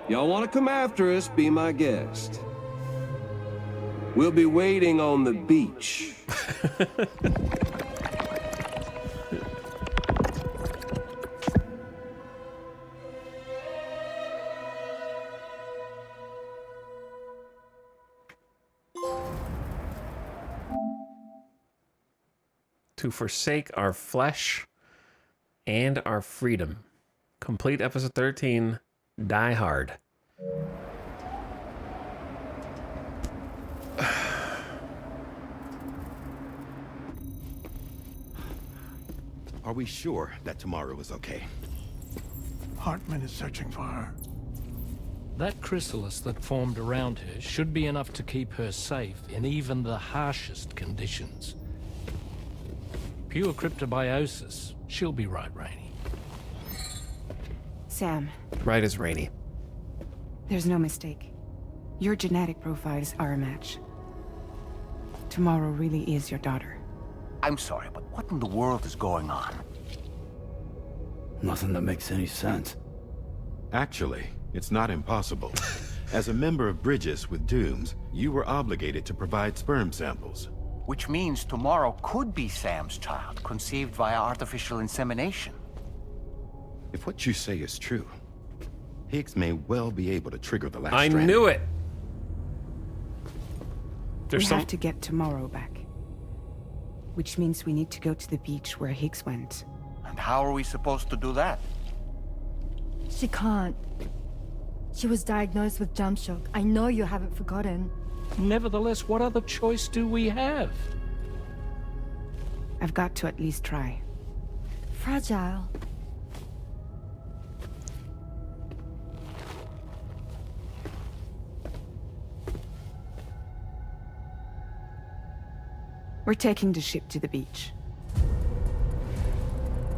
Y'all want to come after us, be my guest. We'll be waiting on the beach. To forsake our flesh and our freedom. Complete episode 13, Die Hard. Are we sure that tomorrow is okay? Hartman is searching for her. That chrysalis that formed around her should be enough to keep her safe in even the harshest conditions. Pure cryptobiosis. She'll be right, Rainey. Sam, Right as Rainy. there's no mistake. Your genetic profiles are a match. Tomorrow really is your daughter. I'm sorry, but what in the world is going on? Nothing that makes any sense. Actually, It's not impossible. As a member of Bridges with Dooms, you were obligated to provide sperm samples. Which means tomorrow could be Sam's child, conceived via artificial insemination. If what you say is true, Higgs may well be able to trigger the last I strand. knew it! We have to get tomorrow back. Which means we need to go to the beach where Higgs went. And how are we supposed to do that? She can't. She was diagnosed with jump shock. I know you haven't forgotten. Nevertheless, what other choice do we have? I've got to at least try. Fragile. We're taking the ship to the beach.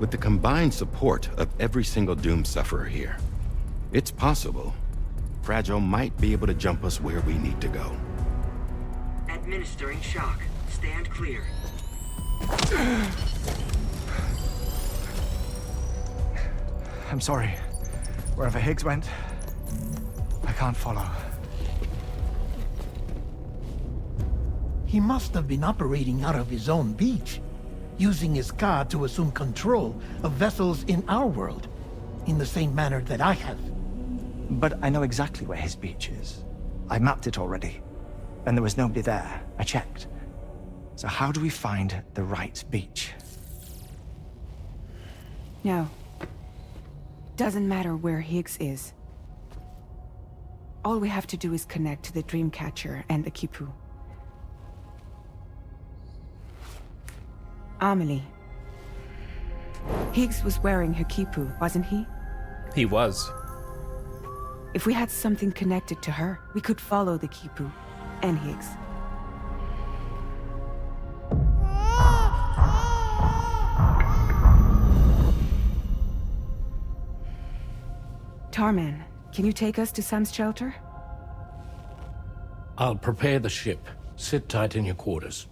With the combined support of every single Doom sufferer here, it's possible Fragile might be able to jump us where we need to go. Administering shock. Stand clear. I'm sorry. Wherever Higgs went, I can't follow. He must have been operating out of his own beach, using his car to assume control of vessels in our world, in the same manner that I have. But I know exactly where his beach is. I mapped it already, and there was nobody there. I checked. So how do we find the right beach? No. Doesn't matter where Higgs is. All we have to do is connect to the Dreamcatcher and the Kipu. Amelie. Higgs was wearing her Kipu, wasn't he? He was. If we had something connected to her, we could follow the Kipu and Higgs. Tarman, can you take us to Sam's shelter? I'll prepare the ship. Sit tight in your quarters.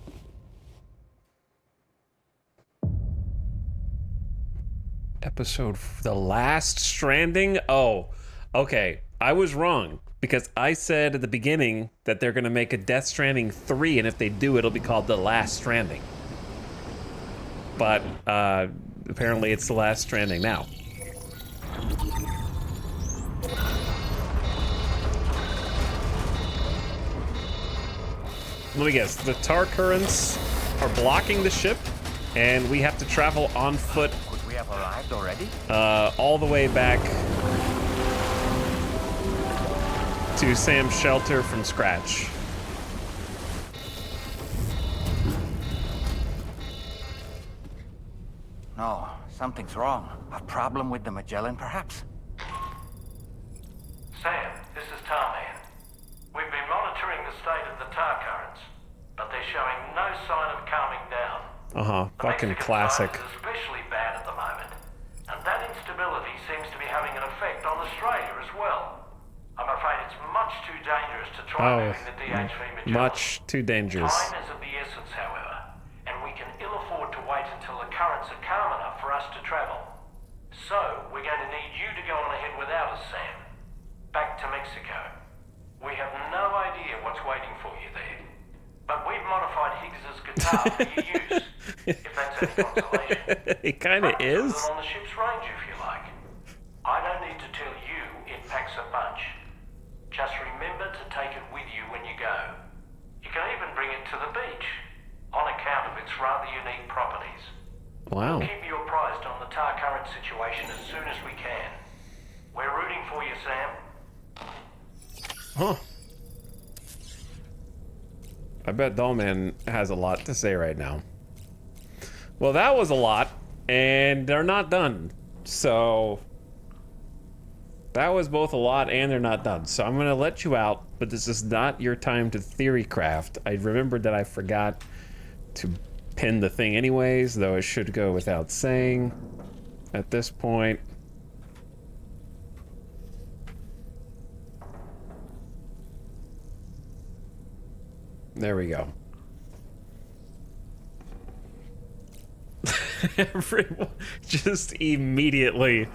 The last Stranding? Oh, okay. I was wrong, because I said at the beginning that they're going to make a Death Stranding 3, and if they do, it'll be called The Last Stranding. But, apparently it's The Last Stranding now. Let me guess, the tar currents are blocking the ship, and we have to travel on foot. Could we have arrived already? All the way back to Sam's shelter from scratch. No, something's wrong. A problem with the Magellan, perhaps? Sam, this is Tarman. We've been monitoring the state of the tar currents, but they're showing no sign of calming down. Fucking classic. The Mexican side is especially bad at the moment, and that instability seems to be having an effect on Australia as well. I'm afraid it's much too dangerous to try moving the DHV Magellan. Much too dangerous. Time is of the essence, however, and we can ill afford to wait until the currents are calm enough for us to travel. So, we're going to need you to go on ahead without us, Sam. Back to Mexico. We have no idea what's waiting for you there. But we've modified Higgs's guitar for your use, if that's any consolation. It kind of is. On the ship's range, if you like. I don't need to tell you it packs a punch. Just remember to take it with you when you go. You can even bring it to the beach, on account of its rather unique properties. Wow. We'll keep you apprised on the tar current situation as soon as we can. We're rooting for you, Sam. Huh. I bet Dollman has a lot to say right now. Well, that was a lot, and they're not done. So that was both a lot and they're not done. So I'm gonna let you out, but this is not your time to theory craft. I remembered that I forgot to pin the thing anyways, though it should go without saying at this point. There we go. Everyone just immediately.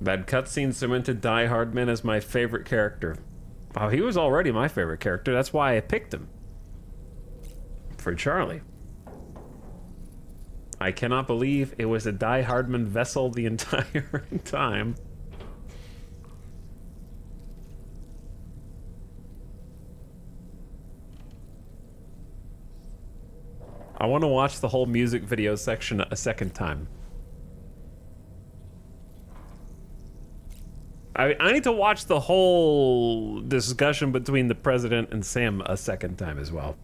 That cutscene cemented Die Hardman as my favorite character. Oh, he was already my favorite character. That's why I picked him. For Charlie. I cannot believe it was a Die Hardman vessel the entire time. I want to watch the whole music video section a second time. I need to watch the whole discussion between the president and Sam a second time as well.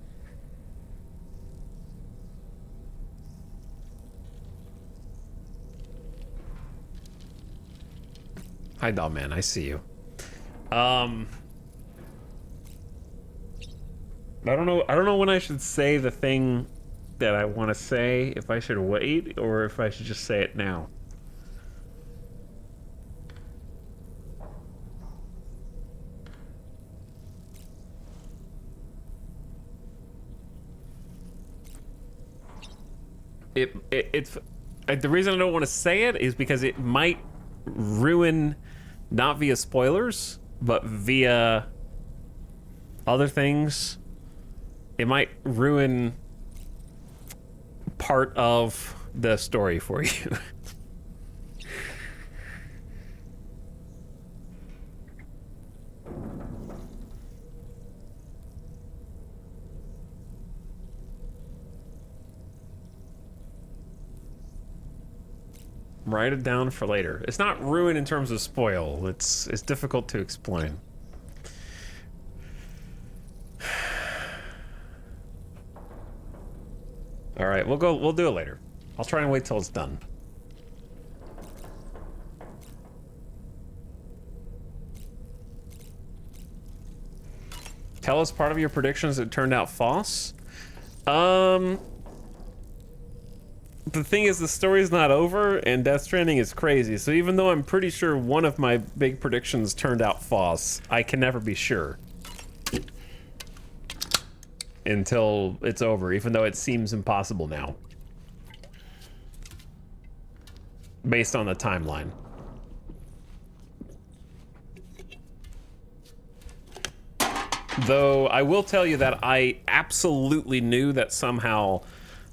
Hi, doll man. I see you. I don't know when I should say the thing that I want to say. If I should wait or if I should just say it now. The reason I don't want to say it is because it might ruin, not via spoilers, but via other things. It might ruin part of the story for you. Write it down for later. It's not ruin in terms of spoil. It's difficult to explain. All right, we'll do it later. I'll try and wait till it's done. Tell us part of your predictions that turned out false. The thing is, the story's not over, and Death Stranding is crazy. So even though I'm pretty sure one of my big predictions turned out false, I can never be sure until it's over, even though it seems impossible now, based on the timeline. Though I will tell you that I absolutely knew that somehow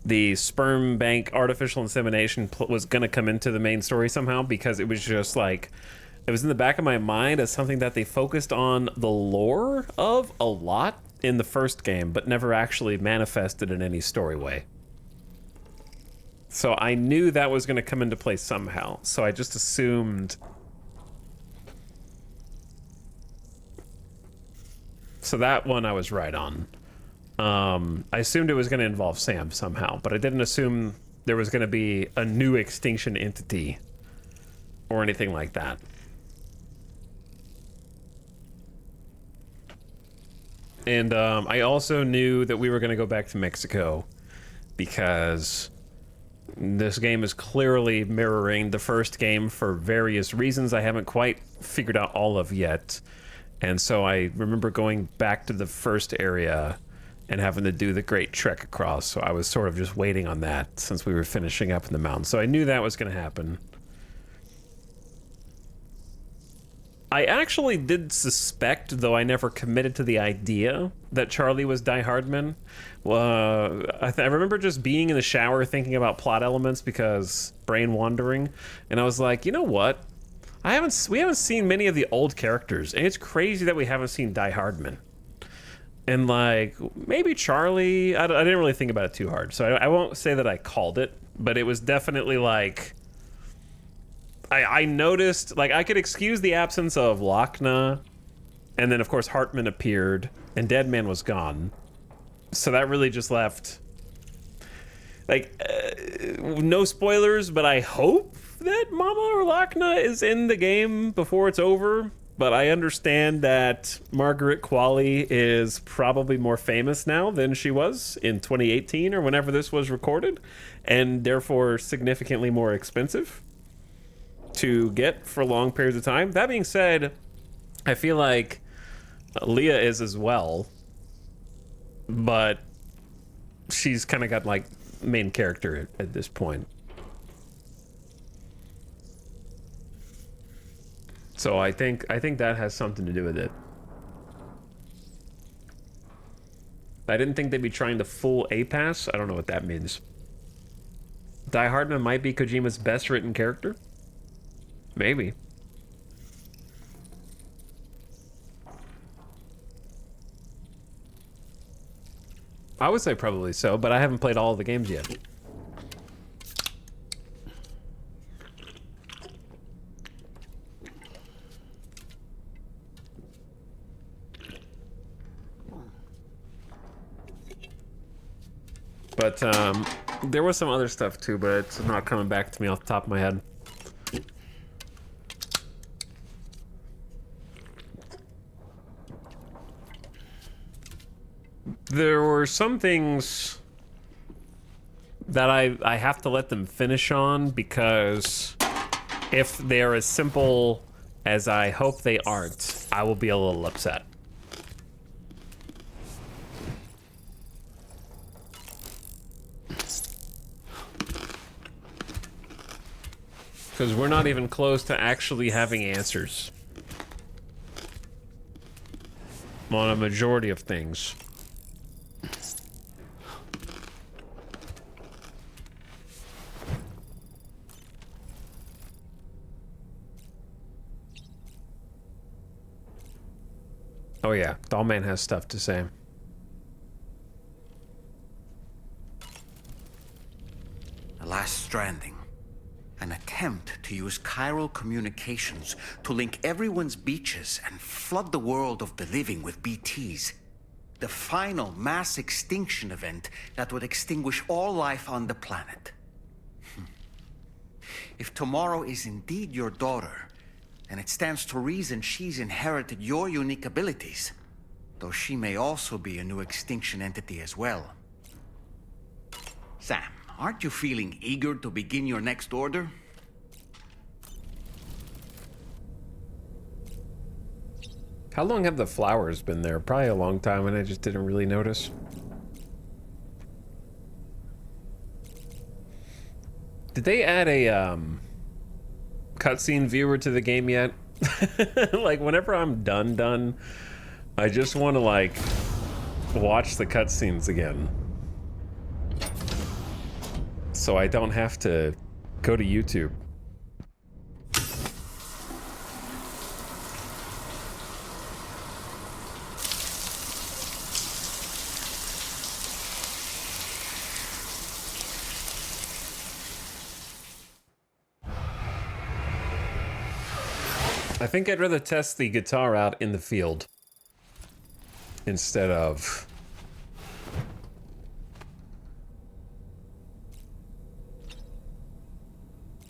the sperm bank artificial insemination was going to come into the main story somehow, because it was just like, it was in the back of my mind as something that they focused on the lore of a lot in the first game, but never actually manifested in any story way. So I knew that was going to come into play somehow. So I just assumed. So that one I was right on. I assumed it was going to involve Sam somehow, but I didn't assume there was going to be a new extinction entity or anything like that. And I also knew that we were going to go back to Mexico because this game is clearly mirroring the first game for various reasons I haven't quite figured out all of yet. And so I remember going back to the first area and having to do the great trek across. So I was sort of just waiting on that since we were finishing up in the mountains. So I knew that was going to happen. I actually did suspect, though I never committed to the idea, that Charlie was Die Hardman. I remember just being in the shower thinking about plot elements because brain wandering. And I was like, you know what? We haven't seen many of the old characters. And it's crazy that we haven't seen Die Hardman. And like, maybe Charlie, I didn't really think about it too hard. So I won't say that I called it, but it was definitely like, I noticed, like, I could excuse the absence of Lochna, and then of course Hartman appeared, and Deadman was gone. So that really just left, like, no spoilers, but I hope that Mama or Lochna is in the game before it's over. But I understand that Margaret Qualley is probably more famous now than she was in 2018 or whenever this was recorded, and therefore significantly more expensive to get for long periods of time. That being said, I feel like Leah is as well, but she's kind of got like main character at this point. So I think that has something to do with it. I didn't think they'd be trying to full A-pass. I don't know what that means. Die Hardman might be Kojima's best written character? Maybe. I would say probably so, but I haven't played all of the games yet. But there was some other stuff too, but it's not coming back to me off the top of my head. There were some things that I have to let them finish on, because if they're as simple as I hope they aren't, I will be a little upset. Because we're not even close to actually having answers on a majority of things. Oh yeah, Dollman has stuff to say. The last Stranding. An attempt to use chiral communications to link everyone's beaches and flood the world of the living with BTs. The final mass extinction event that would extinguish all life on the planet. If tomorrow is indeed your daughter, then it stands to reason she's inherited your unique abilities. Though she may also be a new extinction entity as well. Sam, aren't you feeling eager to begin your next order? How long have the flowers been there? Probably a long time, and I just didn't really notice. Did they add a cutscene viewer to the game yet? Like, whenever I'm done, I just want to, like, watch the cutscenes again. So I don't have to go to YouTube. I think I'd rather test the guitar out in the field instead of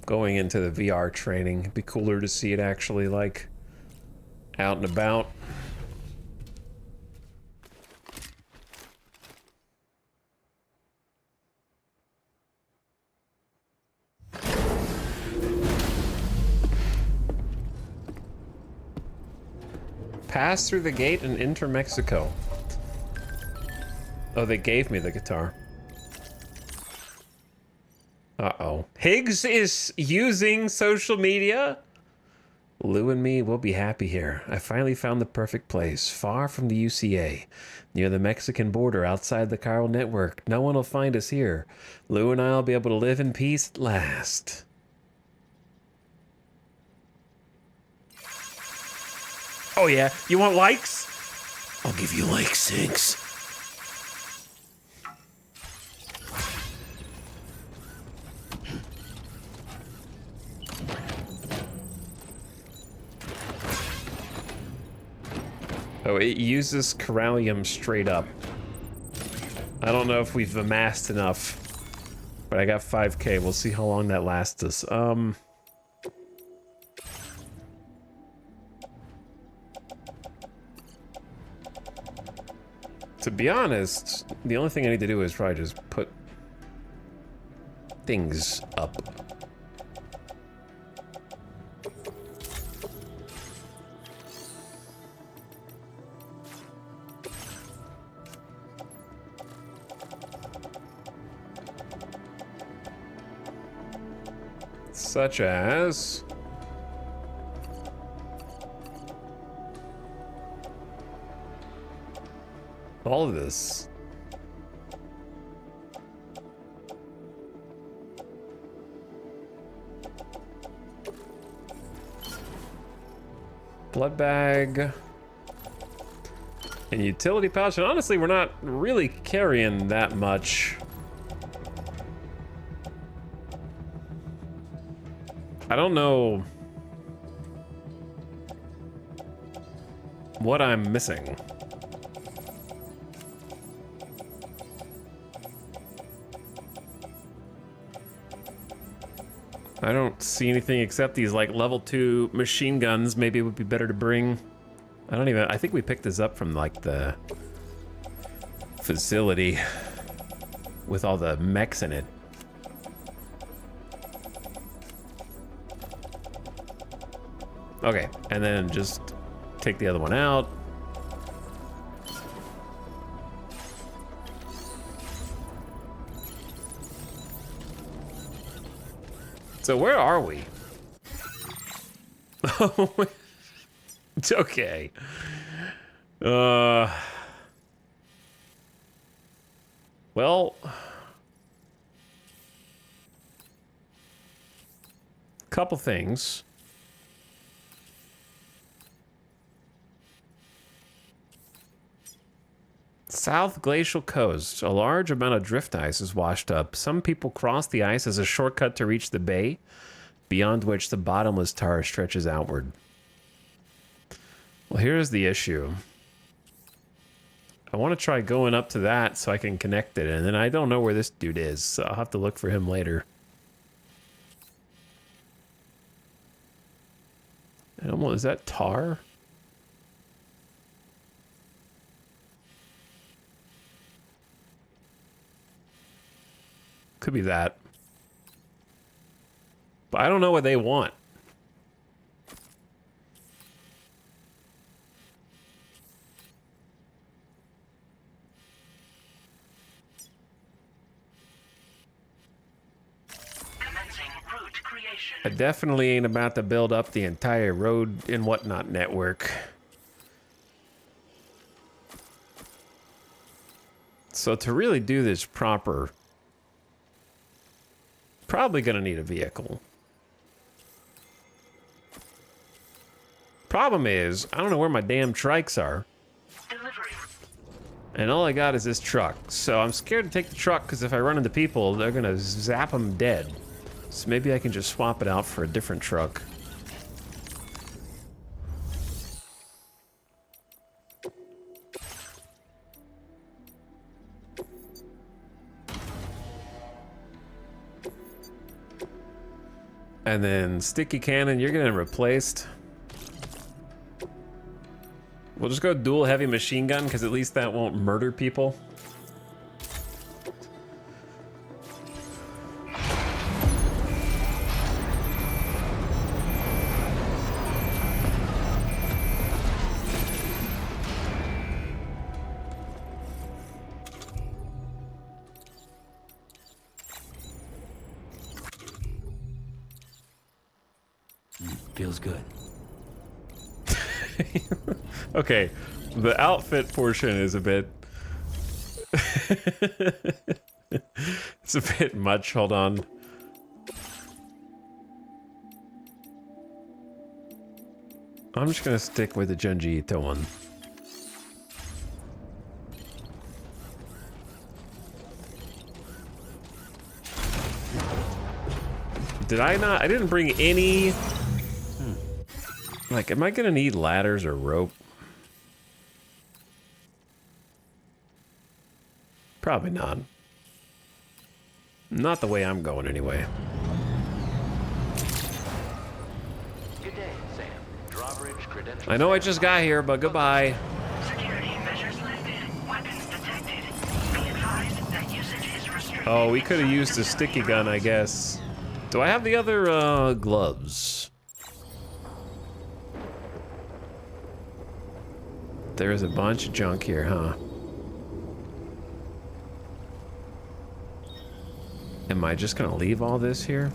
going into the VR training. It'd be cooler to see it actually, like, out and about. Pass through the gate and enter Mexico. Oh, they gave me the guitar. Uh-oh. Higgs is using social media? Lou and me will be happy here. I finally found the perfect place, far from the UCA, near the Mexican border outside the chiral network. No one will find us here. Lou and I will be able to live in peace at last. Oh yeah, you want likes? I'll give you likes, Higgs. Oh, it uses Corallium straight up. I don't know if we've amassed enough, but I got 5K. We'll see how long that lasts us. To be honest, the only thing I need to do is probably just put things up. Such as all of this. Blood bag. And utility pouch. And honestly, we're not really carrying that much. I don't know what I'm missing. I don't see anything except these like level 2 machine guns. Maybe it would be better to bring. I think we picked this up from like the facility with all the mechs in it. Okay, and then just take the other one out. So where are we? Oh, it's okay. Well, couple things. South Glacial Coast. A large amount of drift ice is washed up. Some people cross the ice as a shortcut to reach the bay, beyond which the bottomless tar stretches outward. Well, here's the issue. I want to try going up to that so I can connect it, and then I don't know where this dude is, so I'll have to look for him later. Is that tar? Could be that. But I don't know what they want. I definitely ain't about to build up the entire road and whatnot network. So to really do this proper, probably gonna need a vehicle. Problem is, I don't know where my damn trikes are. And all I got is this truck. So I'm scared to take the truck because if I run into people, they're gonna zap them dead. So maybe I can just swap it out for a different truck. And then sticky cannon, you're getting replaced. We'll just go dual heavy machine gun because at least that won't murder people. Feels good. Okay, the outfit portion is a bit... it's a bit much, hold on. I'm just gonna stick with the Junji Ito one. Did I not? I didn't bring any... Like, am I gonna need ladders or rope? Probably not. Not the way I'm going, anyway. Good day, Sam. Drawbridge credentials. I know I just got here, but goodbye. Security measures lifted. Weapons detected. Be advised that usage is restricted. Oh, we could have used a sticky gun, I guess. Do I have the other gloves? There is a bunch of junk here, huh? Am I just gonna leave all this here?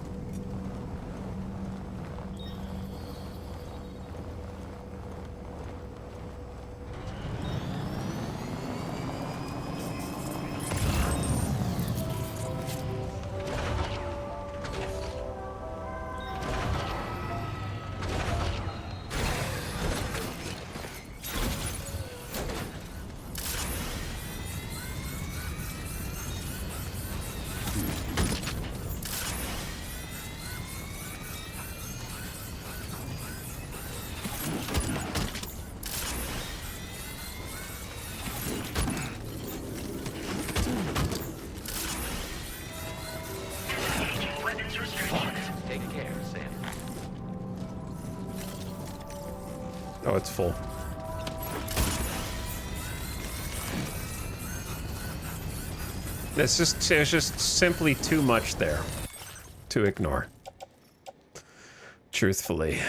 Oh, it's full. There's just simply too much there to ignore. Truthfully.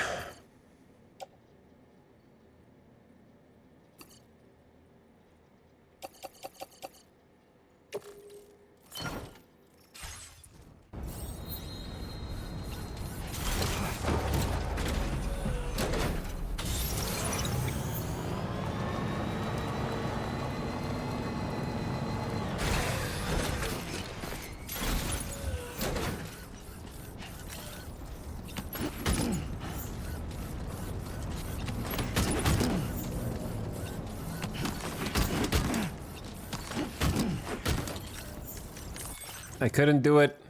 I couldn't do it.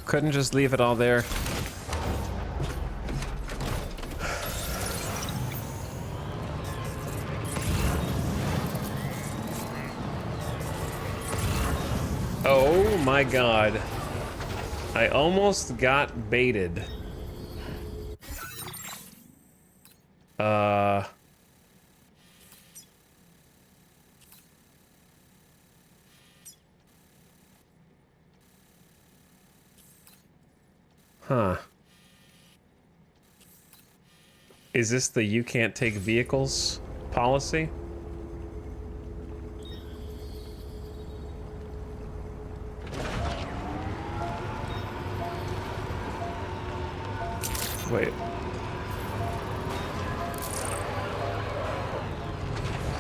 Couldn't just leave it all there. Oh my god. I almost got baited. Huh. Is this the you can't take vehicles policy? Wait.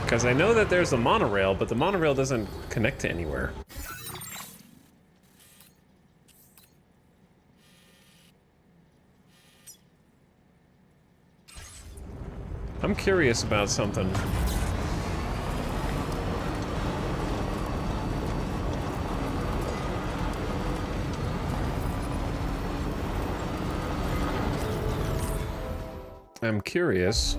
Because I know that there's a monorail, but the monorail doesn't connect to anywhere. I'm curious about something. I'm curious.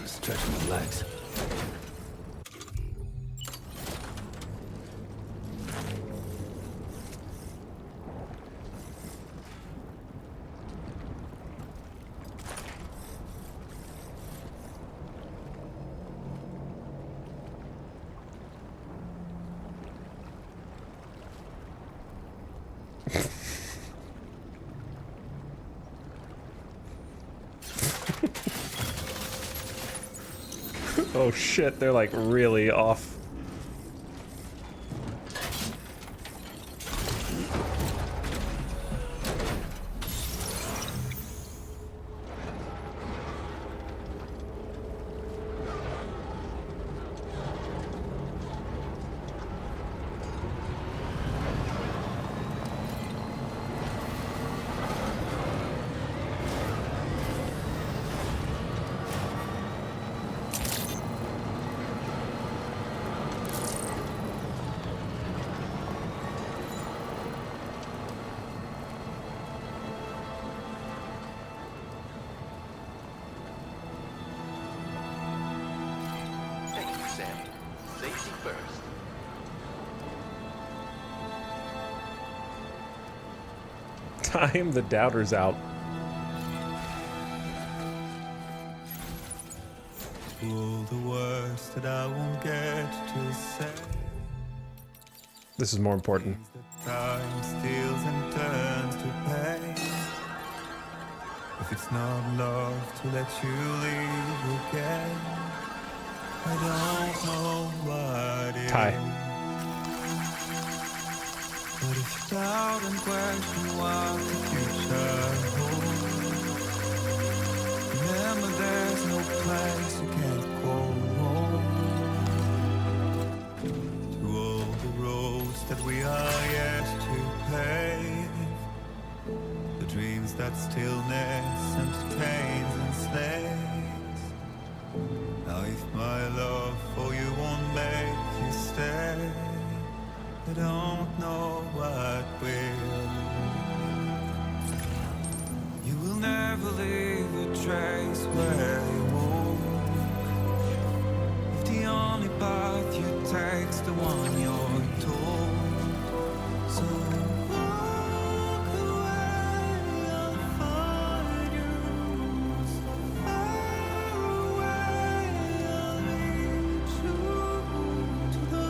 Stretch my legs. Oh shit, they're like really off. safety first. Time the doubters out. All the words that I won't get to say. This is more important. Time steals and turns to pain. If it's not love to let you leave again, I don't know what it Ty. is. But if you doubt and question what the future holds, remember there's no place you can't go home. To all the roads that we are yet to pave, the dreams that stillness entertains and slays. Now if my love for you won't make you stay, I don't know what will. You will never leave a trace where you walk. If the only path you take's the one you're told, so walk away, I'll find you. So far away, I'll lead you to the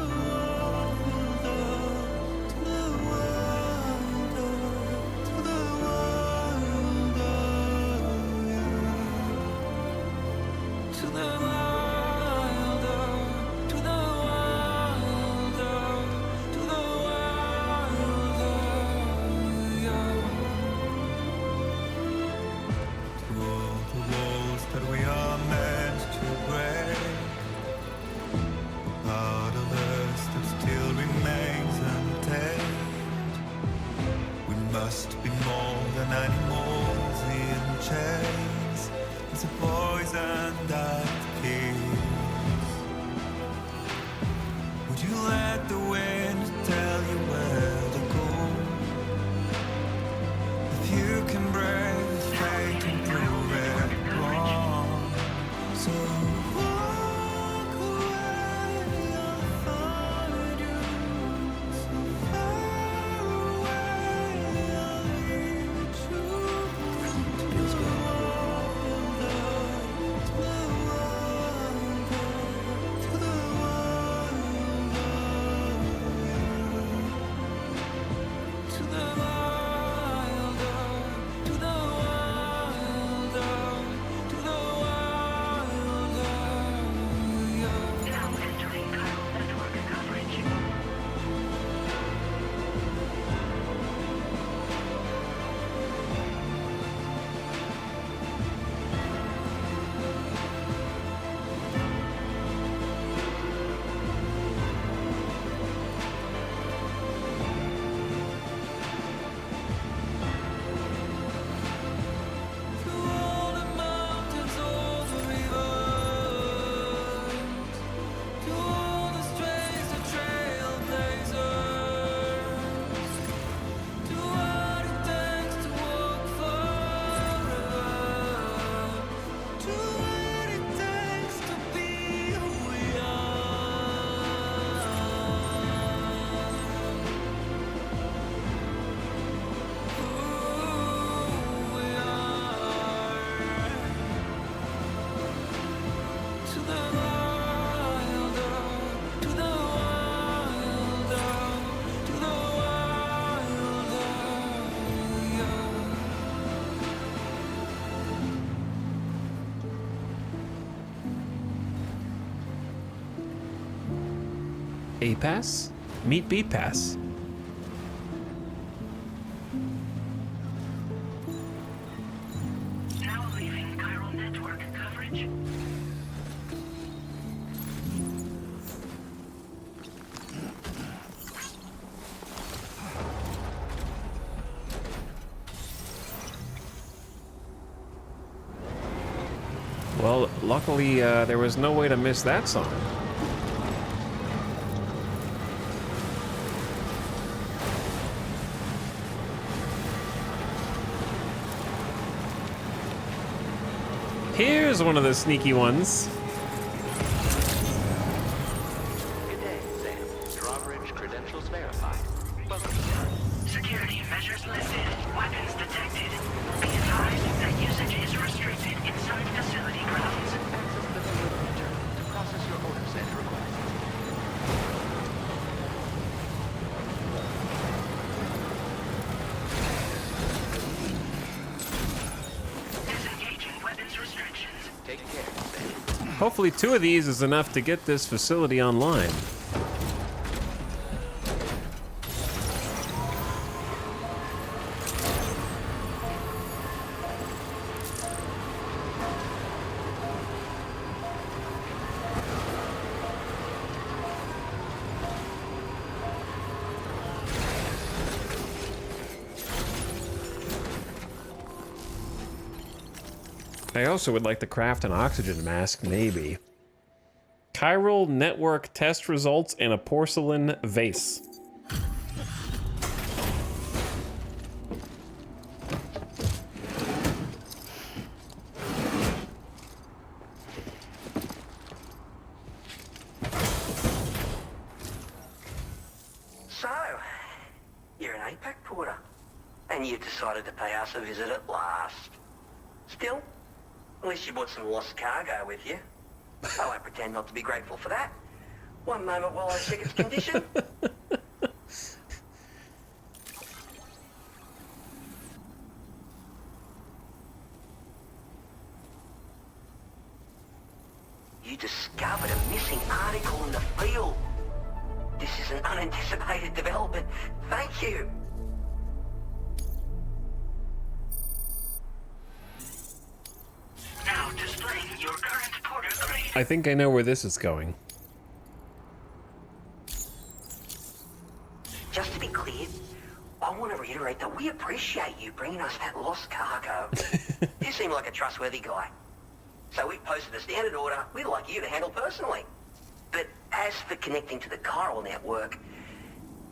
must be more than animals in chains. It's a poison that kills. Would you let the wind tell you where to go? If you can brave fate and prove it wrong, so walk away, I'll find you. So far away, I'll lead you to the A pass? Meet B pass. Now leaving chiral network coverage. Well, luckily there was no way to miss that song. Here's one of the sneaky ones. credentials verified. Welcome, sir. Security measures lifted. Weapons detected. Be advised that usage is restricted inside facility grounds. Access the delivery center to process your orders and requests. Disengaging weapons restrictions. Take care. Hopefully 2 of these is enough to get this facility online. I also would like to craft an oxygen mask, maybe. Chiral network test results and a porcelain vase. So, you're an APAC porter, and you decided to pay us a visit at last. Still, at least you brought some lost cargo with you. I won't pretend not to be grateful for that. One moment while I check its condition. You discovered a missing article in the field. This is an unanticipated development. Thank you. Now displaying your current porter grade. I think I know where this is going. Just to be clear, I want to reiterate that we appreciate you bringing us that lost cargo. You seem like a trustworthy guy. So we posted a standard order we'd like you to handle personally. But as for connecting to the chiral network,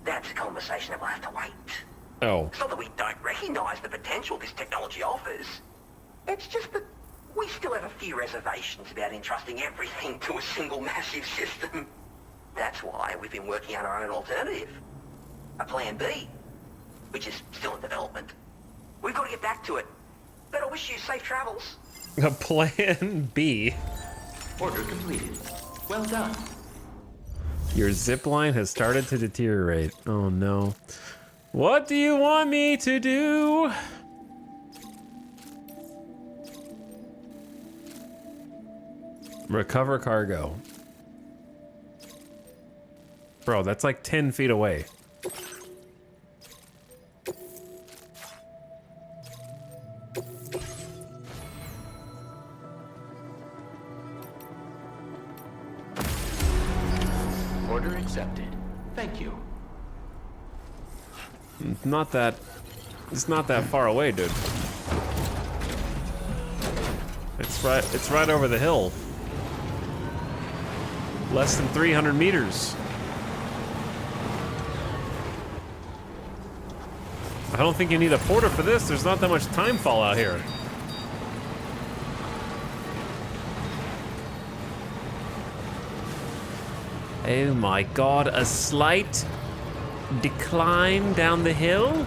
that's a conversation that will have to wait. Oh. It's not that we don't recognize the potential this technology offers. It's just that we still have a few reservations about entrusting everything to a single massive system. That's why we've been working on our own alternative. A plan B, which is still in development. We've got to get back to it. But I wish you safe travels. A plan B. Order completed. Well done. Your zip line has started to deteriorate. Oh no. What do you want me to do? Recover cargo. Bro, that's like 10 feet away. Order accepted. Thank you. It's not that far away, dude. It's right over the hill. Less than 300 meters. I don't think you need a porter for this. There's not that much time fallout here. Oh my god, a slight decline down the hill?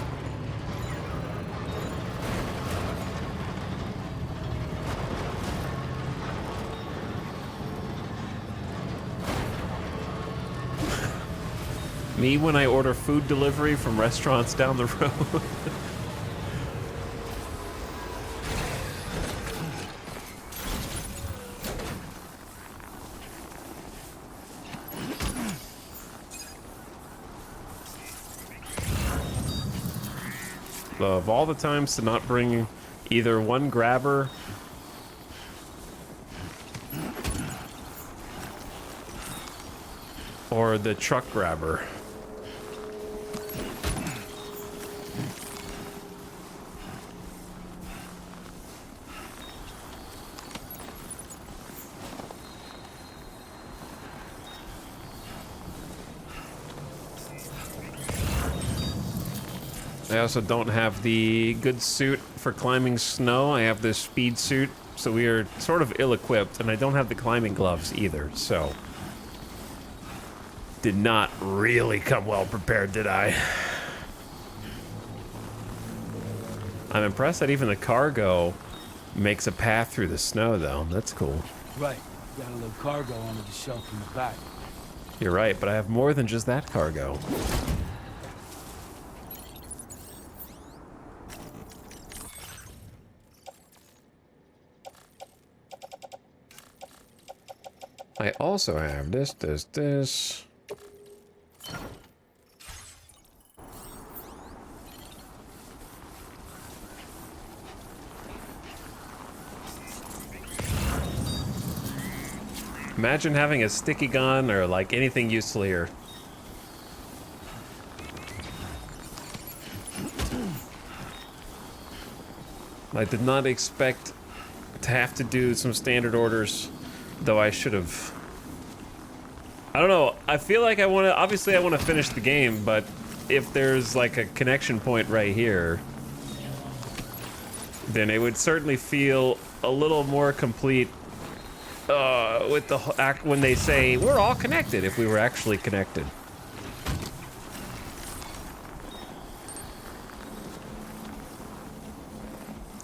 Me when I order food delivery from restaurants down the road. Of all the times to not bring either one grabber or the truck grabber. I also don't have the good suit for climbing snow. I have this speed suit, so we are sort of ill-equipped, and I don't have the climbing gloves either, so. Did not really come well prepared, did I? I'm impressed that even the cargo makes a path through the snow, though. That's cool. Right. Got a little cargo under the shelf in the back. You're right, but I have more than just that cargo. I also have this. Imagine having a sticky gun or like anything useful here. I did not expect to have to do some standard orders, though I should have. I don't know, I feel like I want to, obviously I want to finish the game, but if there's like a connection point right here, then it would certainly feel a little more complete with the act when they say we're all connected, if we were actually connected.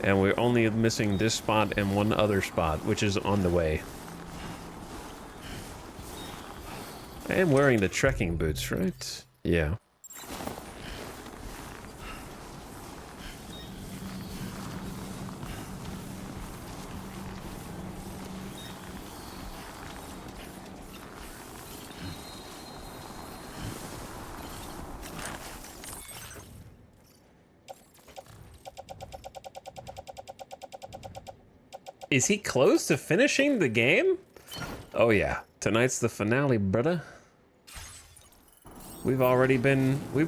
And we're only missing this spot and one other spot, which is on the way. I am wearing the trekking boots, right? Yeah. Is he close to finishing the game? Oh yeah, tonight's the finale, brother. We've already been in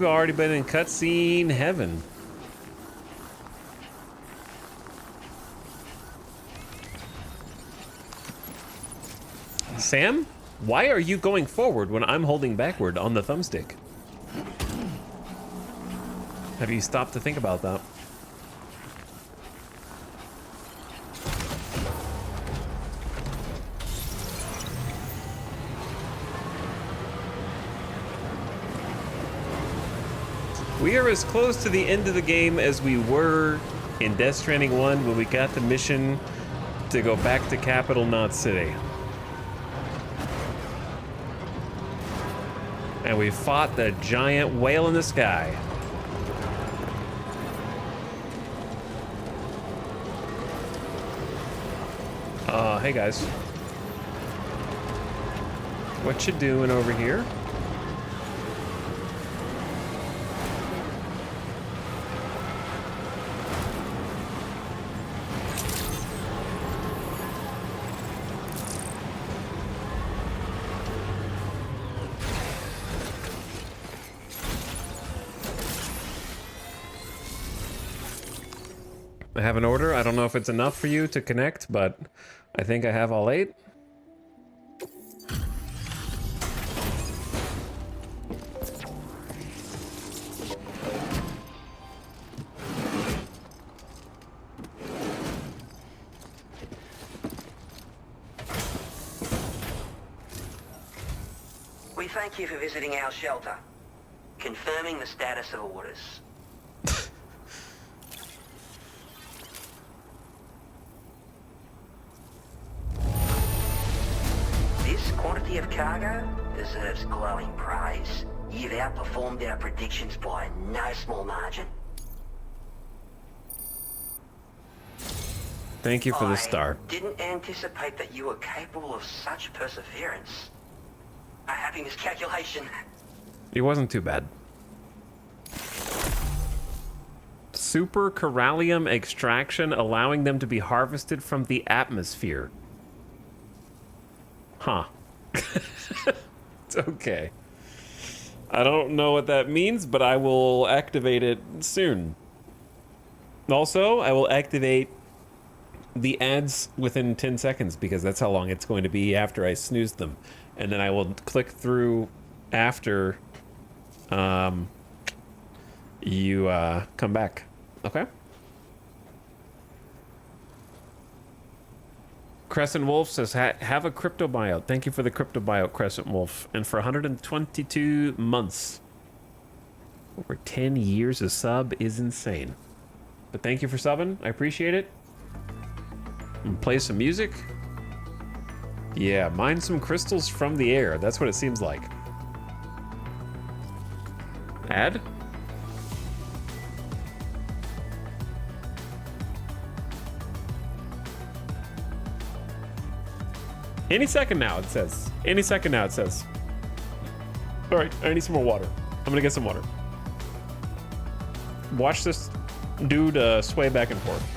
cutscene heaven. Sam, why are you going forward when I'm holding backward on the thumbstick? Have you stopped to think about that? We are as close to the end of the game as we were in Death Stranding 1 when we got the mission to go back to Capital Knot City. And we fought the giant whale in the sky. Hey guys. What you doing over here? I have an order. I don't know if it's enough for you to connect, but I think I have all 8. We thank you for visiting our shelter. Confirming the status of orders. This quantity of cargo deserves glowing praise. You've outperformed our predictions by no small margin. Thank you for the star. I didn't anticipate that you were capable of such perseverance. A happy miscalculation. It wasn't too bad. Super corallium extraction, allowing them to be harvested from the atmosphere. Huh. It's okay. I don't know what that means, but I will activate it soon. Also, I will activate the ads within 10 seconds because that's how long it's going to be after I snooze them. And then I will click through after you come back. Okay? Crescent Wolf says, have a crypto buyout. Thank you for the crypto buyout, Crescent Wolf. And for 122 months. Over 10 years a sub is insane. But thank you for subbing. I appreciate it. And play some music. Yeah, mine some crystals from the air. That's what it seems like. Ad? Any second now, it says. Any second now, it says. All right, I need some more water. I'm gonna get some water. Watch this dude sway back and forth.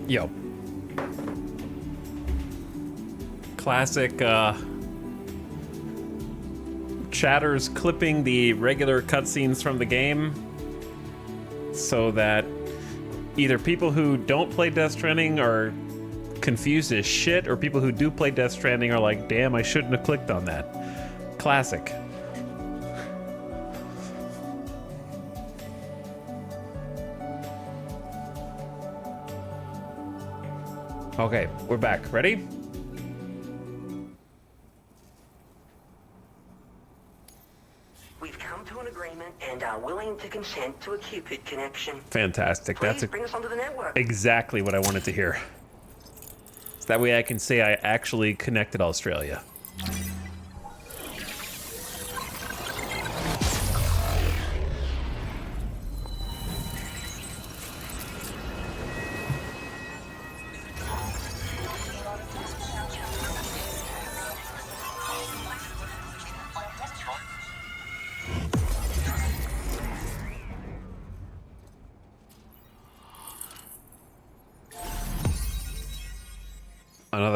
Yo. Classic chatters clipping the regular cutscenes from the game so that either people who don't play Death Stranding are confused as shit, or people who do play Death Stranding are like, damn, I shouldn't have clicked on that. Classic. Okay, we're back. Ready? We've come to an agreement and are willing to consent to a Cupid connection. Fantastic. Please bring us onto the network. Exactly what I wanted to hear. So that way I can say I actually connected Australia.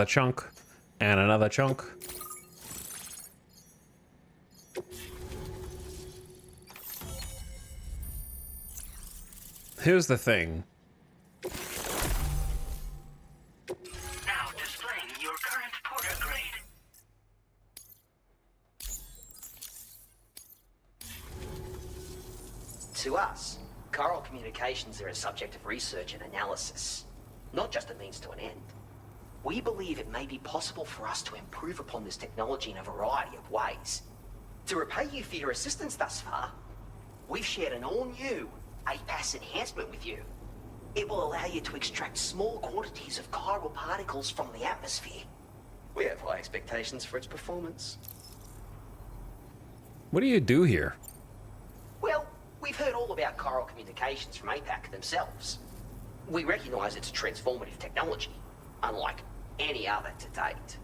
another chunk, and another chunk. Here's the thing. Now displaying your current porter grade. To us, coral communications are a subject of research and analysis, not just a means to an end. We believe it may be possible for us to improve upon this technology in a variety of ways. To repay you for your assistance thus far, we've shared an all-new APAS enhancement with you. It will allow you to extract small quantities of chiral particles from the atmosphere. We have high expectations for its performance. What do you do here? Well, we've heard all about chiral communications from APAC themselves. We recognize it's a transformative technology, unlike any other to date.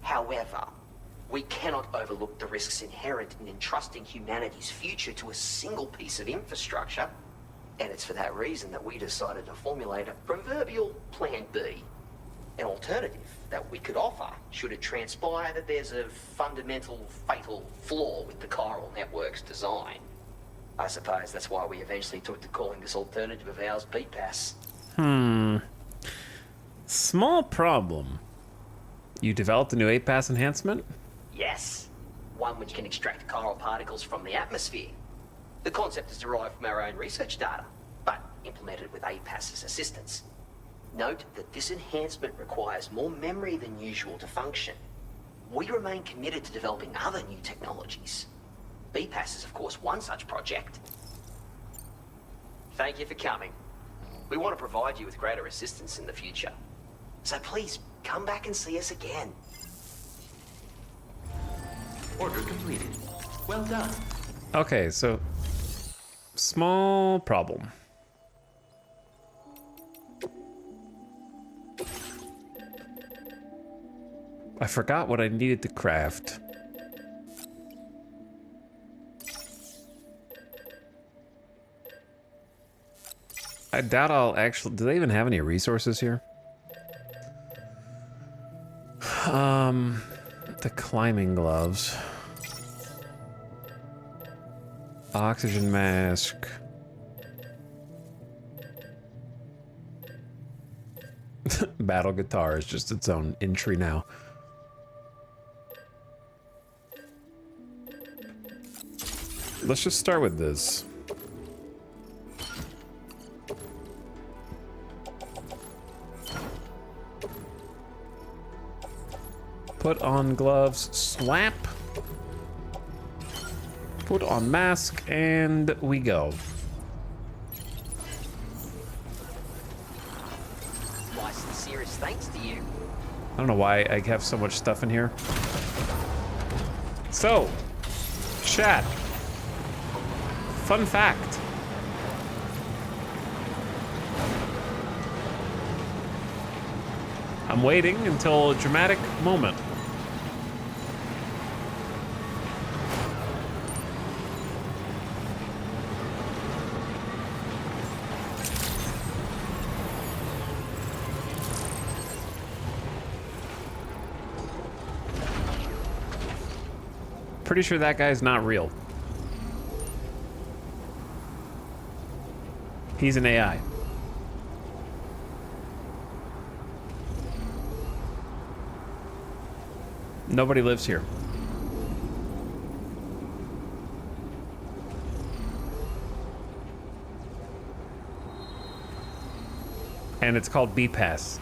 However, we cannot overlook the risks inherent in entrusting humanity's future to a single piece of infrastructure. And it's for that reason that we decided to formulate a proverbial Plan B. An alternative that we could offer should it transpire that there's a fundamental, fatal flaw with the chiral network's design. I suppose that's why we eventually took to calling this alternative of ours BPAS. Small problem. You developed a new APAS enhancement? Yes, one which can extract chiral particles from the atmosphere. The concept is derived from our own research data, but implemented with APAS's assistance. Note that this enhancement requires more memory than usual to function. We remain committed to developing other new technologies. BPAS is, of course, one such project. Thank you for coming. We want to provide you with greater assistance in the future. So please, come back and see us again. Order completed. Well done. Okay, so small problem. I forgot what I needed to craft. I doubt I'll actually... Do they even have any resources here? The climbing gloves. Oxygen mask. Battle guitar is just its own entry now. Let's just start with this. Put on gloves, slap. Put on mask, and we go. My sincerest thanks to you. I don't know why I have so much stuff in here. So, chat. Fun fact. I'm waiting until a dramatic moment. Pretty sure that guy's not real. He's an AI. Nobody lives here. And it's called BPAS.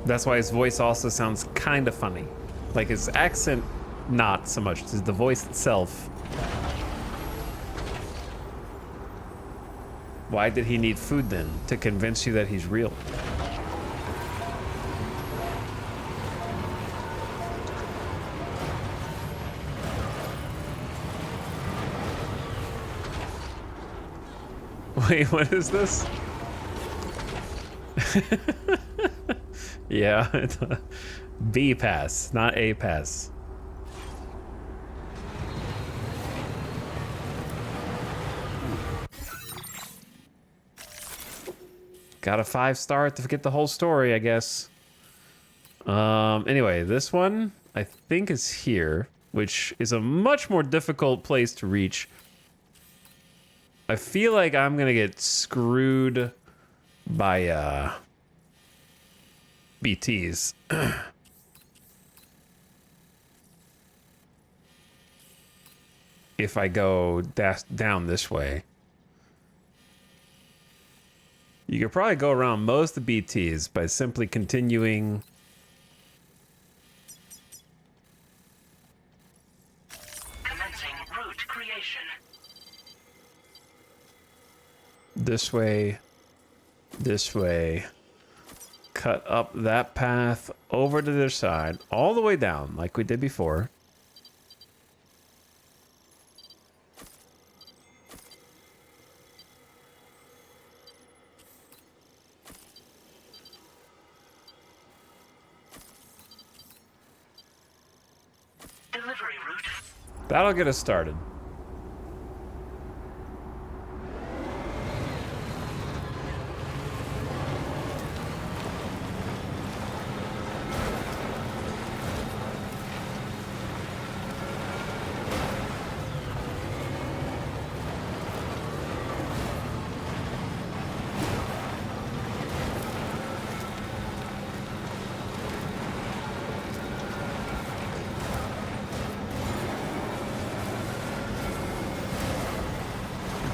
That's why his voice also sounds kind of funny. Like his accent, not so much. It's the voice itself. Why did he need food then? To convince you that he's real? Wait, what is this? Yeah, it's a B pass, not A pass. Got a 5-star to forget the whole story, I guess. Anyway, this one I think is here, which is a much more difficult place to reach. I feel like I'm gonna get screwed by BTs. If I go down this way. You could probably go around most of the BTs by simply continuing Commencing route creation. this way, cut up that path over to their side, all the way down like we did before. Delivery route. That'll get us started.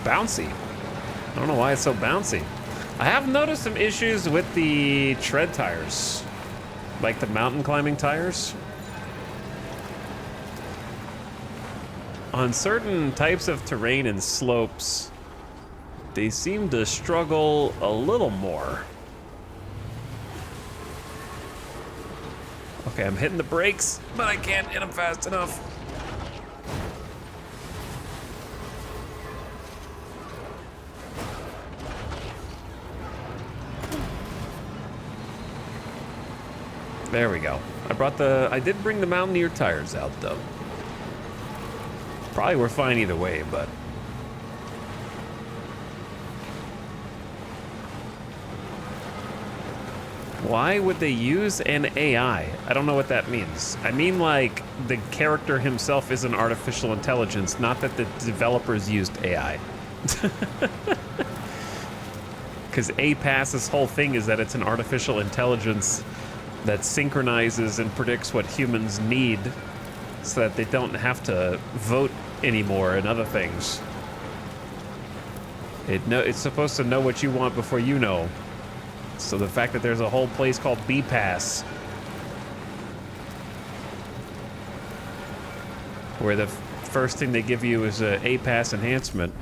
Bouncy. I don't know why it's so bouncy. I have noticed some issues with the tread tires, like the mountain climbing tires. On certain types of terrain and slopes, they seem to struggle a little more. Okay, I'm hitting the brakes, but I can't hit them fast enough. There we go. I did bring the Mountaineer tires out though. Probably we're fine either way, but. Why would they use an AI? I don't know what that means. I mean, like, the character himself is an artificial intelligence, not that the developers used AI. Because APAS's whole thing is that it's an artificial intelligence that synchronizes and predicts what humans need so that they don't have to vote anymore and other things. It's supposed to know what you want before you know. So the fact that there's a whole place called BPAS where the first thing they give you is a APAS enhancement.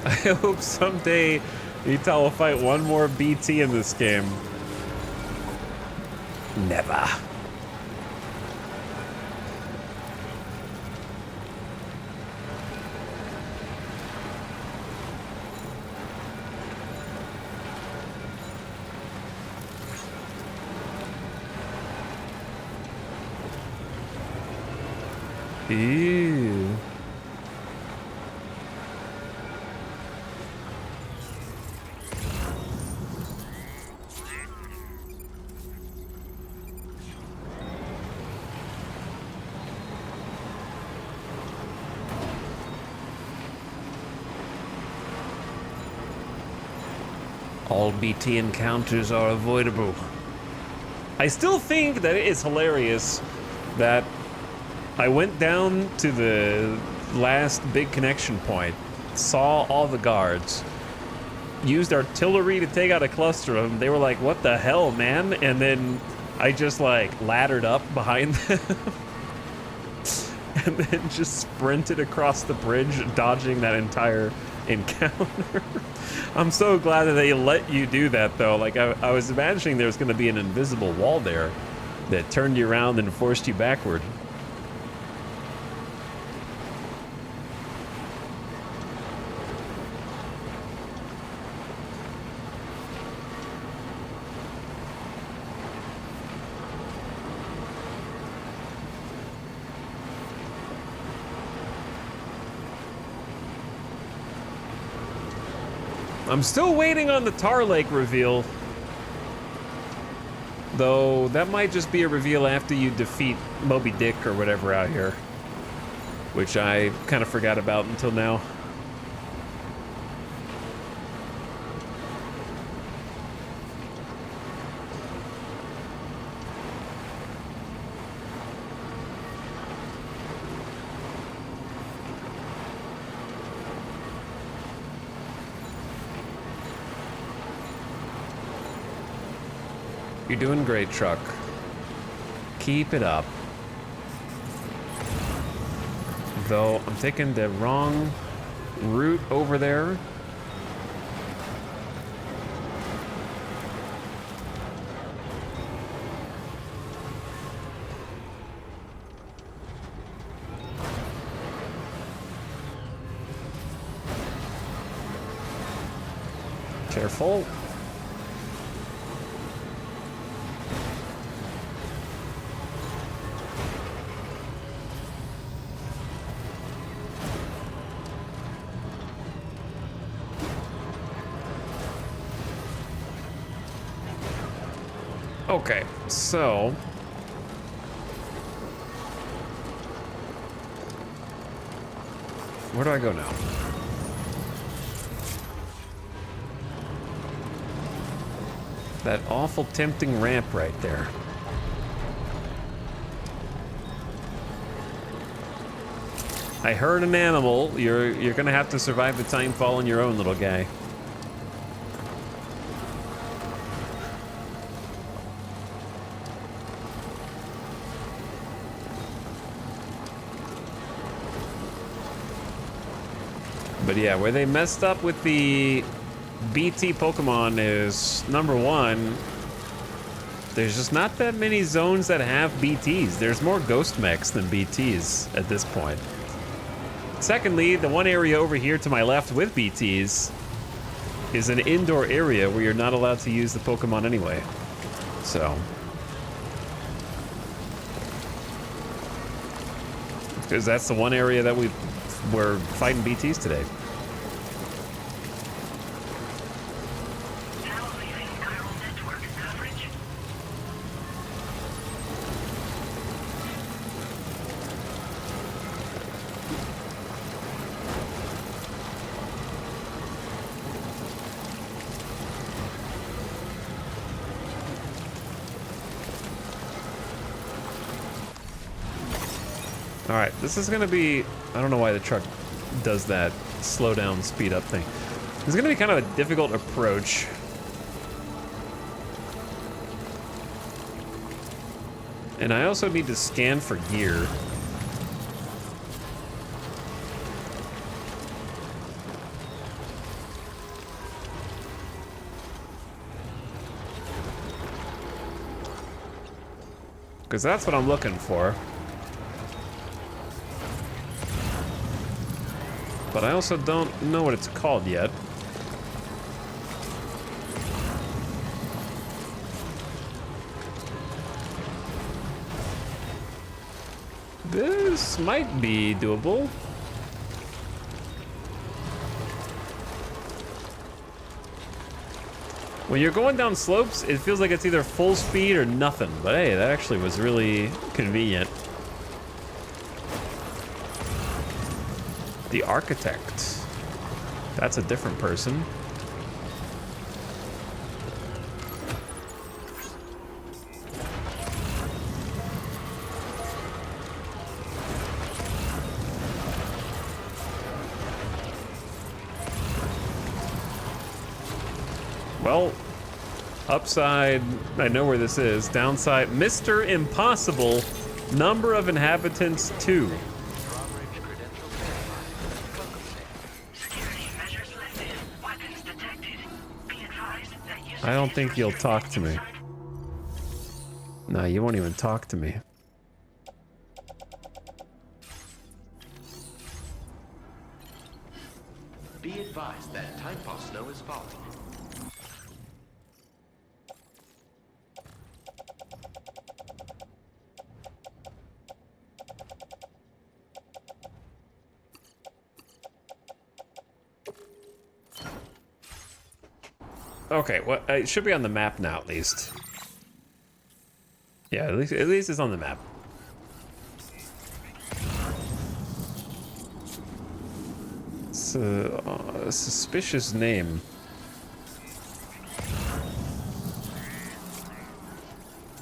I hope someday Etal will fight one more BT in this game. Never. Ew. All BT encounters are avoidable. I still think that it is hilarious that I went down to the last big connection point, saw all the guards, used artillery to take out a cluster of them. They were like, what the hell, man? And then I just like laddered up behind them and then just sprinted across the bridge, dodging that entire encounter. I'm so glad that they let you do that though. Like I was imagining there was going to be an invisible wall there, that turned you around and forced you backward. I'm still waiting on the Tar Lake reveal. Though, that might just be a reveal after you defeat Moby Dick or whatever out here. Which I kind of forgot about until now. You're doing great, Truck. Keep it up. Though, I'm taking the wrong route over there. Careful. Okay, so where do I go now? That awful tempting ramp right there. I heard an animal. You're gonna have to survive the time fall on your own, little guy. But yeah, where they messed up with the BT Pokemon is, number one, there's just not that many zones that have BTs. There's more Ghost Mechs than BTs at this point. Secondly, the one area over here to my left with BTs is an indoor area where you're not allowed to use the Pokemon anyway. So. Because that's the one area that we're fighting BTs today. All right, this is gonna be, I don't know why the truck does that slow down, speed up thing. It's gonna be kind of a difficult approach. And I also need to scan for gear. Because that's what I'm looking for. But I also don't know what it's called yet. This might be doable. When you're going down slopes, it feels like it's either full speed or nothing. But hey, that actually was really convenient. The Architect. That's a different person. Well, upside, I know where this is. Downside, Mr. Impossible, number of inhabitants 2. I don't think you'll talk to me. No, you won't even talk to me. Be advised that Typhon snow is falling. Okay, well, it should be on the map now, at least. Yeah, at least it's on the map. It's a suspicious name.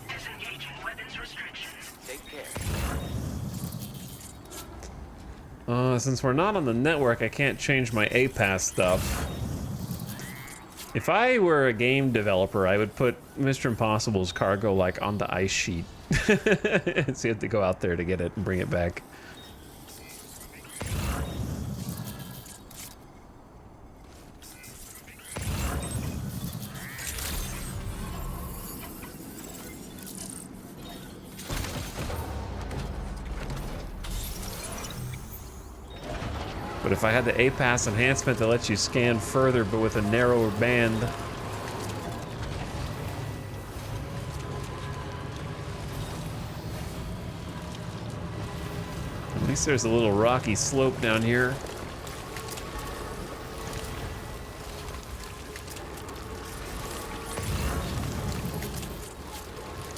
Disengaging weapons restrictions. Take care. Since we're not on the network, I can't change my APAS stuff. If I were a game developer, I would put Mr. Impossible's cargo like on the ice sheet. So you have to go out there to get it and bring it back. But if I had the APAS enhancement that lets you scan further but with a narrower band, at least there's a little rocky slope down here.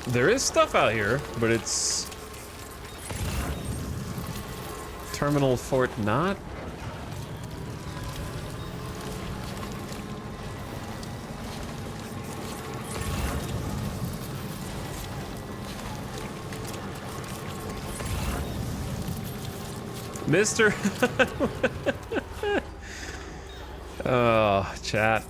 There is stuff out here, but it's Terminal Fort Knot. Mister. Oh, chat.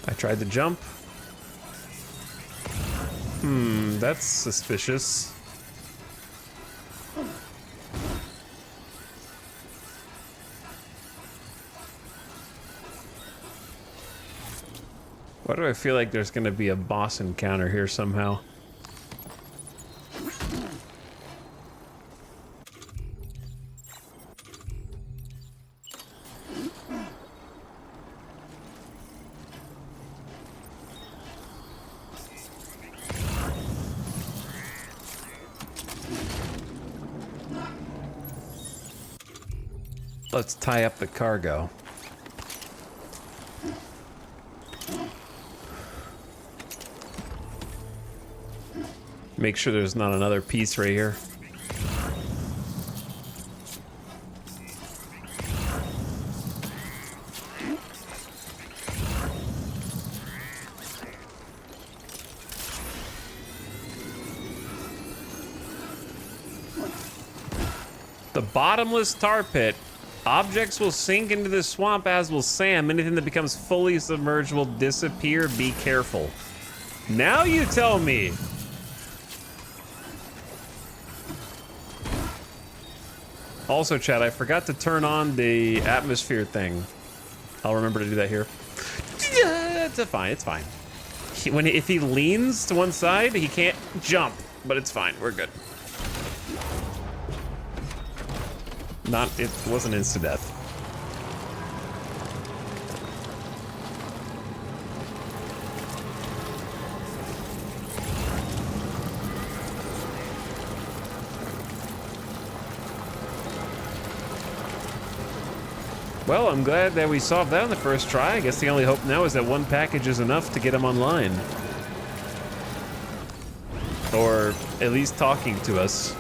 I tried to jump. That's suspicious. Why do I feel like there's gonna be a boss encounter here somehow? Let's tie up the cargo. Make sure there's not another piece right here. The bottomless tar pit. Objects will sink into the swamp, as will Sam. Anything that becomes fully submerged will disappear. Be careful. Now you tell me. Also, chat, I forgot to turn on the atmosphere thing. I'll remember to do that here. Yeah, it's fine. It's fine. If he leans to one side, he can't jump, but it's fine. We're good. It wasn't insta-death. Well, I'm glad that we solved that on the first try. I guess the only hope now is that one package is enough to get him online. Or at least talking to us.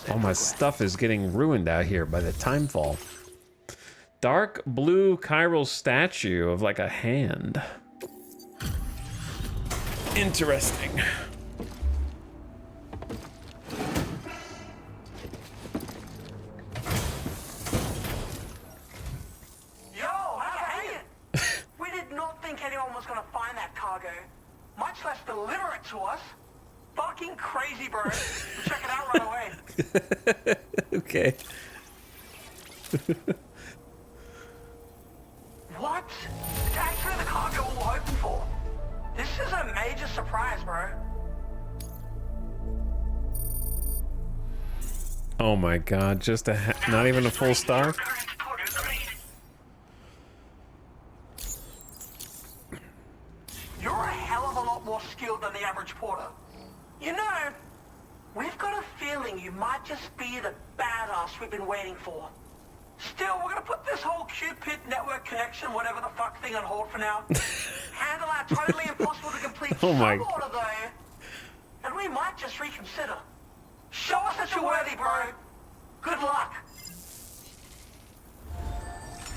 All my stuff is getting ruined out here by the timefall. Dark blue chiral statue of like a hand. Interesting. Yo, how you hanging? We did not think anyone was gonna find that cargo, much less deliver it to us. Fucking crazy, bro. Check it out right away. Okay. What? It's actually the cargo we were hoping for. This is a major surprise, bro. Oh my god, just a not even a full star? You're a hell of a lot more skilled than the average porter. You know, we've got a feeling you might just be the badass we've been waiting for. Still, we're gonna put this whole Cupid network connection, whatever the fuck thing, on hold for now. Handle our totally impossible to complete Oh my. order though, and we might just reconsider. Show us that you're worthy, bro. Good luck.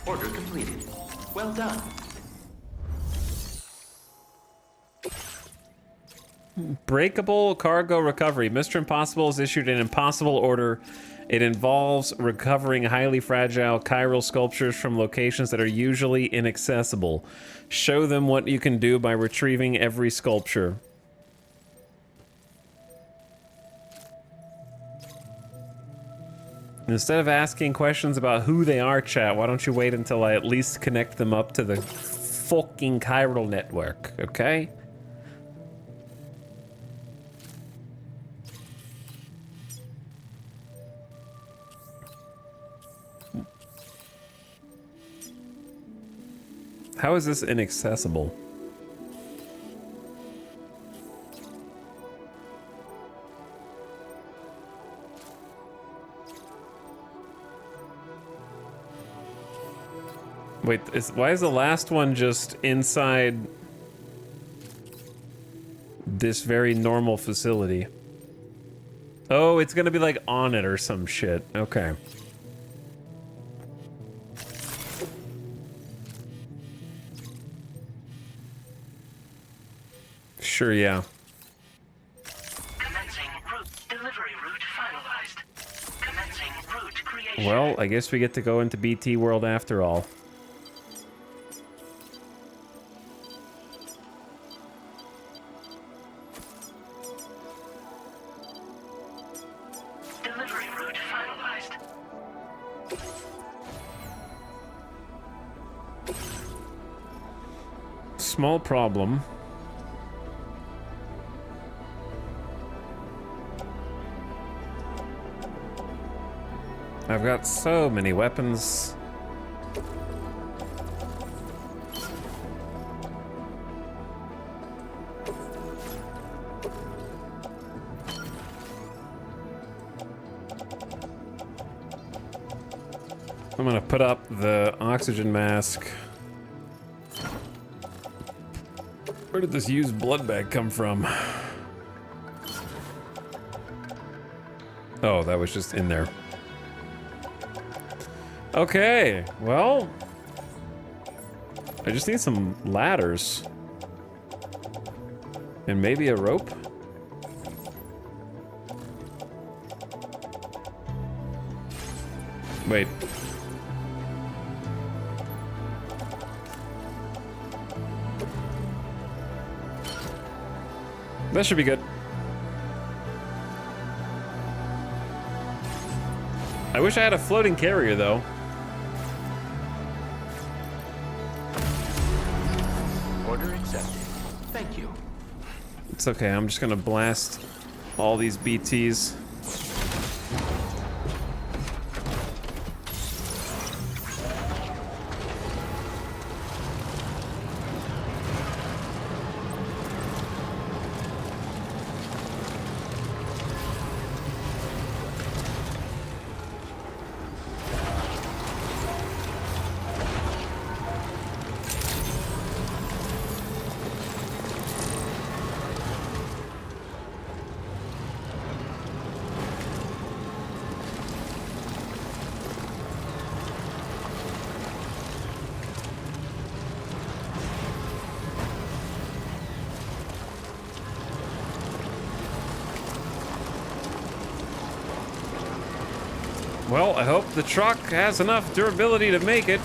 Order completed. Well done. Breakable cargo recovery. Mr. Impossible has issued an impossible order. It involves recovering highly fragile chiral sculptures from locations that are usually inaccessible. Show them what you can do by retrieving every sculpture. Instead of asking questions about who they are, chat, why don't you wait until I at least connect them up to the fucking chiral network, okay? How is this inaccessible? Wait, why is the last one just inside this very normal facility? Oh, it's gonna be like on it or some shit. Okay. Sure, yeah. Commencing route delivery route finalized. Commencing route creation. Well, I guess we get to go into BT world after all. Delivery route finalized. Small problem. I've got so many weapons. I'm gonna put up the oxygen mask. Where did this used blood bag come from? Oh, that was just in there. Okay, well, I just need some ladders. And maybe a rope? Wait. That should be good. I wish I had a floating carrier, though. Order accepted. Thank you. It's okay, I'm just gonna blast all these BTs. Well, I hope the truck has enough durability to make it.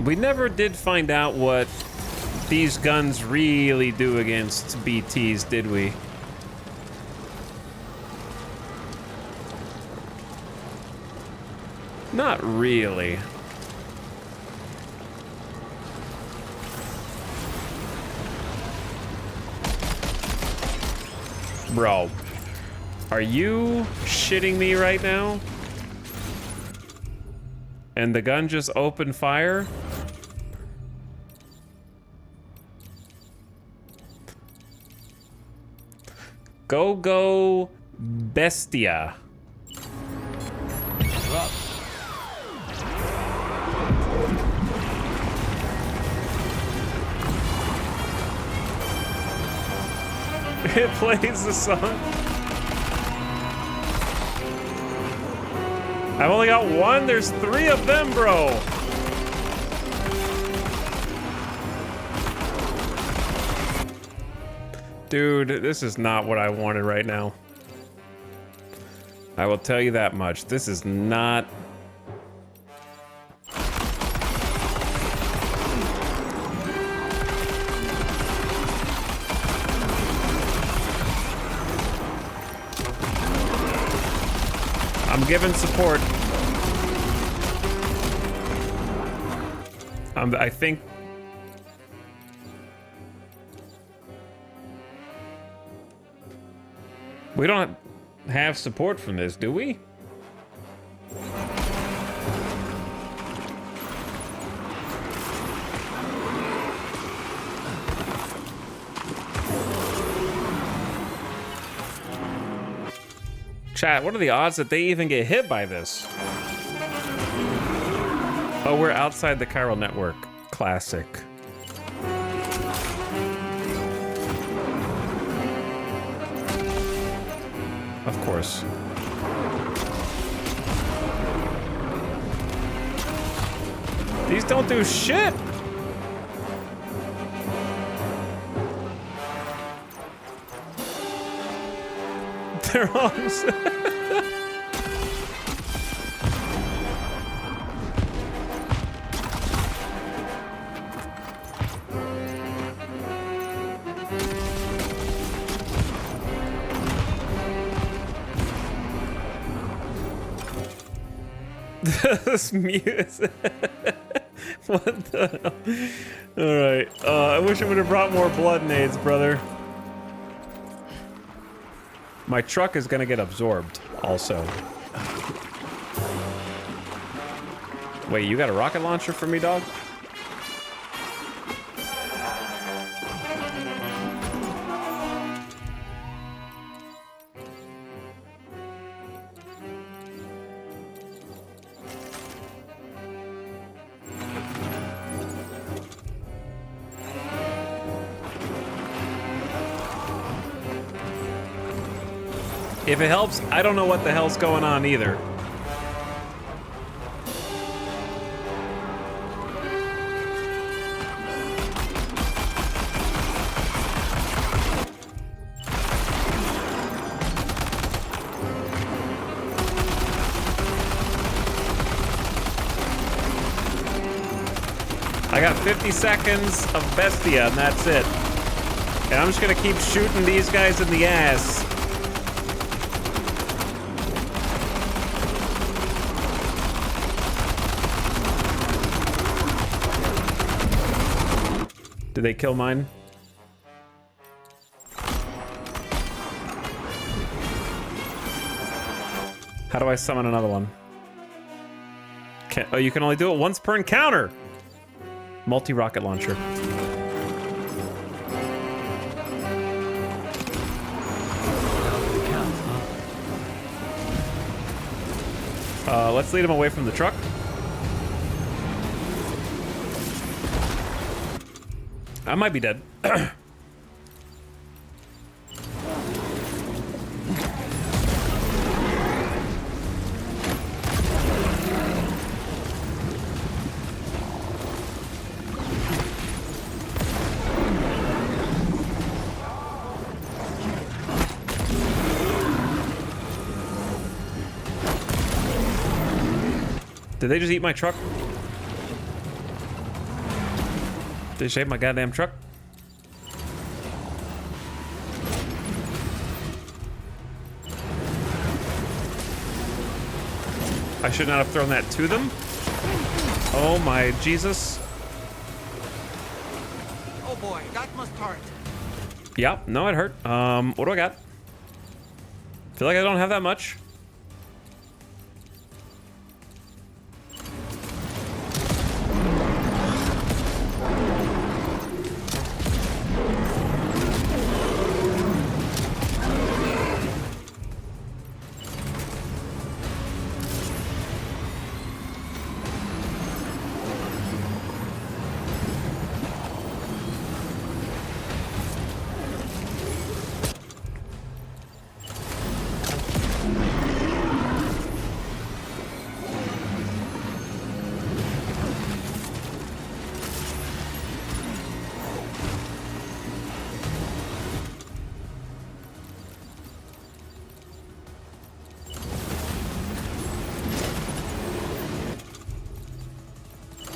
We never did find out what these guns really do against BTs, did we? Not really. Bro, are you shitting me right now? And the gun just opened fire? Go Bestia. It plays the song. I've only got one. There's 3 of them, bro. Dude, this is not what I wanted right now. I will tell you that much. This is not... I'm giving support. I think... We don't have support from this, do we? Chat, what are the odds that they even get hit by this? Oh, we're outside the chiral network. Classic. Of course. These don't do shit. They're on. This music. What the hell? Alright. I wish I would have brought more blood nades, brother. My truck is gonna get absorbed, also. Wait, you got a rocket launcher for me, dog? If it helps, I don't know what the hell's going on either. I got 50 seconds of Bestia, and that's it. And I'm just gonna keep shooting these guys in the ass. Did they kill mine? How do I summon another one? Oh, you can only do it once per encounter. Multi-rocket launcher. Let's lead him away from the truck. I might be dead. Did they just eat my truck? Did they shape my goddamn truck? I should not have thrown that to them. Oh my Jesus. Oh boy, that must hurt. Yep, no, it hurt. What do I got? Feel like I don't have that much.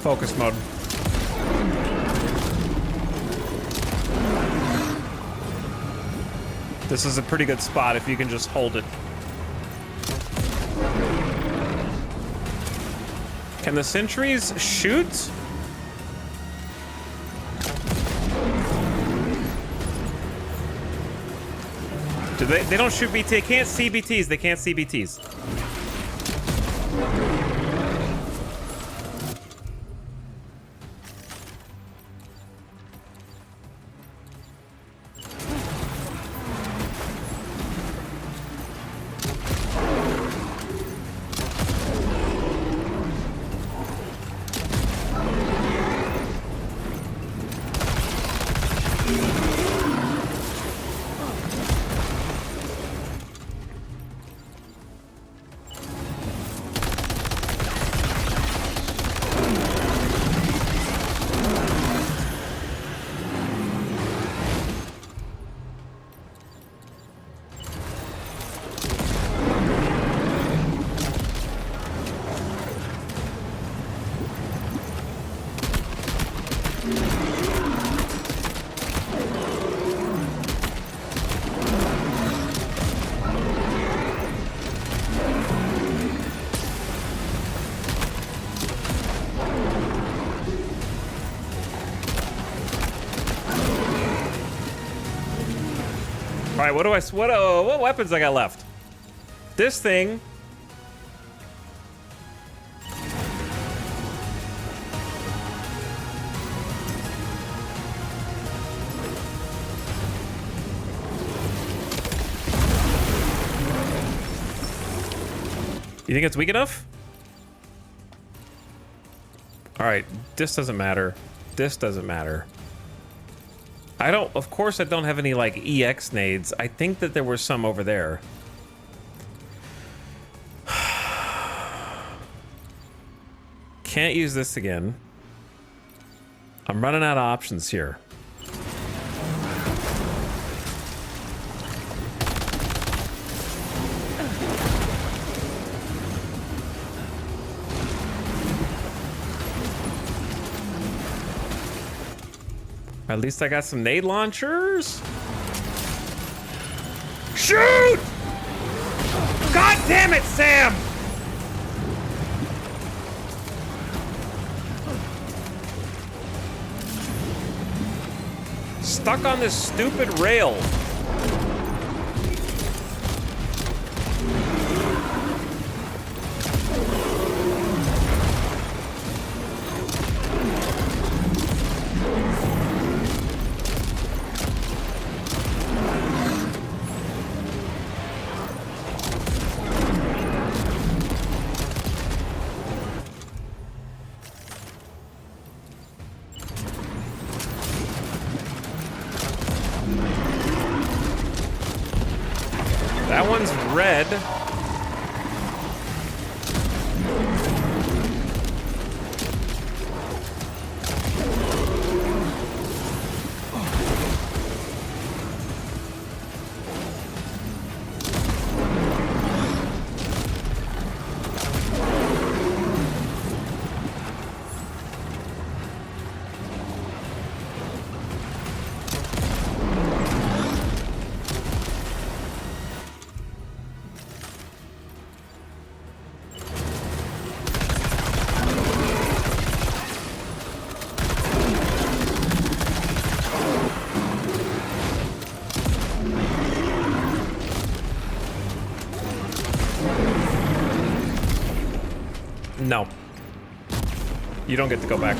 Focus mode. This is a pretty good spot if you can just hold it. Can the sentries shoot? Do they don't shoot BT. They can't see BTs. They can't see BTs. All right, what weapons I got left? This thing. You think it's weak enough? All right, this doesn't matter. This doesn't matter. Of course I don't have any like EX nades. I think that there were some over there. Can't use this again. I'm running out of options here. At least I got some nade launchers. Shoot! God damn it, Sam! Stuck on this stupid rail. That one's red. No. You don't get to go back.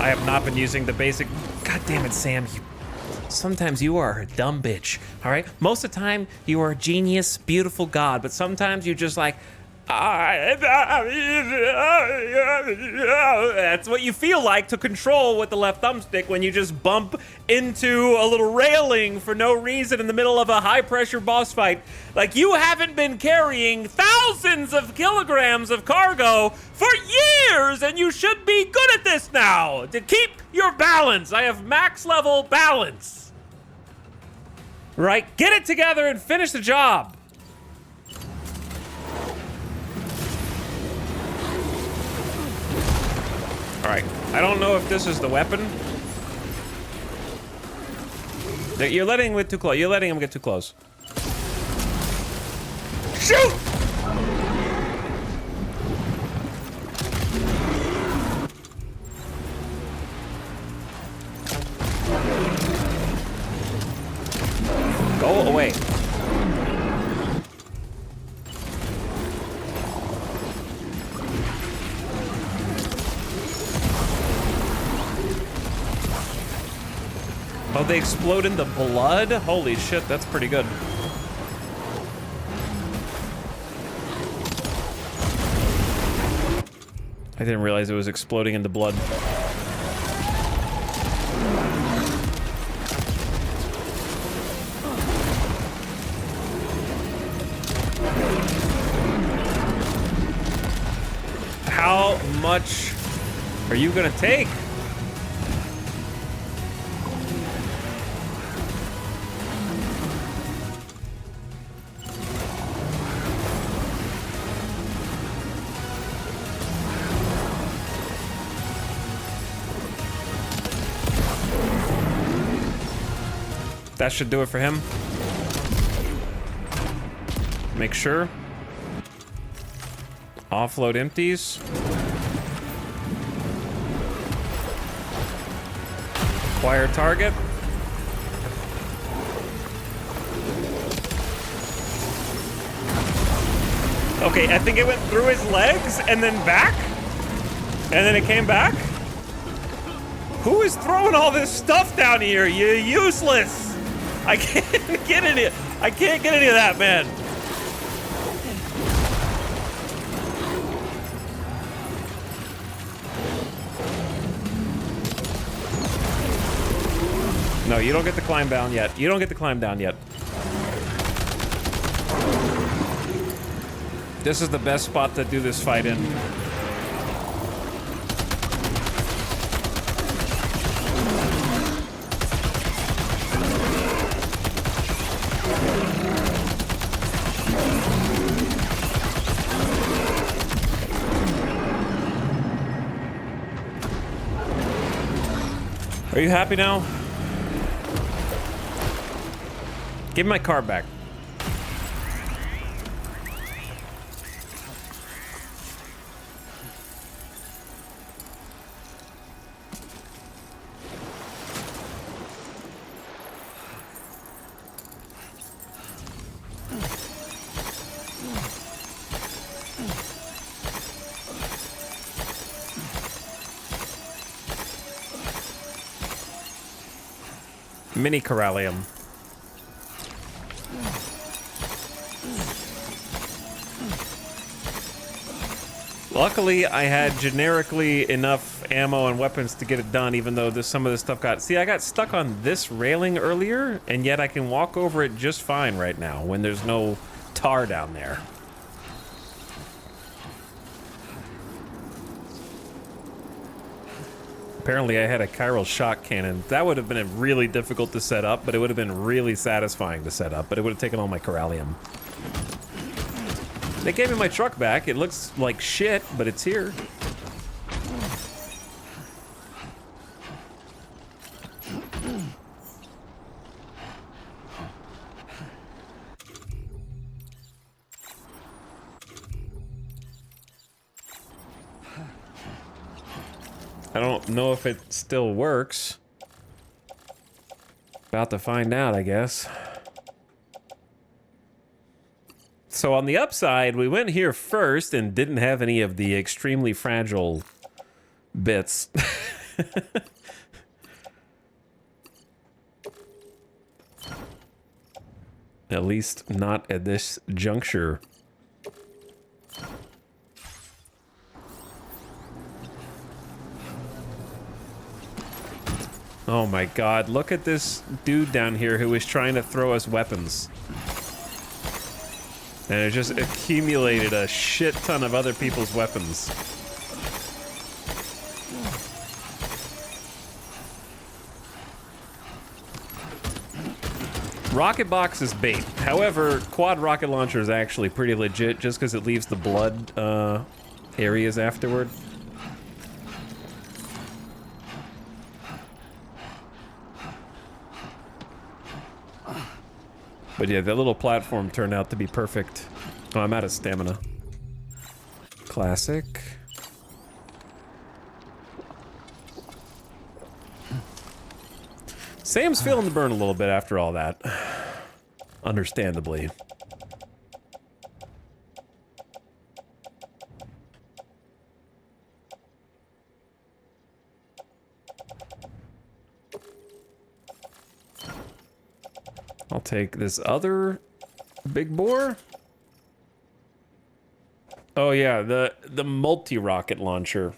I have not been using the basic... God damn it, Sam. Sometimes you are a dumb bitch, all right? Most of the time, you are a genius, beautiful god, but sometimes you just like... That's what you feel like to control with the left thumbstick when you just bump into a little railing for no reason in the middle of a high-pressure boss fight. Like, you haven't been carrying thousands of kilograms of cargo for years, and you should be good at this now. To keep your balance. I have max level balance. Right? Get it together and finish the job. All right, I don't know if this is the weapon. You're letting him get too close. You're letting him get too close. Shoot! Go away. Oh, they explode in the blood? Holy shit, that's pretty good. I didn't realize it was exploding in the blood. How much are you gonna take? That should do it for him. Make sure. Offload empties. Acquire target. Okay, I think it went through his legs and then back. And then it came back. Who is throwing all this stuff down here? You're useless. I can't get any. I can't get any of that, man. No, you don't get to climb down yet. You don't get to climb down yet. This is the best spot to do this fight in. Are you happy now? Give me my car back. Mini Corallium. Luckily, I had generically enough ammo and weapons to get it done, even though some of this stuff got... See, I got stuck on this railing earlier, and yet I can walk over it just fine right now when there's no tar down there. Apparently, I had a chiral shock cannon. That would have been really difficult to set up, but it would have been really satisfying to set up, but it would have taken all my Corallium. They gave me my truck back. It looks like shit, but it's here. I don't know if it still works. About to find out, I guess. So on the upside, we went here first and didn't have any of the extremely fragile bits. At least not at this juncture. Oh my god, look at this dude down here who is trying to throw us weapons. And it just accumulated a shit ton of other people's weapons. Rocket box is bait. However, quad rocket launcher is actually pretty legit just because it leaves the blood areas afterward. But yeah, that little platform turned out to be perfect. Oh, I'm out of stamina. Classic. Sam's feeling the burn a little bit after all that. Understandably. I'll take this other big bore. Oh yeah, the multi-rocket launcher.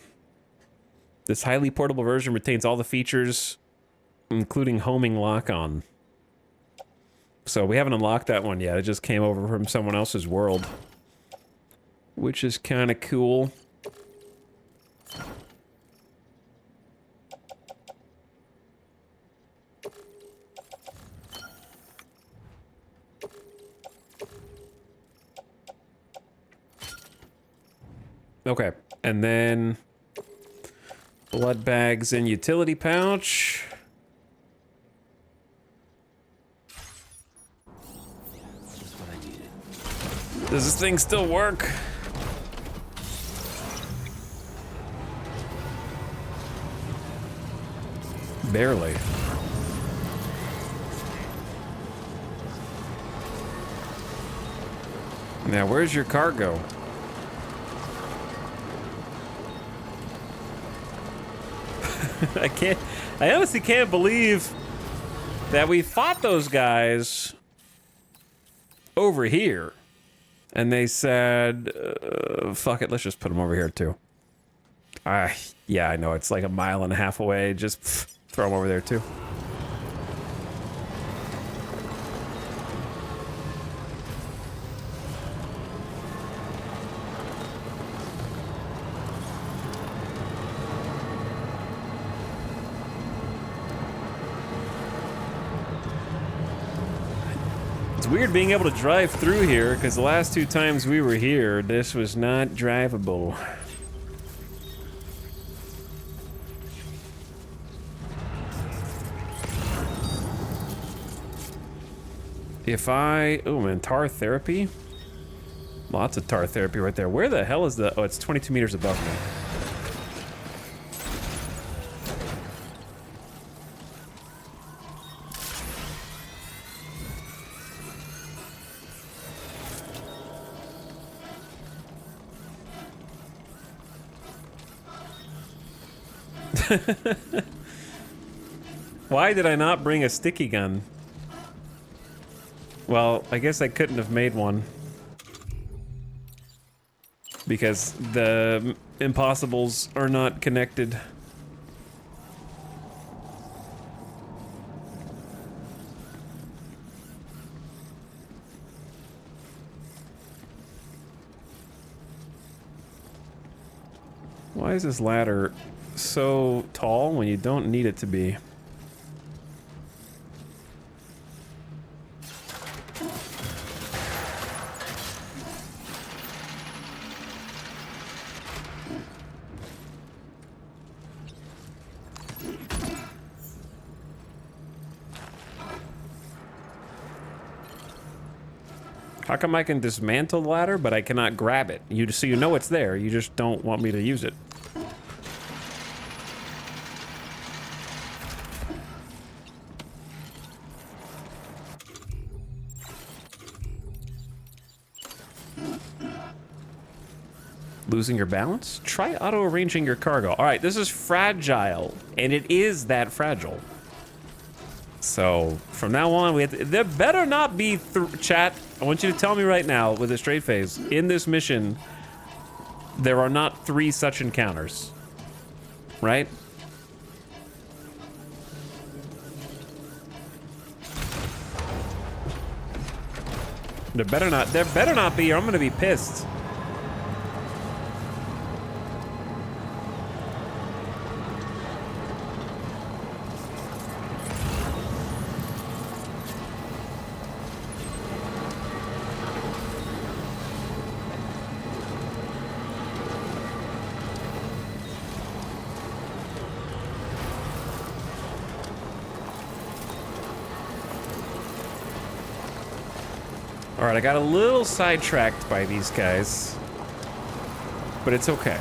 This highly portable version retains all the features, including homing lock-on. So we haven't unlocked that one yet. It just came over from someone else's world, which is kind of cool. Okay, and then blood bags and utility pouch. Does this thing still work? Barely. Now, where's your cargo? I honestly can't believe that we fought those guys over here. And they said, fuck it, let's just put them over here too. Yeah, I know, it's like a mile and a half away. Just throw them over there too. It's weird being able to drive through here, because the last two times we were here, this was not drivable. If I... Oh man, tar therapy? Lots of tar therapy right there. Where the hell is the... Oh, it's 22 meters above me. Why did I not bring a sticky gun? Well, I guess I couldn't have made one. Because the impossibles are not connected. Why is this ladder so tall when you don't need it to be? How come I can dismantle the ladder, but I cannot grab it? So you know it's there, you just don't want me to use it. Losing your balance? Try auto-arranging your cargo. All right, this is fragile, and it is that fragile. So from now on, we have to, there better not be, chat, I want you to tell me right now with a straight face, in this mission, there are not 3 such encounters, right? There better not be, or I'm gonna be pissed. All right, I got a little sidetracked by these guys, but it's okay.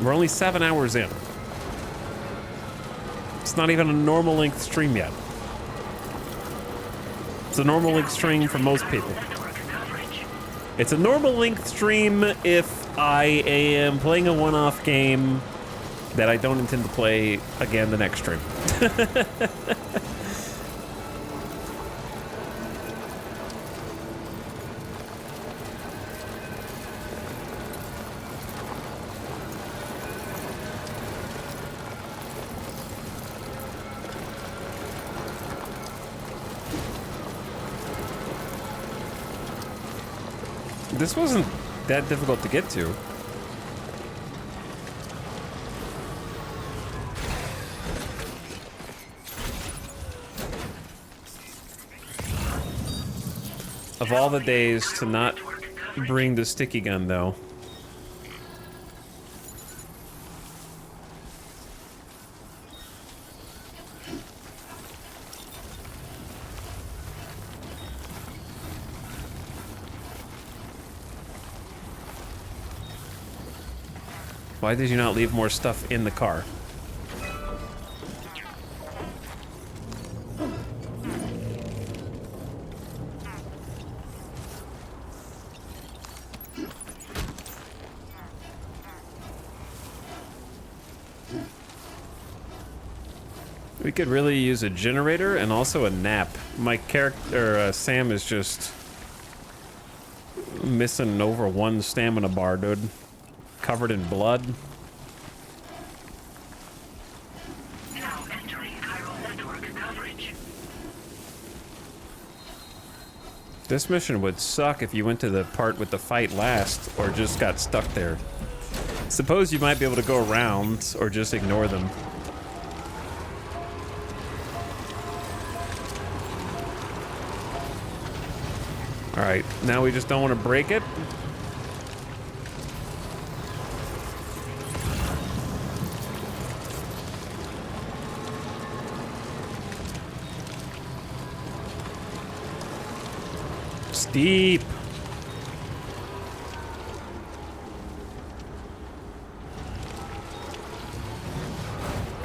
We're only 7 hours in. It's not even a normal length stream yet. It's a normal length stream for most people. It's a normal length stream if I am playing a one-off game that I don't intend to play again the next stream. This wasn't that difficult to get to. Of all the days to not bring the sticky gun, though. Why did you not leave more stuff in the car? We could really use a generator and also a nap. My character, Sam, is just missing over 1 stamina bar, dude. Covered in blood. Now entering chiral network coverage. This mission would suck if you went to the part with the fight last or just got stuck there. Suppose you might be able to go around or just ignore them. All right, now we just don't want to break it. Steep.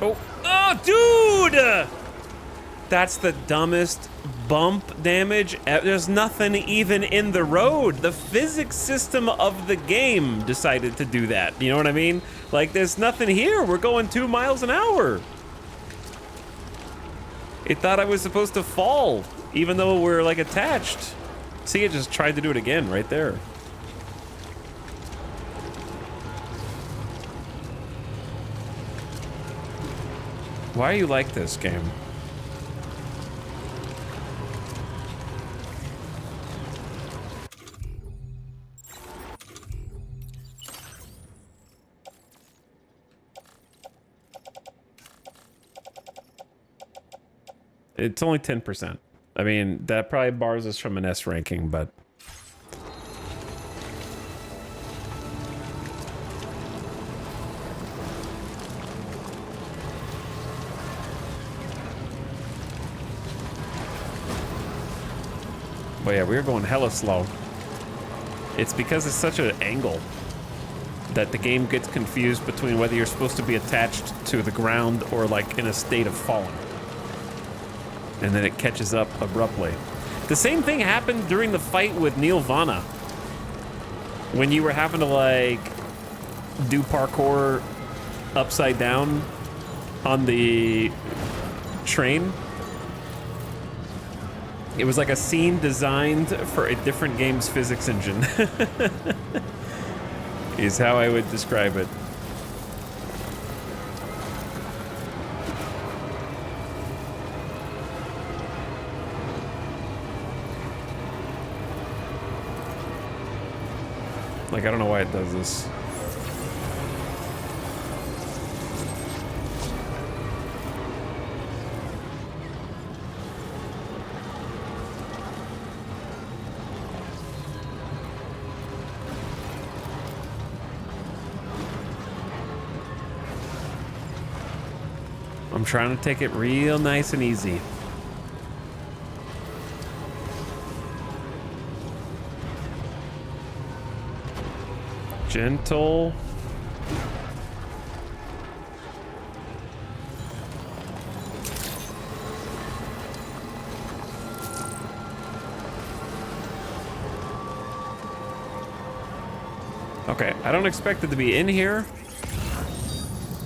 Oh, dude! That's the dumbest bump damage. There's nothing even in the road. The physics system of the game decided to do that. You know what I mean? Like, there's nothing here. We're going 2 miles an hour. It thought I was supposed to fall, even though we're, like, attached. See, it just tried to do it again right there. Why are you like this game? It's only 10%. I mean, that probably bars us from an S ranking, but... But yeah, we were going hella slow. It's because it's such an angle that the game gets confused between whether you're supposed to be attached to the ground or like in a state of falling. And then it catches up abruptly. The same thing happened during the fight with Neil Vana. when you were having to like do parkour upside down on the train. It was like a scene designed for a different game's physics engine. Is how I would describe it. Like, I don't know why it does this. I'm trying to take it real nice and easy. Gentle. Okay, I don't expect it to be in here.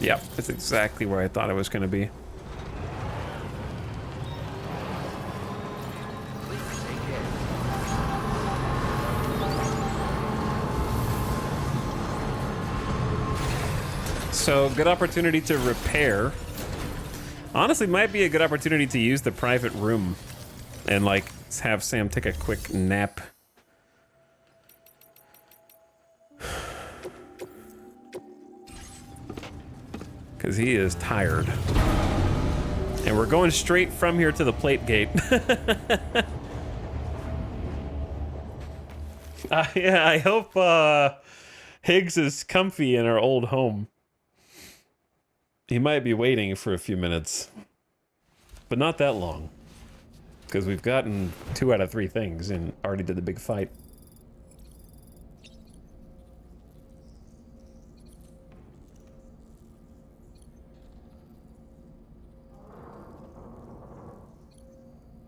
Yep, it's exactly where I thought it was going to be. So, good opportunity to repair. Honestly, might be a good opportunity to use the private room and, like, have Sam take a quick nap. Because he is tired. And we're going straight from here to the plate gate. Yeah, I hope Higgs is comfy in our old home. He might be waiting for a few minutes. But not that long. Because we've gotten 2 out of 3 things and already did the big fight.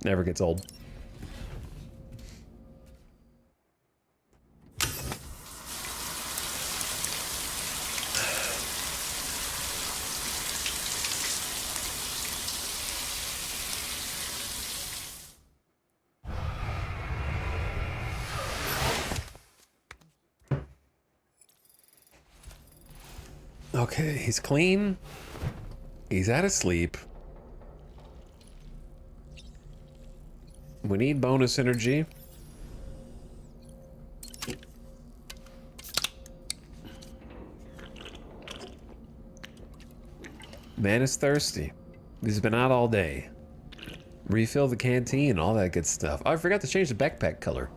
Never gets old. Okay, he's clean. He's out of sleep. We need bonus energy. Man is thirsty. He's been out all day. Refill the canteen, all that good stuff. Oh, I forgot to change the backpack color.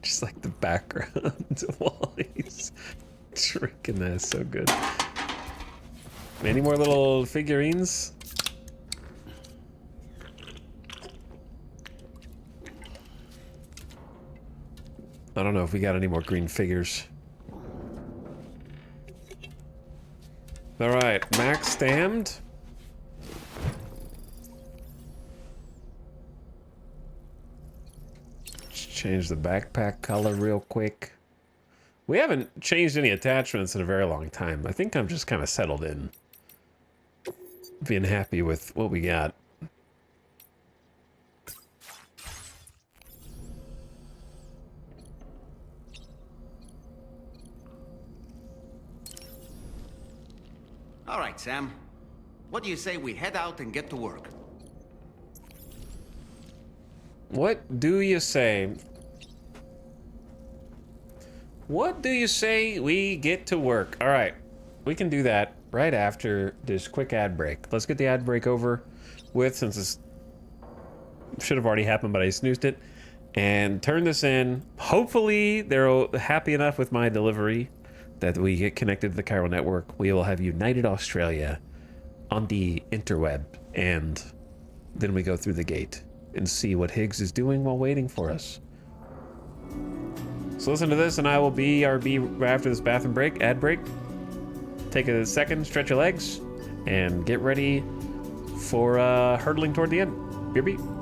Just like the background while he's drinking that, so good. Any more little figurines? I don't know if we got any more green figures. All right, max damned. Change the backpack color real quick. We haven't changed any attachments in a very long time. I think I'm just kind of settled in. Being happy with what we got. All right, Sam. What do you say we head out and get to work? What do you say? What do you say we get to work? All right, we can do that right after this quick ad break. Let's get the ad break over with, since this should have already happened, but I snoozed it, and turn this in. Hopefully they're happy enough with my delivery that we get connected to the Chiral network. We will have United Australia on the interweb, and then we go through the gate and see what Higgs is doing while waiting for us. So listen to this, and I will BRB right after this bathroom break, ad break. Take a second, stretch your legs, and get ready for hurtling toward the end. BRB.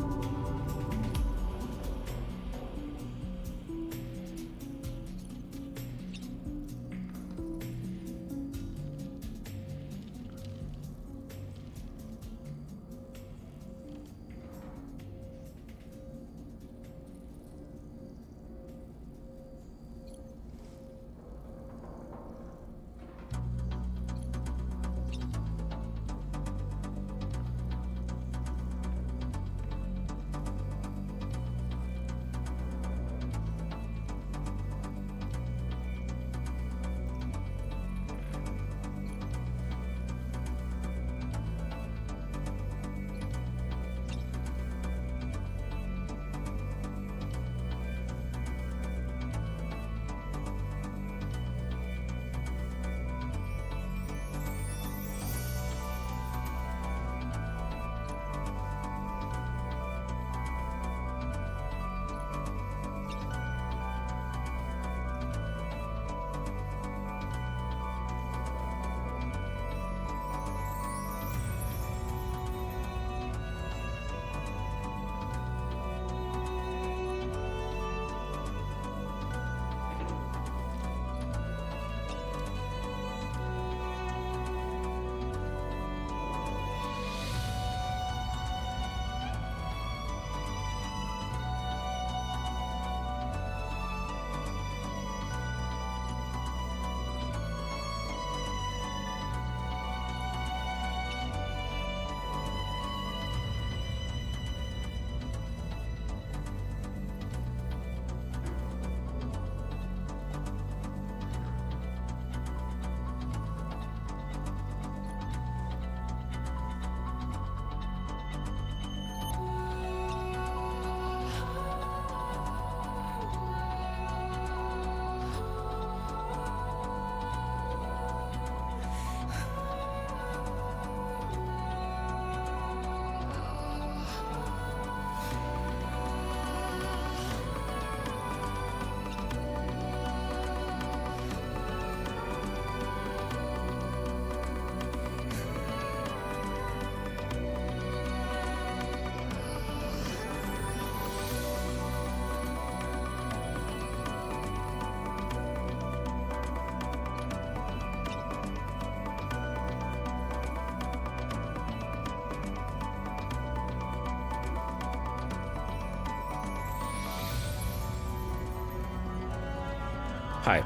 Hi.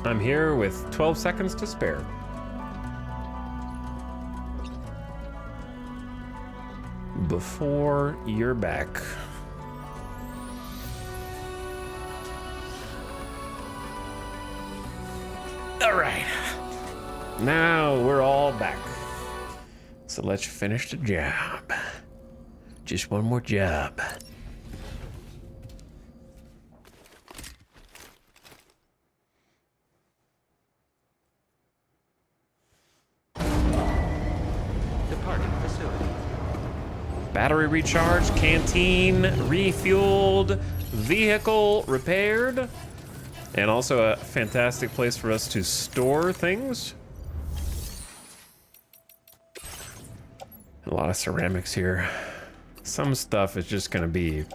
I'm here with 12 seconds to spare. Before you're back. All right. Now we're all back. So let's finish the job. Just one more job. Battery recharged, canteen refueled, vehicle repaired, and also a fantastic place for us to store things. A lot of ceramics here. Some stuff is just gonna be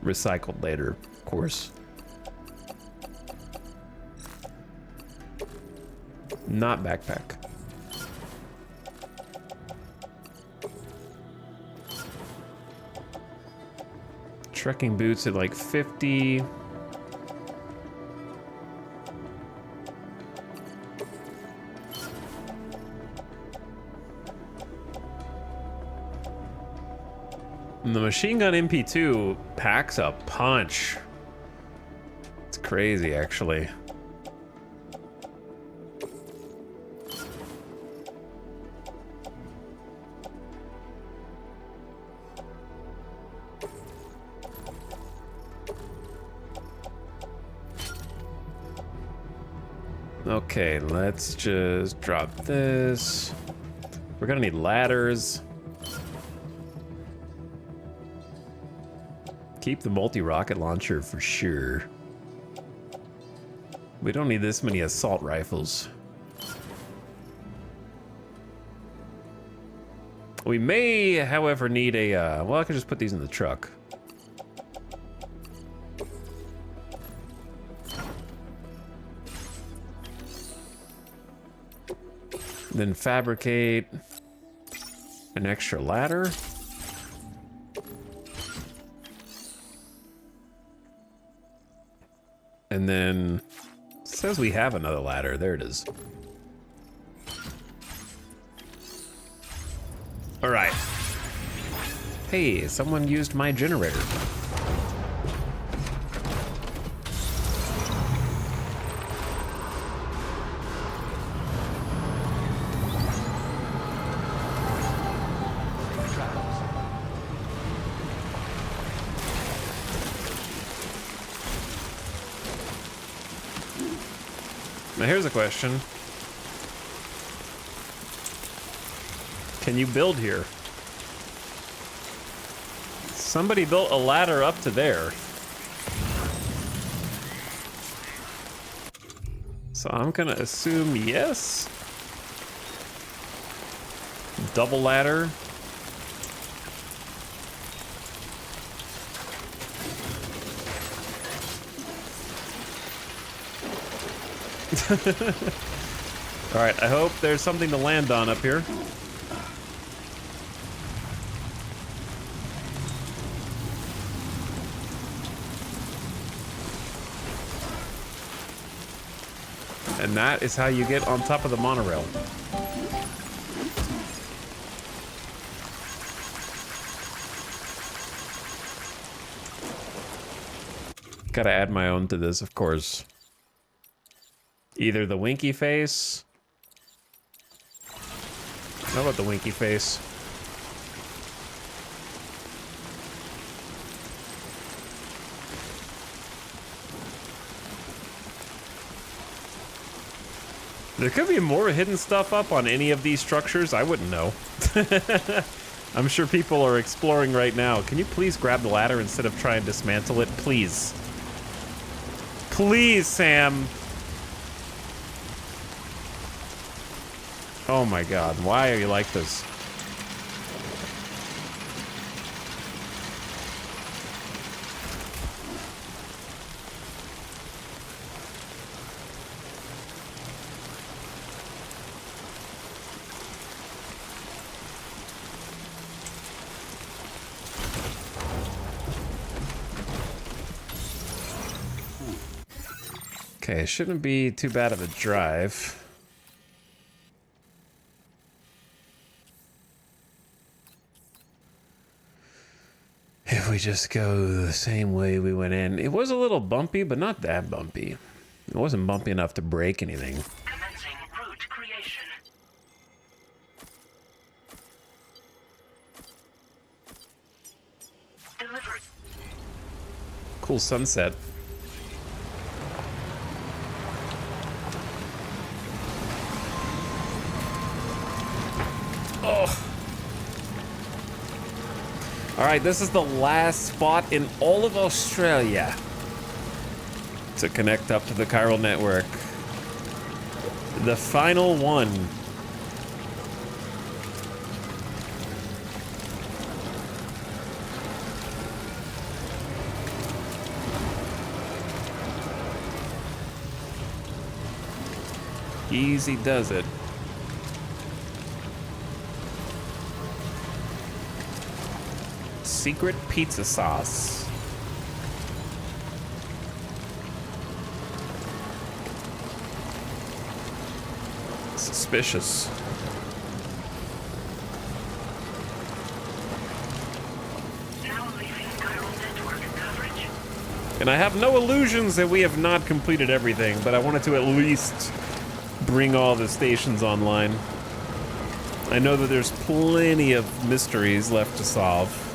recycled later, of course. Not backpack. Trekking boots at like 50. And the machine gun MP2 packs a punch. It's crazy, actually. Okay, let's just drop this. We're gonna need ladders. Keep the multi-rocket launcher for sure. We don't need this many assault rifles. We may, however, need a, well, I can just put these in the truck. Then fabricate an extra ladder. And then, it says we have another ladder. There it is. All right. Hey, someone used my generator. Now here's a question. Can you build here? Somebody built a ladder up to there. So I'm gonna assume yes. Double ladder. All right, I hope there's something to land on up here. And that is how you get on top of the monorail. Gotta add my own to this, of course. Either the winky face. How about the winky face? There could be more hidden stuff up on any of these structures. I wouldn't know. I'm sure people are exploring right now. Can you please grab the ladder instead of trying to dismantle it? Please. Please, Sam. Oh my god, why are you like this? Okay, shouldn't be too bad of a drive. If we just go the same way we went in. It was a little bumpy, but not that bumpy. It wasn't bumpy enough to break anything. Commencing route creation. Delivery. Cool sunset. Oh. All right, this is the last spot in all of Australia to connect up to the chiral network. The final one. Easy does it. Secret pizza sauce. Suspicious. And I have no illusions that we have not completed everything, but I wanted to at least bring all the stations online. I know that there's plenty of mysteries left to solve.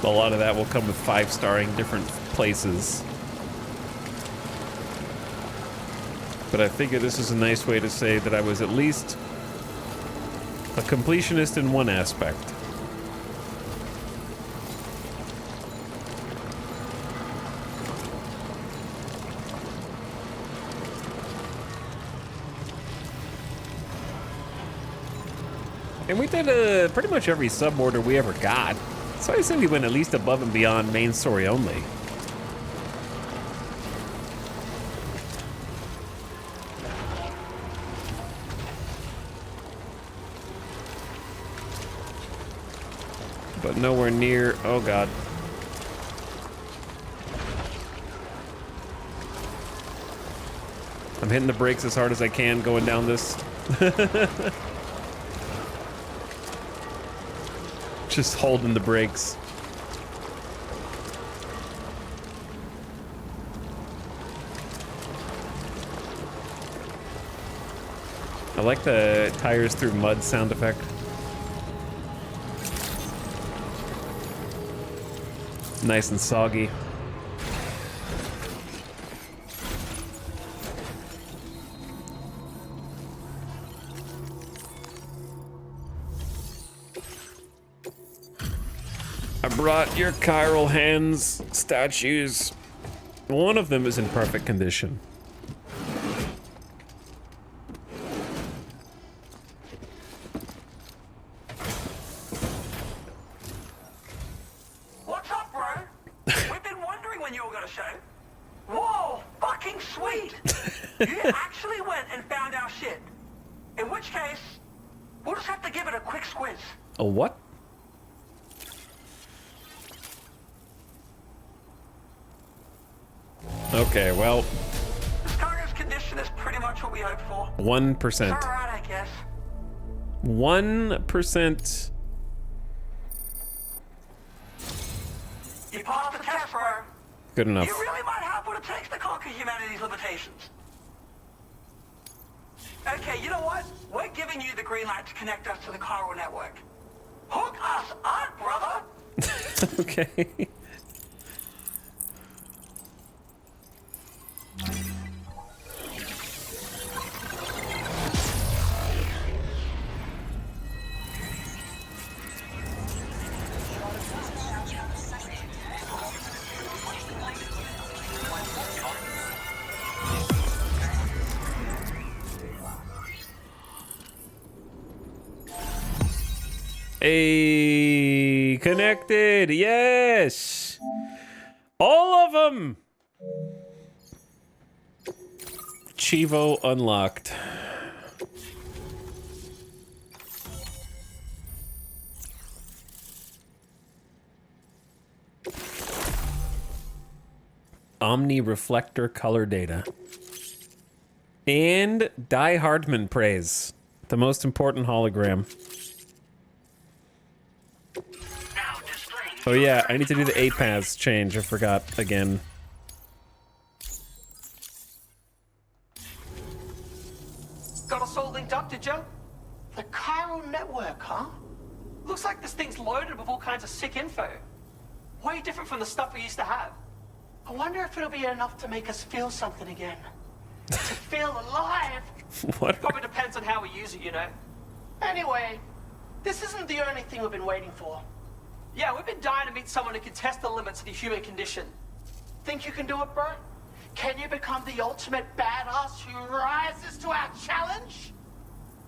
A lot of that will come with 5-starring different places. But I figure this is a nice way to say that I was at least a completionist in one aspect. And we did pretty much every sub-order we ever got. So I say we went at least above and beyond main story only. But nowhere near, oh god. I'm hitting the brakes as hard as I can going down this. Just holding the brakes. I like the tires through mud sound effect. Nice and soggy. I brought your chiral hands statues. One of them is in perfect condition. What's up, bro? We've been wondering when you were gonna show. Whoa, fucking sweet! You actually went and found our shit. In which case, we'll just have to give it a quick squiz. A what? Okay, well. This cargo's condition is pretty much what we hoped for. 1%. It's all right, I guess. 1%. You passed the test, bro. Good enough. You really might have what it takes to conquer humanity's limitations. Okay, you know what? We're giving you the green light to connect us to the chiral network. Hook us up, brother! Okay. Hey, connected, yes! All of them! Chivo unlocked. Omni reflector color data. And Die Hardman praise. The most important hologram. Oh yeah, I need to do the A paths change. I forgot again. Got us all linked up, did you? The chiral network, huh? Looks like this thing's loaded with all kinds of sick info. Way different from the stuff we used to have. I wonder if it'll be enough to make us feel something again. To feel alive. What? Probably depends on how we use it, you know. Anyway, this isn't the only thing we've been waiting for. Yeah, we've been dying to meet someone who can test the limits of the human condition. Think you can do it, bro? Can you become the ultimate badass who rises to our challenge?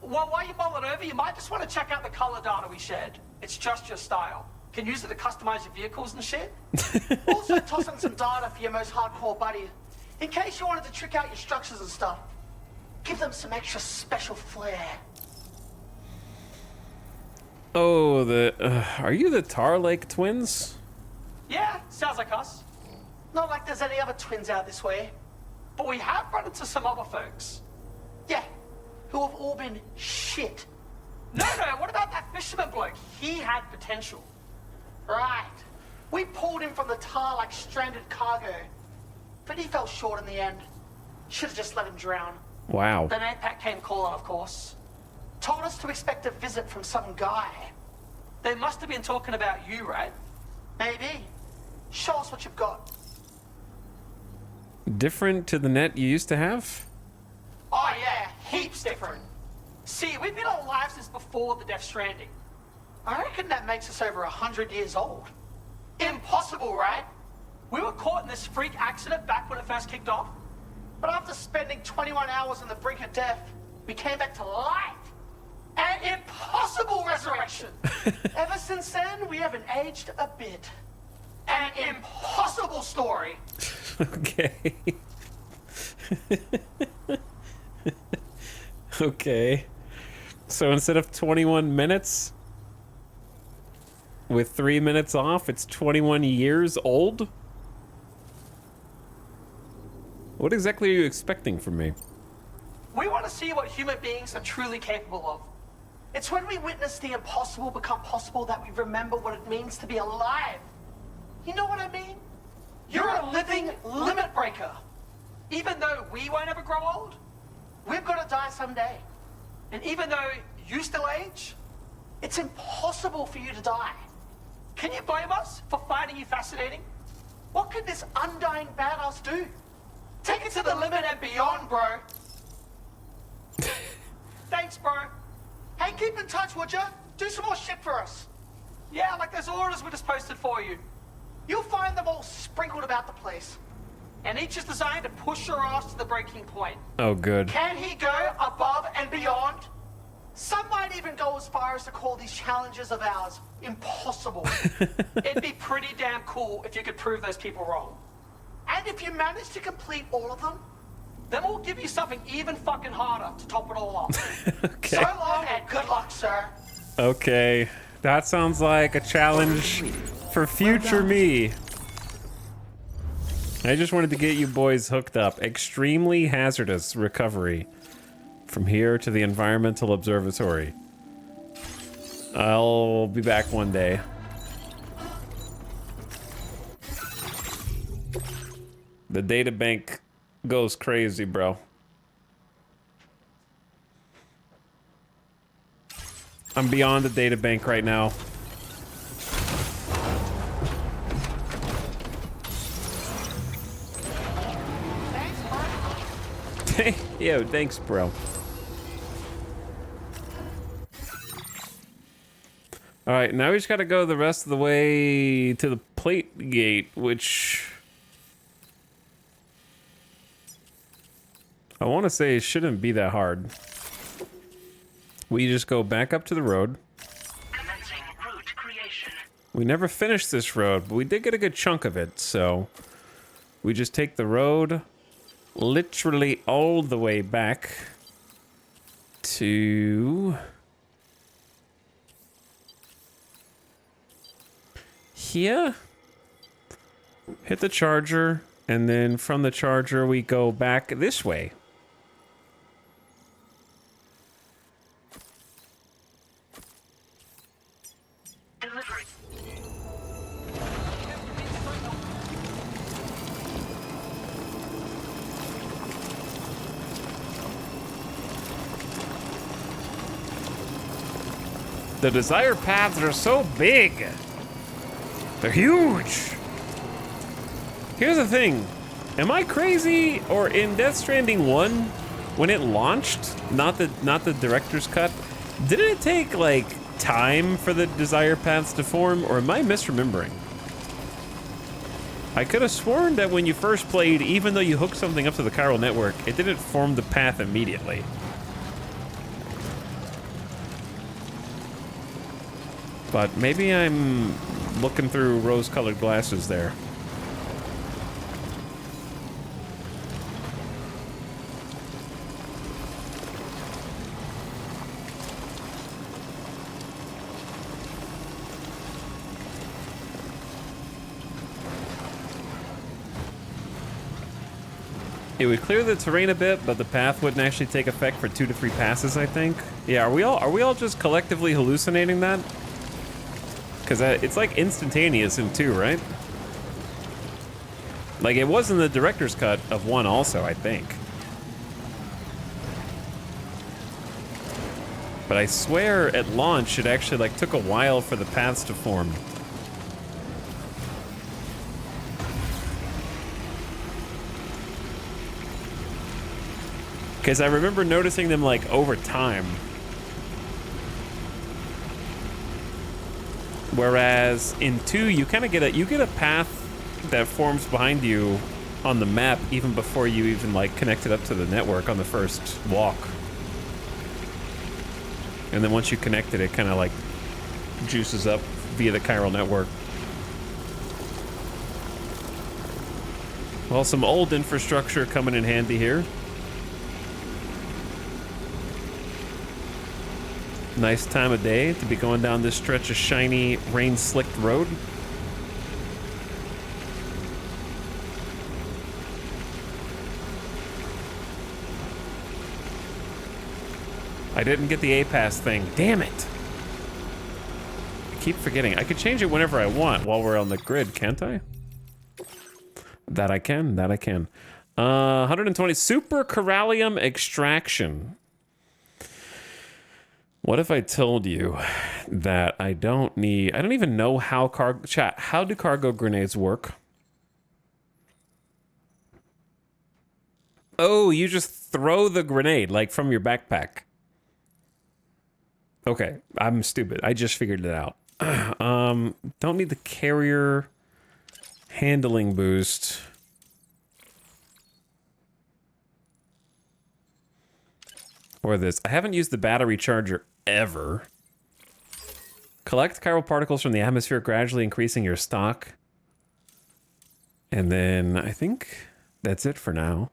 Well, while you mull it over, you might just want to check out the color data we shared. It's just your style. Can use it to customize your vehicles and shit. Also toss in some data for your most hardcore buddy, in case you wanted to trick out your structures and stuff. Give them some extra special flair. Oh, are you the Tar Lake twins? Yeah, sounds like us. Not like there's any other twins out this way. But we have run into some other folks. Yeah, who have all been shit. No, what about that fisherman bloke? He had potential. Right. We pulled him from the tar like stranded cargo. But he fell short in the end. Should have just let him drown. Wow. Then APAC came calling, of course. Told us to expect a visit from some guy. They must have been talking about you, right? Maybe. Show us what you've got. Different to the net you used to have? Oh yeah, heaps different. See, we've been alive since before the Death Stranding. I reckon that makes us over 100 years old. Impossible, right? We were caught in this freak accident back when it first kicked off. But after spending 21 hours on the brink of death, we came back to life. And impossible resurrection. Ever since then, we haven't aged a bit. An impossible story. Okay. Okay. So instead of 21 minutes with 3 minutes off, it's 21 years old? What exactly are you expecting from me? We want to see what human beings are truly capable of. It's when we witness the impossible become possible that we remember what it means to be alive. You know what I mean? You're a living limit breaker. Even though we won't ever grow old, we've got to die someday. And even though you still age, it's impossible for you to die. Can you blame us for finding you fascinating? What can this undying badass do? Take it to the limit and beyond, bro. Thanks, bro. Hey, keep in touch, would ya? Do some more shit for us. Yeah, like those orders we just posted for you. You'll find them all sprinkled about the place. And each is designed to push your ass to the breaking point. Oh, good. Can he go above and beyond? Some might even go as far as to call these challenges of ours impossible. It'd be pretty damn cool if you could prove those people wrong. And if you manage to complete all of them, then we'll give you something even fucking harder to top it all off. Okay. So long and good luck, sir. Okay. That sounds like a challenge for future me. I just wanted to get you boys hooked up. Extremely hazardous recovery from here to the environmental observatory. I'll be back one day. The data bank goes crazy, bro. I'm beyond the data bank right now. Yo, thanks, bro. Alright, now we just gotta go the rest of the way to the plate gate, which I want to say it shouldn't be that hard. We just go back up to the road. Commencing route creation. We never finished this road, but we did get a good chunk of it, so we just take the road literally all the way back to here. Hit the charger, and then from the charger we go back this way. Delivery. The desire paths are so big. They're huge. Here's the thing. Am I crazy, or in Death Stranding 1, when it launched, not the director's cut, didn't it take like time for the desire paths to form, or am I misremembering? I could have sworn that when you first played, even though you hooked something up to the chiral network, it didn't form the path immediately. But maybe I'm looking through rose-colored glasses there. It would clear the terrain a bit, but the path wouldn't actually take effect for 2 to 3 passes, I think. Yeah, are we all just collectively hallucinating that? Because it's like instantaneous in 2, right? Like, it was in the director's cut of 1 also, I think. But I swear at launch it actually like took a while for the paths to form. Because I remember noticing them like over time. Whereas in 2, you kind of get a path that forms behind you on the map even before you even like connect it up to the network on the first walk. And then once you connect it, it kind of like juices up via the chiral network. Well, some old infrastructure coming in handy here. Nice time of day to be going down this stretch of shiny, rain-slicked road. I didn't get the A-Pass thing. Damn it! I keep forgetting. I could change it whenever I want while we're on the grid, can't I? That I can. That I can. 120. Super Corallium Extraction. What if I told you that I don't even know how chat, how do cargo grenades work? Oh, you just throw the grenade, like from your backpack. Okay, I'm stupid. I just figured it out. Don't need the carrier handling boost. Or this. I haven't used the battery charger ever. Collect chiral particles from the atmosphere, gradually increasing your stock. And then I think that's it for now.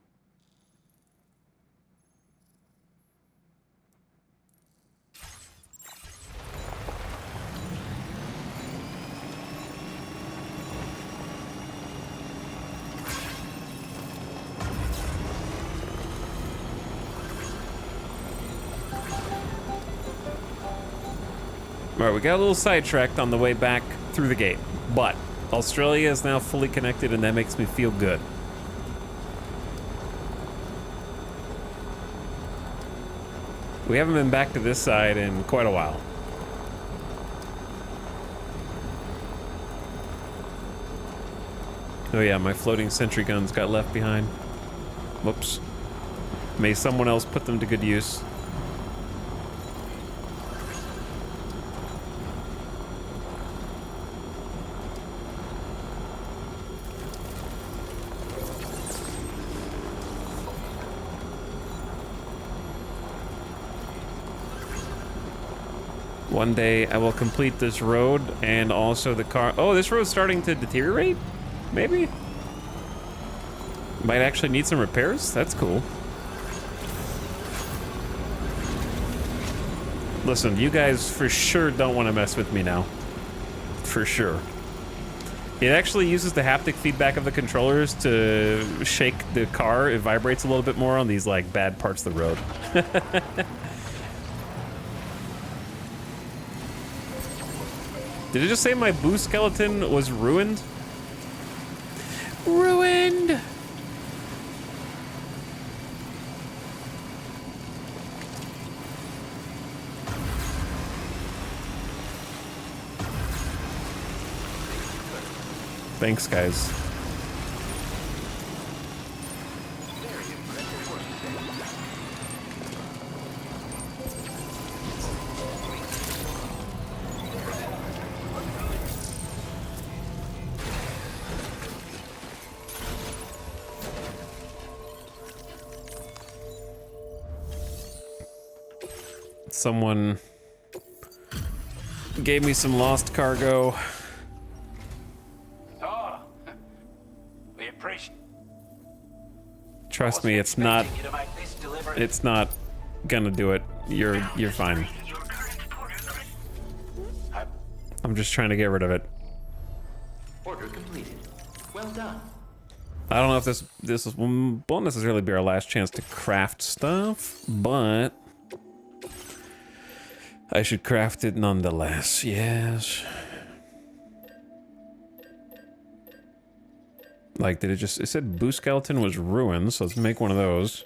All right, we got a little sidetracked on the way back through the gate, but Australia is now fully connected, and that makes me feel good. We haven't been back to this side in quite a while. Oh yeah, my floating sentry guns got left behind. Whoops. May someone else put them to good use. One day I will complete this road and also the car. Oh, this road's starting to deteriorate? Maybe? Might actually need some repairs? That's cool. Listen, you guys for sure don't want to mess with me now. For sure. It actually uses the haptic feedback of the controllers to shake the car. It vibrates a little bit more on these like bad parts of the road. Did it just say my boo skeleton was ruined? Ruined! Thanks, guys. Someone gave me some lost cargo. Oh, we appreciate. Trust me, it's not gonna do it. You're fine. I'm just trying to get rid of it. Order completed. Well done. I don't know if this won't necessarily be our last chance to craft stuff, but I should craft it nonetheless, yes. Like, it said Boo Skeleton was ruined, so let's make one of those.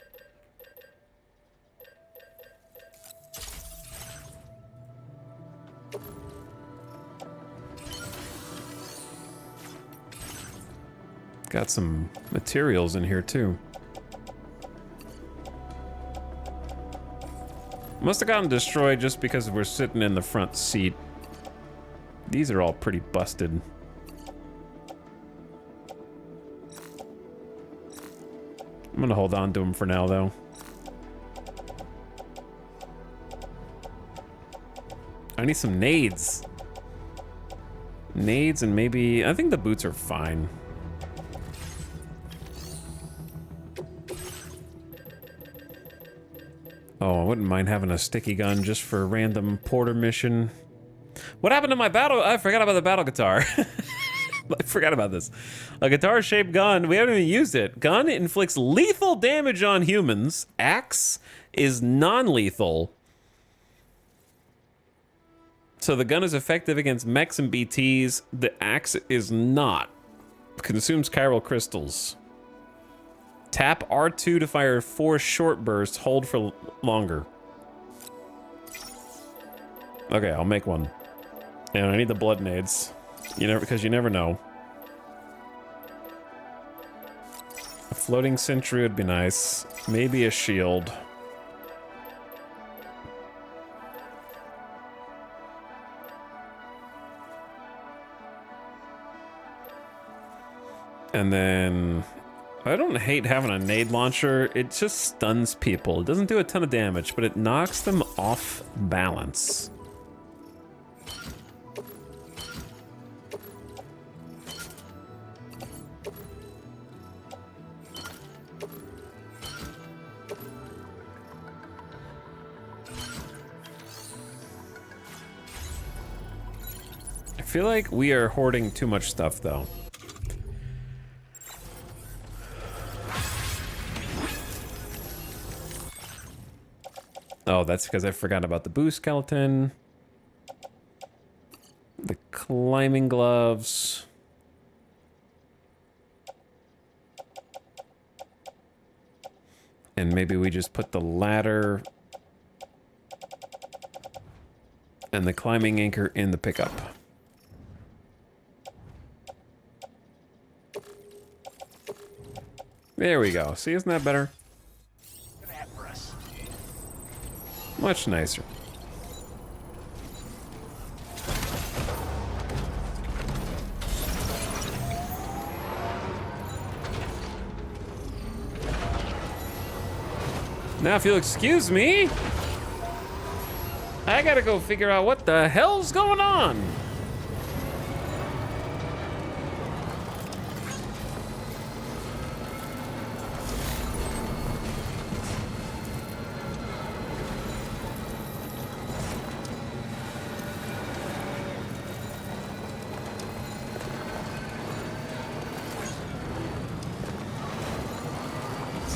Got some materials in here too. Must have gotten destroyed just because we're sitting in the front seat. These are all pretty busted. I'm gonna hold on to them for now, though. I need some nades. Nades and maybe... I think the boots are fine. Oh, I wouldn't mind having a sticky gun just for a random porter mission. What happened to my battle? I forgot about the battle guitar. I forgot about this. A guitar-shaped gun. We haven't even used it. Gun inflicts lethal damage on humans. Axe is non-lethal. So the gun is effective against mechs and BTs. The axe is not. Consumes chiral crystals. Tap R2 to fire 4 short bursts. Hold for longer. Okay, I'll make one. And I need the blood nades. Because you never know. A floating sentry would be nice. Maybe a shield. And then... I don't hate having a nade launcher. It just stuns people. It doesn't do a ton of damage, but it knocks them off balance. I feel like we are hoarding too much stuff, though. Oh, that's because I forgot about the boost skeleton. The climbing gloves. And maybe we just put the ladder and the climbing anchor in the pickup. There we go. See, isn't that better? Much nicer. Now, if you'll excuse me, I gotta go figure out what the hell's going on.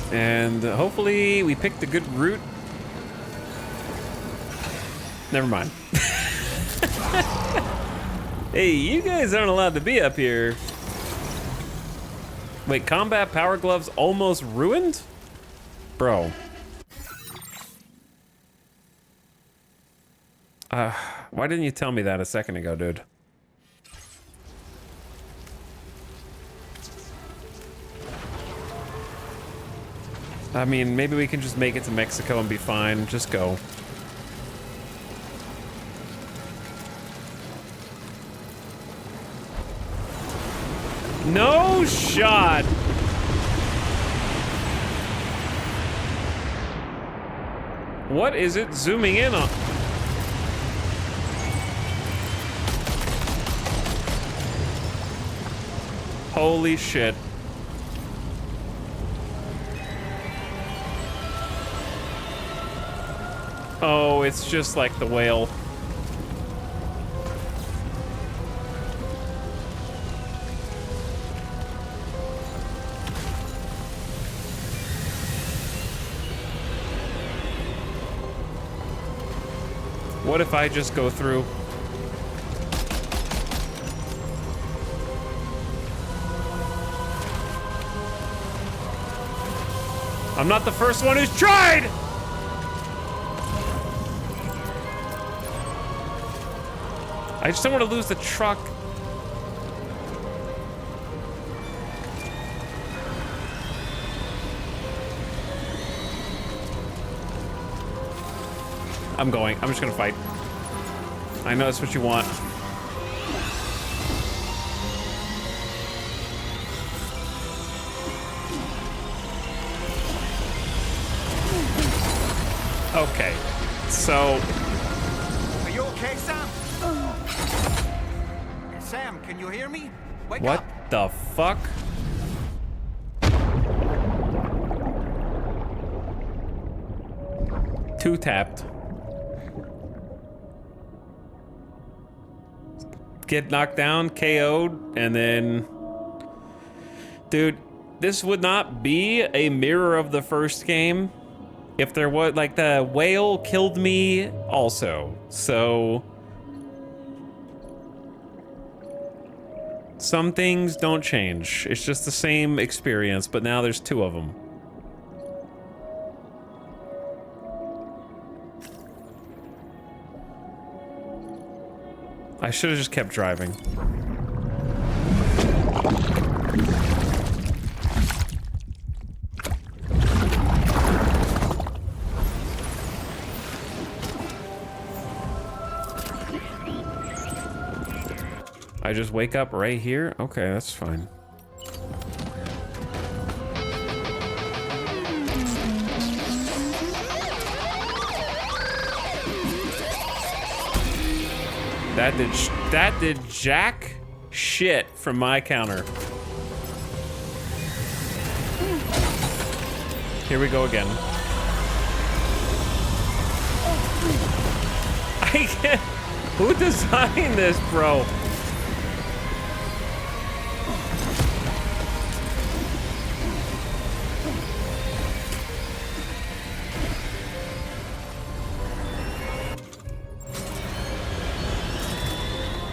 And hopefully we picked a good route. Never mind. Hey, you guys aren't allowed to be up here. Wait, combat power gloves almost ruined? Bro. Why didn't you tell me that a second ago, dude? I mean, maybe we can just make it to Mexico and be fine. Just go. No shot! What is it zooming in on? Holy shit. Oh, it's just like the whale. What if I just go through? I'm not the first one who's tried! I just don't want to lose the truck. I'm going. I'm just gonna fight. I know that's what you want. Okay, so... For your okay, Sam? Sam, can you hear me? Wake What up. the fuck? Two tapped. Get knocked down, KO'd, and then... Dude, this would not be a mirror of the first game if there was, like, the whale killed me also, so... Some things don't change. It's just the same experience, but now there's two of them. I should have just kept driving. I just wake up right here? Okay, that's fine. That did jack shit from my counter. Here we go again. I can't. Who designed this, bro?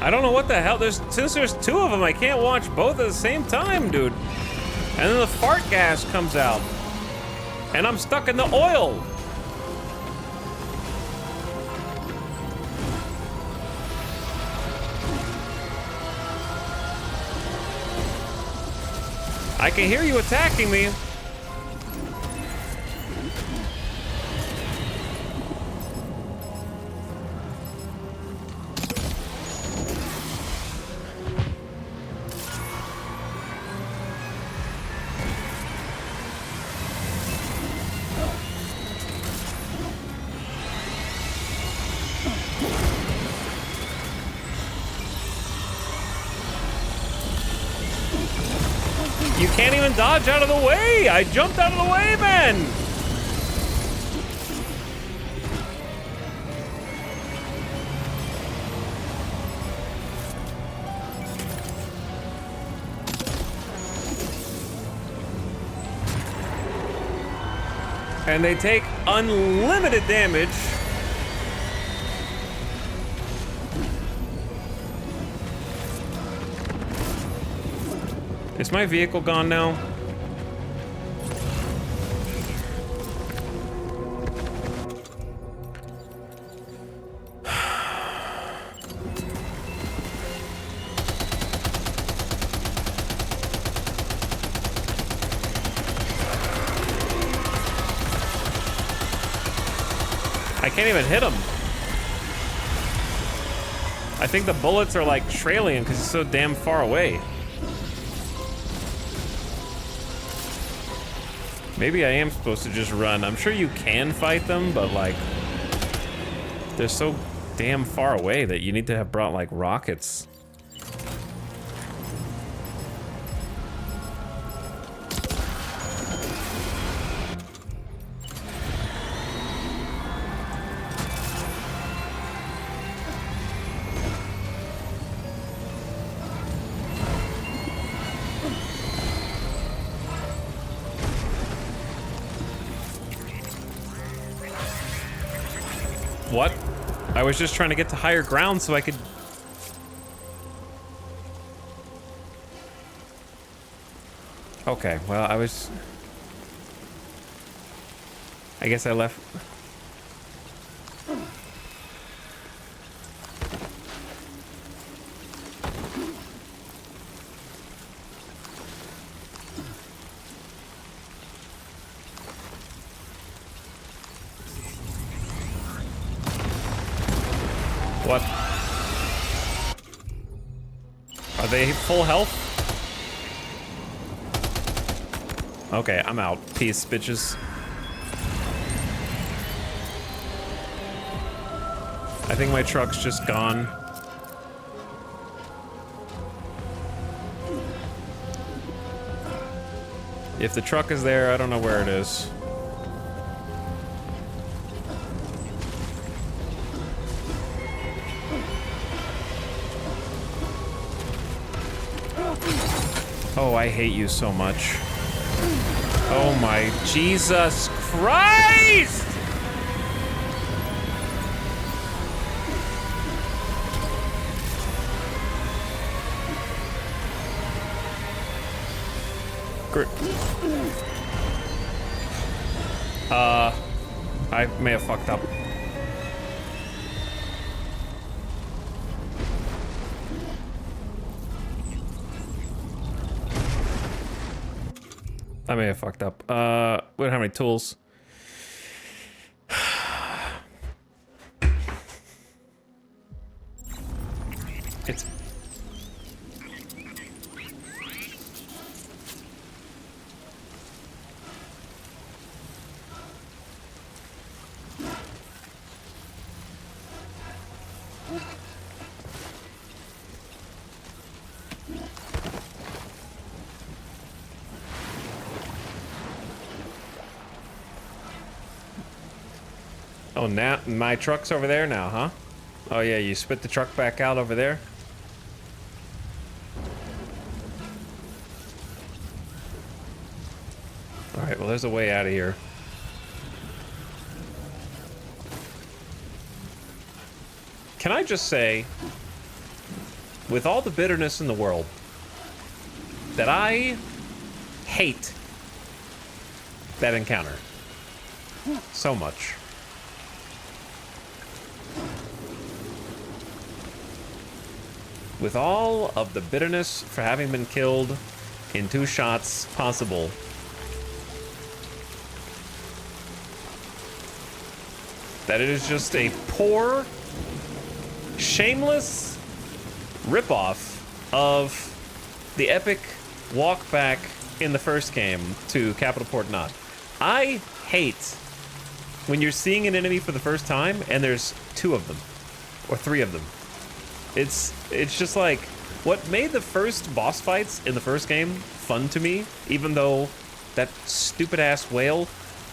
I don't know what the hell. Since there's two of them, I can't watch both at the same time, dude. And then the fart gas comes out. And I'm stuck in the oil. I can hear you attacking me. You can't even dodge out of the way! I jumped out of the way, man! And they take unlimited damage. Is my vehicle gone now? I can't even hit him. I think the bullets are like trailing because it's so damn far away. Maybe I am supposed to just run. I'm sure you can fight them, but like, they're so damn far away that you need to have brought like rockets. What? I was just trying to get to higher ground so I could... Okay, well, I guess I left... What? Are they full health? Okay, I'm out. Peace, bitches. I think my truck's just gone. If the truck is there, I don't know where it is. Oh, I hate you so much. Oh my Jesus Christ! I may have fucked up. I may have fucked up. We don't have any tools. It's... Oh, now my truck's over there now, huh? Oh yeah, you spit the truck back out over there? Alright, well there's a way out of here. Can I just say, with all the bitterness in the world, that I hate that encounter so much. With all of the bitterness for having been killed in 2 shots possible, that it is just a poor, shameless ripoff of the epic walk back in the first game to Capital Port Knot. I hate when you're seeing an enemy for the first time and there's 2 of them or 3 of them. It's just like what made the first boss fights in the first game fun to me, even though that stupid ass whale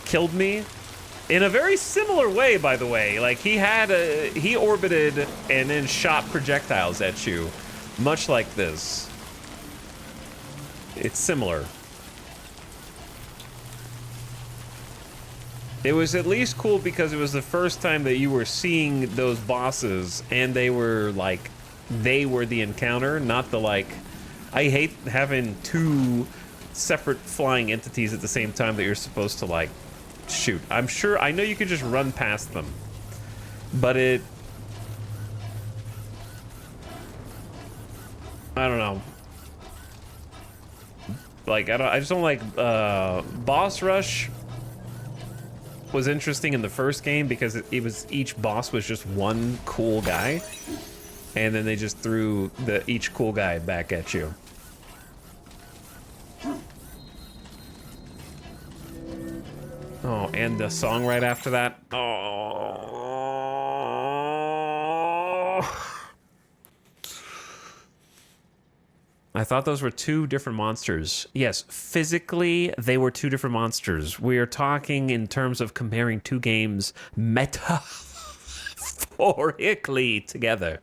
killed me in a very similar way, by the way. Like he orbited and then shot projectiles at you, much like this. It's similar. It was at least cool because it was the first time that you were seeing those bosses and they were like, they were the encounter, not the like, I hate having 2 separate flying entities at the same time that you're supposed to like shoot. I'm sure, I know you could just run past them, but I don't know. Like, I just don't like, Boss Rush was interesting in the first game because it was, each boss was just one cool guy, and then they just threw each cool guy back at you. Oh, and the song right after that. Oh. I thought those were 2 different monsters. Yes, physically, they were 2 different monsters. We are talking in terms of comparing 2 games metaphorically together.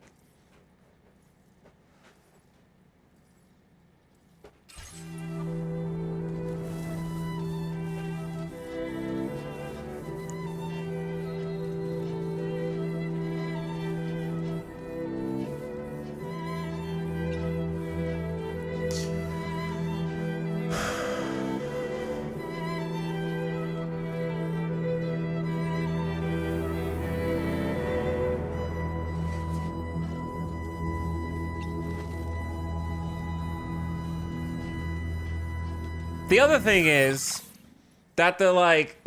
The other thing is that the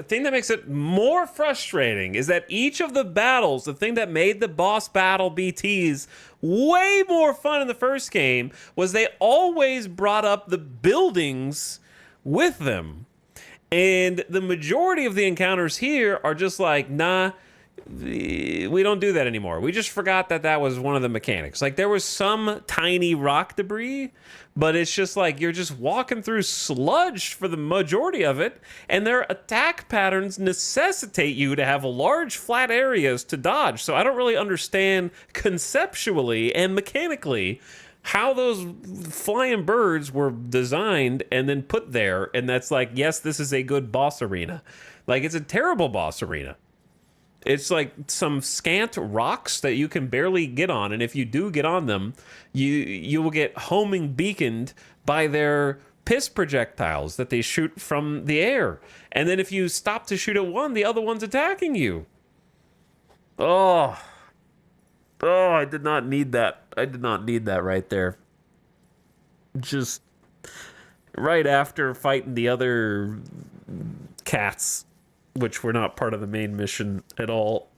thing that makes it more frustrating is that each of the battles, the thing that made the boss battle BTs way more fun in the first game was they always brought up the buildings with them. And the majority of the encounters here are just like, nah, we don't do that anymore. We just forgot that that was one of the mechanics. Like, there was some tiny rock debris, but it's just like you're just walking through sludge for the majority of it, and their attack patterns necessitate you to have large flat areas to dodge. So I don't really understand conceptually and mechanically how those flying birds were designed and then put there. And that's like, yes, this is a good boss arena. Like, it's a terrible boss arena. It's like some scant rocks that you can barely get on, and if you do get on them, you will get homing beaconed by their piss projectiles that they shoot from the air. And then if you stop to shoot at one, the other one's attacking you. Oh, I did not need that. I did not need that right there. Just right after fighting the other cats, which were not part of the main mission at all.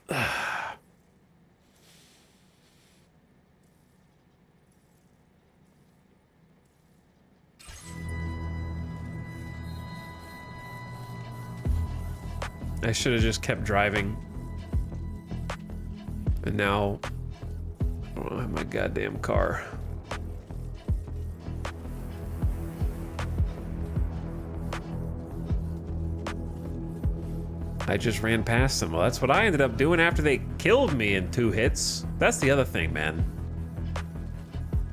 I should have just kept driving. And now I don't have my goddamn car. I just ran past them. Well, that's what I ended up doing after they killed me in 2 hits. That's the other thing, man.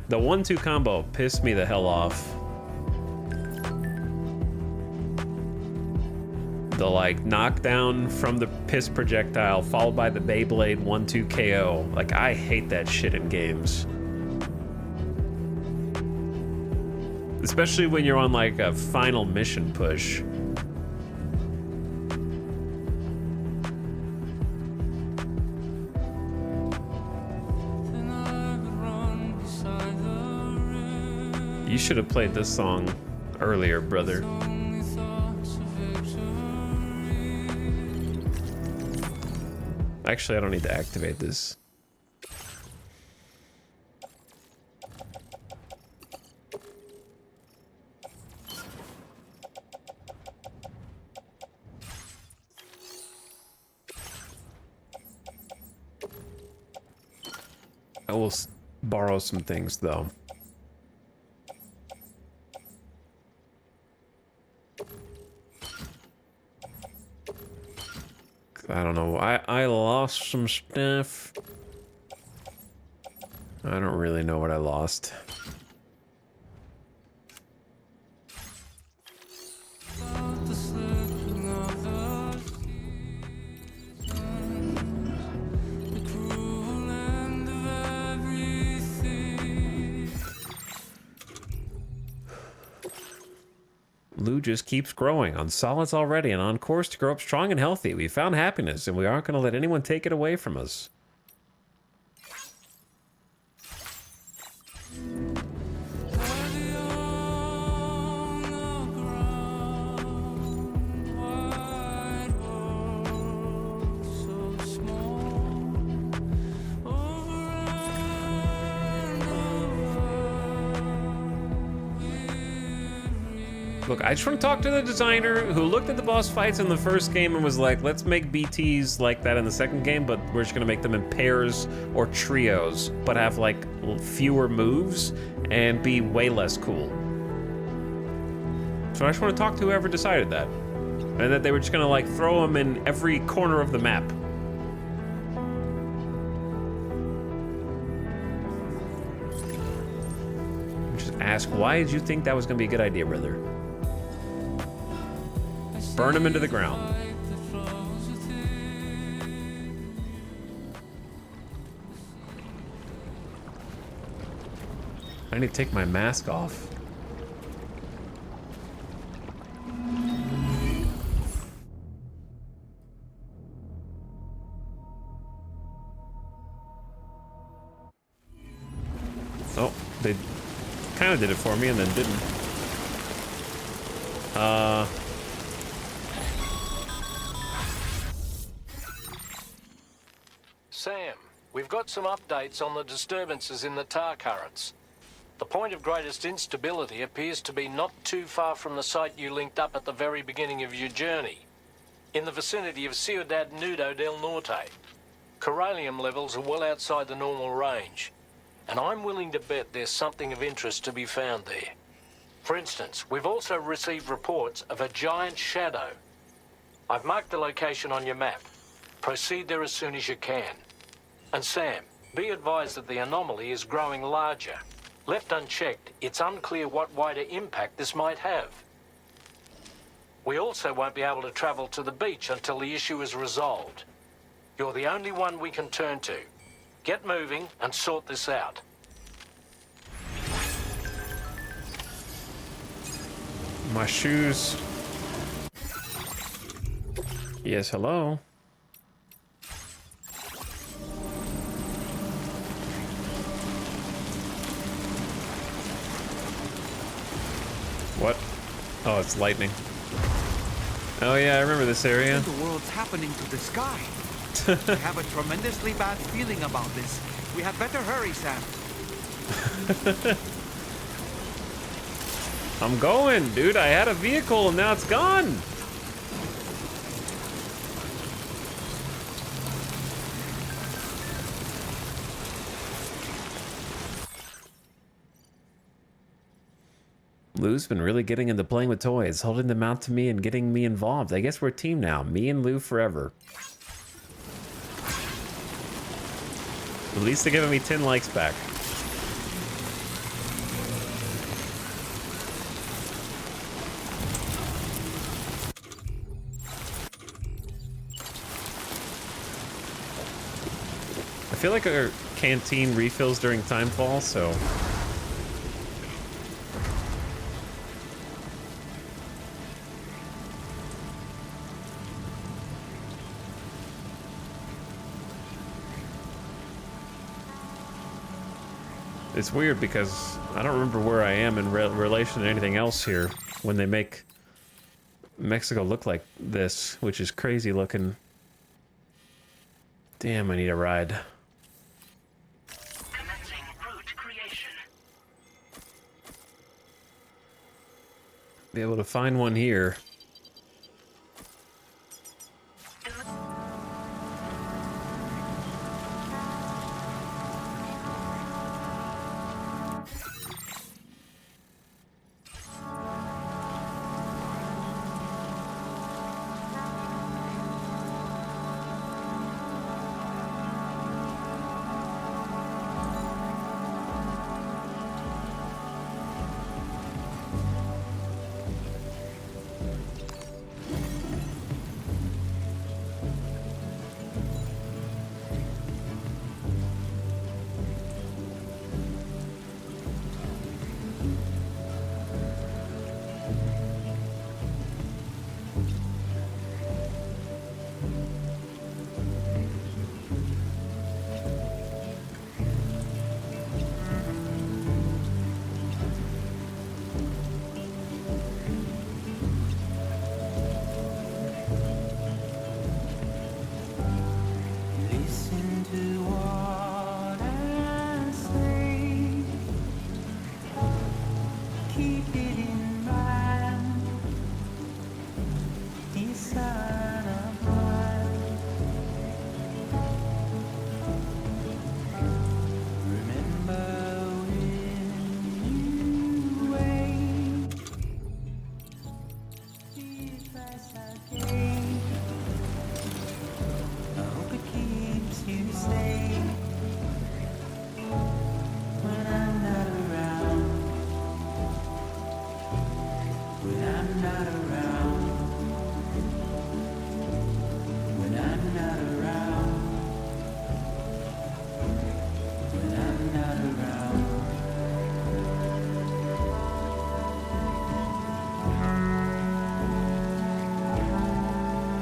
The 1-2 combo pissed me the hell off. The, like, knockdown from the piss projectile followed by the Beyblade 1-2 KO. Like, I hate that shit in games. Especially when you're on, like, a final mission push. You should have played this song earlier, brother. Actually, I don't need to activate this. I will borrow some things, though. I don't know. I lost some stuff. I don't really know what I lost. Lou just keeps growing on solids already and on course to grow up strong and healthy. We found happiness and we aren't going to let anyone take it away from us. Look, I just want to talk to the designer who looked at the boss fights in the first game and was like, let's make BTs like that in the second game, but we're just going to make them in pairs or trios, but have like fewer moves and be way less cool. So I just want to talk to whoever decided that. And that they were just going to like throw them in every corner of the map. Just ask, why did you think that was going to be a good idea, brother? Burn them into the ground. I need to take my mask off. Oh, they kind of did it for me and then didn't. Sam, we've got some updates on the disturbances in the tar currents. The point of greatest instability appears to be not too far from the site you linked up at the very beginning of your journey. in the vicinity of Ciudad Nudo del Norte. Corallium levels are well outside the normal range, and I'm willing to bet there's something of interest to be found there. For instance, we've also received reports of a giant shadow. I've marked the location on your map. Proceed there as soon as you can. And Sam, be advised that the anomaly is growing larger. Left unchecked, it's unclear what wider impact this might have. We also won't be able to travel to the beach until the issue is resolved. You're the only one we can turn to. Get moving and sort this out. My shoes. Yes, hello. What? Oh, it's lightning. Oh yeah, I remember this area. What in the world's happening to the sky? I have a tremendously bad feeling about this. We had better hurry, Sam. I'm going, dude. I had a vehicle and now it's gone. Lou's been really getting into playing with toys, holding them out to me and getting me involved. I guess we're a team now. Me and Lou forever. At least they're giving me 10 likes back. I feel like our canteen refills during timefall, so... It's weird because I don't remember where I am in relation to anything else here when they make Mexico look like this, which is crazy looking. Damn, I need a ride. Commencing route creation. Be able to find one here.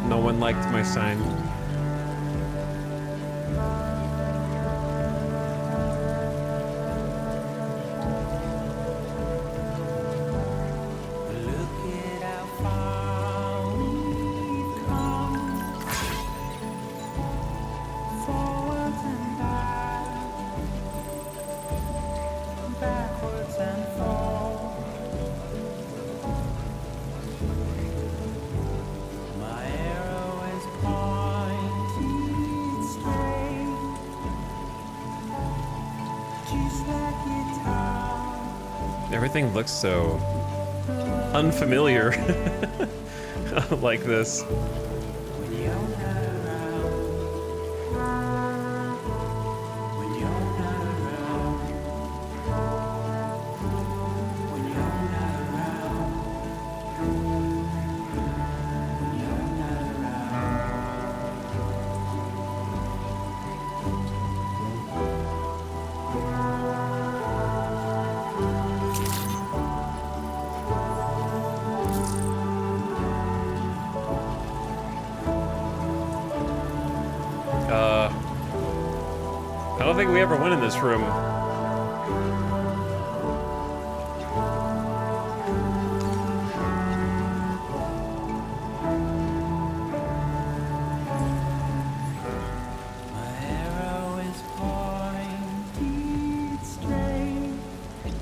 No one liked my sign. My arrow Everything looks so unfamiliar like this. I don't think we ever went in this room.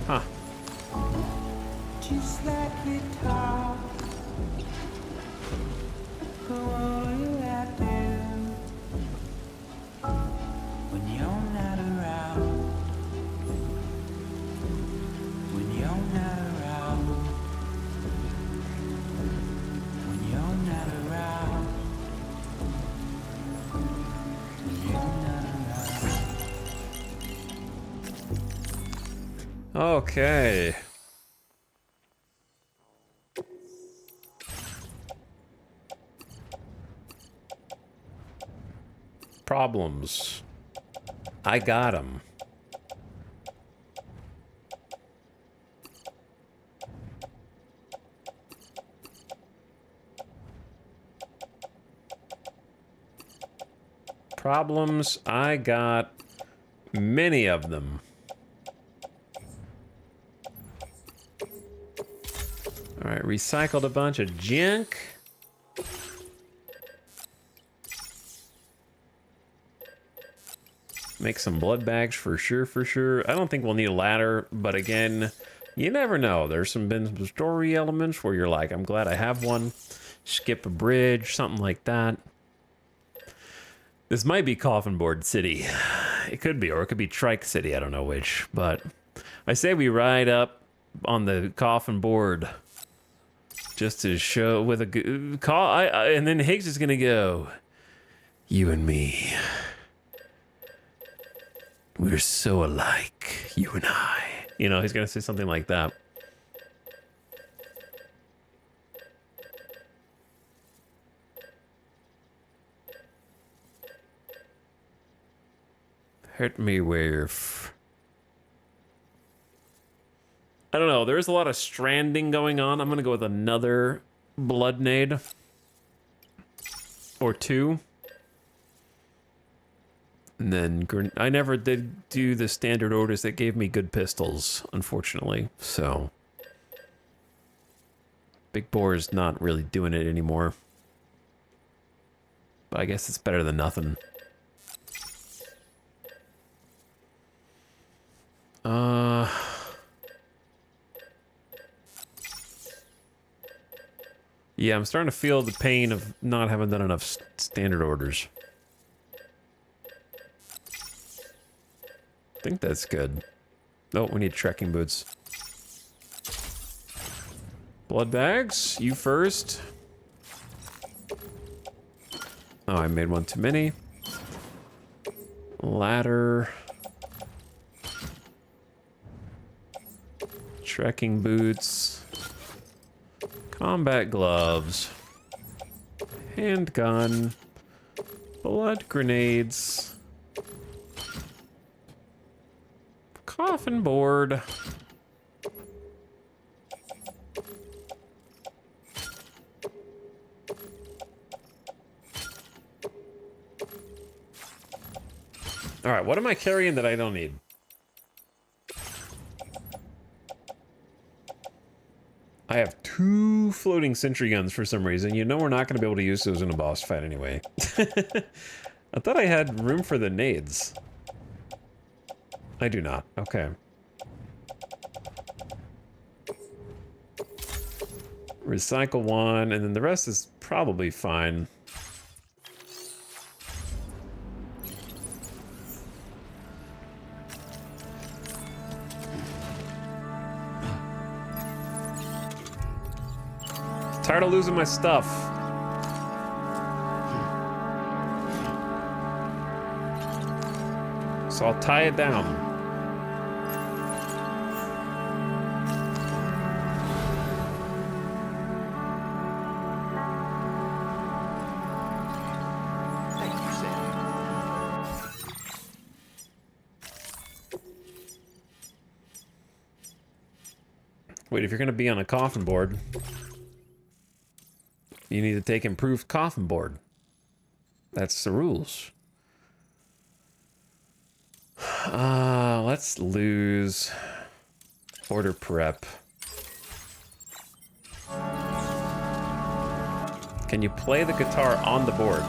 Huh. Just like Etal. All you have to when you're not around. When you're not around. When you're not around. When you're not around. Okay. Problems. I got them. Problems. I got many of them. All right, recycled a bunch of junk. Make some blood bags for sure, for sure. I don't think we'll need a ladder, but again, you never know. There's been some story elements where you're like, I'm glad I have one. Skip a bridge, something like that. This might be Coffin Board City. It could be, or it could be Trike City. I don't know which, but I say we ride up on the coffin board just to show with a call. And then Higgs is gonna go, you and me. We're so alike, you and I. You know, he's gonna say something like that. Hurt me with... I don't know, there's a lot of stranding going on. I'm gonna go with another blood nade. Or two. And then I never did do the standard orders that gave me good pistols, unfortunately. So Big Bore is not really doing it anymore. But I guess it's better than nothing. Yeah, I'm starting to feel the pain of not having done enough standard orders. I think that's good. Oh, we need trekking boots. Blood bags, you first. Oh, I made one too many. Ladder. Trekking boots. Combat gloves. Handgun. Blood grenades. Coffin board. All right, what am I carrying that I don't need? I have 2 floating sentry guns for some reason. You know we're not going to be able to use those in a boss fight anyway. I thought I had room for the nades. I do not. Okay. Recycle 1, and then the rest is probably fine. Tired of losing my stuff. So I'll tie it down. Wait, if you're gonna be on a coffin board, you need to take improved coffin board. That's the rules. Let's lose order prep. Can you play the guitar on the board?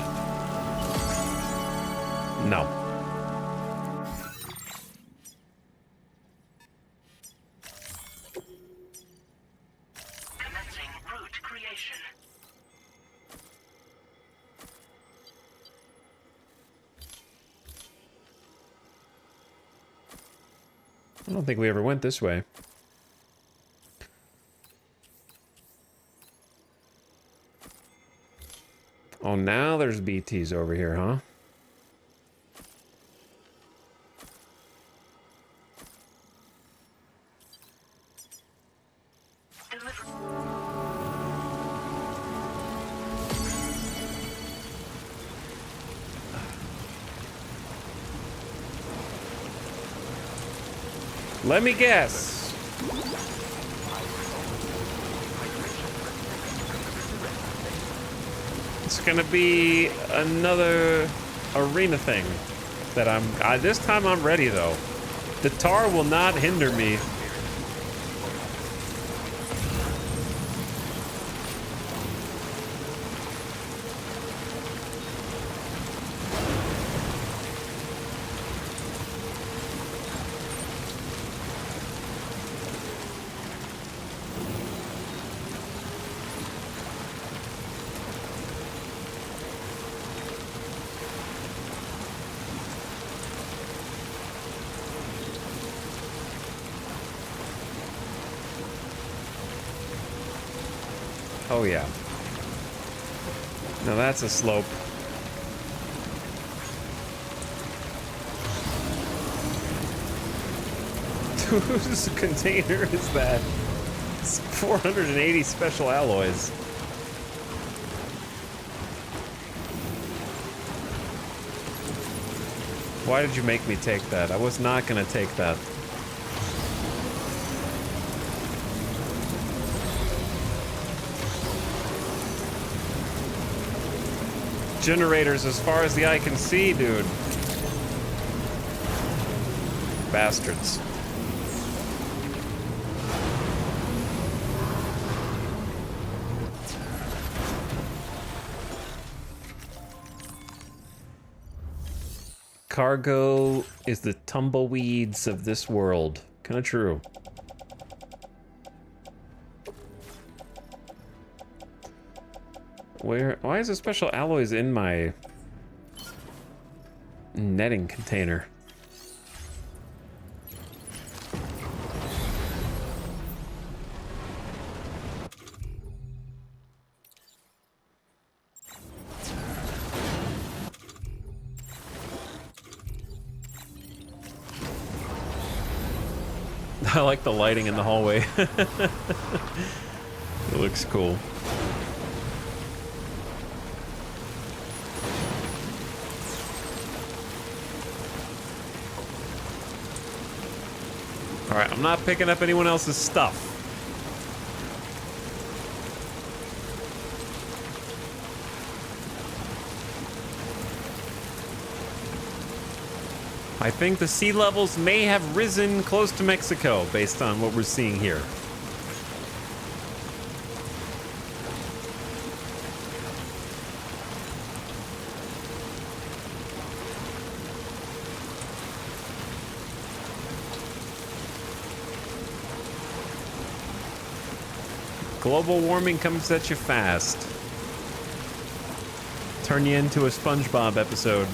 No. Commencing route creation. I don't think we ever went this way. Oh, now there's BTs over here, huh? Let me guess. It's gonna be another arena thing that this time I'm ready though. The tar will not hinder me. Oh yeah. Now that's a slope. Whose container is that? It's 480 special alloys. Why did you make me take that? I was not gonna take that. Generators as far as the eye can see, dude. Bastards. Cargo is the tumbleweeds of this world. Kind of true. Why is the special alloys in my netting container? I like the lighting in the hallway. It looks cool. Alright, I'm not picking up anyone else's stuff. I think the sea levels may have risen close to Mexico based on what we're seeing here. Global warming comes at you fast. Turn you into a SpongeBob episode.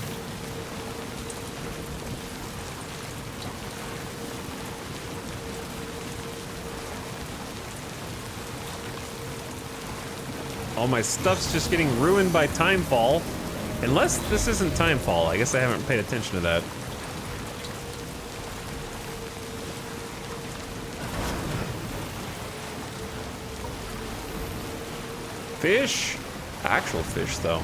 All my stuff's just getting ruined by timefall. Unless this isn't timefall. I guess I haven't paid attention to that. Fish? Actual fish, though.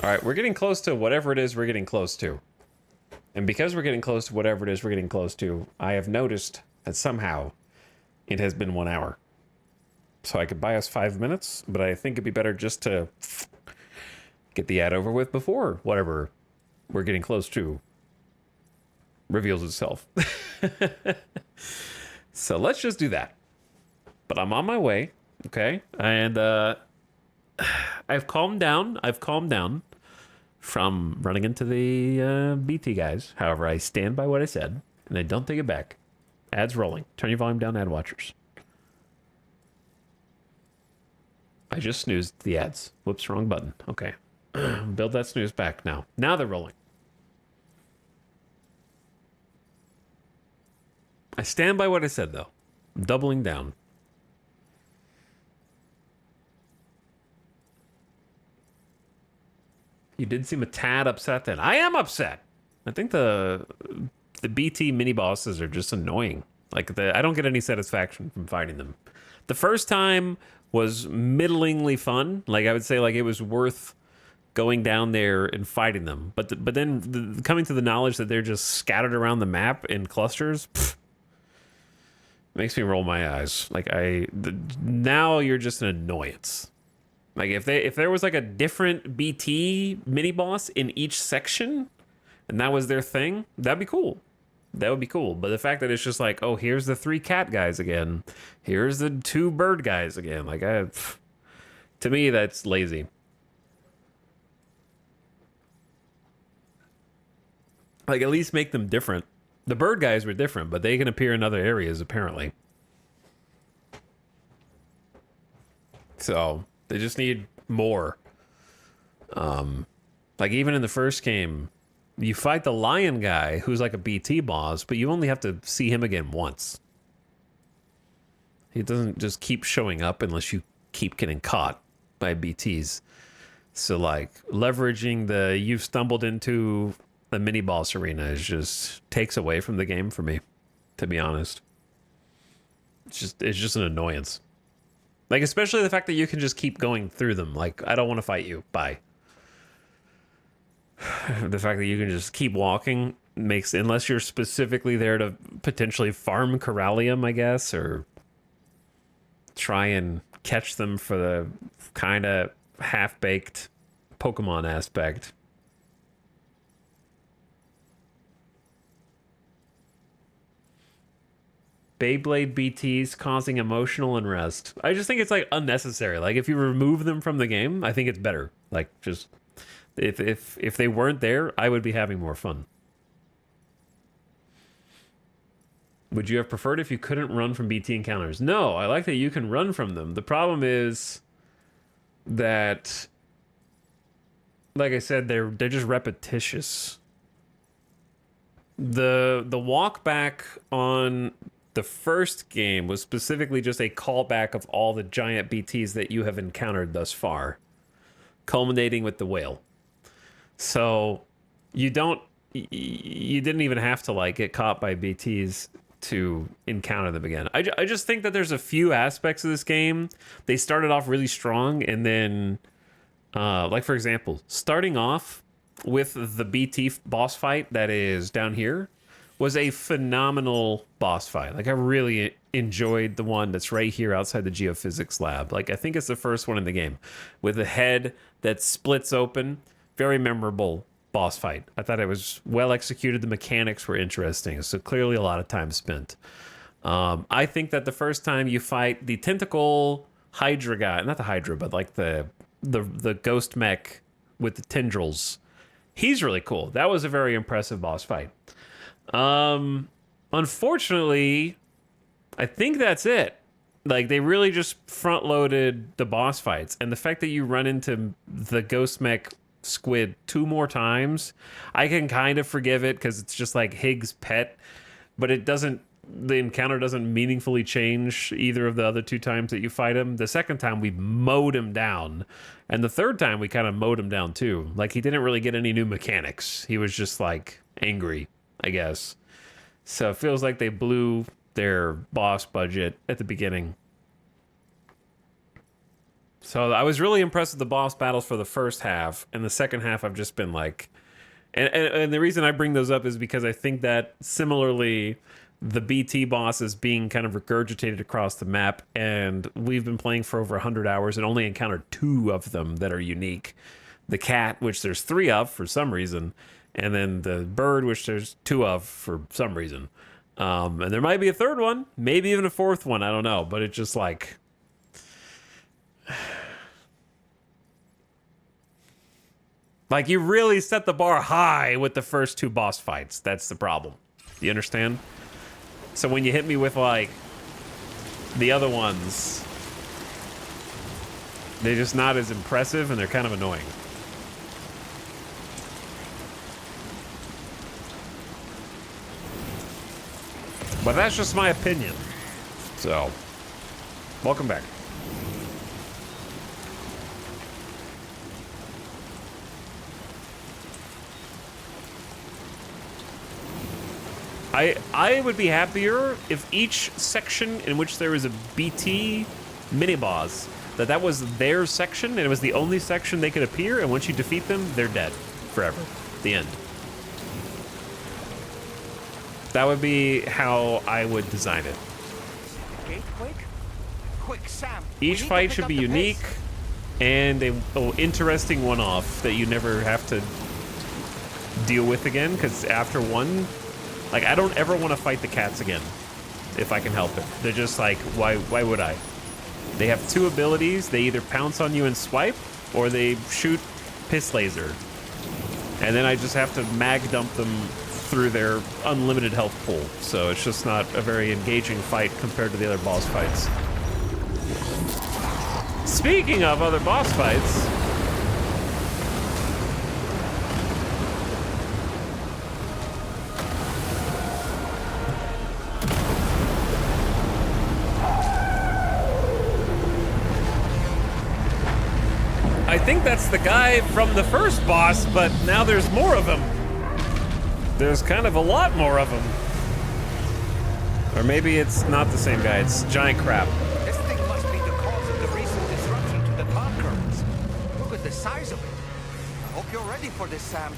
Alright, we're getting close to whatever it is we're getting close to. And because we're getting close to whatever it is we're getting close to, I have noticed that somehow it has been 1 hour. So I could buy us 5 minutes, but I think it'd be better just to get the ad over with before whatever we're getting close to reveals itself. So let's just do that. But I'm on my way, okay? And I've calmed down. From running into the BT guys. However, I stand by what I said, and I don't take it back. Ads rolling. Turn your volume down, ad watchers. I just snoozed the ads. Whoops, wrong button. Okay. Build that snooze back now. Now they're rolling. I stand by what I said, though. I'm doubling down. You did seem a tad upset then. I am upset. I think the BT mini bosses are just annoying. Like I don't get any satisfaction from fighting them. The first time was middlingly fun. Like I would say, like it was worth going down there and fighting them. But then coming to the knowledge that they're just scattered around the map in clusters, makes me roll my eyes. Like now you're just an annoyance. Like if there was like a different BT mini boss in each section, and that was their thing, that'd be cool. That would be cool. But the fact that it's just like, oh, here's the 3 cat guys again, here's the 2 bird guys again, like to me that's lazy. Like at least make them different. The bird guys were different, but they can appear in other areas apparently. So they just need more. Like even in the first game, you fight the lion guy who's like a BT boss, but you only have to see him again once. He doesn't just keep showing up unless you keep getting caught by BTs. So like leveraging the you've stumbled into the mini boss arena is just takes away from the game for me, to be honest. It's just an annoyance. Like, especially the fact that you can just keep going through them. Like, I don't want to fight you. Bye. The fact that you can just keep walking makes, unless you're specifically there to potentially farm Corallium, I guess, or try and catch them for the kind of half-baked Pokemon aspect. Beyblade BTs causing emotional unrest. I just think it's like unnecessary. Like if you remove them from the game, I think it's better. Like just if they weren't there, I would be having more fun. Would you have preferred if you couldn't run from BT encounters? No, I like that you can run from them. The problem is that, like I said, they're just repetitious. The walk back on the first game was specifically just a callback of all the giant BTs that you have encountered thus far, culminating with the whale. So you didn't even have to like get caught by BTs to encounter them again. I just think that there's a few aspects of this game. They started off really strong, and then like for example, starting off with the BT boss fight that is down here was a phenomenal boss fight. Like I really enjoyed the one that's right here outside the geophysics lab. Like I think it's the first one in the game with a head that splits open. Very memorable boss fight. I thought it was well executed. The mechanics were interesting. So clearly a lot of time spent. I think that the first time you fight the tentacle Hydra guy, not the Hydra, but like the ghost mech with the tendrils, he's really cool. That was a very impressive boss fight. Unfortunately, I think that's it. Like they really just front loaded the boss fights, and the fact that you run into the ghost mech squid 2 more times, I can kind of forgive it because it's just like Higgs' pet, but it doesn't the encounter doesn't meaningfully change either of the other 2 times that you fight him. The second time we mowed him down, and the third time we kind of mowed him down too. Like, he didn't really get any new mechanics. He was just like angry, I guess. So it feels like they blew their boss budget at the beginning. So I was really impressed with the boss battles for the first half, and the second half I've just been like... And the reason I bring those up is because I think that similarly, the BT boss is being kind of regurgitated across the map, and we've been playing for over 100 hours and only encountered 2 of them that are unique. The cat, which there's 3 of for some reason, and then the bird, which there's 2 of for some reason. And there might be a 3rd one, maybe even a 4th one, I don't know, but it's just like... Like, you really set the bar high with the first 2 boss fights. That's the problem. You understand? So when you hit me with, like, the other ones, they're just not as impressive, and they're kind of annoying. But that's just my opinion. So, welcome back. I would be happier if each section in which there was a BT mini-boss, that was their section, and it was the only section they could appear, and once you defeat them, they're dead. Forever. The end. That would be how I would design it. Quick, Sam. Each fight should be unique, and an interesting one-off that you never have to deal with again, because after one... Like, I don't ever want to fight the cats again, if I can help it. They're just like, why would I? They have 2 abilities. They either pounce on you and swipe, or they shoot piss laser. And then I just have to mag dump them through their unlimited health pool. So it's just not a very engaging fight compared to the other boss fights. Speaking of other boss fights... I think that's the guy from the first boss, but now there's more of him. There's kind of a lot more of him. Or maybe it's not the same guy, it's giant crap. This thing must be the cause of the recent disruption to the tar currents. Look at the size of it. I hope you're ready for this, Sam.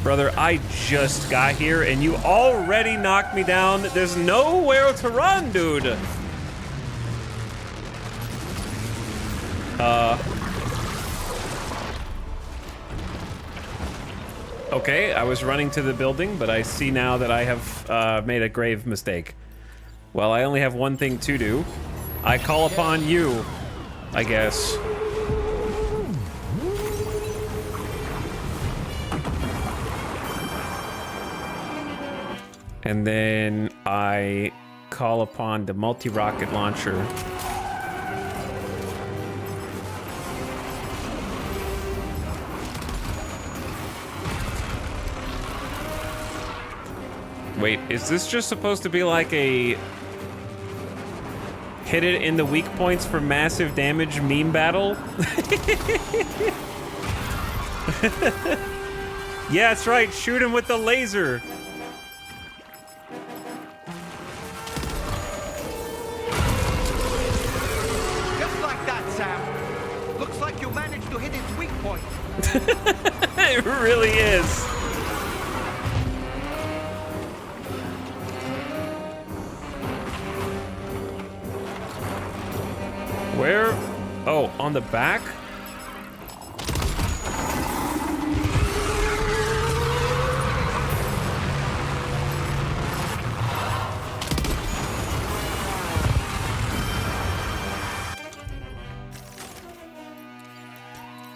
Brother, I just got here and you already knocked me down. There's nowhere to run, dude. Okay, I was running to the building, but I see now that I have made a grave mistake. Well, I only have one thing to do. I call upon you, I guess. And then I call upon the multi-rocket launcher. Wait, is this just supposed to be like a hit it in the weak points for massive damage meme battle? Yeah, that's right. Shoot him with the laser. Just like that, Sam. Looks like you managed to hit its weak point. It really is. Where? Oh, on the back?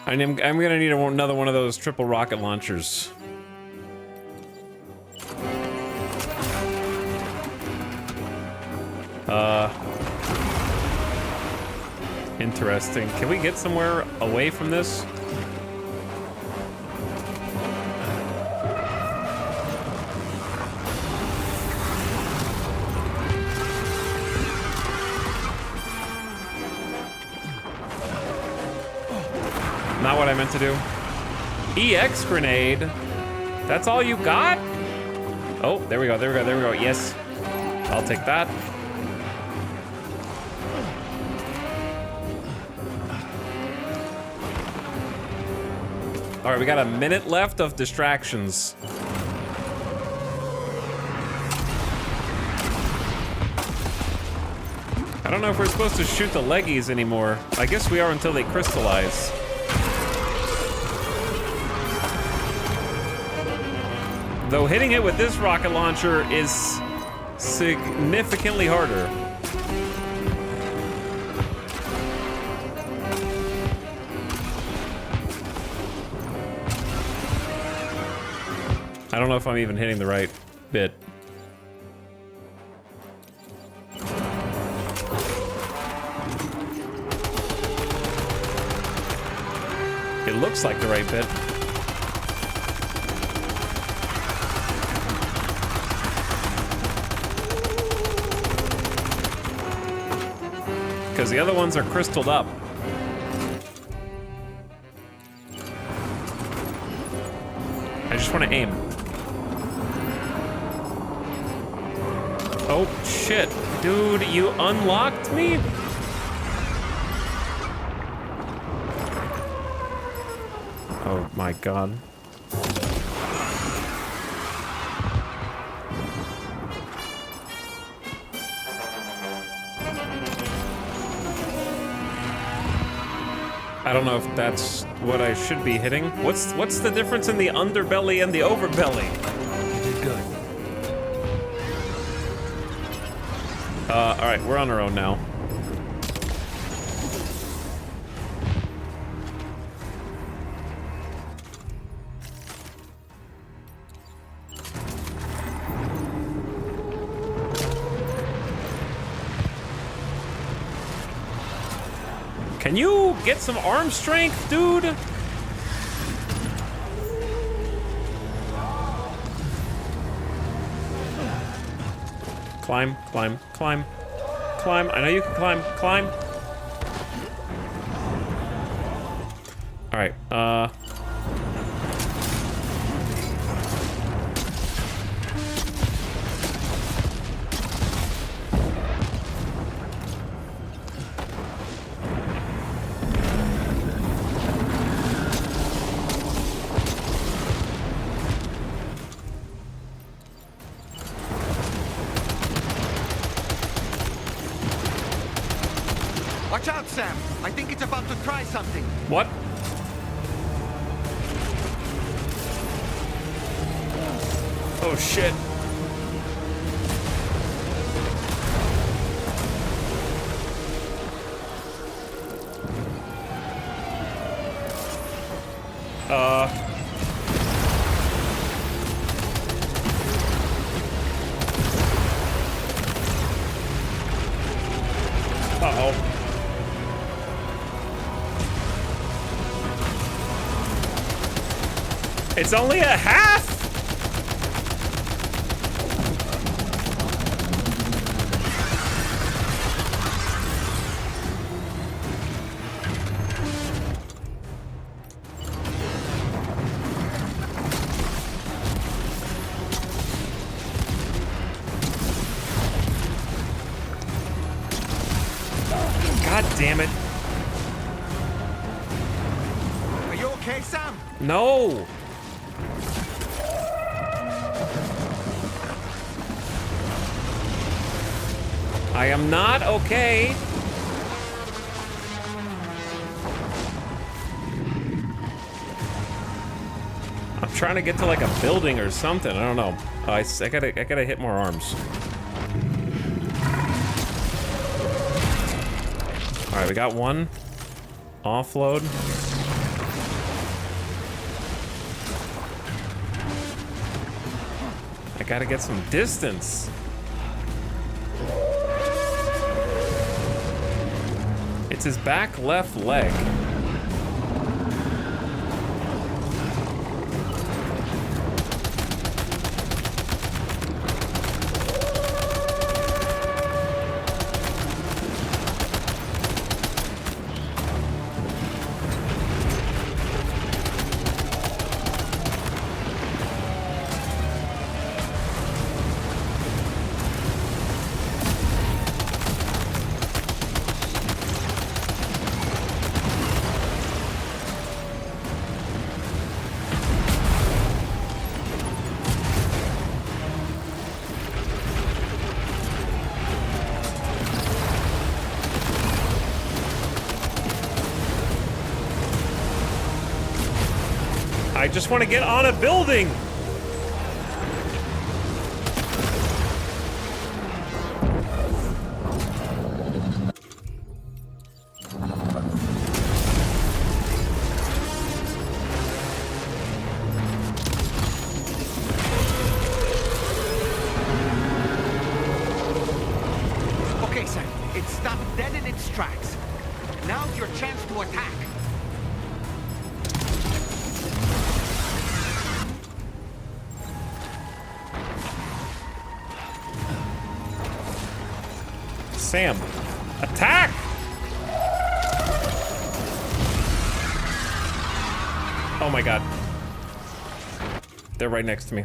I'm gonna need another one of those triple rocket launchers. Interesting. Can we get somewhere away from this? Not what I meant to do. EX grenade? That's all you got? Oh, there we go, there we go, there we go. Yes. I'll take that. All right, we got a minute left of distractions. I don't know if we're supposed to shoot the leggies anymore. I guess we are until they crystallize. Though hitting it with this rocket launcher is significantly harder. I don't know if I'm even hitting the right bit. It looks like the right bit. Because the other ones are crystalled up. I just want to aim. Oh, shit. Dude, you unlocked me? Oh my god. I don't know if that's what I should be hitting. What's the difference in the underbelly and the overbelly? You did good. All right, we're on our own now. Can you get some arm strength, dude? Climb, climb, climb, climb. I know you can climb, climb. All right, Watch out, Sam. I think it's about to try something. What? Oh shit. Uh-oh. It's only a half? God damn it. Are you okay, Sam? No. I am not okay. I'm trying to get to like a building or something. I don't know. I gotta hit more arms. All right, we got one. Offload. I gotta get some distance. It's his back left leg. I just want to get on a building. Okay, Sam. It stopped dead in its tracks. Now's your chance to attack. Sam, attack! Oh my god. They're right next to me.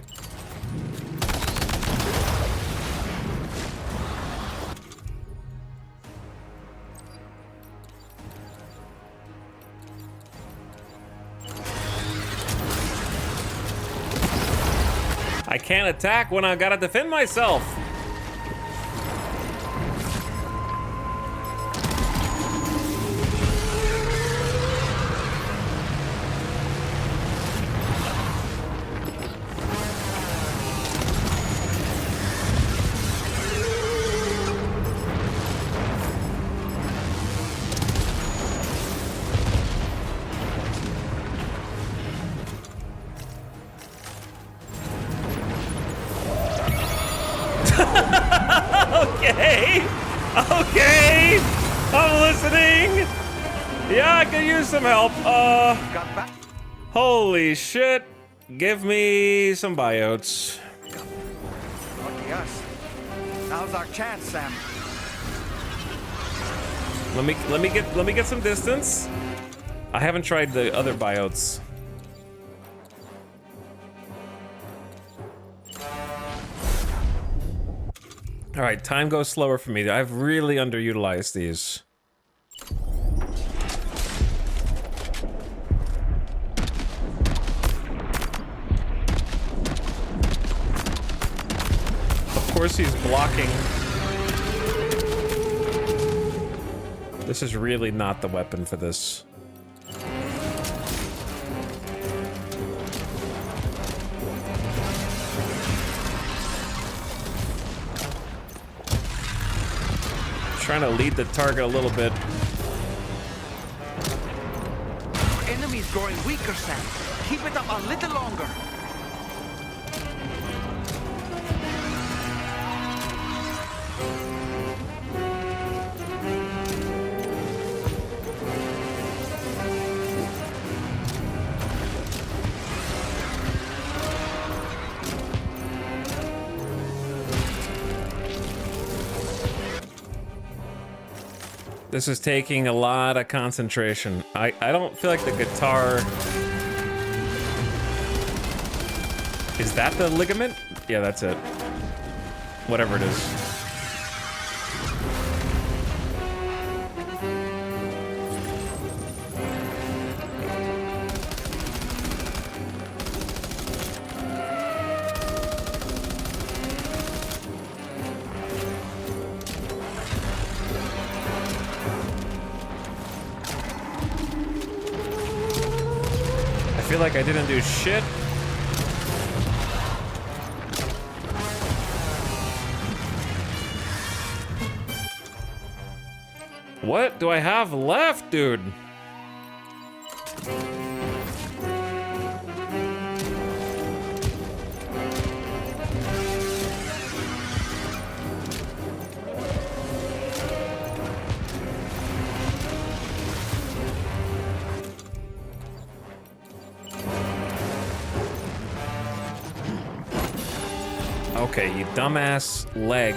I can't attack when I gotta defend myself. Okay, okay, I'm listening. Yeah, I could use some help. Holy shit! Give me some biotes. Lucky us. Now's our chance, Sam. Let me get some distance. I haven't tried the other biotes. All right, time goes slower for me. I've really underutilized these. Of course he's blocking. This is really not the weapon for this. Trying to lead the target a little bit. Our enemy's growing weaker, Sam. Keep it up a little longer. This is taking a lot of concentration. I don't feel like the guitar... Is that the ligament? Yeah, that's it. Whatever it is. I feel like I didn't do shit. What do I have left, dude? Okay, you dumbass leg.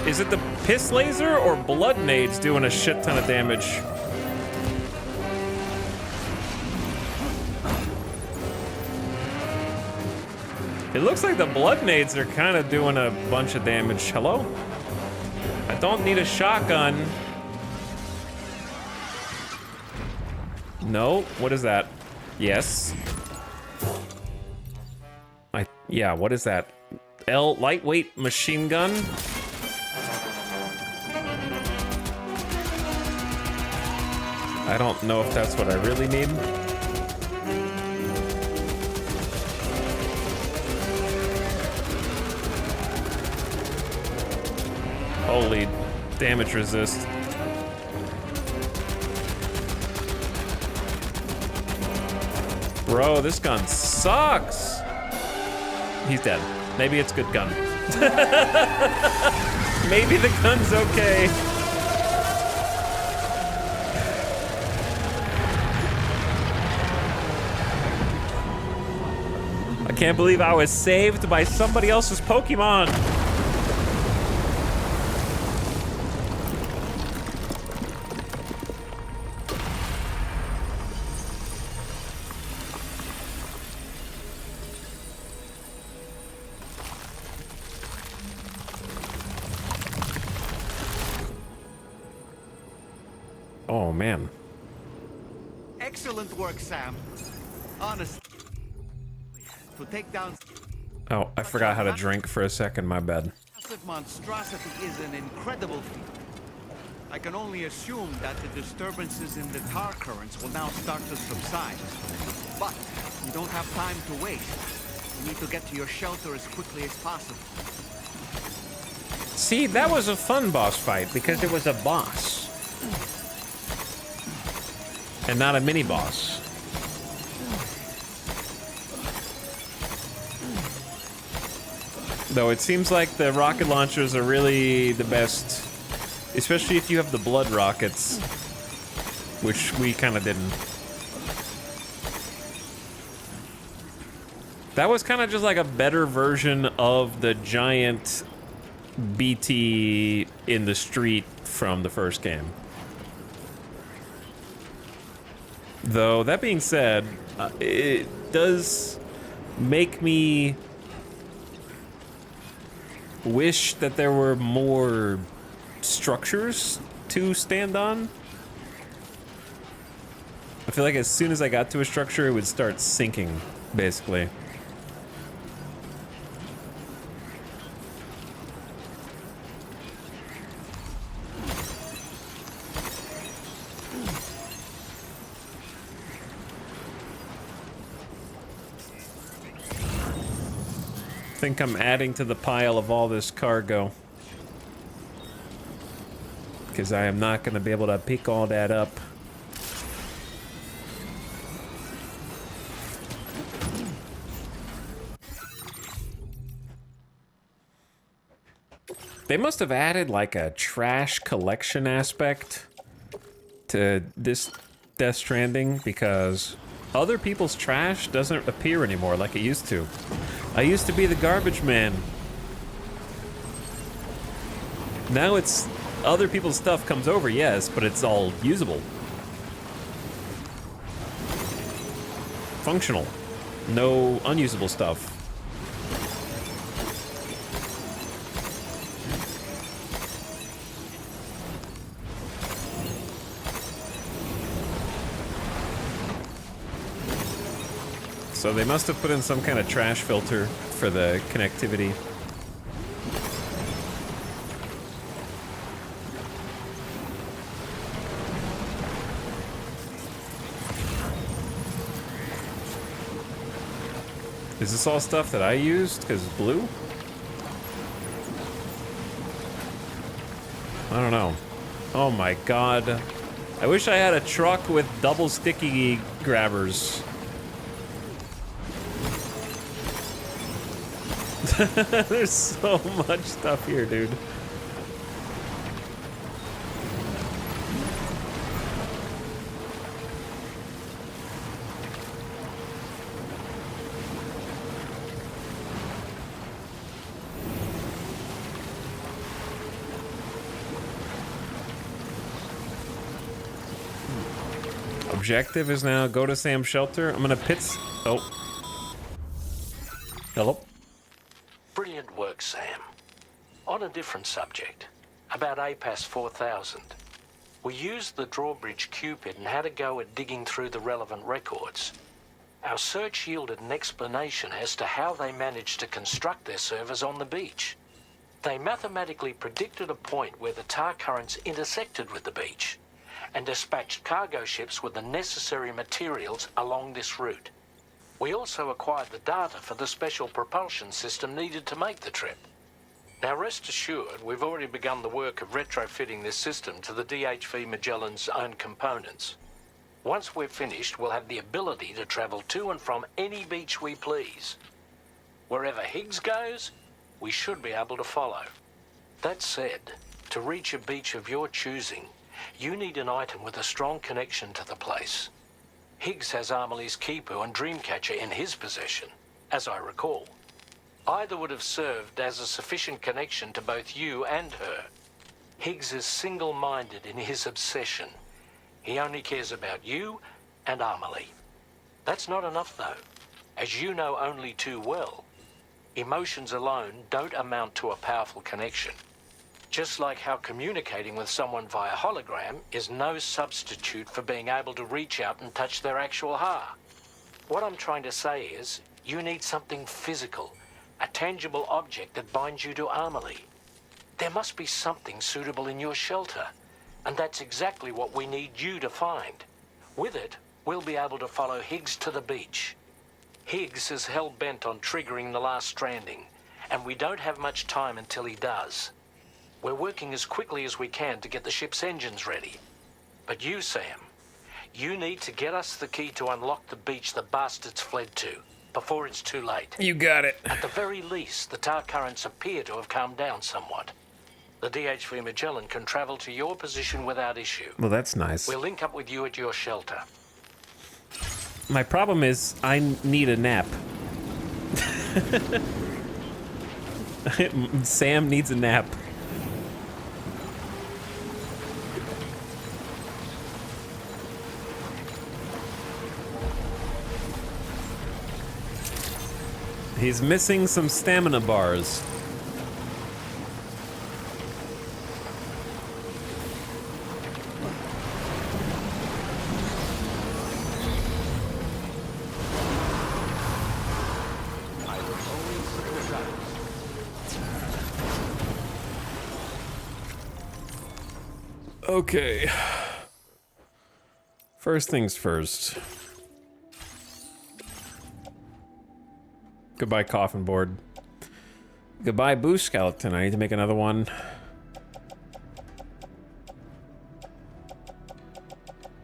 Is it the piss laser or blood nades doing a shit ton of damage? It looks like the blood nades are kind of doing a bunch of damage. Hello? I don't need a shotgun. No, what is that? Yes. Yeah, what is that? Lightweight machine gun? I don't know if that's what I really need. Holy damage resist. Bro, this gun sucks. He's dead. Maybe it's a good gun. Maybe the gun's okay. I can't believe I was saved by somebody else's Pokemon. Oh, man. Excellent work, Sam. Honestly. To take down... Oh, I forgot how to drink for a second, my bad. Massive monstrosity is an incredible feat. I can only assume that the disturbances in the tar currents will now start to subside. But we don't have time to waste. We need to get to your shelter as quickly as possible. See, that was a fun boss fight because it was a boss. And not a mini-boss. Though it seems like the rocket launchers are really the best, especially if you have the blood rockets, which we kind of didn't. That was kind of just like a better version of the giant BT in the street from the first game. Though, that being said, it does make me wish that there were more structures to stand on. I feel like as soon as I got to a structure, it would start sinking, basically. I think I'm adding to the pile of all this cargo. Because I am not going to be able to pick all that up. They must have added like a trash collection aspect to this Death Stranding, because other people's trash doesn't appear anymore like it used to. I used to be the garbage man. Now it's other people's stuff comes over, yes, but it's all usable. Functional. No unusable stuff. So they must have put in some kind of trash filter for the connectivity. Is this all stuff that I used because it's blue? I don't know. Oh my god. I wish I had a truck with double sticky grabbers. There's so much stuff here, dude. Objective is now go to Sam's shelter. I'm gonna oh. Hello? Brilliant work, Sam. On a different subject, about APAS 4000. We used the drawbridge Cupid and had a go at digging through the relevant records. Our search yielded an explanation as to how they managed to construct their servers on the beach. They mathematically predicted a point where the tar currents intersected with the beach, and dispatched cargo ships with the necessary materials along this route. We also acquired the data for the special propulsion system needed to make the trip. Now rest assured, we've already begun the work of retrofitting this system to the DHV Magellan's own components. Once we're finished, we'll have the ability to travel to and from any beach we please. Wherever Higgs goes, we should be able to follow. That said, to reach a beach of your choosing, you need an item with a strong connection to the place. Higgs has Amelie's Kipu and Dreamcatcher in his possession, as I recall. Either would have served as a sufficient connection to both you and her. Higgs is single-minded in his obsession. He only cares about you and Amelie. That's not enough, though. As you know only too well, emotions alone don't amount to a powerful connection. Just like how communicating with someone via hologram is no substitute for being able to reach out and touch their actual heart. What I'm trying to say is, you need something physical, a tangible object that binds you to Amelie. There must be something suitable in your shelter, and that's exactly what we need you to find. With it, we'll be able to follow Higgs to the beach. Higgs is hell-bent on triggering the last stranding, and we don't have much time until he does. We're working as quickly as we can to get the ship's engines ready. But you, Sam, you need to get us the key to unlock the beach the bastards fled to, before it's too late. You got it. At the very least, the tar currents appear to have calmed down somewhat. The DHV Magellan can travel to your position without issue. Well, that's nice. We'll link up with you at your shelter. My problem is I need a nap. Sam needs a nap. He's missing some stamina bars. Okay. First things first. Goodbye, coffin board. Goodbye, boost skeleton. I need to make another one.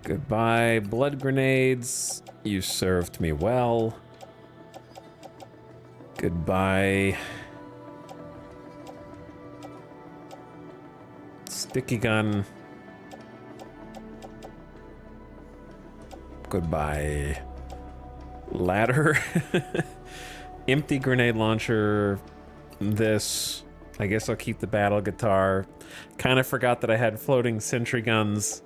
Goodbye, blood grenades. You served me well. Goodbye. Sticky gun. Goodbye. Ladder. Empty grenade launcher. This. I guess I'll keep the battle guitar. Kind of forgot that I had floating sentry guns,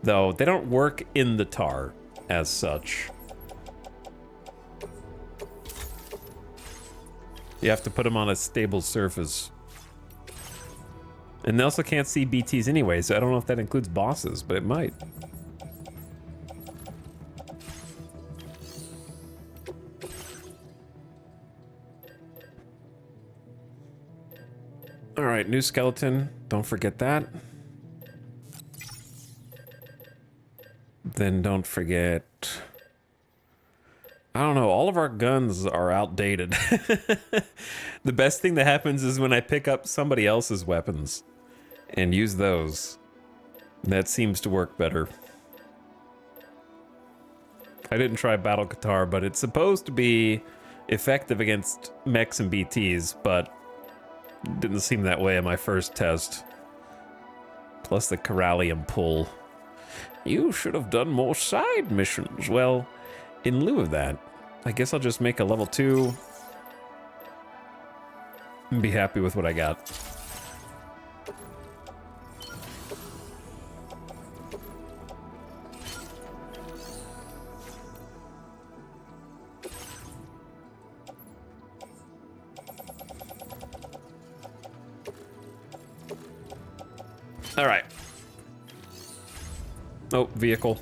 though they don't work in the tar as such. You have to put them on a stable surface. And they also can't see BTs anyway, so I don't know if that includes bosses, but it might. Alright, new skeleton. Don't forget that. Then don't forget... I don't know, all of our guns are outdated. The best thing that happens is when I pick up somebody else's weapons and use those. That seems to work better. I didn't try battle guitar, but it's supposed to be effective against mechs and BTs, but didn't seem that way in my first test. Plus the Corallium pull. You should have done more side missions. Well, in lieu of that, I guess I'll just make a level 2 and be happy with what I got. All right. Oh, vehicle.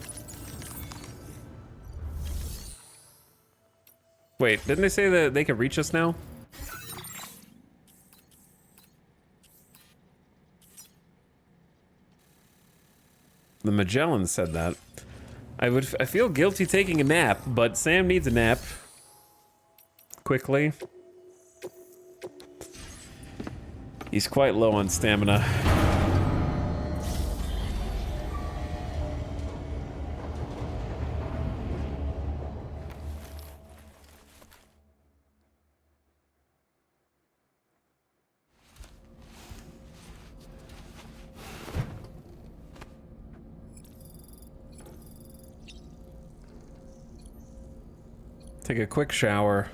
Wait, didn't they say that they could reach us now? The Magellan said that. I feel guilty taking a nap, but Sam needs a nap. Quickly. He's quite low on stamina. Take a quick shower.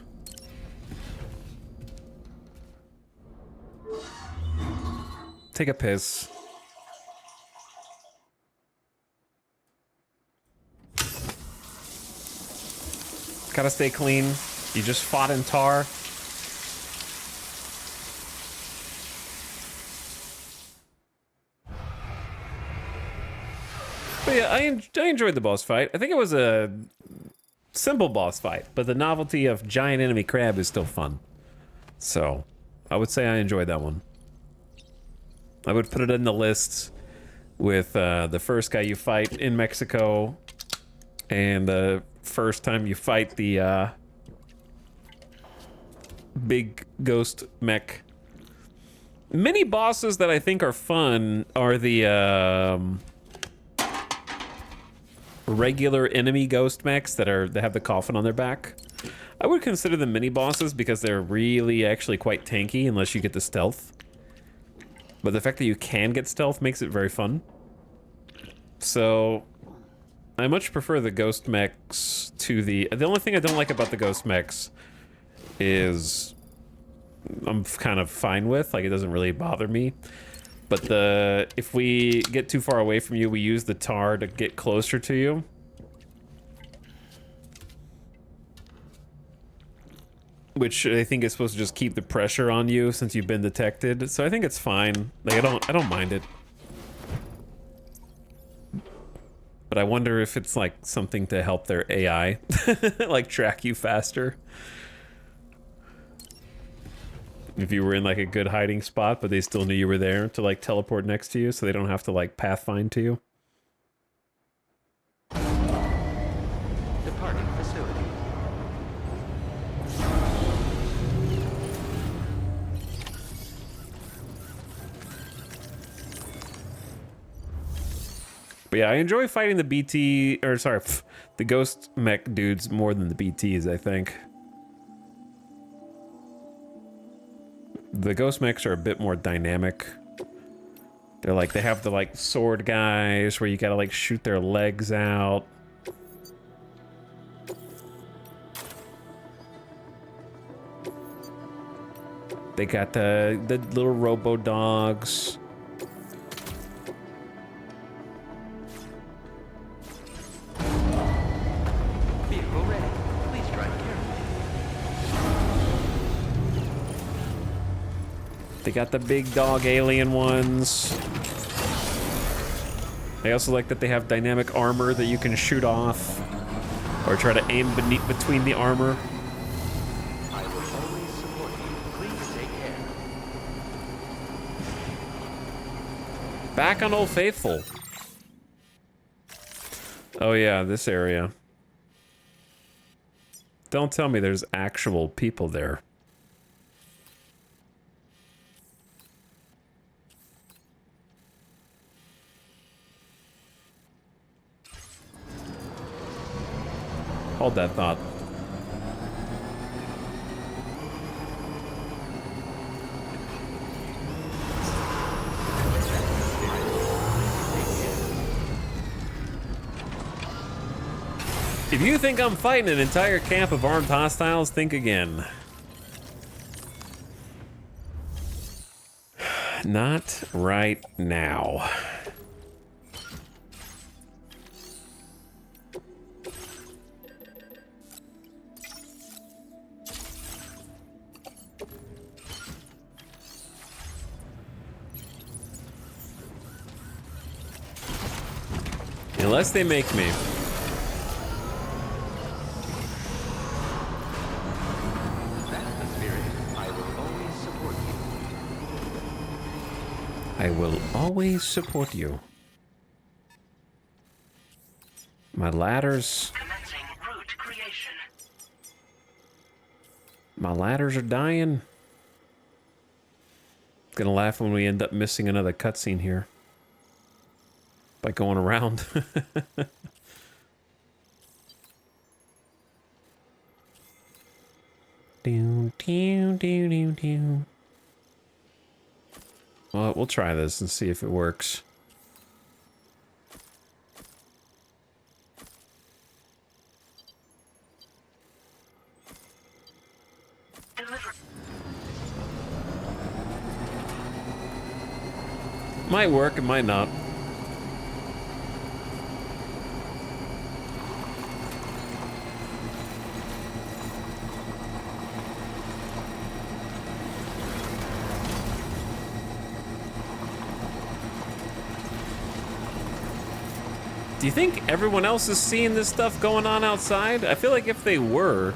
Take a piss. Gotta stay clean. You just fought in tar. But yeah, I enjoyed the boss fight. I think it was a simple boss fight, but the novelty of giant enemy crab is still fun. So, I would say I enjoyed that one. I would put it in the list with the first guy you fight in Mexico and the first time you fight the big ghost mech. Many bosses that I think are fun are the regular enemy ghost mechs that have the coffin on their back. I would consider them mini bosses because they're really actually quite tanky unless you get the stealth. But the fact that you can get stealth makes it very fun. So I much prefer the ghost mechs to the only thing I don't like about the ghost mechs is I'm kind of fine with, like it doesn't really bother me. But if we get too far away from you, we use the tar to get closer to you. Which I think is supposed to just keep the pressure on you since you've been detected. So I think it's fine. Like I don't mind it. But I wonder if it's like something to help their AI like track you faster. If you were in like a good hiding spot, but they still knew you were there to like teleport next to you so they don't have to like pathfind to you. Departing facility. But yeah, I enjoy fighting the BT, or sorry, the ghost mech dudes more than the BTs, I think. The ghost mechs are a bit more dynamic. They're like, they have the like sword guys where you gotta like shoot their legs out. They got the little robo dogs. Vehicle ready. Please drive carefully. They got the big dog alien ones. I also like that they have dynamic armor that you can shoot off or try to aim between the armor. I will always support you. Please take care. Back on Old Faithful. Oh yeah, this area. Don't tell me there's actual people there. Hold that thought. If you think I'm fighting an entire camp of armed hostiles, think again. Not right now. Unless they make me. That's the spirit. I will always support you. I will always support you. My ladders. Commencing route creation. My ladders are dying. Gonna laugh when we end up missing another cutscene here. By going around. Well, we'll try this and see if it works. Might work, it might not. Do you think everyone else is seeing this stuff going on outside? I feel like if they were,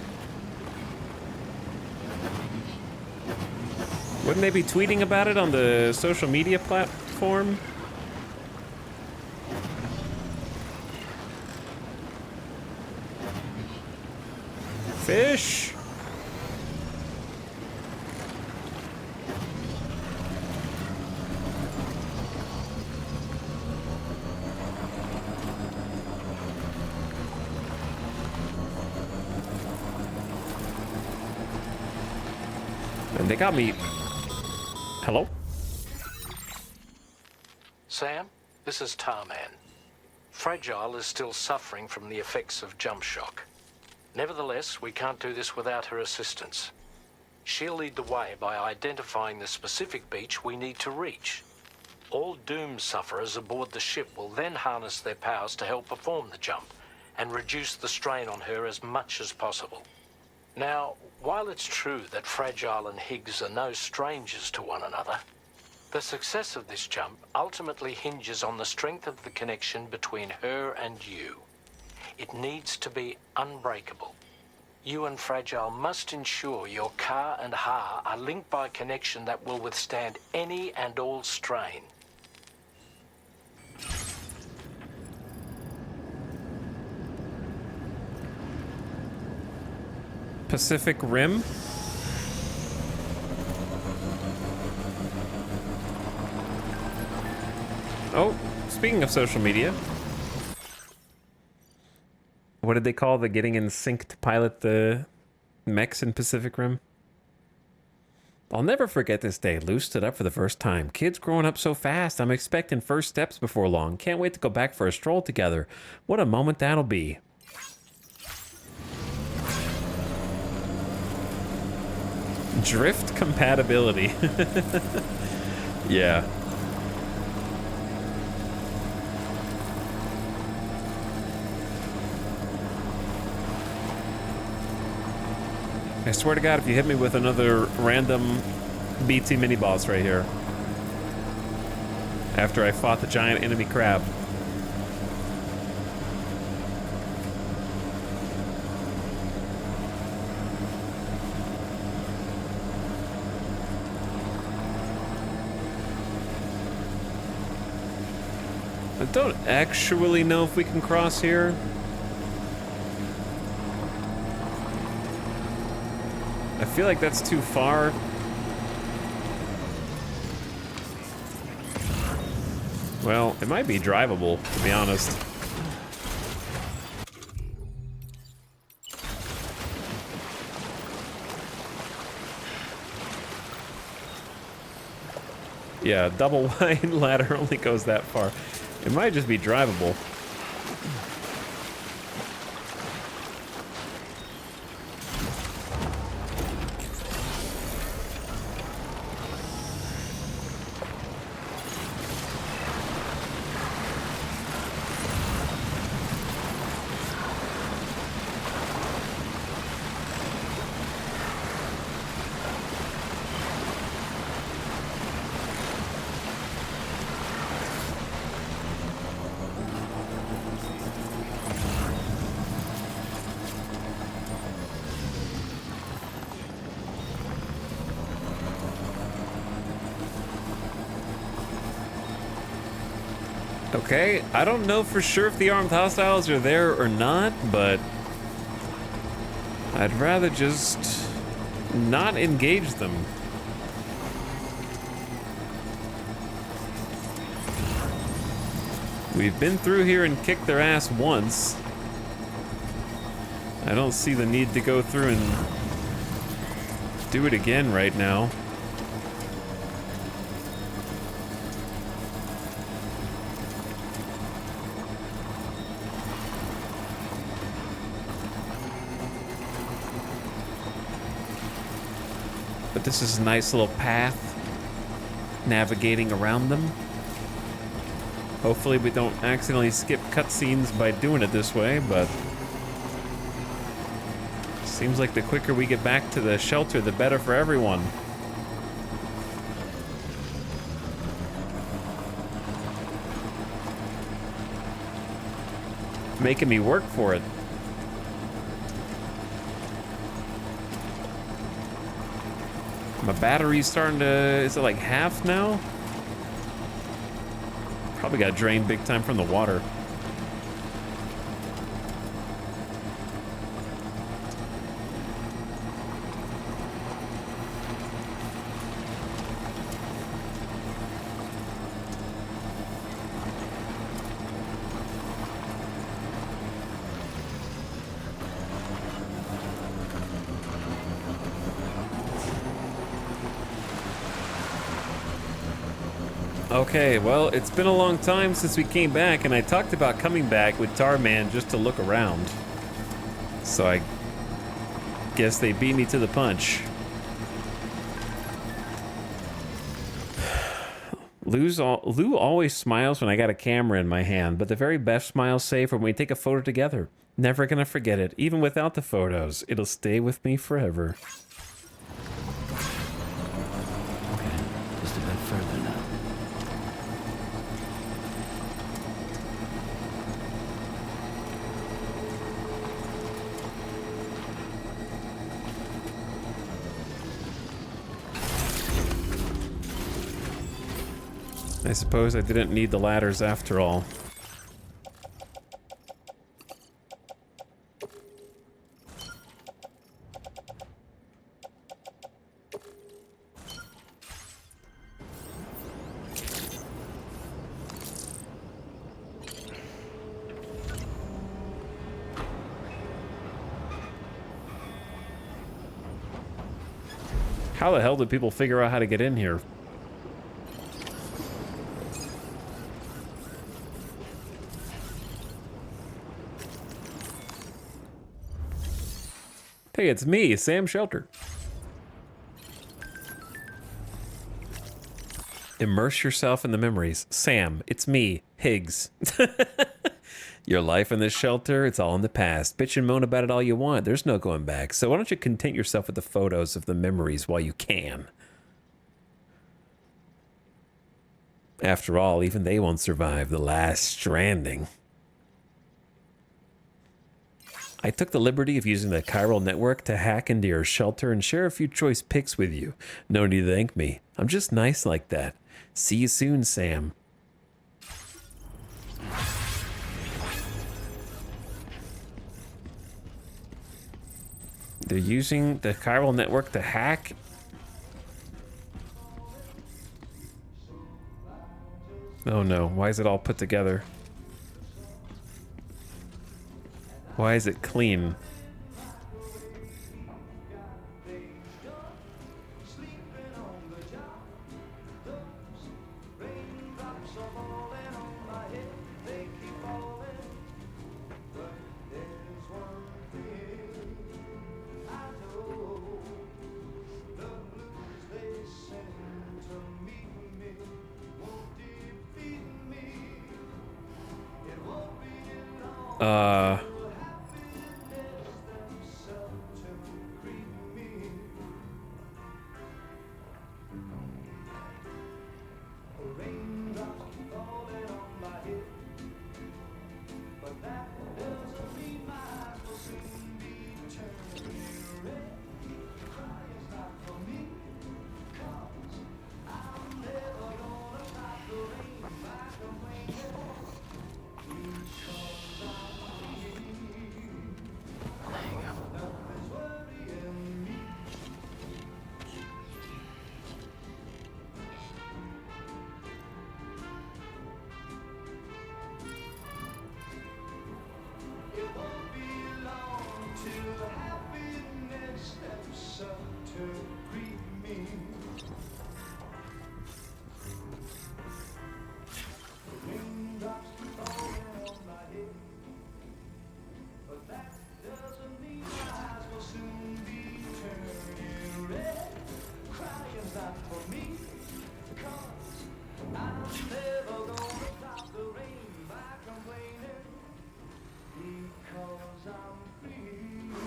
wouldn't they be tweeting about it on the social media platform? Fish! And they got me. Hello? Sam, this is Tarman. Fragile is still suffering from the effects of jump shock. Nevertheless, we can't do this without her assistance. She'll lead the way by identifying the specific beach we need to reach. All doom sufferers aboard the ship will then harness their powers to help perform the jump and reduce the strain on her as much as possible. Now, while it's true that Fragile and Higgs are no strangers to one another, the success of this jump ultimately hinges on the strength of the connection between her and you. It needs to be unbreakable. You and Fragile must ensure your Ka and Ha are linked by a connection that will withstand any and all strain. Pacific Rim? Oh, speaking of social media. What did they call the getting in sync to pilot the mechs in Pacific Rim? I'll never forget this day. Lou stood up for the first time. Kids growing up so fast. I'm expecting first steps before long. Can't wait to go back for a stroll together. What a moment that'll be. Drift compatibility. Yeah. I swear to God, if you hit me with another random BT mini boss right here, after I fought the giant enemy crab. I don't actually know if we can cross here. I feel like that's too far. Well, it might be drivable, to be honest. Yeah, double wide ladder only goes that far. It might just be drivable. Okay, I don't know for sure if the armed hostiles are there or not, but I'd rather just not engage them. We've been through here and kicked their ass once. I don't see the need to go through and do it again right now. But this is a nice little path navigating around them. Hopefully we don't accidentally skip cutscenes by doing it this way, but seems like the quicker we get back to the shelter, the better for everyone. Making me work for it. My battery's starting to, is it like half now? Probably got drained big time from the water. Okay, well, it's been a long time since we came back, and I talked about coming back with Tarman just to look around. So I guess they beat me to the punch. Lou always smiles when I got a camera in my hand, but the very best smiles save when we take a photo together. Never gonna forget it, even without the photos. It'll stay with me forever. Okay, just a bit further now. I suppose I didn't need the ladders after all. How the hell did people figure out how to get in here? Hey, it's me, Sam Shelter. Immerse yourself in the memories. Sam, it's me, Higgs. Your life in this shelter, it's all in the past. Bitch and moan about it all you want. There's no going back. So why don't you content yourself with the photos of the memories while you can? After all, even they won't survive the last stranding. I took the liberty of using the chiral network to hack into your shelter and share a few choice pics with you. No need to thank me. I'm just nice like that. See you soon, Sam. They're using the chiral network to hack. Oh no, why is it all put together? Why is it clean?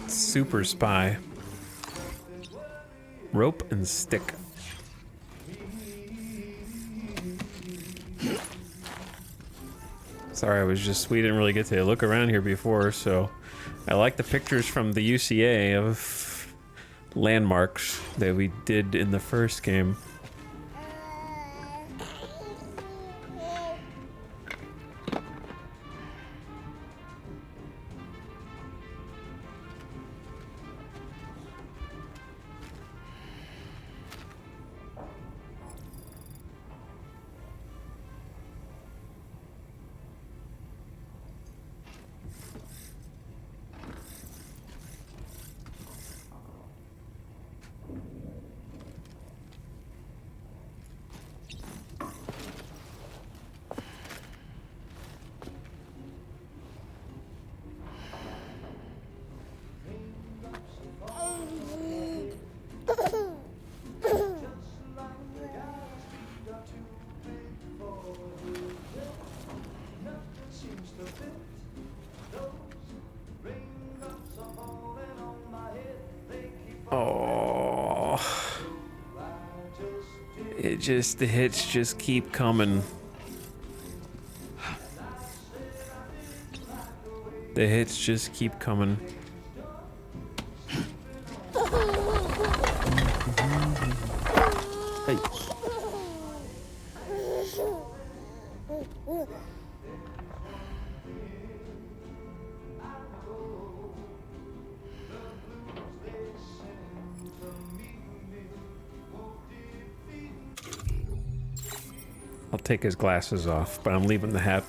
Super spy. Rope and stick. Sorry, we didn't really get to look around here before, so I like the pictures from the UCA of landmarks that we did in the first game. Oh, the hits just keep coming. The hits just keep coming. Hey. I'll take his glasses off, but I'm leaving the hat.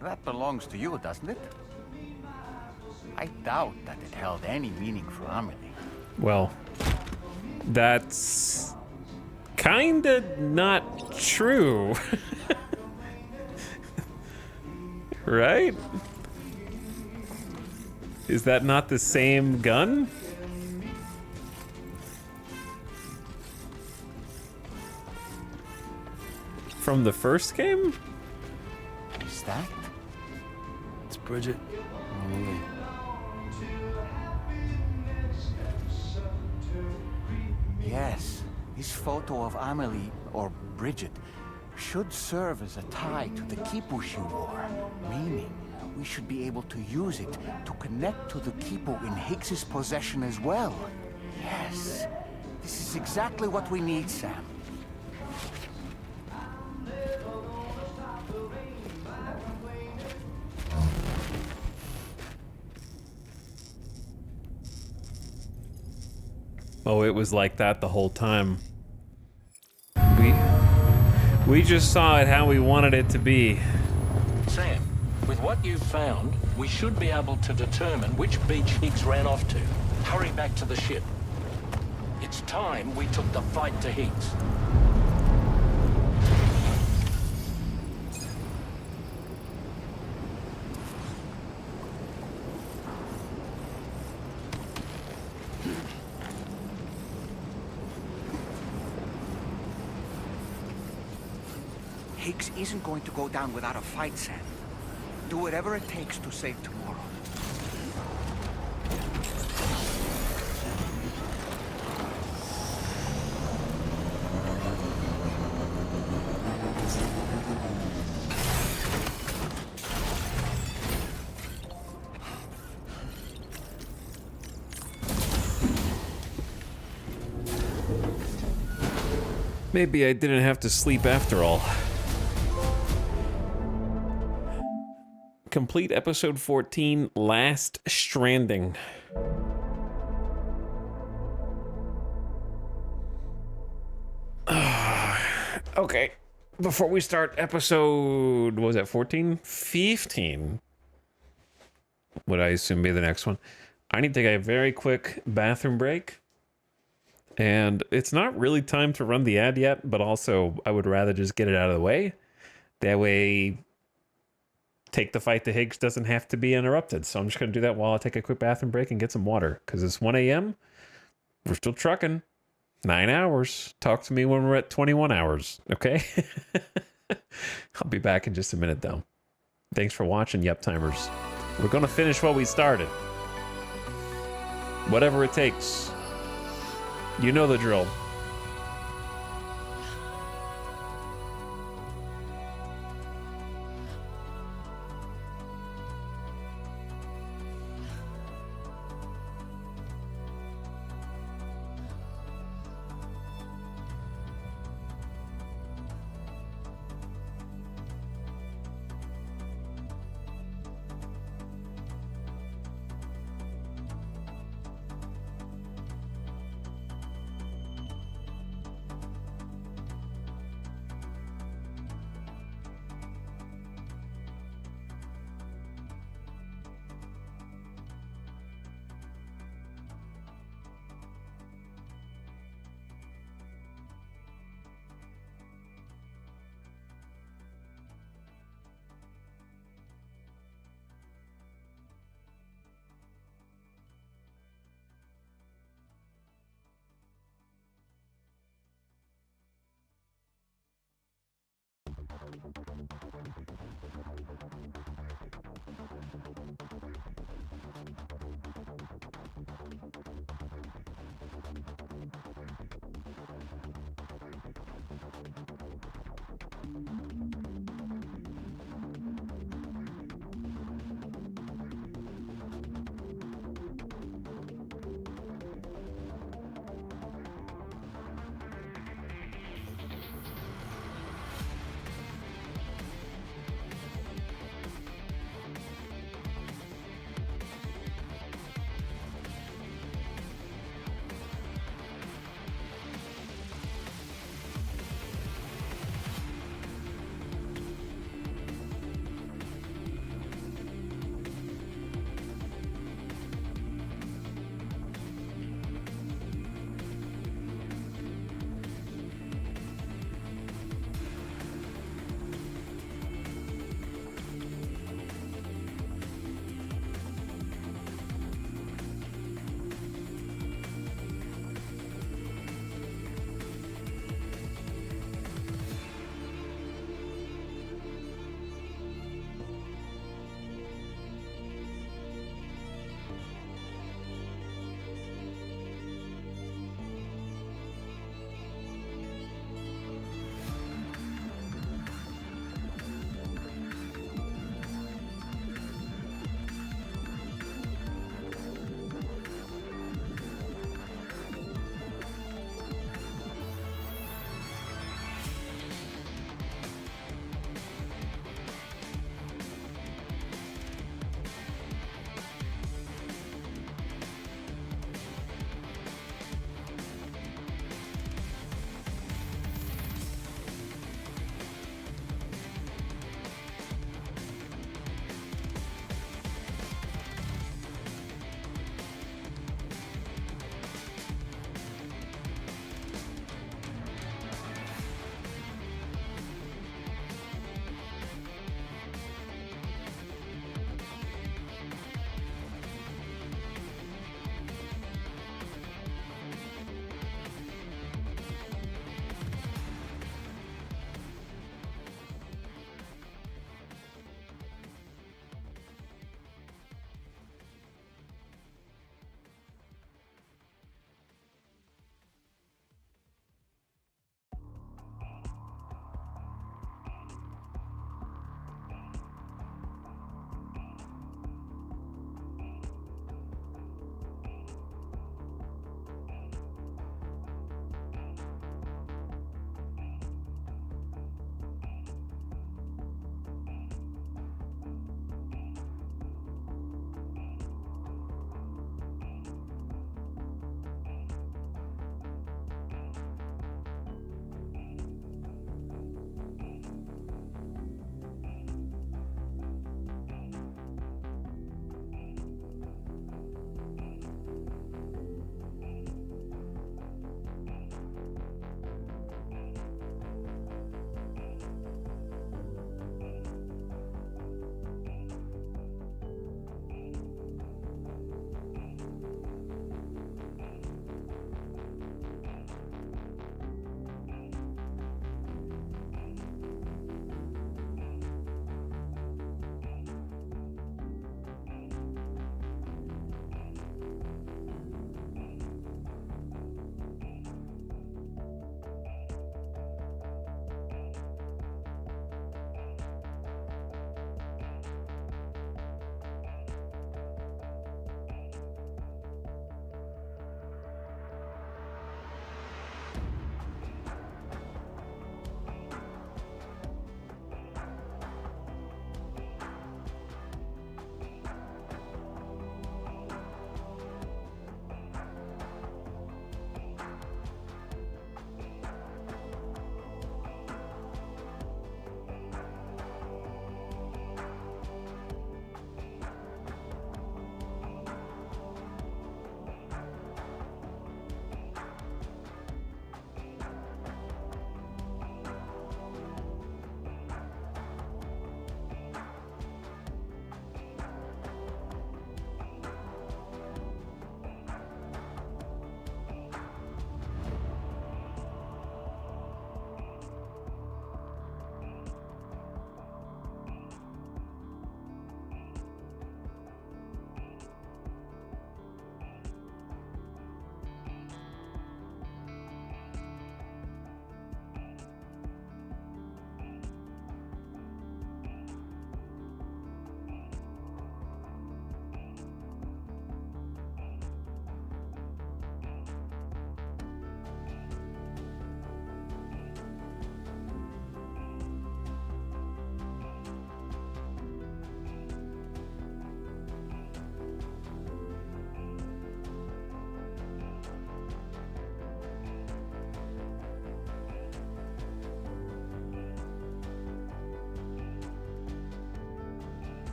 That belongs to you, doesn't it? I doubt that it held any meaning for Amelie. Well, that's kinda not true. Right? Is that not the same gun? From the first game? Is that? It's Bridget. Yes. This photo of Amelie, or Bridget, should serve as a tie to the Kipu she wore, meaning we should be able to use it to connect to the Kipu in Higgs's possession as well. Yes, this is exactly what we need, Sam. Oh, it was like that the whole time. We just saw it how we wanted it to be. Sam, with what you've found, we should be able to determine which beach Higgs ran off to. Hurry back to the ship. It's time we took the fight to Higgs. Higgs isn't going to go down without a fight, Sam. Do whatever it takes to save tomorrow. Maybe I didn't have to sleep after all. Complete episode 14, Last Stranding. Okay, before we start episode, what was that, 14? 15. Would I assume be the next one? I need to take a very quick bathroom break. And it's not really time to run the ad yet, but also I would rather just get it out of the way. That way take the fight to Higgs doesn't have to be interrupted. So I'm just going to do that while I take a quick bathroom break and get some water. Because it's 1 a.m. We're still trucking. 9 hours. Talk to me when we're at 21 hours. Okay? I'll be back in just a minute, though. Thanks for watching, Yep Timers. We're going to finish what we started. Whatever it takes. You know the drill.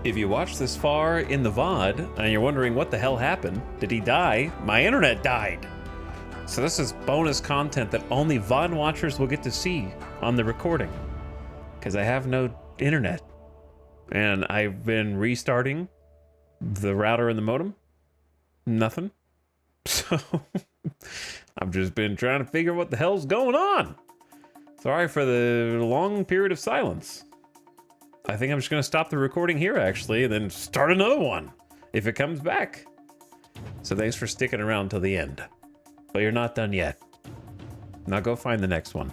If you watched this far in the VOD and you're wondering what the hell happened, did he die? My internet died. So this is bonus content that only VOD watchers will get to see on the recording, because I have no internet. And I've been restarting the router and the modem. Nothing. So I've just been trying to figure what the hell's going on. Sorry for the long period of silence. I think I'm just going to stop the recording here, actually, and then start another one if it comes back. So thanks for sticking around till the end. But you're not done yet. Now go find the next one.